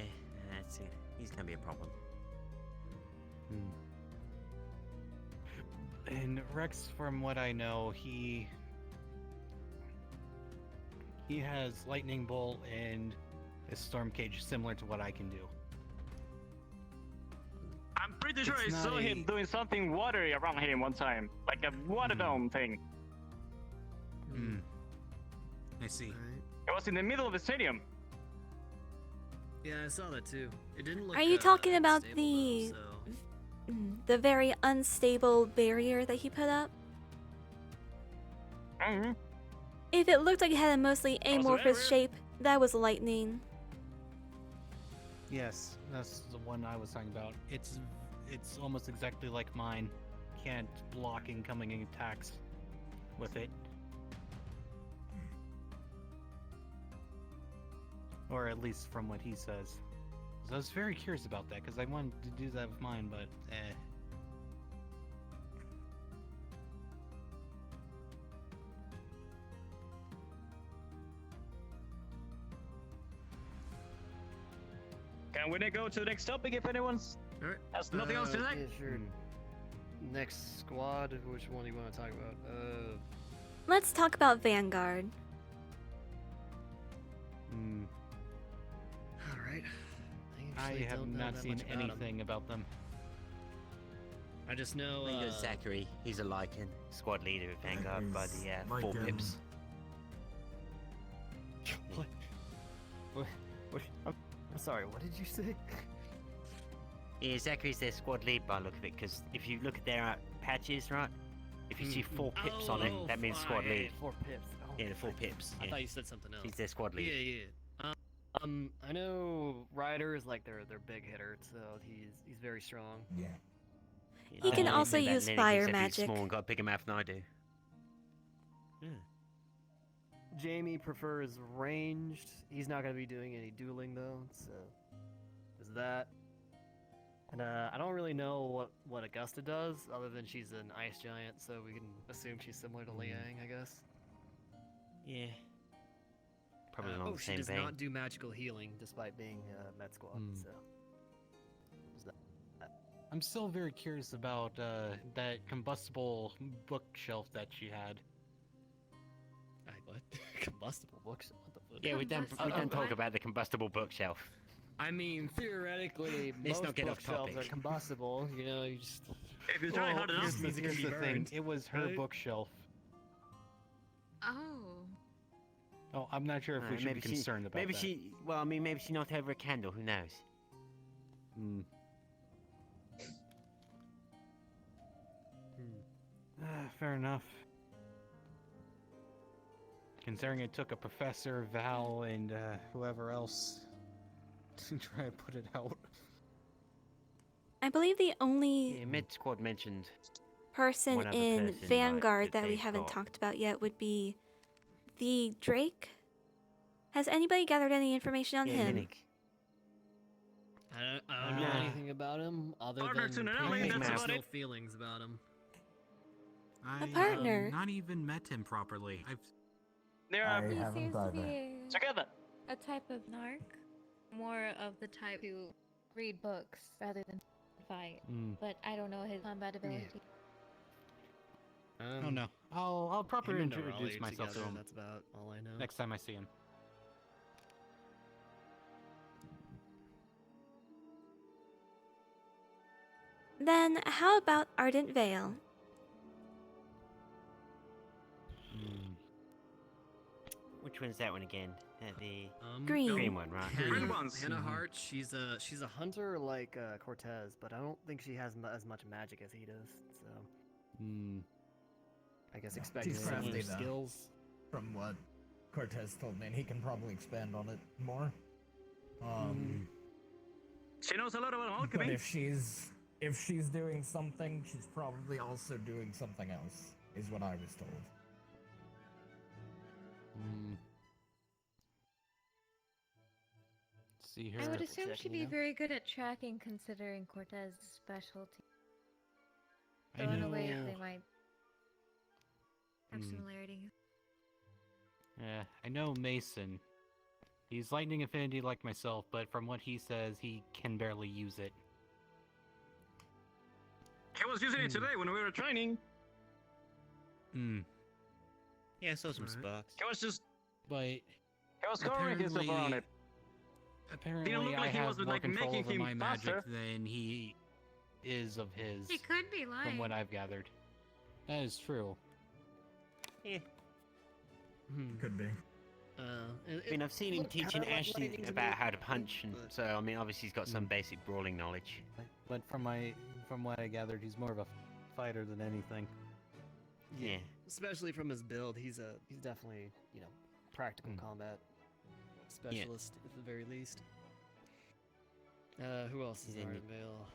Speaker 5: that's it. He's gonna be a problem.
Speaker 13: And Rex, from what I know, he has lightning bolt and a storm cage similar to what I can do.
Speaker 14: I'm pretty sure I
Speaker 13: It's
Speaker 14: saw
Speaker 13: not
Speaker 14: him doing something watery around him one time, like a water dome thing.
Speaker 16: I see.
Speaker 14: It was in the middle of the stadium.
Speaker 7: Yeah, I saw that too. It didn't look.
Speaker 1: Are you talking about
Speaker 7: stable,
Speaker 1: the
Speaker 7: though, so.
Speaker 1: the very unstable barrier that he put up?
Speaker 14: Mm-hmm.
Speaker 1: If it looked like it had a mostly amorphous
Speaker 14: barrier?
Speaker 1: shape, that was lightning.
Speaker 13: Yes, that's the one I was talking about. It's almost exactly like mine. Can't block incoming attacks with it. Or at least from what he says. So I was very curious about that because I wanted to do that with mine, but
Speaker 14: Can we then go to the next topic if anyone's
Speaker 7: Alright.
Speaker 14: has nothing else to say?
Speaker 7: Yeah, sure. Next squad, which one do you want to talk about?
Speaker 1: Let's talk about Vanguard.
Speaker 7: Alright.
Speaker 13: I have not seen anything about them.
Speaker 7: I just know.
Speaker 5: We got Zachary. He's a Lycan, squad leader of Vanguard by the 4 pips.
Speaker 7: What? I'm sorry. What did you say?
Speaker 5: Yeah, Zachary's their squad lead by the look of it, because if you look at their patches, right? If you see 4 pips on it, that means squad lead.
Speaker 7: 4 pips. Oh,
Speaker 5: Yeah, the 4 pips.
Speaker 7: I
Speaker 5: Yeah.
Speaker 7: thought you said something else.
Speaker 5: He's their squad lead.
Speaker 7: Yeah. I know Ryder is like their big hitter, so he's very strong.
Speaker 5: Yeah.
Speaker 1: He can also
Speaker 5: That
Speaker 1: use
Speaker 5: Linux,
Speaker 1: fire
Speaker 5: except he's
Speaker 1: magic.
Speaker 5: small and got a bigger mouth than I do.
Speaker 7: Jamie prefers ranged. He's not gonna be doing any dueling though, so there's that. And I don't really know what Augusta does, other than she's an ice giant, so we can assume she's similar to Liang, I guess.
Speaker 5: Yeah. Probably along the
Speaker 7: she
Speaker 5: same
Speaker 7: does
Speaker 5: vein.
Speaker 7: not do magical healing despite being med squad. So there's that.
Speaker 13: I'm still very curious about that combustible bookshelf that she had.
Speaker 7: What? Combustible bookshelf? What the fuck?
Speaker 5: Yeah, we don't talk about the combustible bookshelf.
Speaker 7: I mean, theoretically,
Speaker 5: Let's
Speaker 7: most
Speaker 5: not get off
Speaker 7: bookshelves are
Speaker 5: topic.
Speaker 7: combustible. You know, you just.
Speaker 14: If you try hard enough,
Speaker 13: Here's the thing. It was her
Speaker 7: right?
Speaker 13: bookshelf.
Speaker 10: Oh.
Speaker 13: Oh, I'm not sure if we should be concerned about
Speaker 5: maybe
Speaker 13: that.
Speaker 5: Well, I mean, maybe she knocked over a candle. Who knows?
Speaker 13: Fair enough. Considering it took a professor, Val, and whoever else to try to put it out.
Speaker 1: I believe the only
Speaker 5: Yeah, Med Squad mentioned
Speaker 1: person
Speaker 5: one other
Speaker 1: in
Speaker 5: person,
Speaker 1: Vanguard
Speaker 5: like,
Speaker 1: that we
Speaker 5: they've
Speaker 1: haven't
Speaker 5: got.
Speaker 1: talked about yet would be the Drake. Has anybody gathered any information on him?
Speaker 5: Linux.
Speaker 7: I don't know anything about him other
Speaker 14: Partner
Speaker 7: than
Speaker 14: to an alley, that's about
Speaker 7: personal
Speaker 14: it.
Speaker 7: feelings about him.
Speaker 16: I
Speaker 1: partner.
Speaker 16: not even met him properly.
Speaker 14: They are
Speaker 15: He seems to be
Speaker 14: together.
Speaker 15: a type of narc, more of the type who read books rather than fight. But I don't know his combat ability.
Speaker 13: Oh no. I'll properly
Speaker 7: him and
Speaker 13: introduce
Speaker 7: Raleigh
Speaker 13: myself to
Speaker 7: together,
Speaker 13: him
Speaker 7: That's about all I know.
Speaker 13: next time I see him.
Speaker 1: Then how about Ardent Vale?
Speaker 5: Which one's that one again? The
Speaker 1: Green.
Speaker 5: green one, right?
Speaker 7: Hannah Hart, she's a hunter like Cortez, but I don't think she has as much magic as he does. So, I guess expect
Speaker 11: She's
Speaker 7: similar
Speaker 11: crafty, though,
Speaker 7: skills.
Speaker 11: from what Cortez told me, and he can probably expand on it more.
Speaker 14: She knows a lot about
Speaker 11: But
Speaker 14: alchemy.
Speaker 11: if she's doing something, she's probably also doing something else, is what I was told.
Speaker 16: See her.
Speaker 15: I would assume
Speaker 7: check,
Speaker 15: she'd
Speaker 7: you
Speaker 15: be
Speaker 7: know?
Speaker 15: very good at tracking, considering Cortez's specialty.
Speaker 16: I
Speaker 15: So in a way,
Speaker 16: know-
Speaker 15: they might have similarities.
Speaker 17: Yeah, I know Mason. He's lightning affinity like myself, but from what he says, he can barely use it.
Speaker 14: He was using it today when we were training.
Speaker 5: Yeah, I saw some sparks.
Speaker 14: He was just.
Speaker 17: But
Speaker 14: He was covering himself around it.
Speaker 17: apparently
Speaker 14: Didn't look
Speaker 17: I
Speaker 14: like he
Speaker 17: have
Speaker 14: was,
Speaker 17: more
Speaker 14: like,
Speaker 17: control
Speaker 14: making
Speaker 17: over
Speaker 14: him
Speaker 17: my magic
Speaker 14: faster.
Speaker 17: than he is of his.
Speaker 10: He could be lying.
Speaker 17: From what I've gathered. That is true.
Speaker 5: Yeah.
Speaker 11: Could be.
Speaker 5: I mean, I've seen him teaching Ashley about how to punch, and so I mean, obviously he's got some basic brawling knowledge.
Speaker 17: But from what I gathered, he's more of a fighter than anything.
Speaker 5: Yeah.
Speaker 7: Especially from his build, he's definitely, practical combat specialist at the very least. Who else is in Vale?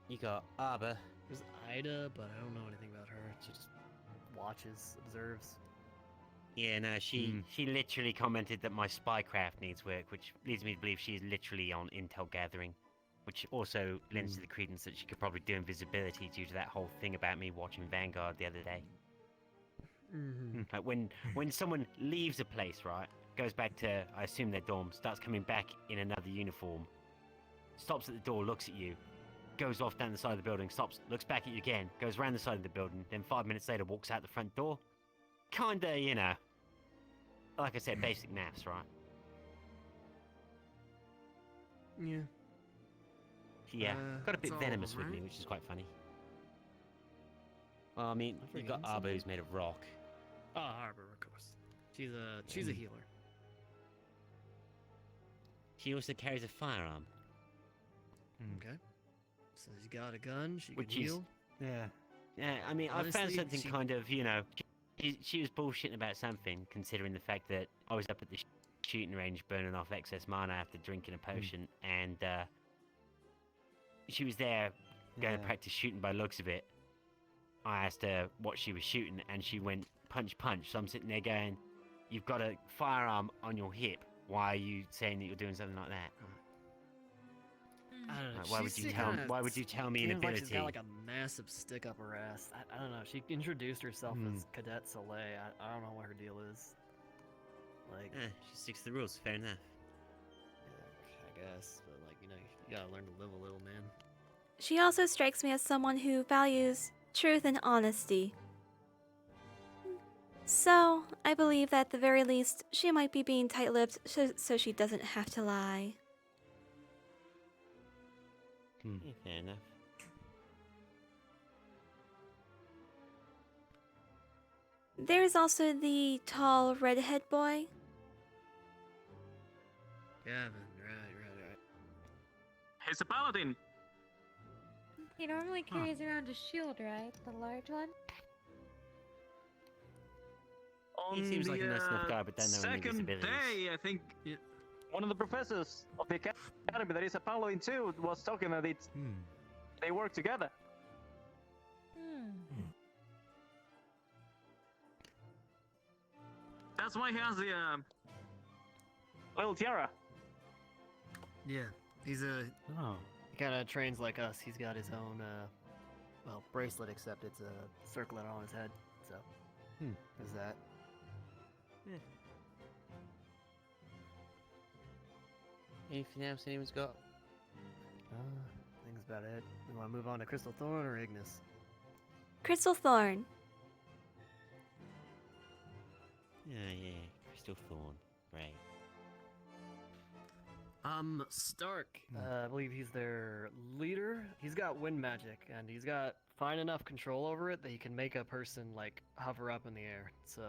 Speaker 5: You got Arbor.
Speaker 7: There's Ida, but I don't know anything about her. She just watches, observes.
Speaker 5: Yeah, no, she literally commented that my spycraft needs work, which leads me to believe she is literally on intel gathering, which also lends to the credence that she could probably do invisibility due to that whole thing about me watching Vanguard the other day. Like when someone leaves a place, right, goes back to, I assume, their dorm, starts coming back in another uniform, stops at the door, looks at you, goes off down the side of the building, stops, looks back at you again, goes around the side of the building, then 5 minutes later walks out the front door. Kinda, like I said, basic maths, right?
Speaker 7: Yeah.
Speaker 5: Yeah, got a bit
Speaker 7: that's all
Speaker 5: venomous with me,
Speaker 7: right.
Speaker 5: which is quite funny. Well, I mean,
Speaker 7: I
Speaker 5: you've got
Speaker 7: forget
Speaker 5: Arbor
Speaker 7: something.
Speaker 5: who's made of rock.
Speaker 7: Oh, Harbor, of course. She's a healer.
Speaker 5: She also carries a firearm.
Speaker 7: Okay. So she's got a gun. She
Speaker 5: Which
Speaker 7: can
Speaker 5: is-
Speaker 7: heal.
Speaker 5: Yeah, I mean, I found
Speaker 7: Honestly,
Speaker 5: something
Speaker 7: she-
Speaker 5: kind of, she was bullshitting about something, considering the fact that I was up at the shooting range burning off excess mana after drinking a potion, and she was there going to
Speaker 17: Yeah.
Speaker 5: practice shooting by the looks of it. I asked her what she was shooting, and she went punch, punch. So I'm sitting there going, you've got a firearm on your hip. Why are you saying that you're doing something like that?
Speaker 7: I don't know.
Speaker 5: Like, why would
Speaker 7: she's
Speaker 5: you tell?
Speaker 7: kinda
Speaker 5: Why would you tell me an
Speaker 7: seems like
Speaker 5: ability?
Speaker 7: she's got like a massive stick up her ass. I don't know. She introduced herself as Cadet Soleil. I don't know what her deal is. Like,
Speaker 5: She sticks to the rules. Fair enough.
Speaker 7: I guess, but like you gotta learn to live a little, man.
Speaker 1: She also strikes me as someone who values truth and honesty. So, I believe that at the very least, she might be being tight-lipped so she doesn't have to lie.
Speaker 5: Yeah, fair enough.
Speaker 1: There's also the tall redhead boy.
Speaker 7: Gavin, right.
Speaker 14: He's a paladin.
Speaker 15: He normally carries around a shield, right? The large one?
Speaker 5: He seems like a nice enough guy, but don't know any of his
Speaker 14: second
Speaker 5: abilities.
Speaker 14: day, I think one of the professors of the academy that is a paladin too was talking that they work together. That's why he has the little tiara.
Speaker 7: Yeah, he's a.
Speaker 17: Oh.
Speaker 7: He kind of trains like us. He's got his own, bracelet, except it's a circlet on his head. So, is that?
Speaker 5: Anything else anyone's got?
Speaker 7: I think that's about it. We want to move on to Crystal Thorn or Ignis?
Speaker 1: Crystal Thorn.
Speaker 5: Yeah, Crystal Thorn. Right.
Speaker 7: Stark. I believe he's their leader. He's got wind magic, and he's got fine enough control over it that he can make a person like hover up in the air. So.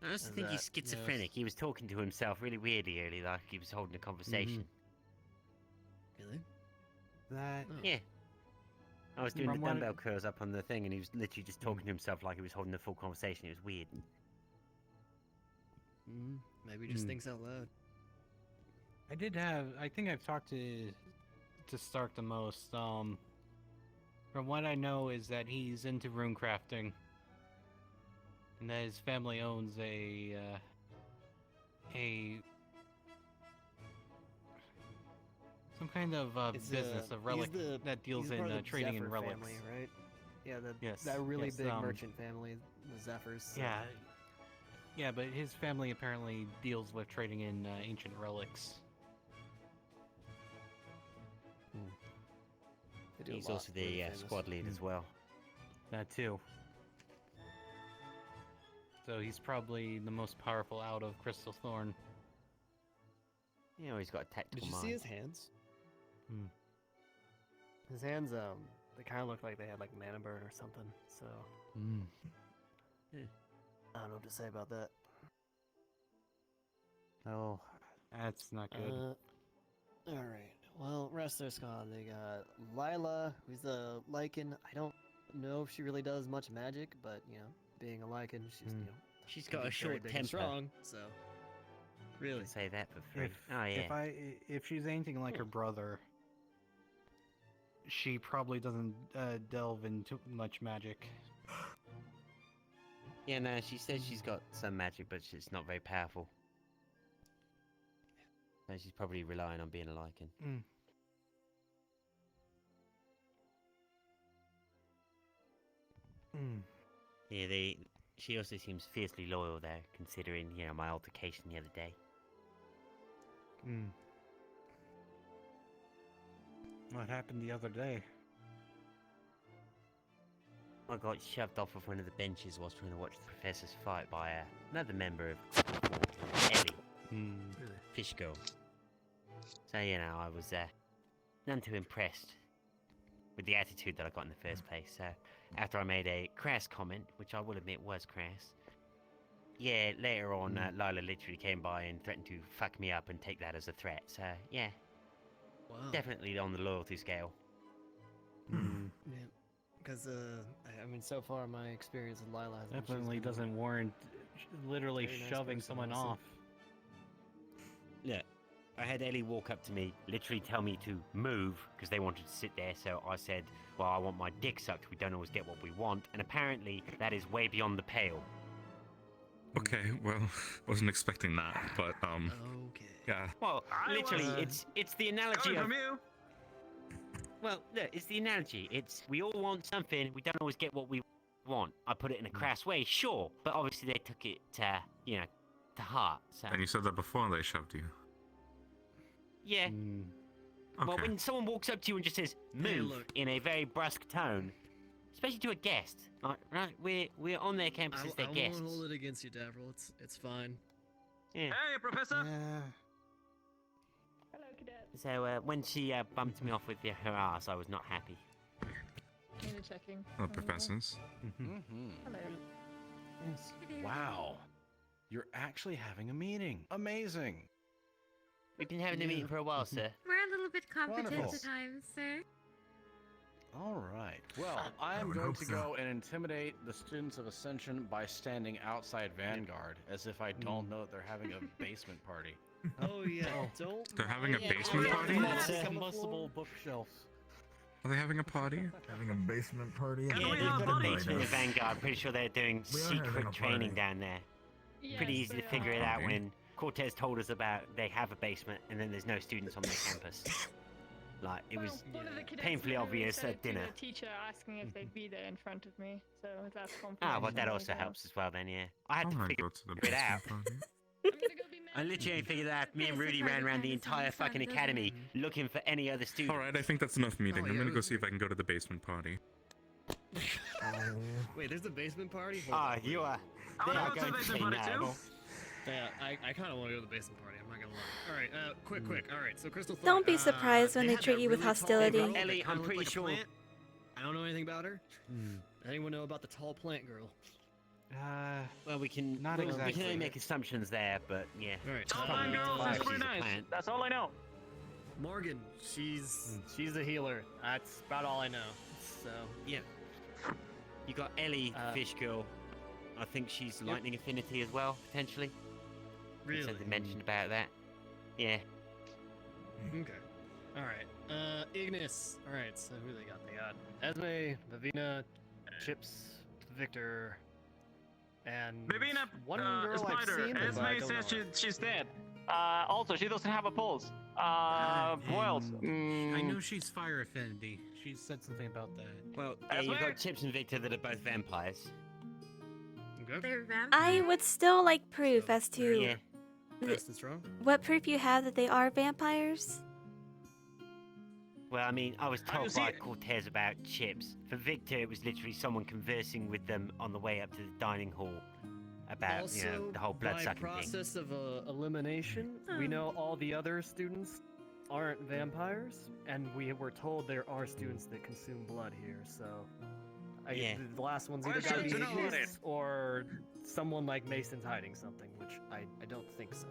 Speaker 5: I also
Speaker 7: Is
Speaker 5: think he's
Speaker 7: that-
Speaker 5: schizophrenic. He was talking to himself really weirdly early, like he was holding a conversation.
Speaker 7: Really?
Speaker 16: That.
Speaker 5: Yeah. I was doing
Speaker 16: From
Speaker 5: the
Speaker 16: what
Speaker 5: dumbbell curls up on the thing, and he was literally just talking to himself like he was holding a full conversation. It was weird.
Speaker 7: Maybe he just thinks out loud.
Speaker 17: I think I've talked to Stark the most. From what I know is that he's into rune crafting, and that his family owns a some kind of
Speaker 7: It's,
Speaker 17: business, a
Speaker 7: he's
Speaker 17: relic
Speaker 7: the-
Speaker 17: that deals
Speaker 7: he's
Speaker 17: in
Speaker 7: part of the
Speaker 17: trading in
Speaker 7: Zephyr
Speaker 17: relics.
Speaker 7: family, right? Yeah,
Speaker 17: Yes,
Speaker 7: that really
Speaker 17: yes,
Speaker 7: big merchant family, the Zephyrs. so-
Speaker 17: Yeah, but his family apparently deals with trading in ancient relics.
Speaker 7: They do a
Speaker 5: He's
Speaker 7: lot.
Speaker 5: also
Speaker 7: Really
Speaker 5: the
Speaker 7: famous.
Speaker 5: squad lead as well.
Speaker 17: That too. So he's probably the most powerful out of Crystal Thorn.
Speaker 5: You know, he's got a tactical
Speaker 7: Did you
Speaker 5: mind.
Speaker 7: see his hands? His hands, they kind of look like they had like mana burn or something. So I don't know what to say about that.
Speaker 17: Oh, that's not good.
Speaker 7: All right. Well, wrestlers gone. They got Lila, who's a Lycan. I don't know if she really does much magic, but you know, being a Lycan, she's you know,
Speaker 5: She's
Speaker 7: can
Speaker 5: got
Speaker 7: be
Speaker 5: a short
Speaker 7: very big and
Speaker 5: temper.
Speaker 7: Strong, so really
Speaker 5: Say that for free. Oh yeah.
Speaker 17: If she's anything like her brother, she probably doesn't delve into much magic.
Speaker 5: Yeah, no, she says she's got some magic, but it's not very powerful. So she's probably relying on being a Lycan. Yeah, she also seems fiercely loyal there, considering, you know, my altercation the other day.
Speaker 17: What happened the other day?
Speaker 5: I got shoved off of one of the benches whilst trying to watch the professors fight by another member of Ellie. Fish girl. So, you know, I was none too impressed with the attitude that I got in the first place. So, after I made a crass comment, which I will admit was crass, yeah, later on, Lila literally came by and threatened to fuck me up and take that as a threat. So, yeah.
Speaker 7: Wow.
Speaker 5: Definitely on the loyalty scale.
Speaker 7: Yeah, because I mean, so far my experience with Lila has been she's
Speaker 17: Definitely
Speaker 7: been
Speaker 17: doesn't warrant literally
Speaker 7: very nice
Speaker 17: shoving
Speaker 7: person
Speaker 17: someone
Speaker 7: also.
Speaker 17: off.
Speaker 5: Look, I had Ellie walk up to me, literally tell me to move, because they wanted to sit there, so I said, well, I want my dick sucked, we don't always get what we want, and apparently that is way beyond the pale.
Speaker 8: Okay, well, wasn't expecting that, but
Speaker 7: Okay.
Speaker 8: yeah.
Speaker 5: Well, literally, it's the analogy
Speaker 14: Coming
Speaker 5: of...
Speaker 14: from you.
Speaker 5: Well, look, it's the analogy. It's, we all want something, we don't always get what we want. I put it in a crass way, sure, but obviously they took it to, you know, to heart, so...
Speaker 8: And you said that before they shoved you.
Speaker 5: Yeah. Well,
Speaker 8: Okay.
Speaker 5: when someone walks up to you and just says, move,
Speaker 7: look.
Speaker 5: in a very brusque tone, especially to a guest, like, right, we're on their campus as their
Speaker 7: I
Speaker 5: guests.
Speaker 7: won't hold it against you, Davril. It's fine.
Speaker 5: Yeah.
Speaker 14: Hey, Professor.
Speaker 15: Hello, cadet.
Speaker 5: So, when she bumped me off with her ass, I was not happy.
Speaker 15: Kinda checking.
Speaker 8: Hello, professors.
Speaker 15: Hello.
Speaker 4: Yes. Wow. You're actually having a meeting. Amazing.
Speaker 5: We've been having a meeting for a while, sir.
Speaker 15: We're a little bit competent
Speaker 4: Wonderful.
Speaker 15: at times, sir.
Speaker 4: All right. Well, I am
Speaker 8: would
Speaker 4: going
Speaker 8: hope
Speaker 4: to
Speaker 8: so.
Speaker 4: go and intimidate the students of Ascension by standing outside Vanguard, as if I don't know that they're having a basement party.
Speaker 7: Oh yeah, don't.
Speaker 8: They're having a
Speaker 7: Yeah,
Speaker 8: basement
Speaker 7: yeah,
Speaker 8: party?
Speaker 7: that's a
Speaker 17: Combustible bookshelf.
Speaker 8: Are they having a party?
Speaker 16: Having a basement party?
Speaker 5: Yeah, they've got a basement in Vanguard. Pretty sure they're doing
Speaker 16: We are having
Speaker 5: secret
Speaker 16: a
Speaker 5: training
Speaker 16: party.
Speaker 5: down there.
Speaker 15: Yes,
Speaker 5: Pretty easy to
Speaker 15: they
Speaker 5: figure
Speaker 15: are.
Speaker 5: it out
Speaker 8: Okay.
Speaker 5: when Cortez told us about they have a basement and then there's no students on their campus. Like, it was
Speaker 15: One of the cadets
Speaker 5: painfully
Speaker 15: literally
Speaker 5: obvious
Speaker 15: said
Speaker 5: at
Speaker 15: it to
Speaker 5: dinner.
Speaker 15: The teacher asking if they'd be there in front of me, so that's confirmation.
Speaker 5: Ah, well, that
Speaker 15: as
Speaker 5: also
Speaker 15: well.
Speaker 5: helps as well then, yeah. I had
Speaker 8: I
Speaker 5: to
Speaker 8: might
Speaker 5: figure
Speaker 8: go to the
Speaker 5: it out.
Speaker 8: basement party.
Speaker 15: I'm gonna go be
Speaker 5: I literally only figured that out. Me and Rudy
Speaker 15: Professor
Speaker 5: ran around the
Speaker 15: kinda
Speaker 5: entire
Speaker 15: sounds fun,
Speaker 5: fucking
Speaker 15: doesn't
Speaker 5: academy looking for any other students.
Speaker 8: Alright, I think that's enough meeting.
Speaker 7: Oh,
Speaker 8: I'm
Speaker 7: yeah,
Speaker 8: gonna go
Speaker 7: let's-
Speaker 8: see if I can go to the basement party.
Speaker 7: Wait, there's a basement party? Hold
Speaker 5: Ah,
Speaker 7: on.
Speaker 5: you are.
Speaker 14: I
Speaker 5: They
Speaker 14: wanna
Speaker 5: are
Speaker 14: go to
Speaker 5: going
Speaker 14: the
Speaker 5: to say
Speaker 14: basement party
Speaker 5: no.
Speaker 14: too.
Speaker 7: Yeah, I kind of want to go to the basement party. I'm not gonna lie. All right, quick. All right, so Crystal. Thorn,
Speaker 1: Don't be surprised when they
Speaker 7: had
Speaker 1: treat
Speaker 7: that
Speaker 1: you with
Speaker 7: really tall
Speaker 1: hostility.
Speaker 7: girl that
Speaker 5: Ellie,
Speaker 7: kinda
Speaker 5: I'm
Speaker 7: looked
Speaker 5: pretty
Speaker 7: like a
Speaker 5: sure-
Speaker 7: plant. I don't know anything about her. Anyone know about the tall plant girl?
Speaker 5: Well, we can
Speaker 17: not
Speaker 5: we can
Speaker 17: exactly.
Speaker 5: only make assumptions there, but yeah.
Speaker 9: Alright.
Speaker 14: Top line girl is pretty nice. That's all I know.
Speaker 9: Morgan, she's a healer. That's about all I know. So
Speaker 5: yeah. You got Ellie, Fish Girl. I think she's lightning affinity as well, potentially.
Speaker 9: Really?
Speaker 5: Something mentioned about that. Yeah.
Speaker 9: Okay. Alright. Ignis. Alright, so who they got? They got Esme, Vivina, Chips, Victor, and
Speaker 14: Vivina,
Speaker 9: one girl
Speaker 14: Spider.
Speaker 9: I've seen, but I
Speaker 14: Esme
Speaker 9: don't
Speaker 14: says
Speaker 9: know her.
Speaker 14: she's dead. Also, she doesn't have a pulse. Who else?
Speaker 16: I know she's fire affinity. She said something about that.
Speaker 5: Well, yeah, you've got Chips and Victor that are both vampires.
Speaker 10: They're vampires.
Speaker 1: I would still like proof as to
Speaker 5: Yeah.
Speaker 9: Fast and strong?
Speaker 1: what proof you have that they are vampires.
Speaker 5: Well, I mean, I was
Speaker 14: Have you
Speaker 5: told by
Speaker 14: seen-
Speaker 5: Cortez about Chips. For Victor, it was literally someone conversing with them on the way up to the dining hall about,
Speaker 9: Also,
Speaker 5: the whole blood-sucking
Speaker 9: by
Speaker 5: thing.
Speaker 9: process of elimination, we know all the other students aren't vampires, and we were told there are students that consume blood here, so...
Speaker 5: Yeah.
Speaker 9: The last one's either
Speaker 14: Question
Speaker 9: gotta be
Speaker 14: to know about
Speaker 9: Ignis or someone like Mason's hiding something, which I don't think so.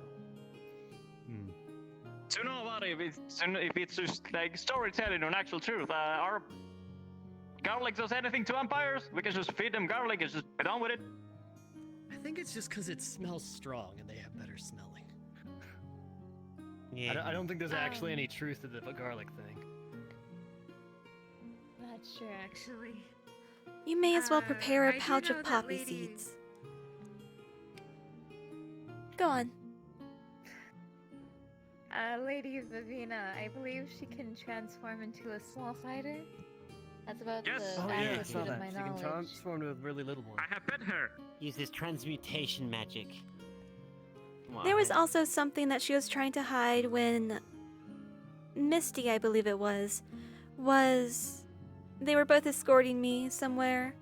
Speaker 14: To know about it, if it's just like storytelling or an actual truth, are garlic does anything to vampires? We can just feed them garlic and just be done with it.
Speaker 9: I think it's just because it smells strong and they have better smelling.
Speaker 5: Yeah.
Speaker 9: I don't think there's actually any truth to the garlic thing.
Speaker 15: Not sure, actually.
Speaker 1: You may as well prepare
Speaker 15: I
Speaker 1: a
Speaker 15: do
Speaker 1: pouch
Speaker 15: know
Speaker 1: of
Speaker 15: that
Speaker 1: poppy
Speaker 15: lady-
Speaker 1: seeds. Go on.
Speaker 15: Lady Vivina, I believe she can transform into a small fighter. That's about
Speaker 14: Yes.
Speaker 15: the
Speaker 9: Oh yeah, I
Speaker 15: backest
Speaker 9: saw
Speaker 15: bit of
Speaker 9: that.
Speaker 15: my
Speaker 9: She can
Speaker 15: knowledge.
Speaker 9: transform to a really little one.
Speaker 14: I have fed her.
Speaker 5: Uses transmutation magic.
Speaker 1: There was also something that she was trying to hide when Misty, I believe it was they were both escorting me somewhere,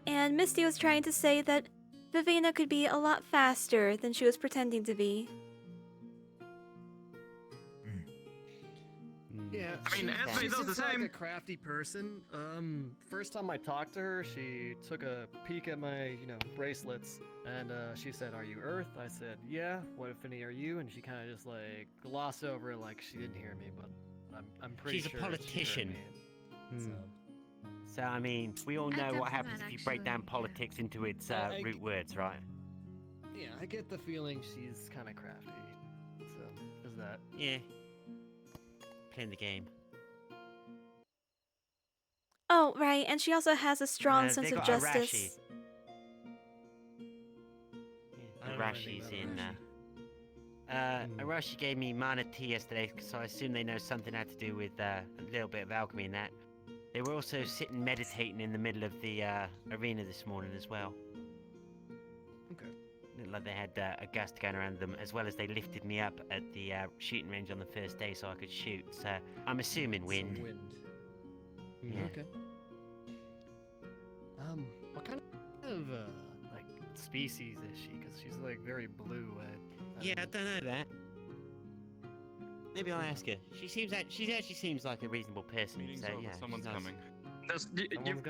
Speaker 1: and Misty was trying to say that Vivina could be a lot faster than she was pretending to be.
Speaker 9: Yeah,
Speaker 14: I mean, Esme
Speaker 9: she's
Speaker 14: does the
Speaker 9: just like
Speaker 14: same.
Speaker 9: a crafty person. First time I talked to her, she took a peek at my, bracelets, and she said, "Are you Earth?" I said, "Yeah." "What if any are you?" And she kind of just like glossed over it like she didn't hear me, but I'm pretty
Speaker 5: She's a
Speaker 9: sure
Speaker 5: politician.
Speaker 9: She heard me.
Speaker 5: So, I mean, we all
Speaker 15: I
Speaker 5: know
Speaker 15: get
Speaker 5: what
Speaker 15: that,
Speaker 5: happens if you break down
Speaker 15: actually.
Speaker 5: politics into its
Speaker 9: I-
Speaker 5: root words, right?
Speaker 9: Yeah, I get the feeling she's kind of crafty. So there's that.
Speaker 5: Yeah. Playing the game.
Speaker 1: Oh, right, and she also has a strong
Speaker 5: They
Speaker 1: sense of
Speaker 5: got
Speaker 1: justice.
Speaker 9: I don't know
Speaker 5: Arashi's
Speaker 9: anything
Speaker 5: in.
Speaker 9: about
Speaker 5: Arashi gave me mana tea yesterday, so I assume they know something had to do with a little bit of alchemy in that. They were also sitting meditating in the middle of the arena this morning as well.
Speaker 9: Okay.
Speaker 5: Looked like they had a gust going around them, as well as they lifted me up at the shooting range on the first day so I could shoot. So I'm assuming wind.
Speaker 9: Some wind.
Speaker 5: Yeah.
Speaker 9: Okay. What kind of like species is she? Because she's like very blue.
Speaker 5: Yeah, I don't know that. Maybe I'll ask her. She actually seems like a reasonable person.
Speaker 6: Meeting's
Speaker 5: so
Speaker 6: over,
Speaker 5: yeah, she's
Speaker 6: someone's
Speaker 5: nice.
Speaker 6: coming.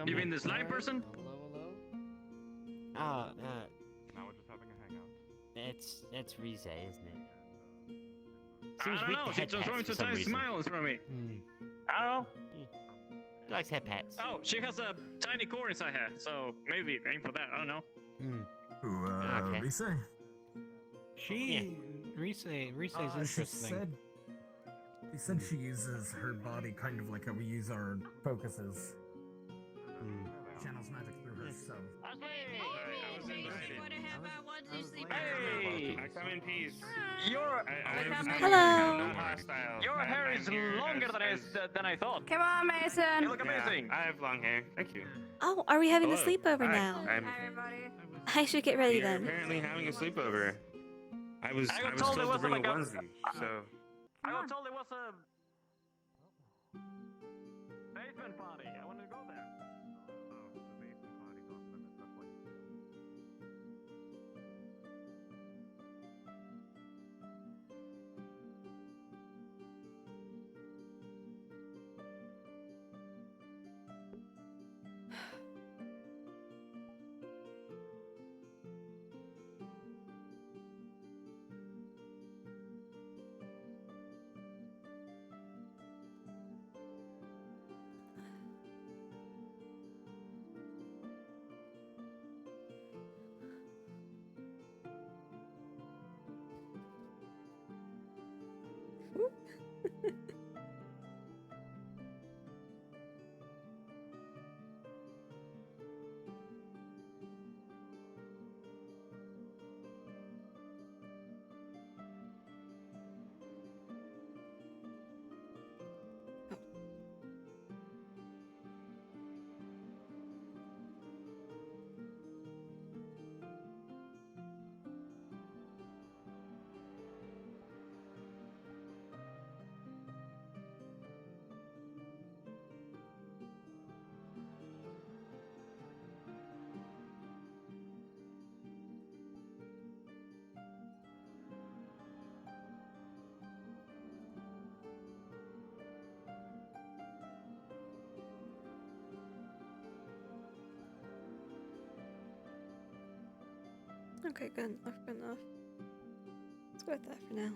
Speaker 14: You mean this live person?
Speaker 5: Oh,
Speaker 6: Now we're just having a hangout.
Speaker 5: that's Rize, isn't it?
Speaker 14: I
Speaker 5: Seems
Speaker 14: don't
Speaker 5: weak
Speaker 14: know.
Speaker 5: to
Speaker 14: She
Speaker 5: head
Speaker 14: just
Speaker 5: pats
Speaker 14: wanted
Speaker 5: for
Speaker 14: to
Speaker 5: some
Speaker 14: try
Speaker 5: reason.
Speaker 14: smile in front of me. I don't know.
Speaker 5: She likes head pats.
Speaker 14: Oh, she has a tiny core inside her, so maybe aim for that. I don't know.
Speaker 4: Who,
Speaker 5: Okay.
Speaker 4: Rise?
Speaker 17: Rise's
Speaker 4: She
Speaker 17: interesting.
Speaker 4: said she uses her body kind of like how we use our focuses. Channels magic through her, so.
Speaker 2: I was invited.
Speaker 14: Hey!
Speaker 2: I come in peace.
Speaker 14: Your
Speaker 1: Hello.
Speaker 2: Not hostile.
Speaker 14: Your
Speaker 2: I'm-
Speaker 14: hair
Speaker 2: I'm
Speaker 14: is
Speaker 2: here
Speaker 14: longer
Speaker 2: as-
Speaker 14: than I thought.
Speaker 15: Come on, Mason!
Speaker 14: You look amazing.
Speaker 2: Yeah, I have long hair. Thank you.
Speaker 1: Oh, are we having a
Speaker 2: Hello.
Speaker 1: sleepover
Speaker 2: Hi,
Speaker 1: now?
Speaker 10: Everybody.
Speaker 1: I should get ready
Speaker 2: We are
Speaker 1: then.
Speaker 2: apparently having a sleepover. I was
Speaker 14: I got
Speaker 2: told
Speaker 14: told it
Speaker 2: to
Speaker 14: wasn't
Speaker 2: bring a
Speaker 14: like a-
Speaker 2: onesie, so
Speaker 14: I got told it was a basement party. I wanted to go there.
Speaker 1: Okay, good enough, good enough. Let's go with that for now.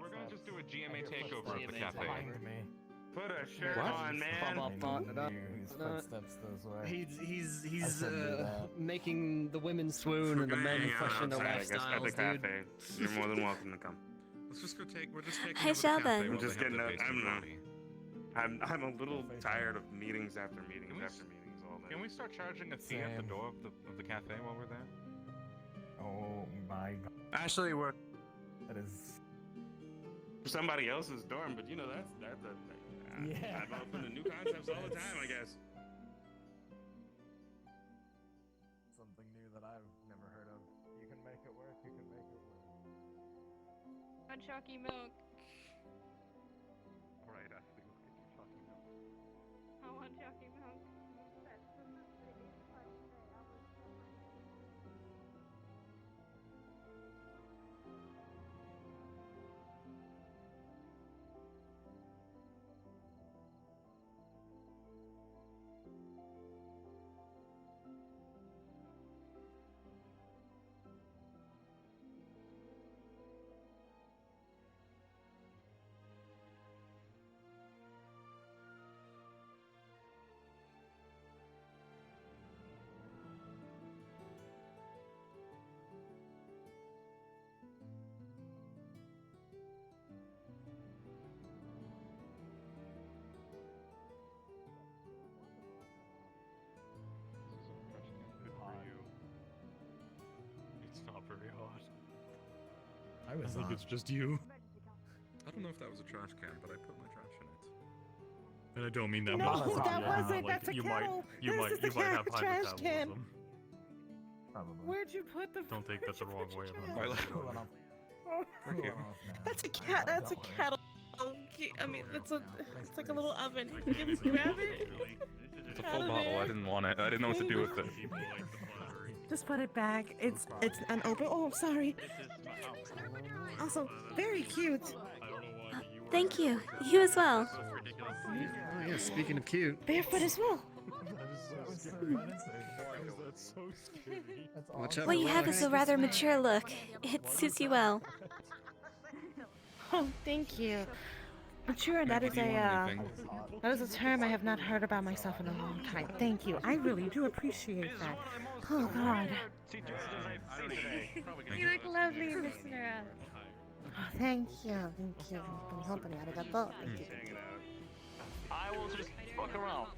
Speaker 19: We're gonna just do a GMA takeover of the cafe.
Speaker 2: Put a shirt
Speaker 7: What?
Speaker 2: on, man.
Speaker 7: He's making the women swoon and the men question their lifestyles, dude.
Speaker 2: Cafe. You're more than welcome to come.
Speaker 19: Let's just go take. We're just taking
Speaker 1: Hey,
Speaker 19: over the cafe
Speaker 1: Sheldon.
Speaker 19: while
Speaker 2: I'm just
Speaker 19: they have
Speaker 2: getting
Speaker 19: their
Speaker 2: out.
Speaker 19: tasting party.
Speaker 2: I'm a little tired of meetings after meetings after meetings all day.
Speaker 19: Can we start charging a fee at the door of the cafe while we're there?
Speaker 11: Oh my god.
Speaker 2: Actually, we're
Speaker 11: That is.
Speaker 2: somebody else's dorm, but you know that's a.
Speaker 11: Yeah.
Speaker 2: I'm open to new concepts all the time, I guess.
Speaker 11: Something new that I've never heard of. You can make it work. You can make it work.
Speaker 15: On chalky milk.
Speaker 19: Alright, Ashley, let's get you talking now.
Speaker 15: I want chalky milk.
Speaker 19: It's not very hot.
Speaker 11: I was
Speaker 19: think
Speaker 11: hot.
Speaker 19: it's just you. I don't know if that was a trash can, but I put my trash in it. And I don't mean that.
Speaker 21: No,
Speaker 19: much.
Speaker 21: that wasn't.
Speaker 19: Like,
Speaker 21: That's a
Speaker 19: you
Speaker 21: kettle.
Speaker 19: You
Speaker 21: This
Speaker 19: might
Speaker 21: is the
Speaker 19: have high
Speaker 21: trash can.
Speaker 19: metabolism.
Speaker 11: Probably.
Speaker 21: Where'd you put the?
Speaker 19: Don't take that the wrong way.
Speaker 21: That's a cat. That's a kettle. I mean, it's like a little oven. Can you grab it?
Speaker 19: It's a full bottle. I didn't want it. I didn't know what to do with it.
Speaker 21: Just put it back. It's an open. Oh, I'm sorry. Also, very cute.
Speaker 1: Thank you. You as well.
Speaker 7: Oh yeah, speaking of cute.
Speaker 21: Barefoot as well.
Speaker 7: Watch out
Speaker 1: What
Speaker 7: for
Speaker 1: you have
Speaker 7: rocks.
Speaker 1: is a rather mature look. It suits you well.
Speaker 21: Oh, thank you. Mature, that is a term I have not heard about myself in a long time. Thank you. I really do appreciate that. Oh God.
Speaker 15: You look lovely, Mr.
Speaker 21: Oh, thank you. Thank you. Company, arigato. Thank you.
Speaker 14: I will just fuck around.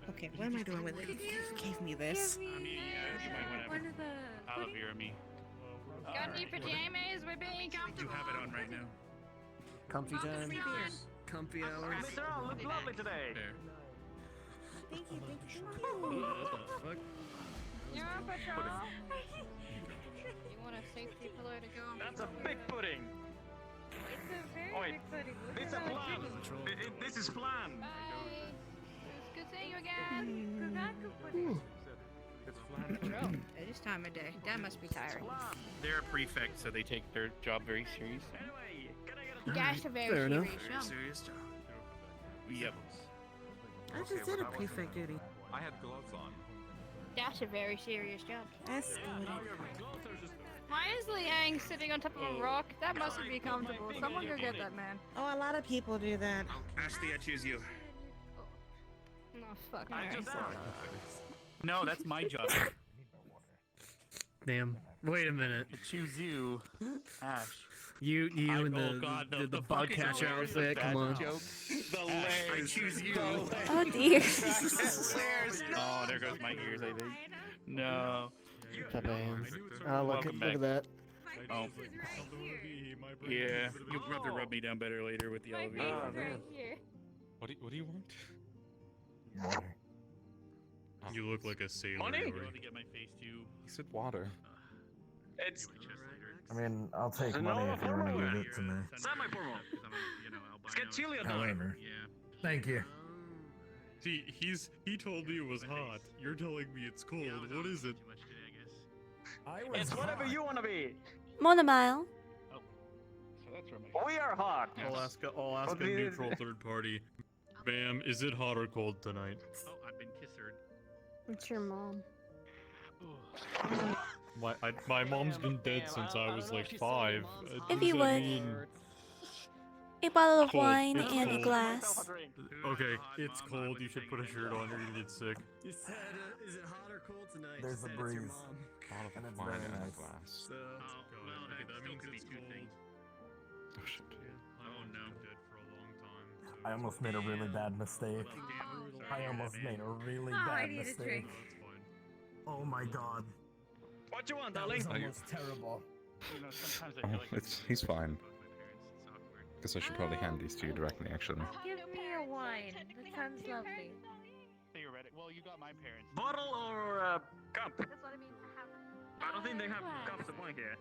Speaker 21: Okay, what am I doing with it? You gave me this.
Speaker 15: One of the.
Speaker 13: Olivia and me.
Speaker 15: Got any pajamas? We're being comfortable.
Speaker 13: You have it on right now.
Speaker 7: Comfy time. Comfy hours.
Speaker 14: Mr. Earl, look lovely today.
Speaker 21: Thank you.
Speaker 7: What the fuck?
Speaker 15: You're on patrol. You want a safety pillow to go on?
Speaker 14: That's a big pudding.
Speaker 15: It's a very
Speaker 14: Oh, wait.
Speaker 15: big pudding. Look
Speaker 14: It's a
Speaker 15: at that.
Speaker 14: plan. This is plan.
Speaker 15: Bye. It's good seeing you again. Good back, good pudding.
Speaker 14: It's plan.
Speaker 10: this time of day. That must be tiring.
Speaker 13: They're a prefect, so they take their job very seriously.
Speaker 10: That's a very
Speaker 7: Fair enough.
Speaker 10: serious job.
Speaker 13: Yep.
Speaker 21: I just did a prefect duty.
Speaker 19: I had gloves on.
Speaker 10: That's a very serious job.
Speaker 21: That's good.
Speaker 10: Why is Liang sitting on top of a rock? That mustn't be comfortable. Someone go get that man.
Speaker 21: Oh, a lot of people do that.
Speaker 2: Ashley, I choose you.
Speaker 10: Oh, fuck.
Speaker 13: No, that's my job.
Speaker 7: Damn. Wait a minute.
Speaker 13: I choose you, Ash.
Speaker 7: You and
Speaker 13: oh
Speaker 7: the
Speaker 13: God,
Speaker 7: the bug
Speaker 13: fucking
Speaker 7: catcher
Speaker 13: layers of
Speaker 7: outfit.
Speaker 13: bad
Speaker 7: Come on.
Speaker 13: jokes. The layers. I choose you.
Speaker 1: Oh dear.
Speaker 13: Oh, there goes my ears, I think. No.
Speaker 7: Bam. Oh, look
Speaker 13: Welcome
Speaker 7: at
Speaker 13: back.
Speaker 7: that.
Speaker 13: Oh. Yeah, you'll have to rub me down better later with the elevator.
Speaker 19: Oh, man. What do you want?
Speaker 8: You look like a sailor.
Speaker 14: Money?
Speaker 8: Yuri.
Speaker 13: To get my face too.
Speaker 19: He said water.
Speaker 14: It's
Speaker 11: I mean, I'll take money if you want to give it to me.
Speaker 14: semi-formal. Let's get Chile done.
Speaker 11: However, thank you.
Speaker 8: See, he told me it was hot. You're telling me it's cold. What is it?
Speaker 14: It's whatever you want to be.
Speaker 1: Monomile.
Speaker 13: So that's where
Speaker 14: We are hot.
Speaker 8: I'll ask a
Speaker 14: do you-
Speaker 8: neutral third party. Bam, is it hot or cold tonight?
Speaker 13: Oh, I've been kissered.
Speaker 18: It's your mom.
Speaker 8: My mom's been dead since I was like 5.
Speaker 1: If
Speaker 8: Does
Speaker 1: you
Speaker 8: that
Speaker 1: would.
Speaker 8: mean-
Speaker 1: A bottle of
Speaker 8: Cold.
Speaker 1: wine
Speaker 8: It's
Speaker 1: and a
Speaker 8: cold.
Speaker 1: glass.
Speaker 8: Okay, it's cold. You should put a shirt on or you're gonna get sick.
Speaker 7: You said, is it hot or cold tonight?
Speaker 11: There's a breeze.
Speaker 19: Bottle
Speaker 11: And
Speaker 19: of
Speaker 11: it's
Speaker 19: wine
Speaker 11: very
Speaker 19: in a
Speaker 11: nice.
Speaker 19: glass.
Speaker 8: That means it's cold.
Speaker 19: Oh shit.
Speaker 8: Oh no, dead for a long time.
Speaker 11: I almost made a really bad mistake. I almost made a really bad mistake. Oh my god.
Speaker 14: What you want,
Speaker 11: That
Speaker 14: darling?
Speaker 11: was almost terrible.
Speaker 13: You know, sometimes I
Speaker 19: Oh,
Speaker 13: feel like
Speaker 19: he's fine. Guess I should probably hand these to you directly, actually.
Speaker 10: Give me a wine. That sounds lovely.
Speaker 13: theoretic. Well, you got my parents.
Speaker 14: Bottle or cup?
Speaker 10: That's what I mean.
Speaker 14: I don't think they have cups of wine here.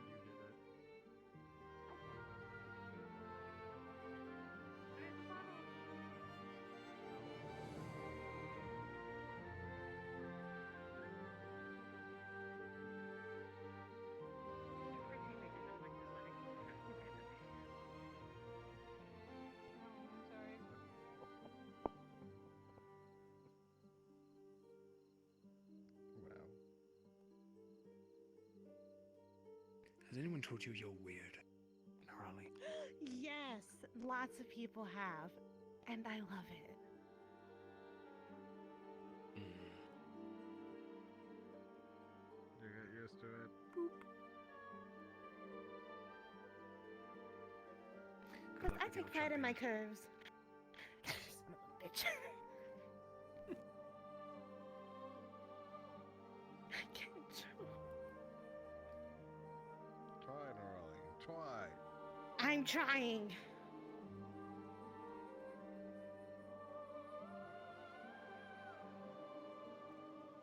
Speaker 20: Has anyone told you you're weird, Harley?
Speaker 21: Yes, lots of people have, and I love it.
Speaker 16: You get used to it.
Speaker 21: Because I take pride in my curves. Son of a bitch. I can't tell.
Speaker 16: Try, darling. Try.
Speaker 21: I'm trying.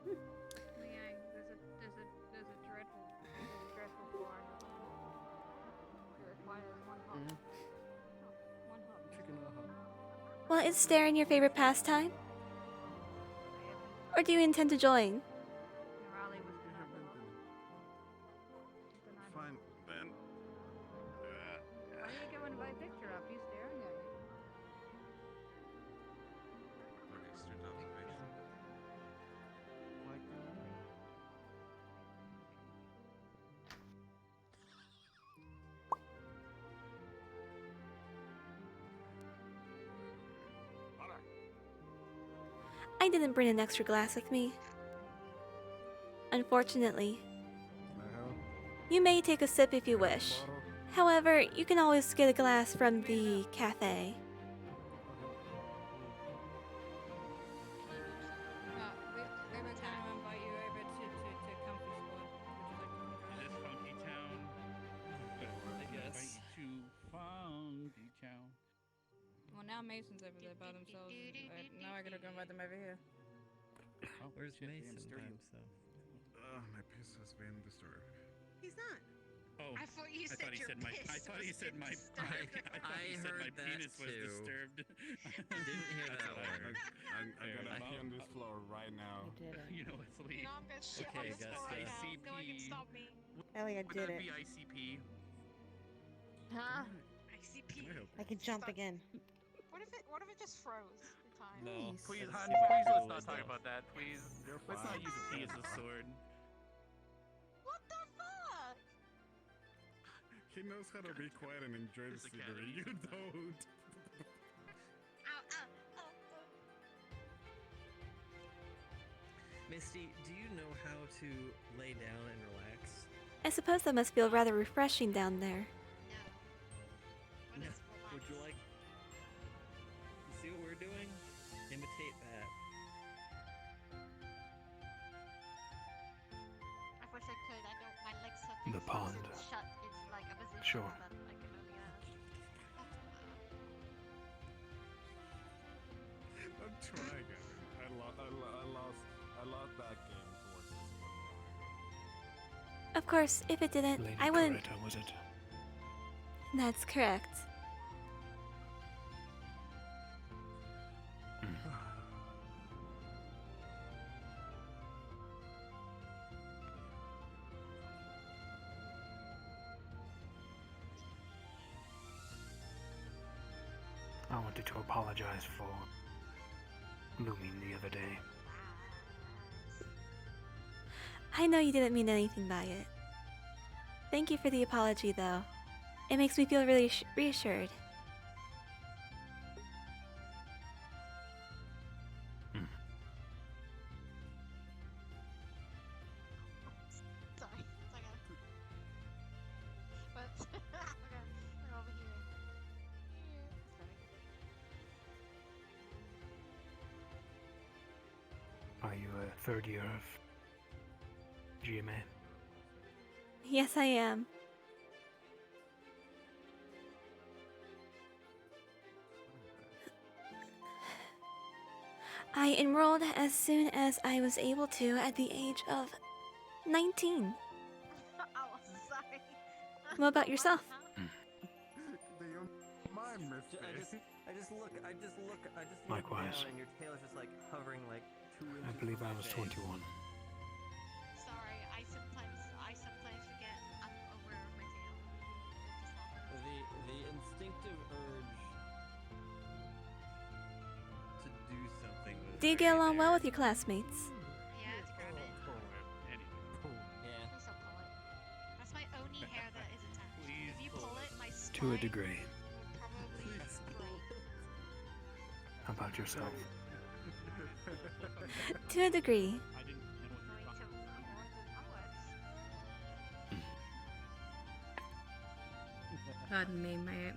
Speaker 10: Liang, there's a dreadful form. It requires one hop. One hop.
Speaker 1: Well, is staring your favorite pastime? Or do you intend to join?
Speaker 16: Fine, then.
Speaker 10: Why are you going to buy a picture up? He's staring at you.
Speaker 16: Okay, student observation.
Speaker 1: I didn't bring an extra glass with me. Unfortunately. You may take a sip if you wish. However, you can always get a glass from the cafe.
Speaker 10: We were going to invite you over to Comfy Squad.
Speaker 13: Is this Funky Town?
Speaker 7: I guess.
Speaker 13: Invite you to Funky Town.
Speaker 10: Well, now Mason's over there by themselves. Now I gotta go invite them over here.
Speaker 13: Oh,
Speaker 16: Where's
Speaker 13: shit,
Speaker 16: Mason?
Speaker 13: Mason?
Speaker 16: My peace has been disturbed.
Speaker 21: He's not.
Speaker 13: Oh,
Speaker 12: I thought you said your piss
Speaker 13: I thought
Speaker 12: was
Speaker 13: he said my.
Speaker 12: disturbed.
Speaker 13: I
Speaker 7: heard
Speaker 13: my
Speaker 7: that
Speaker 13: penis was
Speaker 7: too.
Speaker 13: disturbed.
Speaker 7: Didn't hear
Speaker 13: That's
Speaker 7: that
Speaker 13: what I
Speaker 7: one.
Speaker 13: heard.
Speaker 16: I'm gonna pee on this floor right now.
Speaker 13: You know it's Lee.
Speaker 12: You know, I'm gonna shit on
Speaker 7: Okay,
Speaker 12: this floor right now.
Speaker 13: ICP.
Speaker 12: No one can stop me.
Speaker 21: Elliot
Speaker 13: Would
Speaker 21: did
Speaker 13: that
Speaker 21: it.
Speaker 13: be ICP?
Speaker 15: Huh?
Speaker 12: ICP.
Speaker 21: I can jump again.
Speaker 12: What if it just froze the time?
Speaker 13: No. Please,
Speaker 7: That's
Speaker 13: honey,
Speaker 7: too
Speaker 13: please
Speaker 7: much
Speaker 13: let's not
Speaker 7: stuff.
Speaker 13: talk about that. Please. Let's not use a P as a sword.
Speaker 12: What the fuck?
Speaker 16: He knows how to be quiet and enjoy the scenery. You don't.
Speaker 12: Ow, ow, ow,
Speaker 7: Misty, do you know how to lay down and relax?
Speaker 1: I suppose that must feel rather refreshing down there.
Speaker 7: No. Would you like? You see what we're doing? Imitate that.
Speaker 12: I wish I could. I don't. My legs have
Speaker 9: The
Speaker 12: been
Speaker 9: pond.
Speaker 12: shut. It's like a position
Speaker 9: Sure.
Speaker 12: that I can only
Speaker 16: I'm trying. I lost that game towards this one.
Speaker 1: Of course, if it didn't,
Speaker 9: Lady
Speaker 1: I wouldn't.
Speaker 9: Coretta, was it?
Speaker 1: That's correct.
Speaker 9: I wanted to apologize for looming the other day.
Speaker 1: I know you didn't mean anything by it. Thank you for the apology, though. It makes me feel really reassured.
Speaker 12: Sorry. It's like a. But okay, we're over here.
Speaker 9: Are you a third year of GMA?
Speaker 1: Yes, I am. I enrolled as soon as I was able to at the age of 19.
Speaker 12: I was sorry.
Speaker 1: What about yourself?
Speaker 16: Do you mind, Miss
Speaker 7: I just look
Speaker 9: Likewise.
Speaker 7: down and your tail is just like hovering like 2 inches.
Speaker 9: I believe
Speaker 7: from
Speaker 9: I
Speaker 7: my
Speaker 9: was
Speaker 7: face.
Speaker 9: 21.
Speaker 12: Sorry. I sometimes forget I'm aware of my tail. It just happens.
Speaker 7: The instinctive urge to do something.
Speaker 1: Do you get along well with your classmates?
Speaker 12: Yeah, it's grab it.
Speaker 7: Yeah.
Speaker 12: Please don't pull it. That's my only hair that is attached. If you pull it, my spine
Speaker 9: To a degree.
Speaker 12: will probably break.
Speaker 9: How about yourself?
Speaker 1: To a degree.
Speaker 10: Pardon me, may I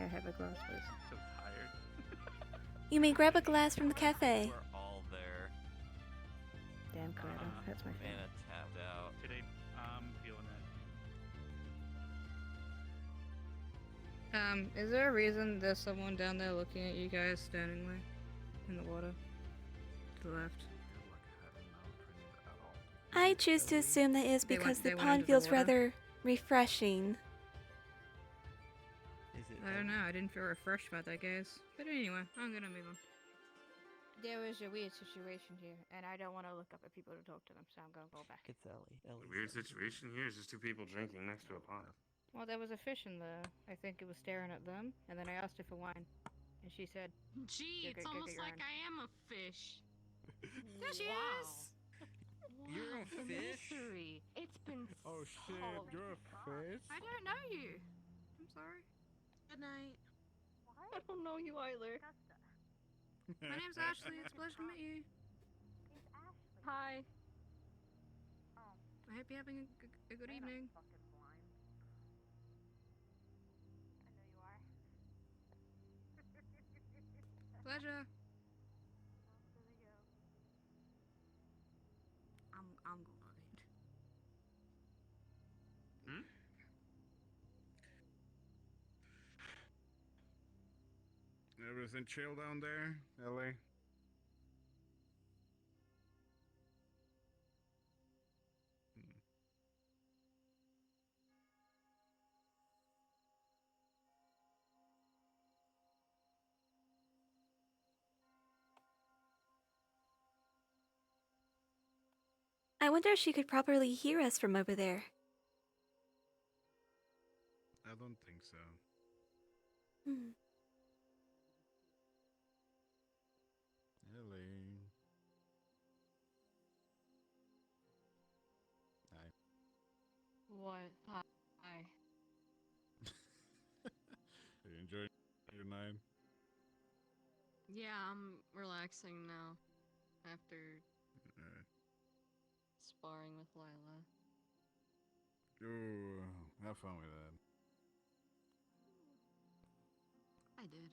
Speaker 10: have a glass, please?
Speaker 13: So tired.
Speaker 1: You may grab a glass from the cafe.
Speaker 7: We're all there.
Speaker 10: Damn, Coretta, that's my favorite.
Speaker 7: Mana tapped out.
Speaker 13: Today, I'm feeling it.
Speaker 10: Is there a reason there's someone down there looking at you guys standing there in the water? To the left.
Speaker 1: I choose to assume that is
Speaker 10: They went-
Speaker 1: because
Speaker 10: they
Speaker 1: the
Speaker 10: went
Speaker 1: pond
Speaker 10: into the
Speaker 1: feels
Speaker 10: water?
Speaker 1: rather refreshing.
Speaker 10: I don't know, I didn't feel refreshed by that, guys. But anyway, I'm gonna move on. There was a weird situation here, and I don't want to look up at people to talk to them, so I'm gonna go back.
Speaker 7: It's Ellie.
Speaker 2: The weird situation here is just two people drinking next to a pond.
Speaker 10: Well, there was a fish in there. I think it was staring at them, and then I asked her for wine, and she said,
Speaker 15: Gee,
Speaker 10: "Go
Speaker 15: it's
Speaker 10: get
Speaker 15: almost
Speaker 10: your
Speaker 15: like
Speaker 10: wine."
Speaker 15: I am a fish.
Speaker 10: There she is!
Speaker 7: You're a
Speaker 15: The
Speaker 7: fish?
Speaker 15: mystery. It's been
Speaker 16: Oh shit, you're a fish?
Speaker 10: I don't know you. I'm sorry.
Speaker 15: Good night.
Speaker 10: I don't know you either. My name's Ashley. It's a pleasure to meet you.
Speaker 15: Hi.
Speaker 10: I hope you're having a good evening. Pleasure. I'm gonna eat.
Speaker 2: Hmm?
Speaker 16: Everything chill down there, LA?
Speaker 1: I wonder if she could properly hear us from over there.
Speaker 16: I don't think so.
Speaker 1: Hmm.
Speaker 4: Hello. Hi.
Speaker 15: What? Hi.
Speaker 16: You enjoy your night?
Speaker 15: Yeah, I'm relaxing now after sparring with Lila.
Speaker 16: Ooh, have fun with that.
Speaker 15: I did.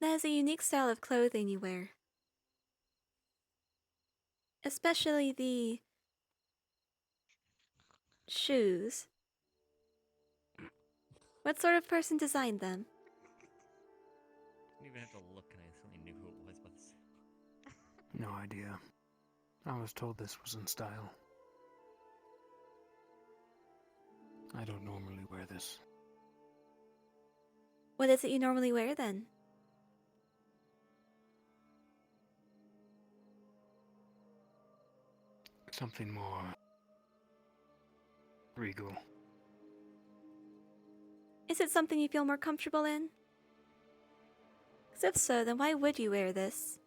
Speaker 1: That is a unique style of clothing you wear. Especially the shoes. What sort of person designed them?
Speaker 5: Didn't even have to look, and I instantly knew who it was by the sound.
Speaker 20: No idea. I was told this was in style. I don't normally wear this.
Speaker 1: What is it you normally wear then?
Speaker 20: Something more regal.
Speaker 1: Is it something you feel more comfortable in? 'Cause if so, then why would you wear this?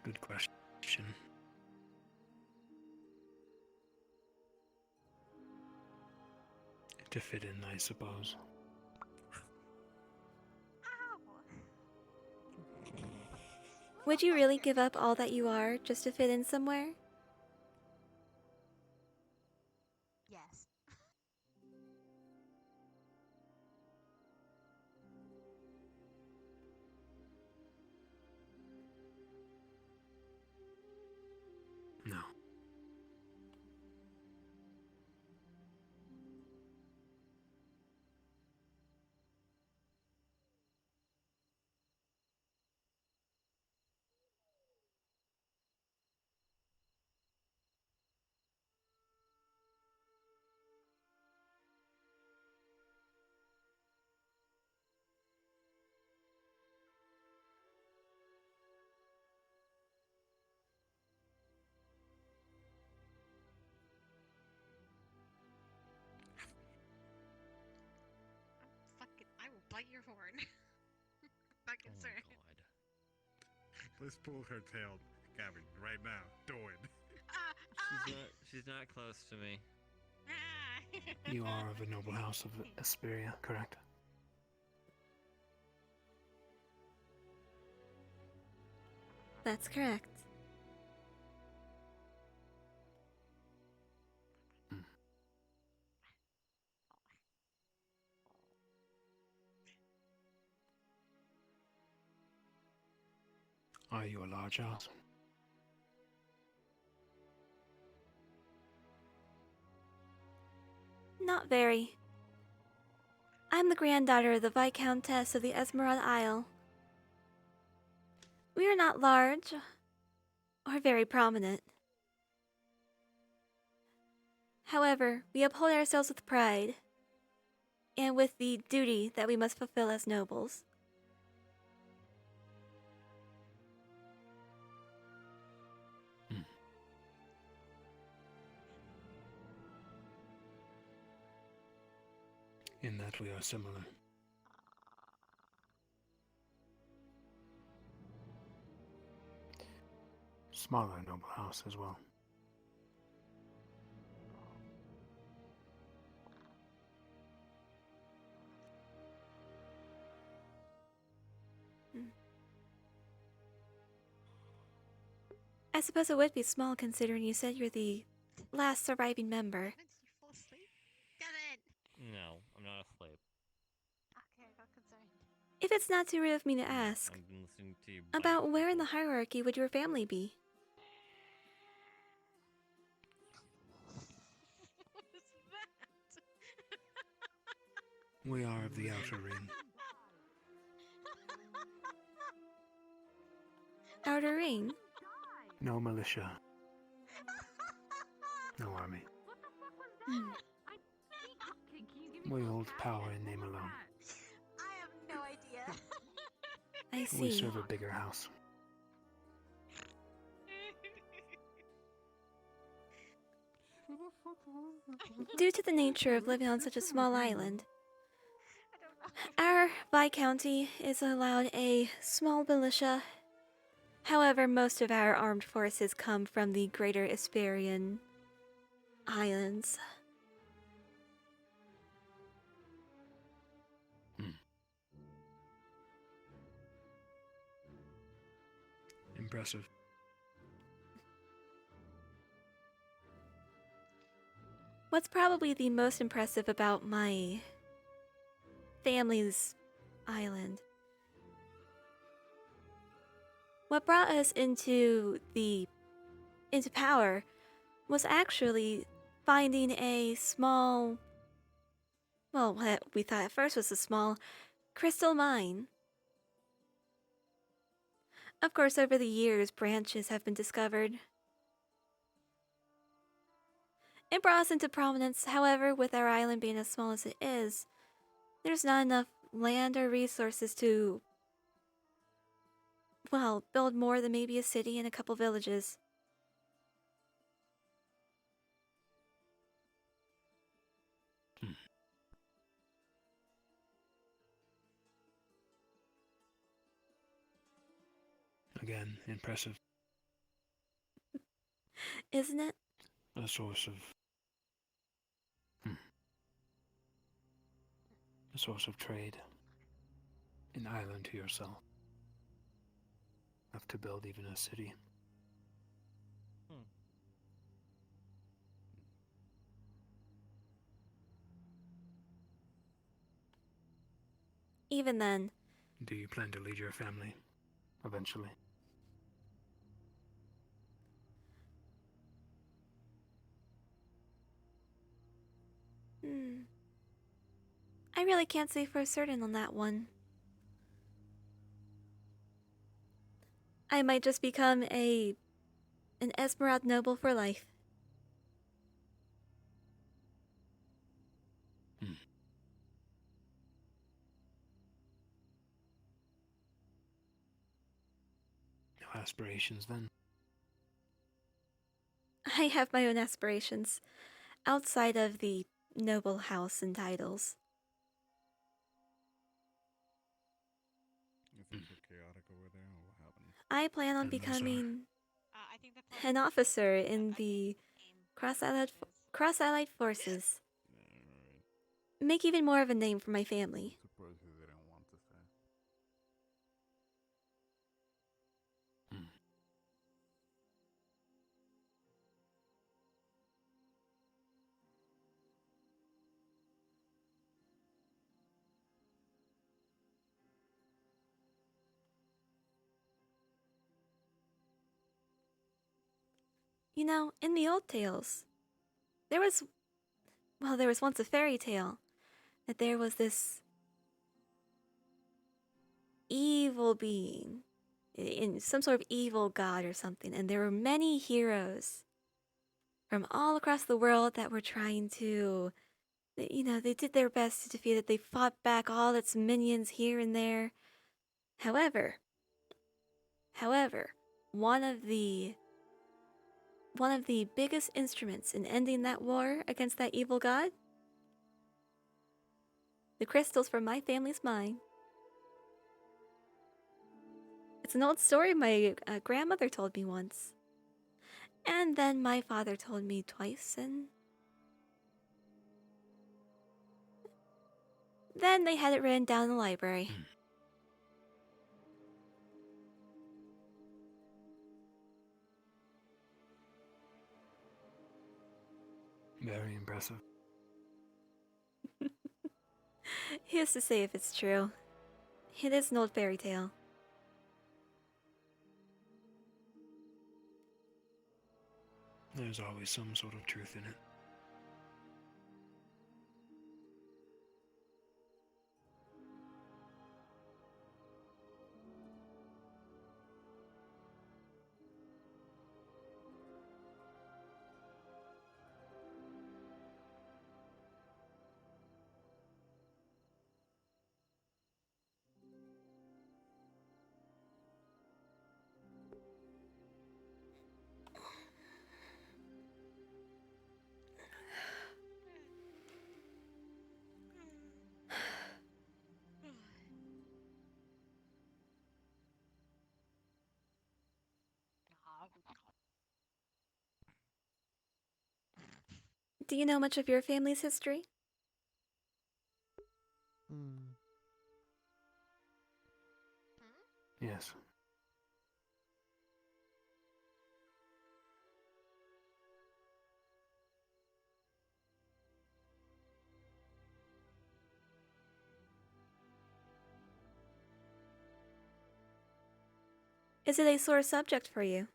Speaker 20: Good question. To fit in, I suppose.
Speaker 1: Would you really give up all that you are just to fit in somewhere?
Speaker 12: Yes.
Speaker 20: No.
Speaker 12: I will bite your horn. Not concerned.
Speaker 16: Let's pull her tail, Gavin, right now. Do it.
Speaker 5: She's not close to me.
Speaker 20: You are of a noble house of Asperia, correct?
Speaker 1: That's correct.
Speaker 20: Are you a large house?
Speaker 1: Not very. I'm the granddaughter of the Viscountess of the Esmeralda Isle. We are not large or very prominent. However, we uphold ourselves with pride and with the duty that we must fulfill as nobles.
Speaker 20: In that we are similar. Smaller noble house as well.
Speaker 1: I suppose it would be small considering you said you're the last surviving member.
Speaker 5: No, I'm not asleep.
Speaker 12: Okay, not concerned.
Speaker 1: If it's not too rude of me to ask,
Speaker 5: I've been listening to you.
Speaker 1: about where in the hierarchy would your family be?
Speaker 12: What is that?
Speaker 20: We are of the outer ring.
Speaker 1: Outer Ring?
Speaker 20: No militia. No army.
Speaker 1: Hmm.
Speaker 20: We hold power in name alone.
Speaker 12: I have no idea.
Speaker 1: I see.
Speaker 20: We serve a bigger house.
Speaker 1: Due to the nature of living on such a small island, our Viscounty is allowed a small militia. However, most of our armed forces come from the greater Isperian Islands.
Speaker 20: Impressive.
Speaker 1: What's probably the most impressive about my family's island? What brought us into power was actually finding a small, well, what we thought at first was a small crystal mine. Of course, over the years, branches have been discovered. It brought us into prominence. However, with our island being as small as it is, there's not enough land or resources to, well, build more than maybe a city and a couple villages.
Speaker 20: Again, impressive.
Speaker 1: Isn't it?
Speaker 20: A source of... A source of trade. An island to yourself. Enough to build even a city.
Speaker 1: Even then.
Speaker 20: Do you plan to lead your family? Eventually?
Speaker 1: I really can't say for certain on that one. I might just become an Esmeralda noble for life.
Speaker 20: No aspirations then?
Speaker 1: I have my own aspirations, outside of the noble house and titles.
Speaker 19: Things are chaotic over there. What happened?
Speaker 1: I plan on becoming an officer in the cross-allied forces. Make even more of a name for my family.
Speaker 19: Surprised they didn't want to say.
Speaker 1: You know, in the old tales, there was once a fairy tale that there was this evil being, in some sort of evil god or something, and there were many heroes from all across the world that were trying to, they did their best to defeat it. They fought back all its minions here and there. However, one of the biggest instruments in ending that war against that evil god, the crystals from my family's mine. It's an old story my grandmother told me once. And then my father told me twice, and then they had it written down in the library.
Speaker 20: Very impressive.
Speaker 1: He has to say if it's true. It is an old fairy tale.
Speaker 20: There's always some sort of truth in it.
Speaker 1: Do you know much of your family's history?
Speaker 11: Yes.
Speaker 1: Is it a sore subject for you?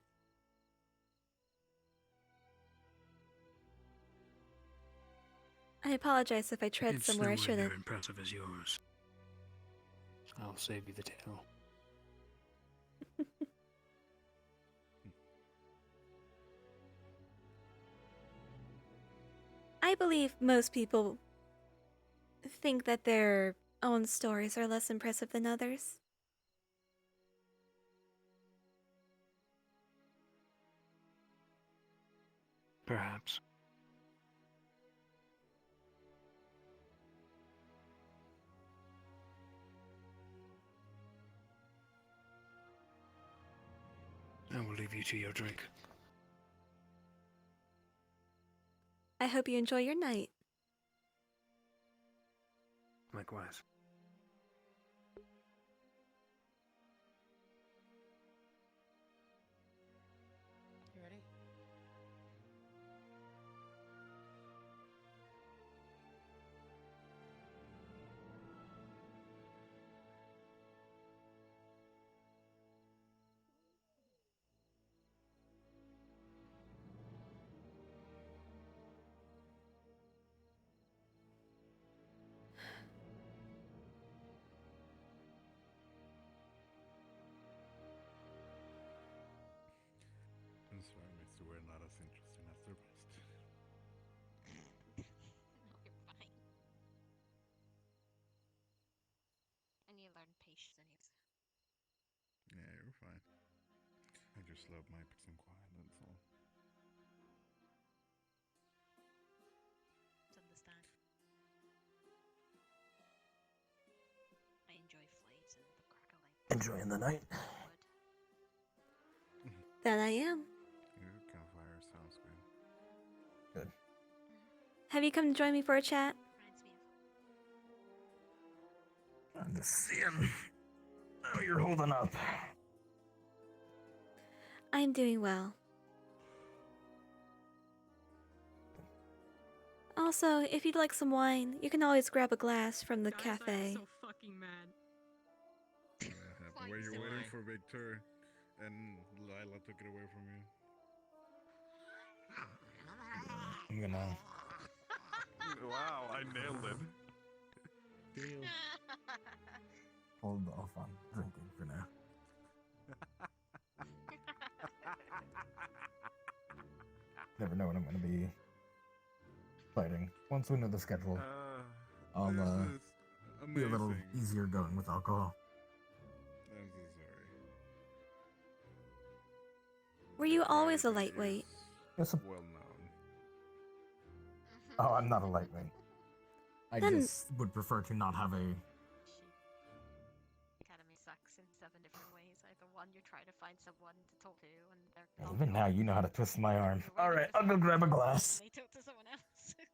Speaker 1: I apologize if I tread
Speaker 20: It's
Speaker 1: somewhere I
Speaker 20: nowhere near
Speaker 1: shouldn't.
Speaker 20: impressive as yours. I'll save you the tale.
Speaker 1: I believe most people think that their own stories are less impressive than others.
Speaker 20: Perhaps. I will leave you to your drink.
Speaker 1: I hope you enjoy your night.
Speaker 20: Likewise.
Speaker 9: You ready?
Speaker 19: I'm sorry, Mister. We're not as interesting as the rest.
Speaker 12: No, you're fine. I need to learn patience anyways.
Speaker 19: Yeah, you're fine. I just love my peace and quiet, that's all.
Speaker 12: To understand. I enjoy flames and the crackling.
Speaker 11: Enjoying the night?
Speaker 1: That I am.
Speaker 19: Yeah, campfire sounds good.
Speaker 11: Good.
Speaker 1: Have you come to join me for a chat?
Speaker 11: I'm just seeing how you're holding up.
Speaker 1: I'm doing well. Also, if you'd like some wine, you can always grab a glass from the cafe.
Speaker 9: So fucking mad.
Speaker 19: Were you waiting for Victor and Lila took it away from you?
Speaker 11: I'm gonna.
Speaker 19: Wow, I nailed it.
Speaker 11: Hold off on drinking for now. Never know when I'm gonna be fighting. Once we know the schedule, I'll be a little easier going with alcohol.
Speaker 19: I'm so sorry.
Speaker 1: Were you always a lightweight?
Speaker 11: Yes.
Speaker 19: Well known.
Speaker 11: Oh, I'm not a lightweight. I just would prefer to not have a.
Speaker 12: Academy sucks in 7 different ways. Either one, you try to find someone to talk to, and they're
Speaker 11: Even now, you know how to twist my arm. All right, I'll go grab a glass.
Speaker 12: They talk to someone else.
Speaker 19: Okay.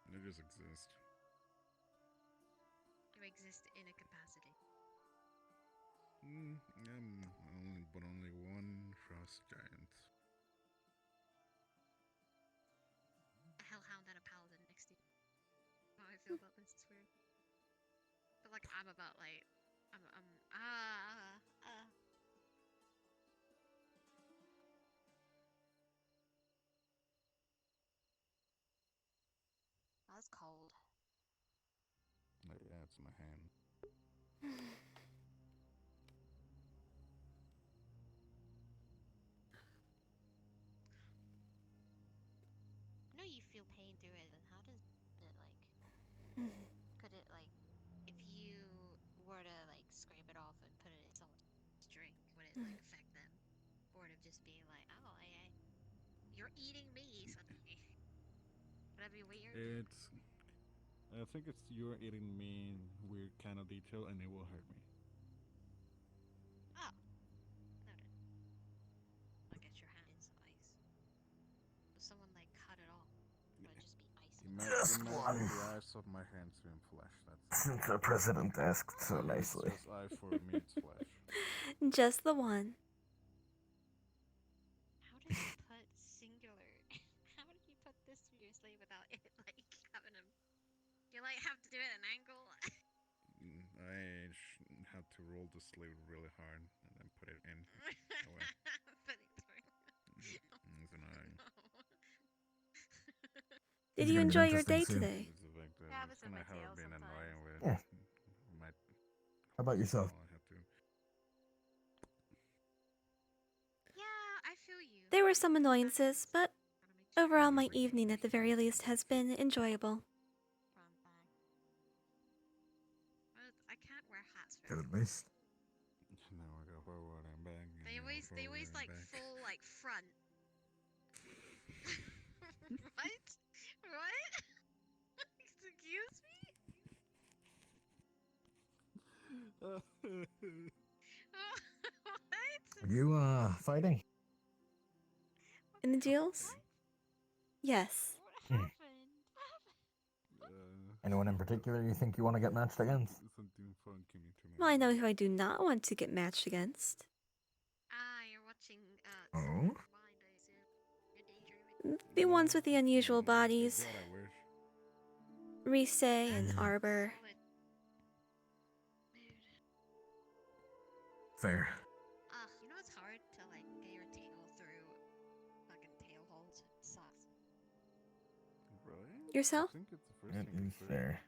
Speaker 19: They just exist.
Speaker 12: You exist in a capacity.
Speaker 19: Only one frost giant.
Speaker 12: A hellhound and a paladin next to you. How I feel about this is weird. I feel like I'm about like That's cold.
Speaker 19: Yeah, it's my hand.
Speaker 12: I know you feel pain through it, and how does it like? Could it like, if you were to like scrape it off and put it in someone's drink, would it like affect them, or would it just be like, oh, you're eating me suddenly? Would that be weird?
Speaker 19: I think it's you're eating me in weird kind of detail, and it will hurt me.
Speaker 12: Oh, noted. I guess your hand is ice. Does someone
Speaker 4: Just one.
Speaker 3: The eyes of my hands in flesh. That's
Speaker 4: Since the president asked so nicely.
Speaker 3: Just eye for meat's flesh.
Speaker 1: Just the one.
Speaker 12: How did you put singular? How did you put this seriously without it like having a? You like have to do it at an angle.
Speaker 3: I had to roll the sleeve really hard and then put it in.
Speaker 12: Put it through.
Speaker 3: It's annoying.
Speaker 1: Did you enjoy your day today?
Speaker 3: It's a victim. It's gonna have been annoying with.
Speaker 4: Yeah.
Speaker 3: My,
Speaker 4: How about yourself?
Speaker 3: I had to.
Speaker 12: Yeah, I feel you.
Speaker 1: There were some annoyances, but overall my evening at the very least has been enjoyable.
Speaker 12: I can't wear hats
Speaker 4: Good
Speaker 12: very
Speaker 4: at least.
Speaker 3: Now I go forward and back.
Speaker 12: They always like full like front. What? What? Excuse me? What?
Speaker 4: Are you fighting?
Speaker 1: In the duels? Yes.
Speaker 4: Anyone in particular you think you want to get matched against?
Speaker 3: Something fun came into
Speaker 1: Well, I know who I do not want to get matched against.
Speaker 12: You're watching
Speaker 4: Oh?
Speaker 1: The ones with the unusual bodies. Rise and Arbor.
Speaker 4: Fair.
Speaker 12: You know it's hard to like get your tail through fucking tail holes. It sucks.
Speaker 3: Really?
Speaker 1: Yourself?
Speaker 3: I think it's the first
Speaker 4: It
Speaker 3: thing
Speaker 4: is
Speaker 3: to
Speaker 4: fair.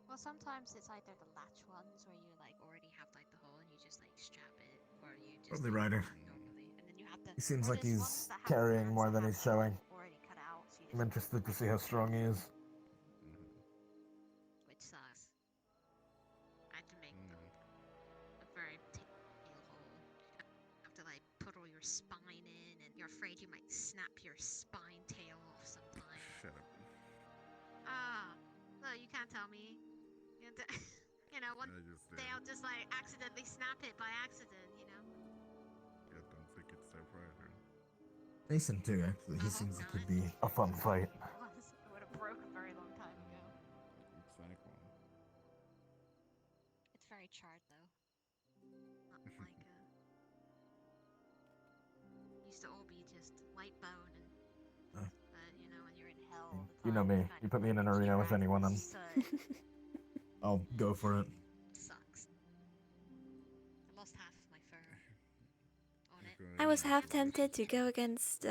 Speaker 12: Well, sometimes it's either the latch ones where you like already have like the hole and you just like strap it, or you just
Speaker 4: Probably
Speaker 12: like,
Speaker 4: Ryder.
Speaker 12: normally, and then you have to.
Speaker 4: He seems
Speaker 12: or
Speaker 4: like
Speaker 12: there's
Speaker 4: he's
Speaker 12: ones that have
Speaker 4: carrying
Speaker 12: hands
Speaker 4: more
Speaker 12: that
Speaker 4: than
Speaker 12: have
Speaker 4: he's showing.
Speaker 12: already cut out, so you
Speaker 4: I'm interested to see how strong he is.
Speaker 12: which sucks. I had to make a very tail hole. You have to like put all your spine in, and you're afraid you might snap your spine tail off sometime.
Speaker 3: Shut up.
Speaker 12: No, you can't tell me. You know, one day I'll just like accidentally snap it by accident, you know?
Speaker 3: I don't think it's that right.
Speaker 4: Mason too, actually. He seems like he'd be a fun fight.
Speaker 12: It would have broke a very long time ago.
Speaker 3: Exactly.
Speaker 12: It's very charred though. Not like used to all be just light bone and you know, when you're in hell all the time.
Speaker 4: You know me. You put me in an arena with anyone, and I'll go for it.
Speaker 12: Sucks. I lost half of my fur on it.
Speaker 1: I was half tempted to go against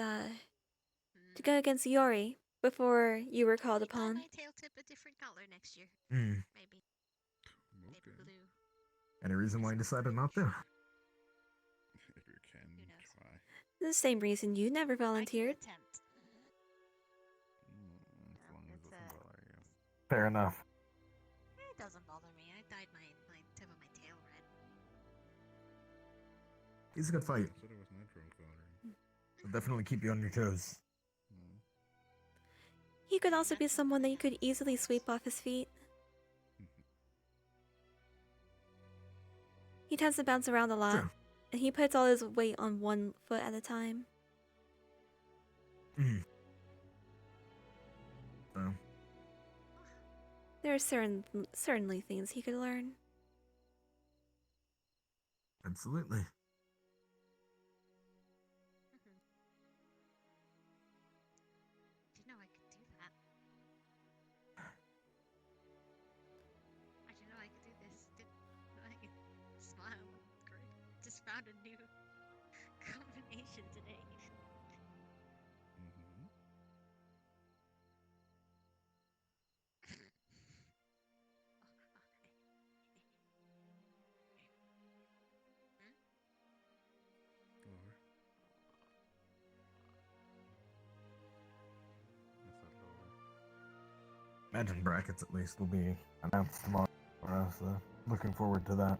Speaker 1: Yori before you were called upon.
Speaker 12: My tail tip a different color next year.
Speaker 4: Hmm.
Speaker 12: Maybe. Maybe blue.
Speaker 4: Any reason why you decided not to?
Speaker 3: If you can try.
Speaker 1: The same reason you never volunteered.
Speaker 12: Attempt.
Speaker 3: As long as it doesn't bother you.
Speaker 4: Fair enough.
Speaker 12: It doesn't bother me. I dyed my tip of my tail red.
Speaker 4: He's a good fight.
Speaker 3: I said it was natural color.
Speaker 4: He'll definitely keep you on your toes.
Speaker 1: He could also be someone that you could easily sweep off his feet. He tends to bounce around a lot,
Speaker 4: Sure.
Speaker 1: and he puts all his weight on one foot at a time.
Speaker 4: So,
Speaker 1: There are certainly things he could learn.
Speaker 4: absolutely.
Speaker 12: Didn't know I could do that. I didn't know I could do this. Didn't know I could smile. Great. Just found a new combination today.
Speaker 4: Imagine brackets at least will be announced tomorrow for us, so looking forward to that.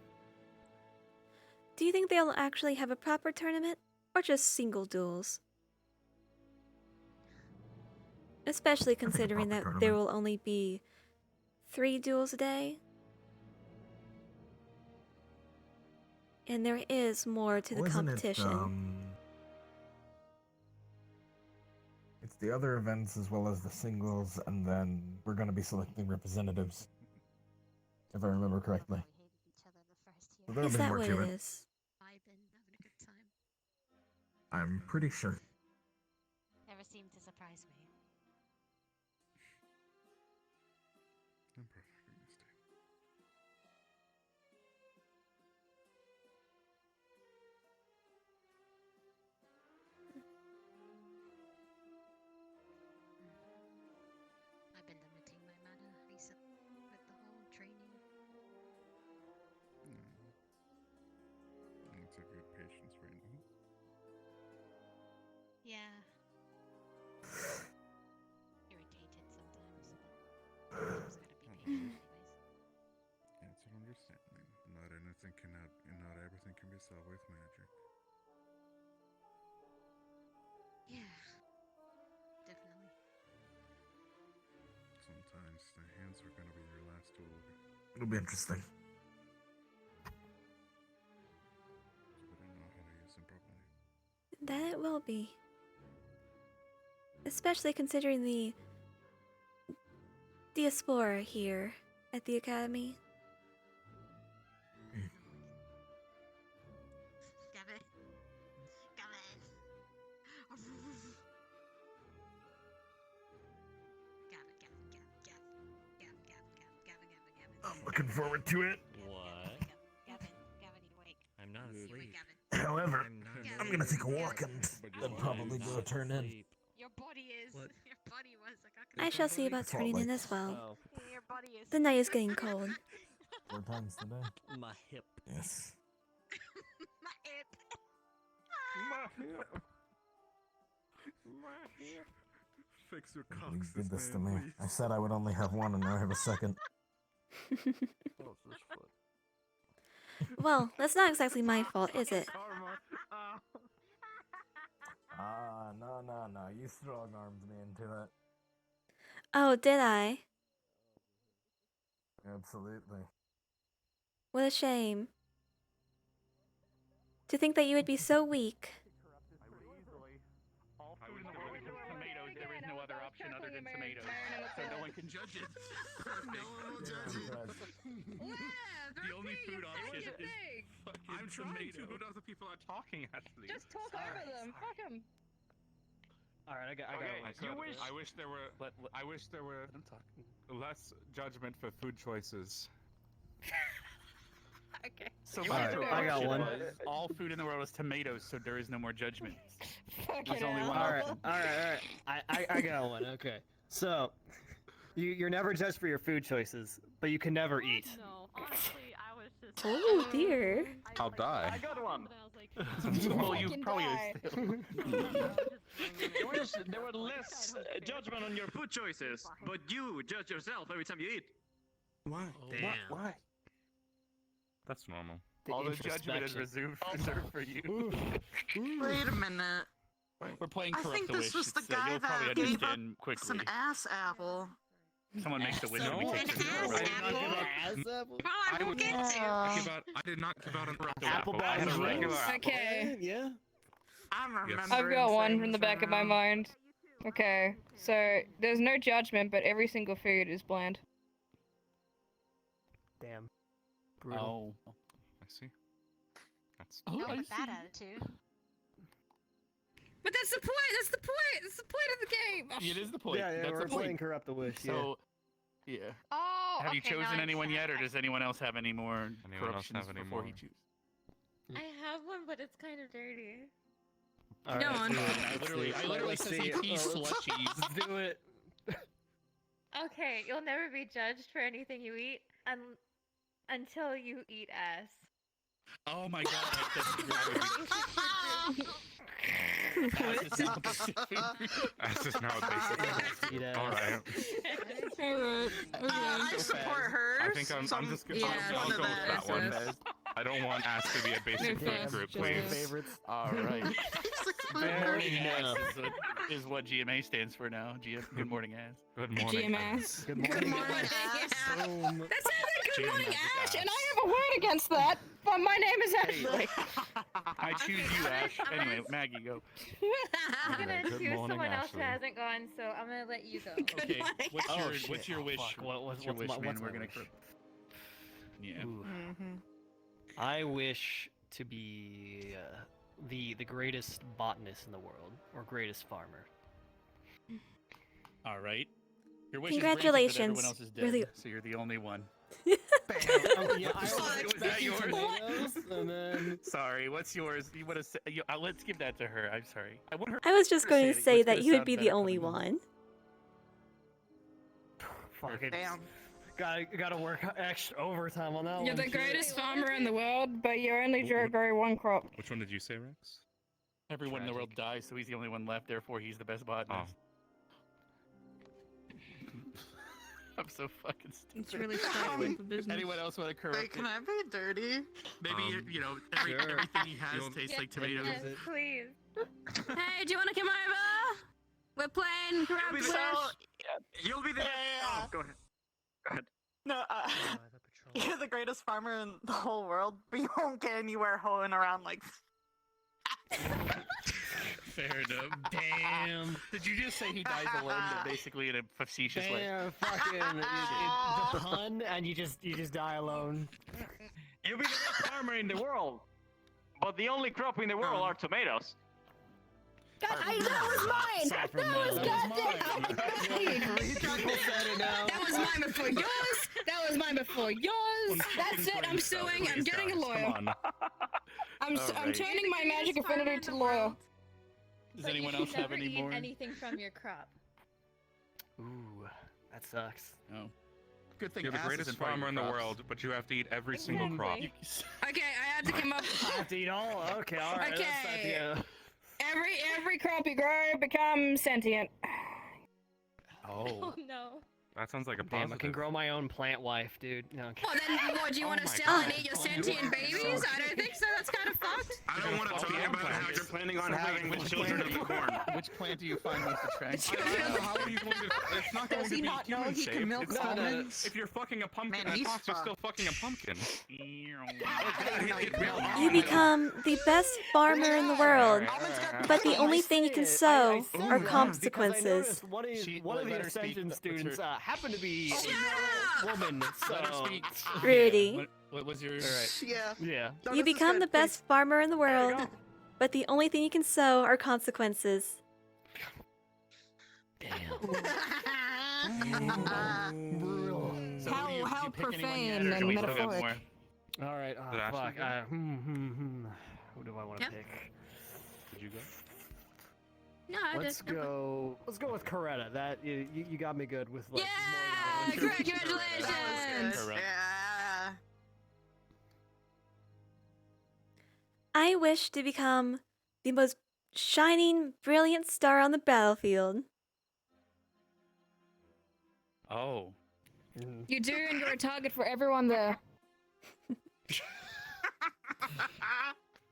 Speaker 1: Do you think they'll actually have a proper tournament, or just single duels? Especially considering that there will only be 3 duels a day. And there is more to the competition.
Speaker 11: the other events as well as the singles, and then we're going to be selecting representatives, if I remember correctly. So there'll
Speaker 1: Is
Speaker 11: be
Speaker 1: that
Speaker 11: more
Speaker 1: what
Speaker 11: to
Speaker 1: it
Speaker 11: it.
Speaker 1: is?
Speaker 11: I'm pretty sure.
Speaker 12: Never seemed to surprise me.
Speaker 3: I'm perfectly mistaken.
Speaker 12: I've been limiting my mana recently with the whole training.
Speaker 3: It's a good patience right now.
Speaker 12: Yeah. Irritated sometimes. Sometimes I gotta be patient anyways.
Speaker 3: It's an understanding. Not everything can be solved with magic.
Speaker 12: Yeah. Definitely.
Speaker 3: Sometimes the hands are gonna be your last tool.
Speaker 11: It'll be interesting.
Speaker 3: But I know how to use them properly.
Speaker 1: That it will be. Especially considering the explorer here at the academy.
Speaker 12: Gavin. Gavin.
Speaker 11: I'm looking forward to it.
Speaker 5: What?
Speaker 12: Gavin, you wake.
Speaker 5: I'm not asleep.
Speaker 11: However,
Speaker 5: not
Speaker 11: I'm going to take a walk and then probably go turn in.
Speaker 12: Your body is.
Speaker 5: What?
Speaker 12: Your body was.
Speaker 1: I shall see about
Speaker 11: It's all
Speaker 1: turning in
Speaker 11: like-
Speaker 1: as well.
Speaker 5: Oh,
Speaker 12: Your body is.
Speaker 1: The night is getting cold.
Speaker 11: 4 times today.
Speaker 5: my hip.
Speaker 11: Yes.
Speaker 12: My hip.
Speaker 3: My hip. Fix your
Speaker 11: You
Speaker 3: coccyx,
Speaker 11: did this to
Speaker 3: man,
Speaker 11: me.
Speaker 3: please.
Speaker 11: I said I would only have one, and now I have a second.
Speaker 1: Well, that's not exactly my fault, is it?
Speaker 11: No. You strong-armed me into it.
Speaker 1: Oh, did I?
Speaker 11: Absolutely.
Speaker 1: What a shame. To think that you would be so weak.
Speaker 13: All food in the world is tomatoes. There is no other option other than tomatoes. So no one can judge it. No one will judge it. The only food option is fucking
Speaker 19: I'm trying to,
Speaker 13: tomato.
Speaker 19: but other people are talking at least.
Speaker 10: Just talk over them. Fuck them.
Speaker 14: Alright, I got
Speaker 19: Okay,
Speaker 14: one.
Speaker 19: I wish there were less judgment for food choices.
Speaker 10: Okay.
Speaker 13: So
Speaker 9: All
Speaker 13: my
Speaker 9: right,
Speaker 13: other
Speaker 9: I got
Speaker 13: option
Speaker 9: one.
Speaker 13: was all food in the world is tomatoes, so there is no more judgment.
Speaker 10: Fucking
Speaker 13: There's only
Speaker 10: hell.
Speaker 13: one
Speaker 9: All right,
Speaker 13: option.
Speaker 9: all right. I got one. Okay, so you're never judged for your food choices, but you can never eat.
Speaker 15: No, honestly, I was just.
Speaker 1: Oh dear.
Speaker 19: I'll die.
Speaker 14: I got one.
Speaker 13: Well, you
Speaker 10: Fucking
Speaker 13: probably
Speaker 10: die.
Speaker 14: There were less judgment on your food choices, but you judge yourself every time you eat.
Speaker 19: Why?
Speaker 9: Damn.
Speaker 19: Why? That's normal.
Speaker 13: All the judgment is
Speaker 9: introspection.
Speaker 13: reserved for you.
Speaker 6: Wait a minute.
Speaker 13: We're playing
Speaker 6: I
Speaker 13: Corrupt
Speaker 6: think
Speaker 13: the
Speaker 6: this
Speaker 13: Wish.
Speaker 6: was the
Speaker 13: It's,
Speaker 6: guy
Speaker 13: you'll probably
Speaker 6: that gave up
Speaker 13: understand quickly.
Speaker 6: some ass apple.
Speaker 13: Someone makes the wish
Speaker 6: Ass
Speaker 13: and we
Speaker 6: apple?
Speaker 13: take
Speaker 6: An
Speaker 13: the
Speaker 6: ass
Speaker 13: I did not
Speaker 6: apple?
Speaker 13: give up.
Speaker 9: Ass apple?
Speaker 12: Well, I will get to.
Speaker 19: I did not give out an
Speaker 9: Apple
Speaker 19: apple. I had a
Speaker 9: bottom
Speaker 19: regular
Speaker 9: juice.
Speaker 19: apple.
Speaker 10: Okay.
Speaker 9: Yeah.
Speaker 6: I'm remembering
Speaker 10: I've got one from
Speaker 6: things
Speaker 10: the back of my
Speaker 6: now.
Speaker 10: mind. Okay, so there's no judgment, but every single food is bland.
Speaker 9: Damn. Brutal.
Speaker 13: Oh.
Speaker 19: I see. That's
Speaker 12: Not with that attitude.
Speaker 10: But that's the point. That's the point. That's the point of the game.
Speaker 13: It is the point.
Speaker 9: Yeah,
Speaker 13: That's
Speaker 9: we're
Speaker 13: the point.
Speaker 9: playing Corrupt the Wish.
Speaker 13: So, yeah.
Speaker 10: Oh.
Speaker 13: Have you
Speaker 10: okay,
Speaker 13: chosen
Speaker 10: now I
Speaker 13: anyone yet, or
Speaker 10: understand.
Speaker 13: does anyone else have any more
Speaker 19: Anyone else
Speaker 13: corruptions
Speaker 19: have any
Speaker 13: before he
Speaker 19: more?
Speaker 13: chooses?
Speaker 15: I have one, but it's kind of dirty.
Speaker 9: All
Speaker 10: Go
Speaker 9: right,
Speaker 10: on.
Speaker 9: do it.
Speaker 13: I literally
Speaker 9: Let's
Speaker 13: said
Speaker 9: see.
Speaker 13: CP slushies.
Speaker 9: Let's do it.
Speaker 15: Okay, you'll never be judged for anything you eat until you eat ass.
Speaker 13: Oh my god, that's
Speaker 19: Ass is now a basic.
Speaker 9: Eat ass.
Speaker 19: All right.
Speaker 6: I support hers.
Speaker 19: I think I'm just gonna
Speaker 6: Yeah,
Speaker 19: I'll
Speaker 6: none
Speaker 19: go
Speaker 6: of
Speaker 19: with
Speaker 6: that
Speaker 19: that one.
Speaker 6: is-
Speaker 19: I don't want ass to be a basic food group,
Speaker 9: Just your
Speaker 19: please.
Speaker 9: favorites.
Speaker 13: All right. Good
Speaker 9: Fair
Speaker 13: morning ass
Speaker 9: enough.
Speaker 13: is what GMA stands for now. Good morning ass.
Speaker 19: Good morning.
Speaker 10: GMS.
Speaker 9: Good morning.
Speaker 6: Good morning, ass.
Speaker 9: Boom.
Speaker 10: That sounds like good
Speaker 13: Jam
Speaker 10: morning,
Speaker 13: magic
Speaker 10: Ash,
Speaker 13: ass.
Speaker 10: and I have a word against that. But my name is Ashley.
Speaker 13: I choose you, Ash. Anyway, Maggie, go.
Speaker 15: I'm gonna
Speaker 13: Good
Speaker 15: choose
Speaker 13: morning,
Speaker 15: someone else who
Speaker 13: Ashley.
Speaker 15: hasn't gone, so I'm gonna let you go.
Speaker 13: Okay, what's
Speaker 7: Oh,
Speaker 13: your
Speaker 7: shit.
Speaker 13: what's your
Speaker 7: Oh,
Speaker 13: wish?
Speaker 7: fuck.
Speaker 13: What's your wish, man?
Speaker 7: what's
Speaker 13: We're
Speaker 7: my
Speaker 13: gonna.
Speaker 7: wish?
Speaker 13: Yeah.
Speaker 7: Ooh.
Speaker 10: Mm-hmm.
Speaker 7: I wish to be the greatest botanist in the world, or greatest farmer.
Speaker 13: All right. Your wish is granted, but
Speaker 1: Congratulations.
Speaker 13: everyone else is dead,
Speaker 1: Really-
Speaker 13: so you're the only one.
Speaker 7: Yeah,
Speaker 13: Was that yours?
Speaker 7: and then...
Speaker 13: Sorry, what's yours? You want to say? Let's give that to her. I'm sorry. I want her.
Speaker 1: I was just
Speaker 13: to
Speaker 1: going to
Speaker 13: it.
Speaker 1: say
Speaker 13: It's
Speaker 1: that
Speaker 13: gonna
Speaker 1: you would
Speaker 13: sound
Speaker 1: be the
Speaker 13: better
Speaker 1: only
Speaker 13: coming
Speaker 1: one.
Speaker 7: Fucking
Speaker 6: Damn.
Speaker 7: gotta work extra overtime on that
Speaker 10: You're
Speaker 7: one.
Speaker 10: the greatest farmer in the world, but you only grow one crop.
Speaker 19: Which one did you say, Rex?
Speaker 13: Everyone in the world dies, so he's the only one left. Therefore, he's the best botanist. I'm so fucking stupid.
Speaker 10: It's really struggling for business.
Speaker 13: Anyone else want to correct
Speaker 6: Wait, can
Speaker 13: it?
Speaker 6: I be dirty?
Speaker 13: Maybe you know everything he has tastes like tomatoes.
Speaker 15: Yes, please.
Speaker 10: Hey, do you want to come over? We're playing Grab
Speaker 14: You'll be
Speaker 10: Wish.
Speaker 14: You'll be the.
Speaker 6: Yeah.
Speaker 14: Oh, go ahead. Go ahead.
Speaker 6: No, you're the greatest farmer in the whole world, but you won't get anywhere hoeing around like.
Speaker 13: Fair enough. Damn. Did you just say he dies alone, but basically in a facetious way?
Speaker 7: Damn, fucking the pun, and you just die alone.
Speaker 14: You'll be the best farmer in the world, but the only crop in the world are tomatoes.
Speaker 10: God, that was mine! That was goddamn That was mine before yours! That was mine before yours! That's it, I'm suing, I'm getting a lawyer.
Speaker 13: Come on.
Speaker 10: I'm
Speaker 13: Alright.
Speaker 10: turning my magic affinity to lawyer.
Speaker 13: Does
Speaker 15: But
Speaker 13: anyone
Speaker 15: you
Speaker 13: else
Speaker 15: can
Speaker 13: have
Speaker 15: never
Speaker 13: any
Speaker 15: eat
Speaker 13: more?
Speaker 15: anything from your crop.
Speaker 7: Ooh, that sucks.
Speaker 13: Oh. Good thing
Speaker 19: You're the
Speaker 13: Ass
Speaker 19: greatest
Speaker 13: isn't part of
Speaker 19: farmer
Speaker 13: your
Speaker 19: in the
Speaker 13: crops.
Speaker 19: world, but you have to eat every single crop.
Speaker 15: Exactly.
Speaker 10: Okay, I had to come up.
Speaker 7: I have to eat all? Okay, alright.
Speaker 10: Okay. Every crop you grow becomes sentient.
Speaker 15: Oh no.
Speaker 19: That sounds like a
Speaker 7: Damn, I
Speaker 19: positive.
Speaker 7: can grow my own plant wife, dude. No, okay.
Speaker 10: Well, then what, do you want to sell and eat your sentient babies? I don't think so, that's kind of fucked.
Speaker 2: I don't want to talk about how you're planning on having with children of the corn.
Speaker 13: Which plant do you find most attractive?
Speaker 2: How are you going to? It's not going
Speaker 6: Does
Speaker 2: to
Speaker 6: he
Speaker 2: be
Speaker 6: not know
Speaker 2: human
Speaker 6: he can
Speaker 2: shaped.
Speaker 6: milk
Speaker 2: It's not-
Speaker 6: almonds?
Speaker 2: If you're fucking a pumpkin,
Speaker 6: Man, he's
Speaker 2: you're still fucking a pumpkin.
Speaker 1: You become the best farmer in the world, but the only thing you can sow are consequences.
Speaker 7: One of the Ascension students happened to be a woman,
Speaker 13: Let her
Speaker 7: so...
Speaker 13: speak.
Speaker 1: Rudy.
Speaker 13: What was your?
Speaker 6: Yeah.
Speaker 7: Yeah.
Speaker 1: You become the best farmer in the world, but the only thing you can sow are consequences.
Speaker 13: So
Speaker 10: How-
Speaker 13: did you
Speaker 10: how
Speaker 13: pick anyone yet,
Speaker 10: profane
Speaker 13: or
Speaker 10: and
Speaker 13: do we still have
Speaker 10: metaphoric.
Speaker 13: more?
Speaker 7: Alright,
Speaker 19: Did Ashley
Speaker 7: fuck.
Speaker 19: go?
Speaker 7: Who do I want to
Speaker 10: Yep.
Speaker 7: pick?
Speaker 19: Did you go?
Speaker 10: No, I
Speaker 7: Let's go with Coretta. That you got me good with like.
Speaker 10: Yeah,
Speaker 7: more than one.
Speaker 10: congratulations!
Speaker 13: Correct.
Speaker 6: Yeah.
Speaker 1: I wish to become the most shining, brilliant star on the battlefield.
Speaker 13: Oh.
Speaker 10: You do, and you're a target for everyone there.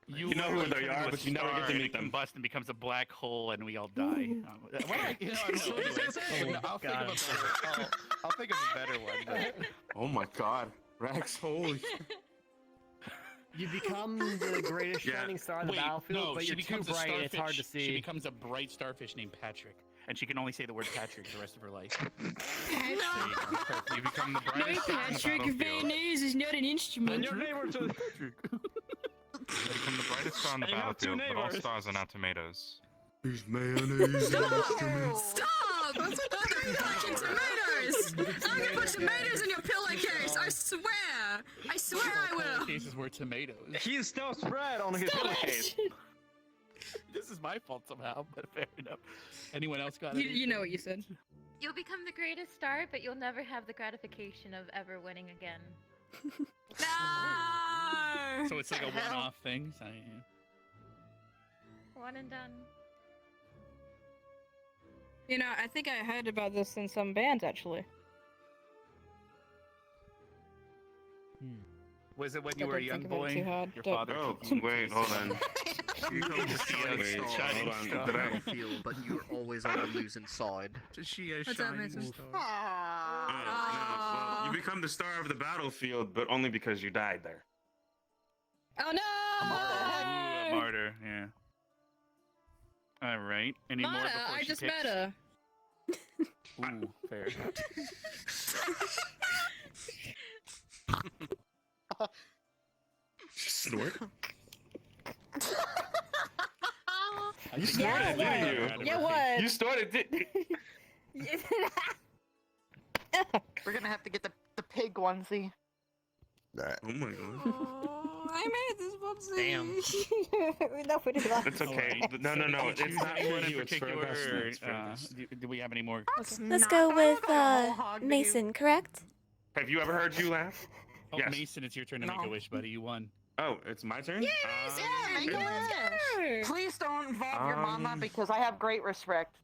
Speaker 2: You know who they are, but you never get to meet them.
Speaker 13: Combust and becomes a black hole, and we all die. I'll think of a better one. But...
Speaker 2: Oh my God, Rex! Holy.
Speaker 7: You become the greatest shining star on the
Speaker 13: Wait,
Speaker 7: battlefield,
Speaker 13: no,
Speaker 7: but
Speaker 13: she
Speaker 7: you're too
Speaker 13: becomes a
Speaker 7: bright and it's hard to
Speaker 13: starfish. She
Speaker 7: see.
Speaker 13: becomes a bright starfish named Patrick, and she can only say the word Patrick the rest of her life.
Speaker 2: You become the
Speaker 10: No,
Speaker 2: brightest star on the
Speaker 10: Patrick,
Speaker 2: battlefield.
Speaker 10: mayonnaise is not an instrument.
Speaker 14: Your neighbor to
Speaker 2: You become the brightest star on the
Speaker 14: And you have two
Speaker 2: battlefield, but all
Speaker 14: neighbors.
Speaker 2: stars are not tomatoes.
Speaker 19: These mayonnaise instruments.
Speaker 10: Stop! Don't be touching tomatoes! I'm gonna put tomatoes in your pillowcase, I swear! I swear I will!
Speaker 13: Cases were tomatoes.
Speaker 14: He still spread on his pillowcase.
Speaker 13: This is my fault somehow, but fair enough. Anyone else got
Speaker 10: You
Speaker 13: anything?
Speaker 10: know what you said.
Speaker 15: You'll become the greatest star, but you'll never have the gratification of ever winning again.
Speaker 10: No!
Speaker 13: So it's like a one-off thing. So,
Speaker 15: One and done.
Speaker 10: You know, I think I heard about this in some bands, actually.
Speaker 13: Was it when
Speaker 10: I
Speaker 13: you were a
Speaker 10: don't
Speaker 13: young
Speaker 10: think about it
Speaker 13: boy?
Speaker 10: too hard.
Speaker 13: Your
Speaker 10: Don't-
Speaker 13: father.
Speaker 2: Oh, wait, hold on. You come to see us.
Speaker 13: Wait,
Speaker 2: Hold on. Did I?
Speaker 7: Field, but you're always on the losing side.
Speaker 13: Is she a
Speaker 10: What's up,
Speaker 13: shining
Speaker 10: Mason?
Speaker 13: star?
Speaker 2: No, well, you become the star of the battlefield, but only because you died there.
Speaker 10: Oh no!
Speaker 13: Ooh, a martyr, yeah. All right. Any more
Speaker 10: Mata,
Speaker 13: before
Speaker 10: I
Speaker 13: she
Speaker 10: just
Speaker 13: picks?
Speaker 10: met her.
Speaker 13: Ooh, fair.
Speaker 19: Snort.
Speaker 13: You
Speaker 6: snorted,
Speaker 13: didn't you?
Speaker 6: Yeah, what?
Speaker 13: You snorted, didn't
Speaker 6: We're gonna have to get the pig onesie.
Speaker 19: Oh my god.
Speaker 10: I made this onesie.
Speaker 7: Damn.
Speaker 6: No, we did not.
Speaker 13: It's okay. No. It's not for you. It's for us. Do we have any more?
Speaker 1: Let's go with Mason, correct?
Speaker 2: Have you ever heard you laugh?
Speaker 13: Oh, Mason, it's your turn to make a wish, buddy. You won.
Speaker 2: Oh, it's my turn?
Speaker 6: Please don't involve your mama because I have great respect.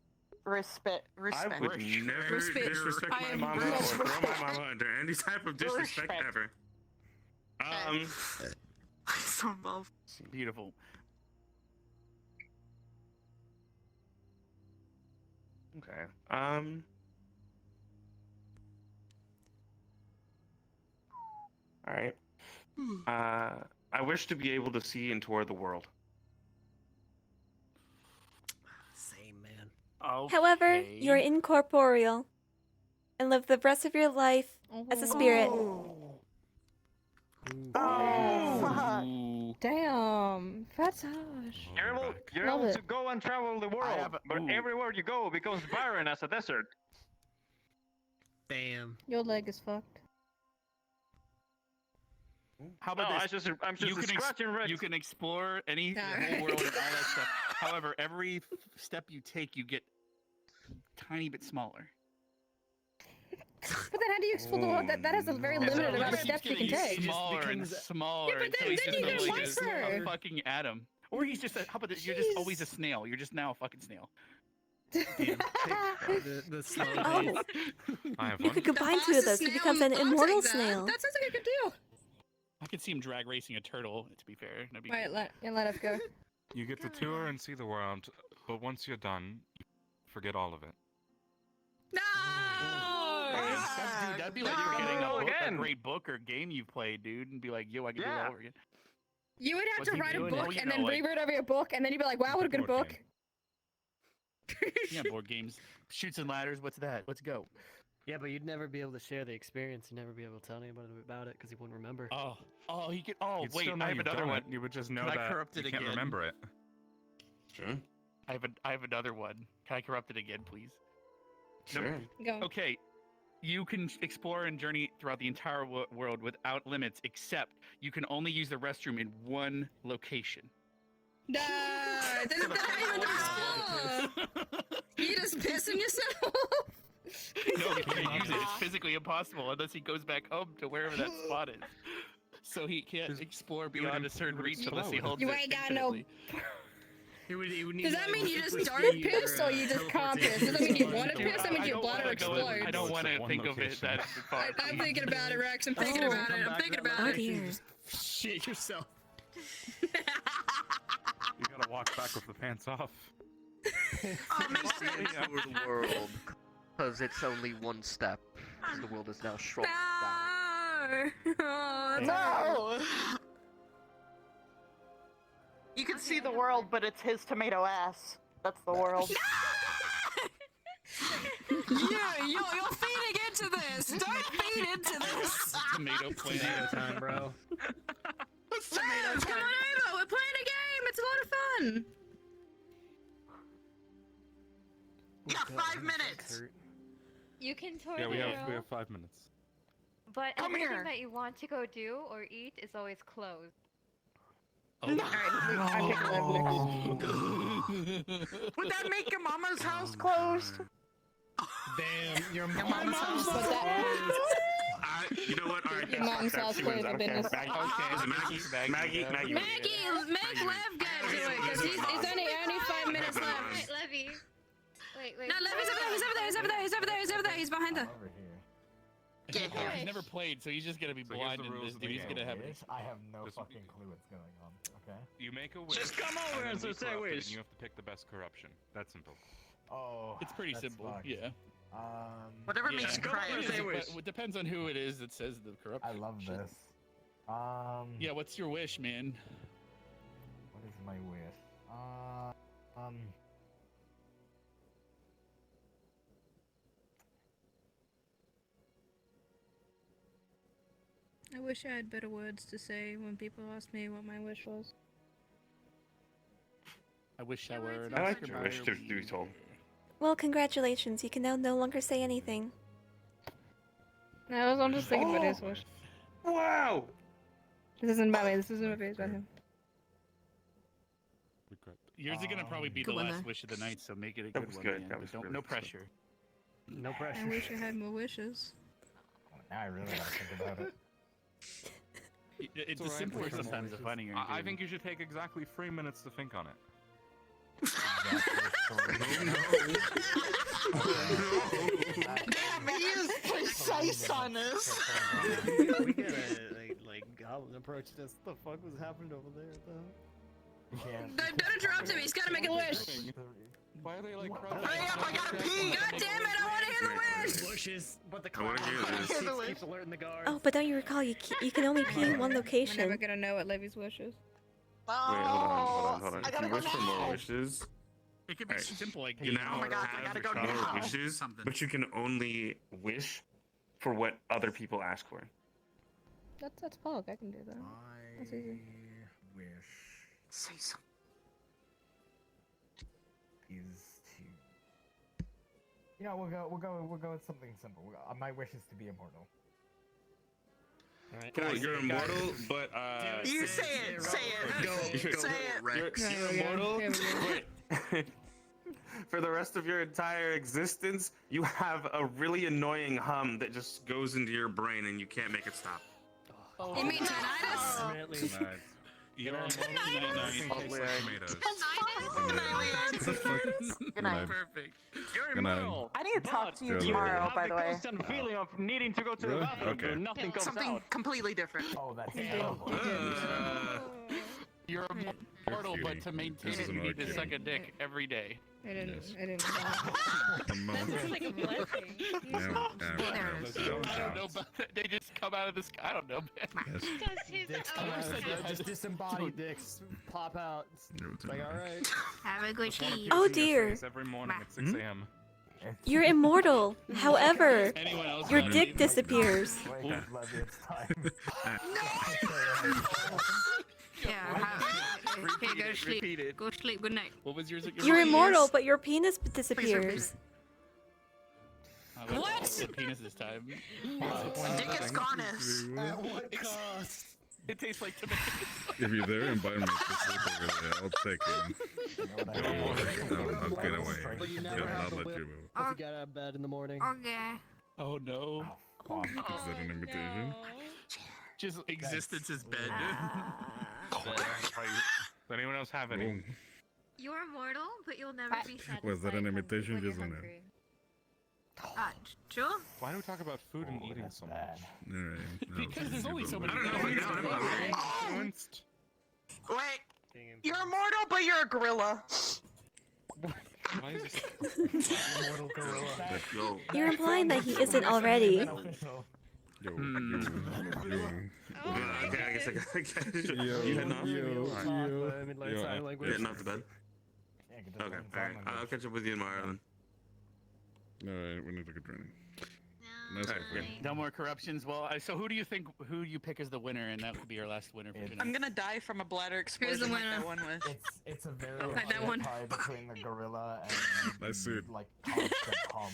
Speaker 6: Respect.
Speaker 2: I would never disrespect my mama or throw my mama under any type of disrespect ever.
Speaker 6: So involved.
Speaker 13: Beautiful.
Speaker 2: Okay. All right. I wish to be able to see and tour the world.
Speaker 7: Same, man.
Speaker 1: However, you're incorporeal and live the rest of your life as a spirit.
Speaker 21: Damn, that's harsh.
Speaker 14: You're
Speaker 21: Love
Speaker 14: able
Speaker 21: it.
Speaker 14: to go and travel the world, but everywhere you go becomes barren as a desert.
Speaker 7: Damn.
Speaker 21: Your leg is fucked.
Speaker 13: How about this?
Speaker 14: I'm just scratching Rex.
Speaker 13: You can explore the whole world and all that stuff. However, every step you take, you get a tiny bit smaller.
Speaker 21: But then how do you explore the world? That has a very limited amount of steps you can take.
Speaker 13: Smaller and smaller.
Speaker 21: Yeah, but
Speaker 13: until
Speaker 21: then
Speaker 13: he's
Speaker 21: you
Speaker 13: just
Speaker 21: get
Speaker 13: a
Speaker 21: wiser.
Speaker 13: fucking atom. Or he's just how about this? You're just always a snail. You're just now a fucking snail.
Speaker 7: The slow
Speaker 1: Oh.
Speaker 19: I have
Speaker 1: You could combine two of those to become an immortal snail.
Speaker 21: That sounds like a good deal.
Speaker 13: I could see him drag racing a turtle. To be fair, that'd be
Speaker 21: Right,
Speaker 13: cool.
Speaker 21: let us go.
Speaker 19: You get to tour and see the world, but once you're done, you forget all of it.
Speaker 13: That'd be like you're getting a great book or game you've played, dude, and be like, yo, I can do that over again.
Speaker 10: You would have
Speaker 13: What's
Speaker 10: to
Speaker 13: he
Speaker 10: write a
Speaker 13: doing?
Speaker 10: book
Speaker 13: Oh, you
Speaker 10: and
Speaker 13: know,
Speaker 10: then
Speaker 13: like-
Speaker 10: reread over your book, and then you'd be like, wow, what a good book.
Speaker 13: Yeah, board games, shoots and ladders. What's that? Let's go.
Speaker 7: Yeah, but you'd never be able to share the experience. You'd never be able to tell anybody about it because you wouldn't remember.
Speaker 13: Oh, he could. Oh,
Speaker 19: You'd
Speaker 13: wait,
Speaker 19: still know
Speaker 13: I have
Speaker 19: you've
Speaker 13: another
Speaker 19: done
Speaker 13: one.
Speaker 19: it, you would just know
Speaker 13: Can I
Speaker 19: that
Speaker 13: corrupt it
Speaker 19: you can't
Speaker 13: again?
Speaker 19: remember it.
Speaker 2: Sure.
Speaker 13: I have another one. Can I corrupt it again, please?
Speaker 2: Sure.
Speaker 21: Go.
Speaker 13: Okay. You can explore and journey throughout the entire world without limits, except you can only use the restroom in one location.
Speaker 10: Nah, that's not even explore. You just pissing yourself.
Speaker 13: No, he can't use it. It's physically impossible unless he goes back home to wherever that spot is. So he can't explore beyond a certain reach unless he holds
Speaker 10: You
Speaker 13: it
Speaker 10: ain't got no.
Speaker 13: infinitely.
Speaker 10: Does that mean you just started piss or you just can't piss? Does that mean you want to piss? That means your bladder explodes.
Speaker 13: I don't want to think of it that far.
Speaker 10: I'm thinking about it, Rex. I'm thinking about it. I'm thinking about it.
Speaker 1: Dear.
Speaker 7: Shit yourself.
Speaker 19: You gotta walk back with the pants off.
Speaker 7: For the world, because it's only one step. 'Cause the world is now shrunk down.
Speaker 6: No! You can see the world, but it's his tomato ass. That's the world.
Speaker 10: You're feeding into this. Don't feed into this.
Speaker 13: Tomato
Speaker 7: Tomato time, bro.
Speaker 10: Come on over. We're playing a game. It's a lot of fun.
Speaker 6: You got 5 minutes.
Speaker 15: You can tour
Speaker 19: Yeah,
Speaker 15: the
Speaker 19: we
Speaker 15: world,
Speaker 19: have 5 minutes.
Speaker 15: but
Speaker 6: Come
Speaker 15: everything
Speaker 6: here.
Speaker 15: that you want to go do or eat is always closed.
Speaker 6: No. Would that make your mama's house closed?
Speaker 7: Damn, your
Speaker 21: mom's house.
Speaker 2: You know what? All right.
Speaker 21: Your mom's house closed the business.
Speaker 2: Maggie.
Speaker 10: Maggie, make Lev get to it because he's only 5 minutes left.
Speaker 15: Wait, Levy. Wait.
Speaker 10: No, Levy's over there. He's over there. He's behind her.
Speaker 13: He's never played, so he's just gonna be blind in this dude. He's gonna have it.
Speaker 11: I have no fucking clue what's going on. Okay.
Speaker 19: You make a wish.
Speaker 14: Just come over and
Speaker 19: then
Speaker 14: say
Speaker 19: we corrupt it,
Speaker 14: wish.
Speaker 19: and you have to pick the best corruption. That's simple.
Speaker 11: Oh.
Speaker 13: It's pretty
Speaker 11: that's
Speaker 13: simple.
Speaker 11: fucked.
Speaker 13: Yeah.
Speaker 6: Whatever makes you cry.
Speaker 13: It depends on who it is that says the corruption.
Speaker 11: I love this.
Speaker 13: Yeah, what's your wish, man?
Speaker 11: What is my wish?
Speaker 15: I wish I had better words to say when people ask me what my wish was.
Speaker 13: I wish I were.
Speaker 2: I like your wish to be told.
Speaker 1: Well, congratulations. You can now no longer say anything.
Speaker 15: No, I'm just thinking about his wish.
Speaker 2: Wow!
Speaker 15: This isn't about me. This isn't about him.
Speaker 13: Yours is gonna probably be the last wish of the night, so make it a
Speaker 2: That
Speaker 13: good
Speaker 2: was
Speaker 13: one.
Speaker 2: good.
Speaker 13: Man,
Speaker 2: That
Speaker 13: but
Speaker 2: was
Speaker 13: don't,
Speaker 2: really
Speaker 13: no
Speaker 2: good.
Speaker 13: pressure.
Speaker 7: No pressure.
Speaker 15: I wish I had more wishes.
Speaker 11: Now I really gotta think about it.
Speaker 13: It's the simpler sometimes the funnier.
Speaker 19: I think you should take exactly 3 minutes to think on it.
Speaker 6: Damn, he is precise on this.
Speaker 7: We gotta like goblin approach this. What the fuck was happening over there, though?
Speaker 10: Don't interrupt him. He's gotta make a wish.
Speaker 19: Why are they like?
Speaker 10: Hurry up! I gotta pee. God damn it! I want to hear the wish.
Speaker 7: Bushes, but the
Speaker 2: I wanna hear this.
Speaker 7: keeps alerting the guards.
Speaker 1: Oh, but don't you recall you can only pee in one
Speaker 15: We're
Speaker 1: location.
Speaker 15: never gonna know what Levy's wish is.
Speaker 2: Wait, hold on.
Speaker 6: I
Speaker 2: If
Speaker 6: gotta
Speaker 2: you
Speaker 6: go
Speaker 2: wish for more
Speaker 6: now.
Speaker 2: wishes,
Speaker 13: It could be simple like
Speaker 2: you now
Speaker 6: Oh my God, I
Speaker 2: have
Speaker 6: gotta go
Speaker 2: more
Speaker 6: now.
Speaker 2: wishes, but you can only wish for what other people ask for.
Speaker 15: That's Pog. I can do that. That's easy.
Speaker 11: Wish
Speaker 6: Say something.
Speaker 11: is to. You know, we'll go with something simple. My wish is to be immortal.
Speaker 7: Alright.
Speaker 2: Cool, you're immortal, but
Speaker 6: You say it. Say it.
Speaker 2: You're-
Speaker 6: Say it.
Speaker 2: You're immortal,
Speaker 15: Here we
Speaker 2: but for the rest of your entire existence, you have a really annoying hum that just goes into your brain and you can't make it stop.
Speaker 10: You mean tinnitus?
Speaker 7: Permanently.
Speaker 13: You're
Speaker 19: Tomatoes.
Speaker 6: Good night.
Speaker 13: Perfect.
Speaker 14: You're
Speaker 3: Good night.
Speaker 14: immortal.
Speaker 6: I need to talk to you
Speaker 3: Good
Speaker 6: tomorrow,
Speaker 14: have
Speaker 6: by the way.
Speaker 14: constant feeling of needing to go to the
Speaker 3: Really?
Speaker 14: bathroom,
Speaker 3: Okay.
Speaker 14: but nothing comes
Speaker 6: Something
Speaker 14: out.
Speaker 6: completely different.
Speaker 11: Oh, that's terrible.
Speaker 13: You're immortal, but to maintain
Speaker 3: This
Speaker 13: it,
Speaker 3: is
Speaker 13: you
Speaker 3: another
Speaker 13: need to
Speaker 3: kid.
Speaker 13: suck a dick every day.
Speaker 15: I didn't.
Speaker 3: Yes.
Speaker 15: I didn't.
Speaker 3: Amount.
Speaker 15: like a blessing.
Speaker 13: I don't know about that. They just come out of the sky. I don't know, man.
Speaker 3: Yes.
Speaker 15: Does his
Speaker 7: Dicks
Speaker 15: own
Speaker 7: come out,
Speaker 15: sound.
Speaker 7: just disembodied dicks pop out. It's like, alright.
Speaker 10: Have a good sleep.
Speaker 1: Oh dear,
Speaker 19: Every morning at 6 a.m.
Speaker 1: you're immortal. However,
Speaker 13: Anyone else?
Speaker 1: your
Speaker 13: got
Speaker 1: dick
Speaker 13: any-
Speaker 1: disappears.
Speaker 11: Wait, Levy, it's time.
Speaker 10: Yeah. Okay, go to sleep.
Speaker 13: Repeat it.
Speaker 10: Go sleep. Good night.
Speaker 13: What was yours again?
Speaker 1: You're immortal, but your penis disappears.
Speaker 10: What?
Speaker 13: The penis this time.
Speaker 6: Dick is gonus.
Speaker 7: At what cost?
Speaker 13: It tastes like tomatoes.
Speaker 3: If you're there and buy me to sleep over there, I'll take him. I'll get away.
Speaker 7: But you
Speaker 3: I'll
Speaker 7: never have
Speaker 3: not
Speaker 7: to
Speaker 3: let
Speaker 7: whip
Speaker 3: you move.
Speaker 7: if you get out of bed in the morning.
Speaker 10: Okay.
Speaker 13: Oh no.
Speaker 3: Is that an invitation?
Speaker 13: Just existence is bed.
Speaker 19: Does anyone else have any?
Speaker 3: Oh,
Speaker 12: You're immortal, but you'll never be satisfied.
Speaker 3: was that an invitation?
Speaker 12: when you're
Speaker 3: Yes or no?
Speaker 12: hungry.
Speaker 10: Sure.
Speaker 19: Why do we talk about food and eating so much?
Speaker 3: Alright.
Speaker 13: Because there's only so many.
Speaker 19: Influenced.
Speaker 6: Wait, you're immortal, but you're a gorilla.
Speaker 19: Why is this?
Speaker 11: Immortal gorilla.
Speaker 1: You're implying that he isn't already.
Speaker 3: Yo,
Speaker 2: Okay, I guess I got
Speaker 3: yo,
Speaker 2: You heading off?
Speaker 3: yo.
Speaker 2: Getting off to bed? Okay, alright. I'll catch up with you tomorrow then.
Speaker 3: Alright, we need to get training.
Speaker 12: No,
Speaker 3: That's
Speaker 2: Alright,
Speaker 3: okay.
Speaker 13: No more corruptions. Well, so who do you think who you pick as the winner, and that would be our last winner for tonight?
Speaker 6: I'm gonna die from a bladder explosion
Speaker 10: the
Speaker 6: like
Speaker 10: winner?
Speaker 6: that one was.
Speaker 11: It's a very
Speaker 10: Like that one.
Speaker 11: tie between the gorilla and
Speaker 3: I see it.
Speaker 11: like constant hum.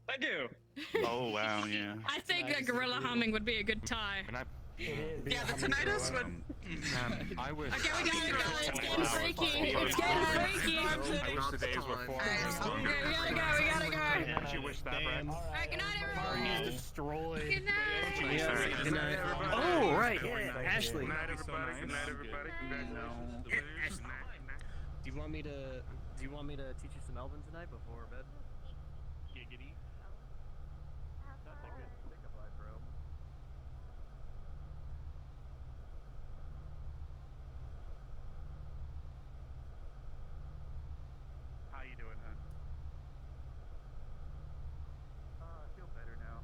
Speaker 14: Thank you.
Speaker 13: Oh wow, yeah.
Speaker 10: I think a gorilla humming would be a good tie.
Speaker 19: And I,
Speaker 6: Yeah, the tinnitus one.
Speaker 19: I wish.
Speaker 10: Okay, we gotta go. It's getting freaky. It's getting freaky.
Speaker 19: I wish the days were 4 hours
Speaker 10: Okay,
Speaker 19: longer.
Speaker 10: we gotta go.
Speaker 19: Don't you wish that, Brad?
Speaker 10: Alright, good night, everyone.
Speaker 7: Destroyed.
Speaker 12: Good night.
Speaker 7: Yeah, good night.
Speaker 11: Oh,
Speaker 7: right, yeah, Ashley.
Speaker 2: Good night, everybody. Good night, everybody. Congratulations.
Speaker 7: Do you want me to teach you some Elven tonight before bed?
Speaker 13: Giggity.
Speaker 7: That's a good pickup line, bro.
Speaker 13: How you doing, hon?
Speaker 7: I feel better now.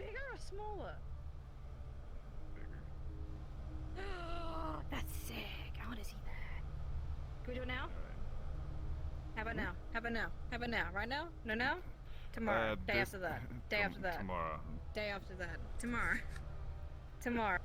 Speaker 15: bigger or smaller?
Speaker 3: Bigger.
Speaker 15: That's sick. I want to see that. Can we do it now? How about now? How about now? How about now? Right now? No, now? Tomorrow. Day after that. Day after that.
Speaker 3: Tomorrow.
Speaker 15: Day after that. Tomorrow. Tomorrow.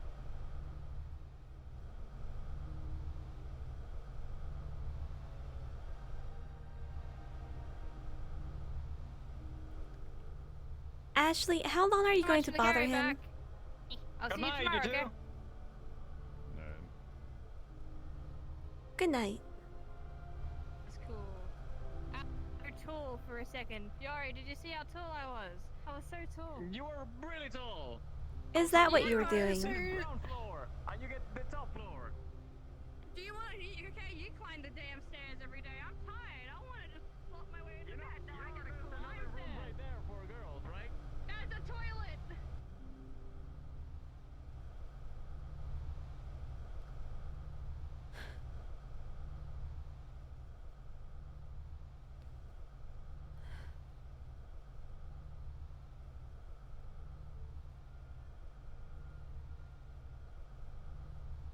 Speaker 1: Ashley, how long are you going to bother him?
Speaker 15: Back. I'll see you tomorrow, okay?
Speaker 1: Good night.
Speaker 15: That's cool. You're tall for a second. Yari, did you see how tall I was? I was so tall.
Speaker 14: You were really tall.
Speaker 1: Is that what you were doing?
Speaker 14: Ground floor, and you get the top floor.
Speaker 15: Do you want to? Okay, you climb the damn stairs every day. I'm tired.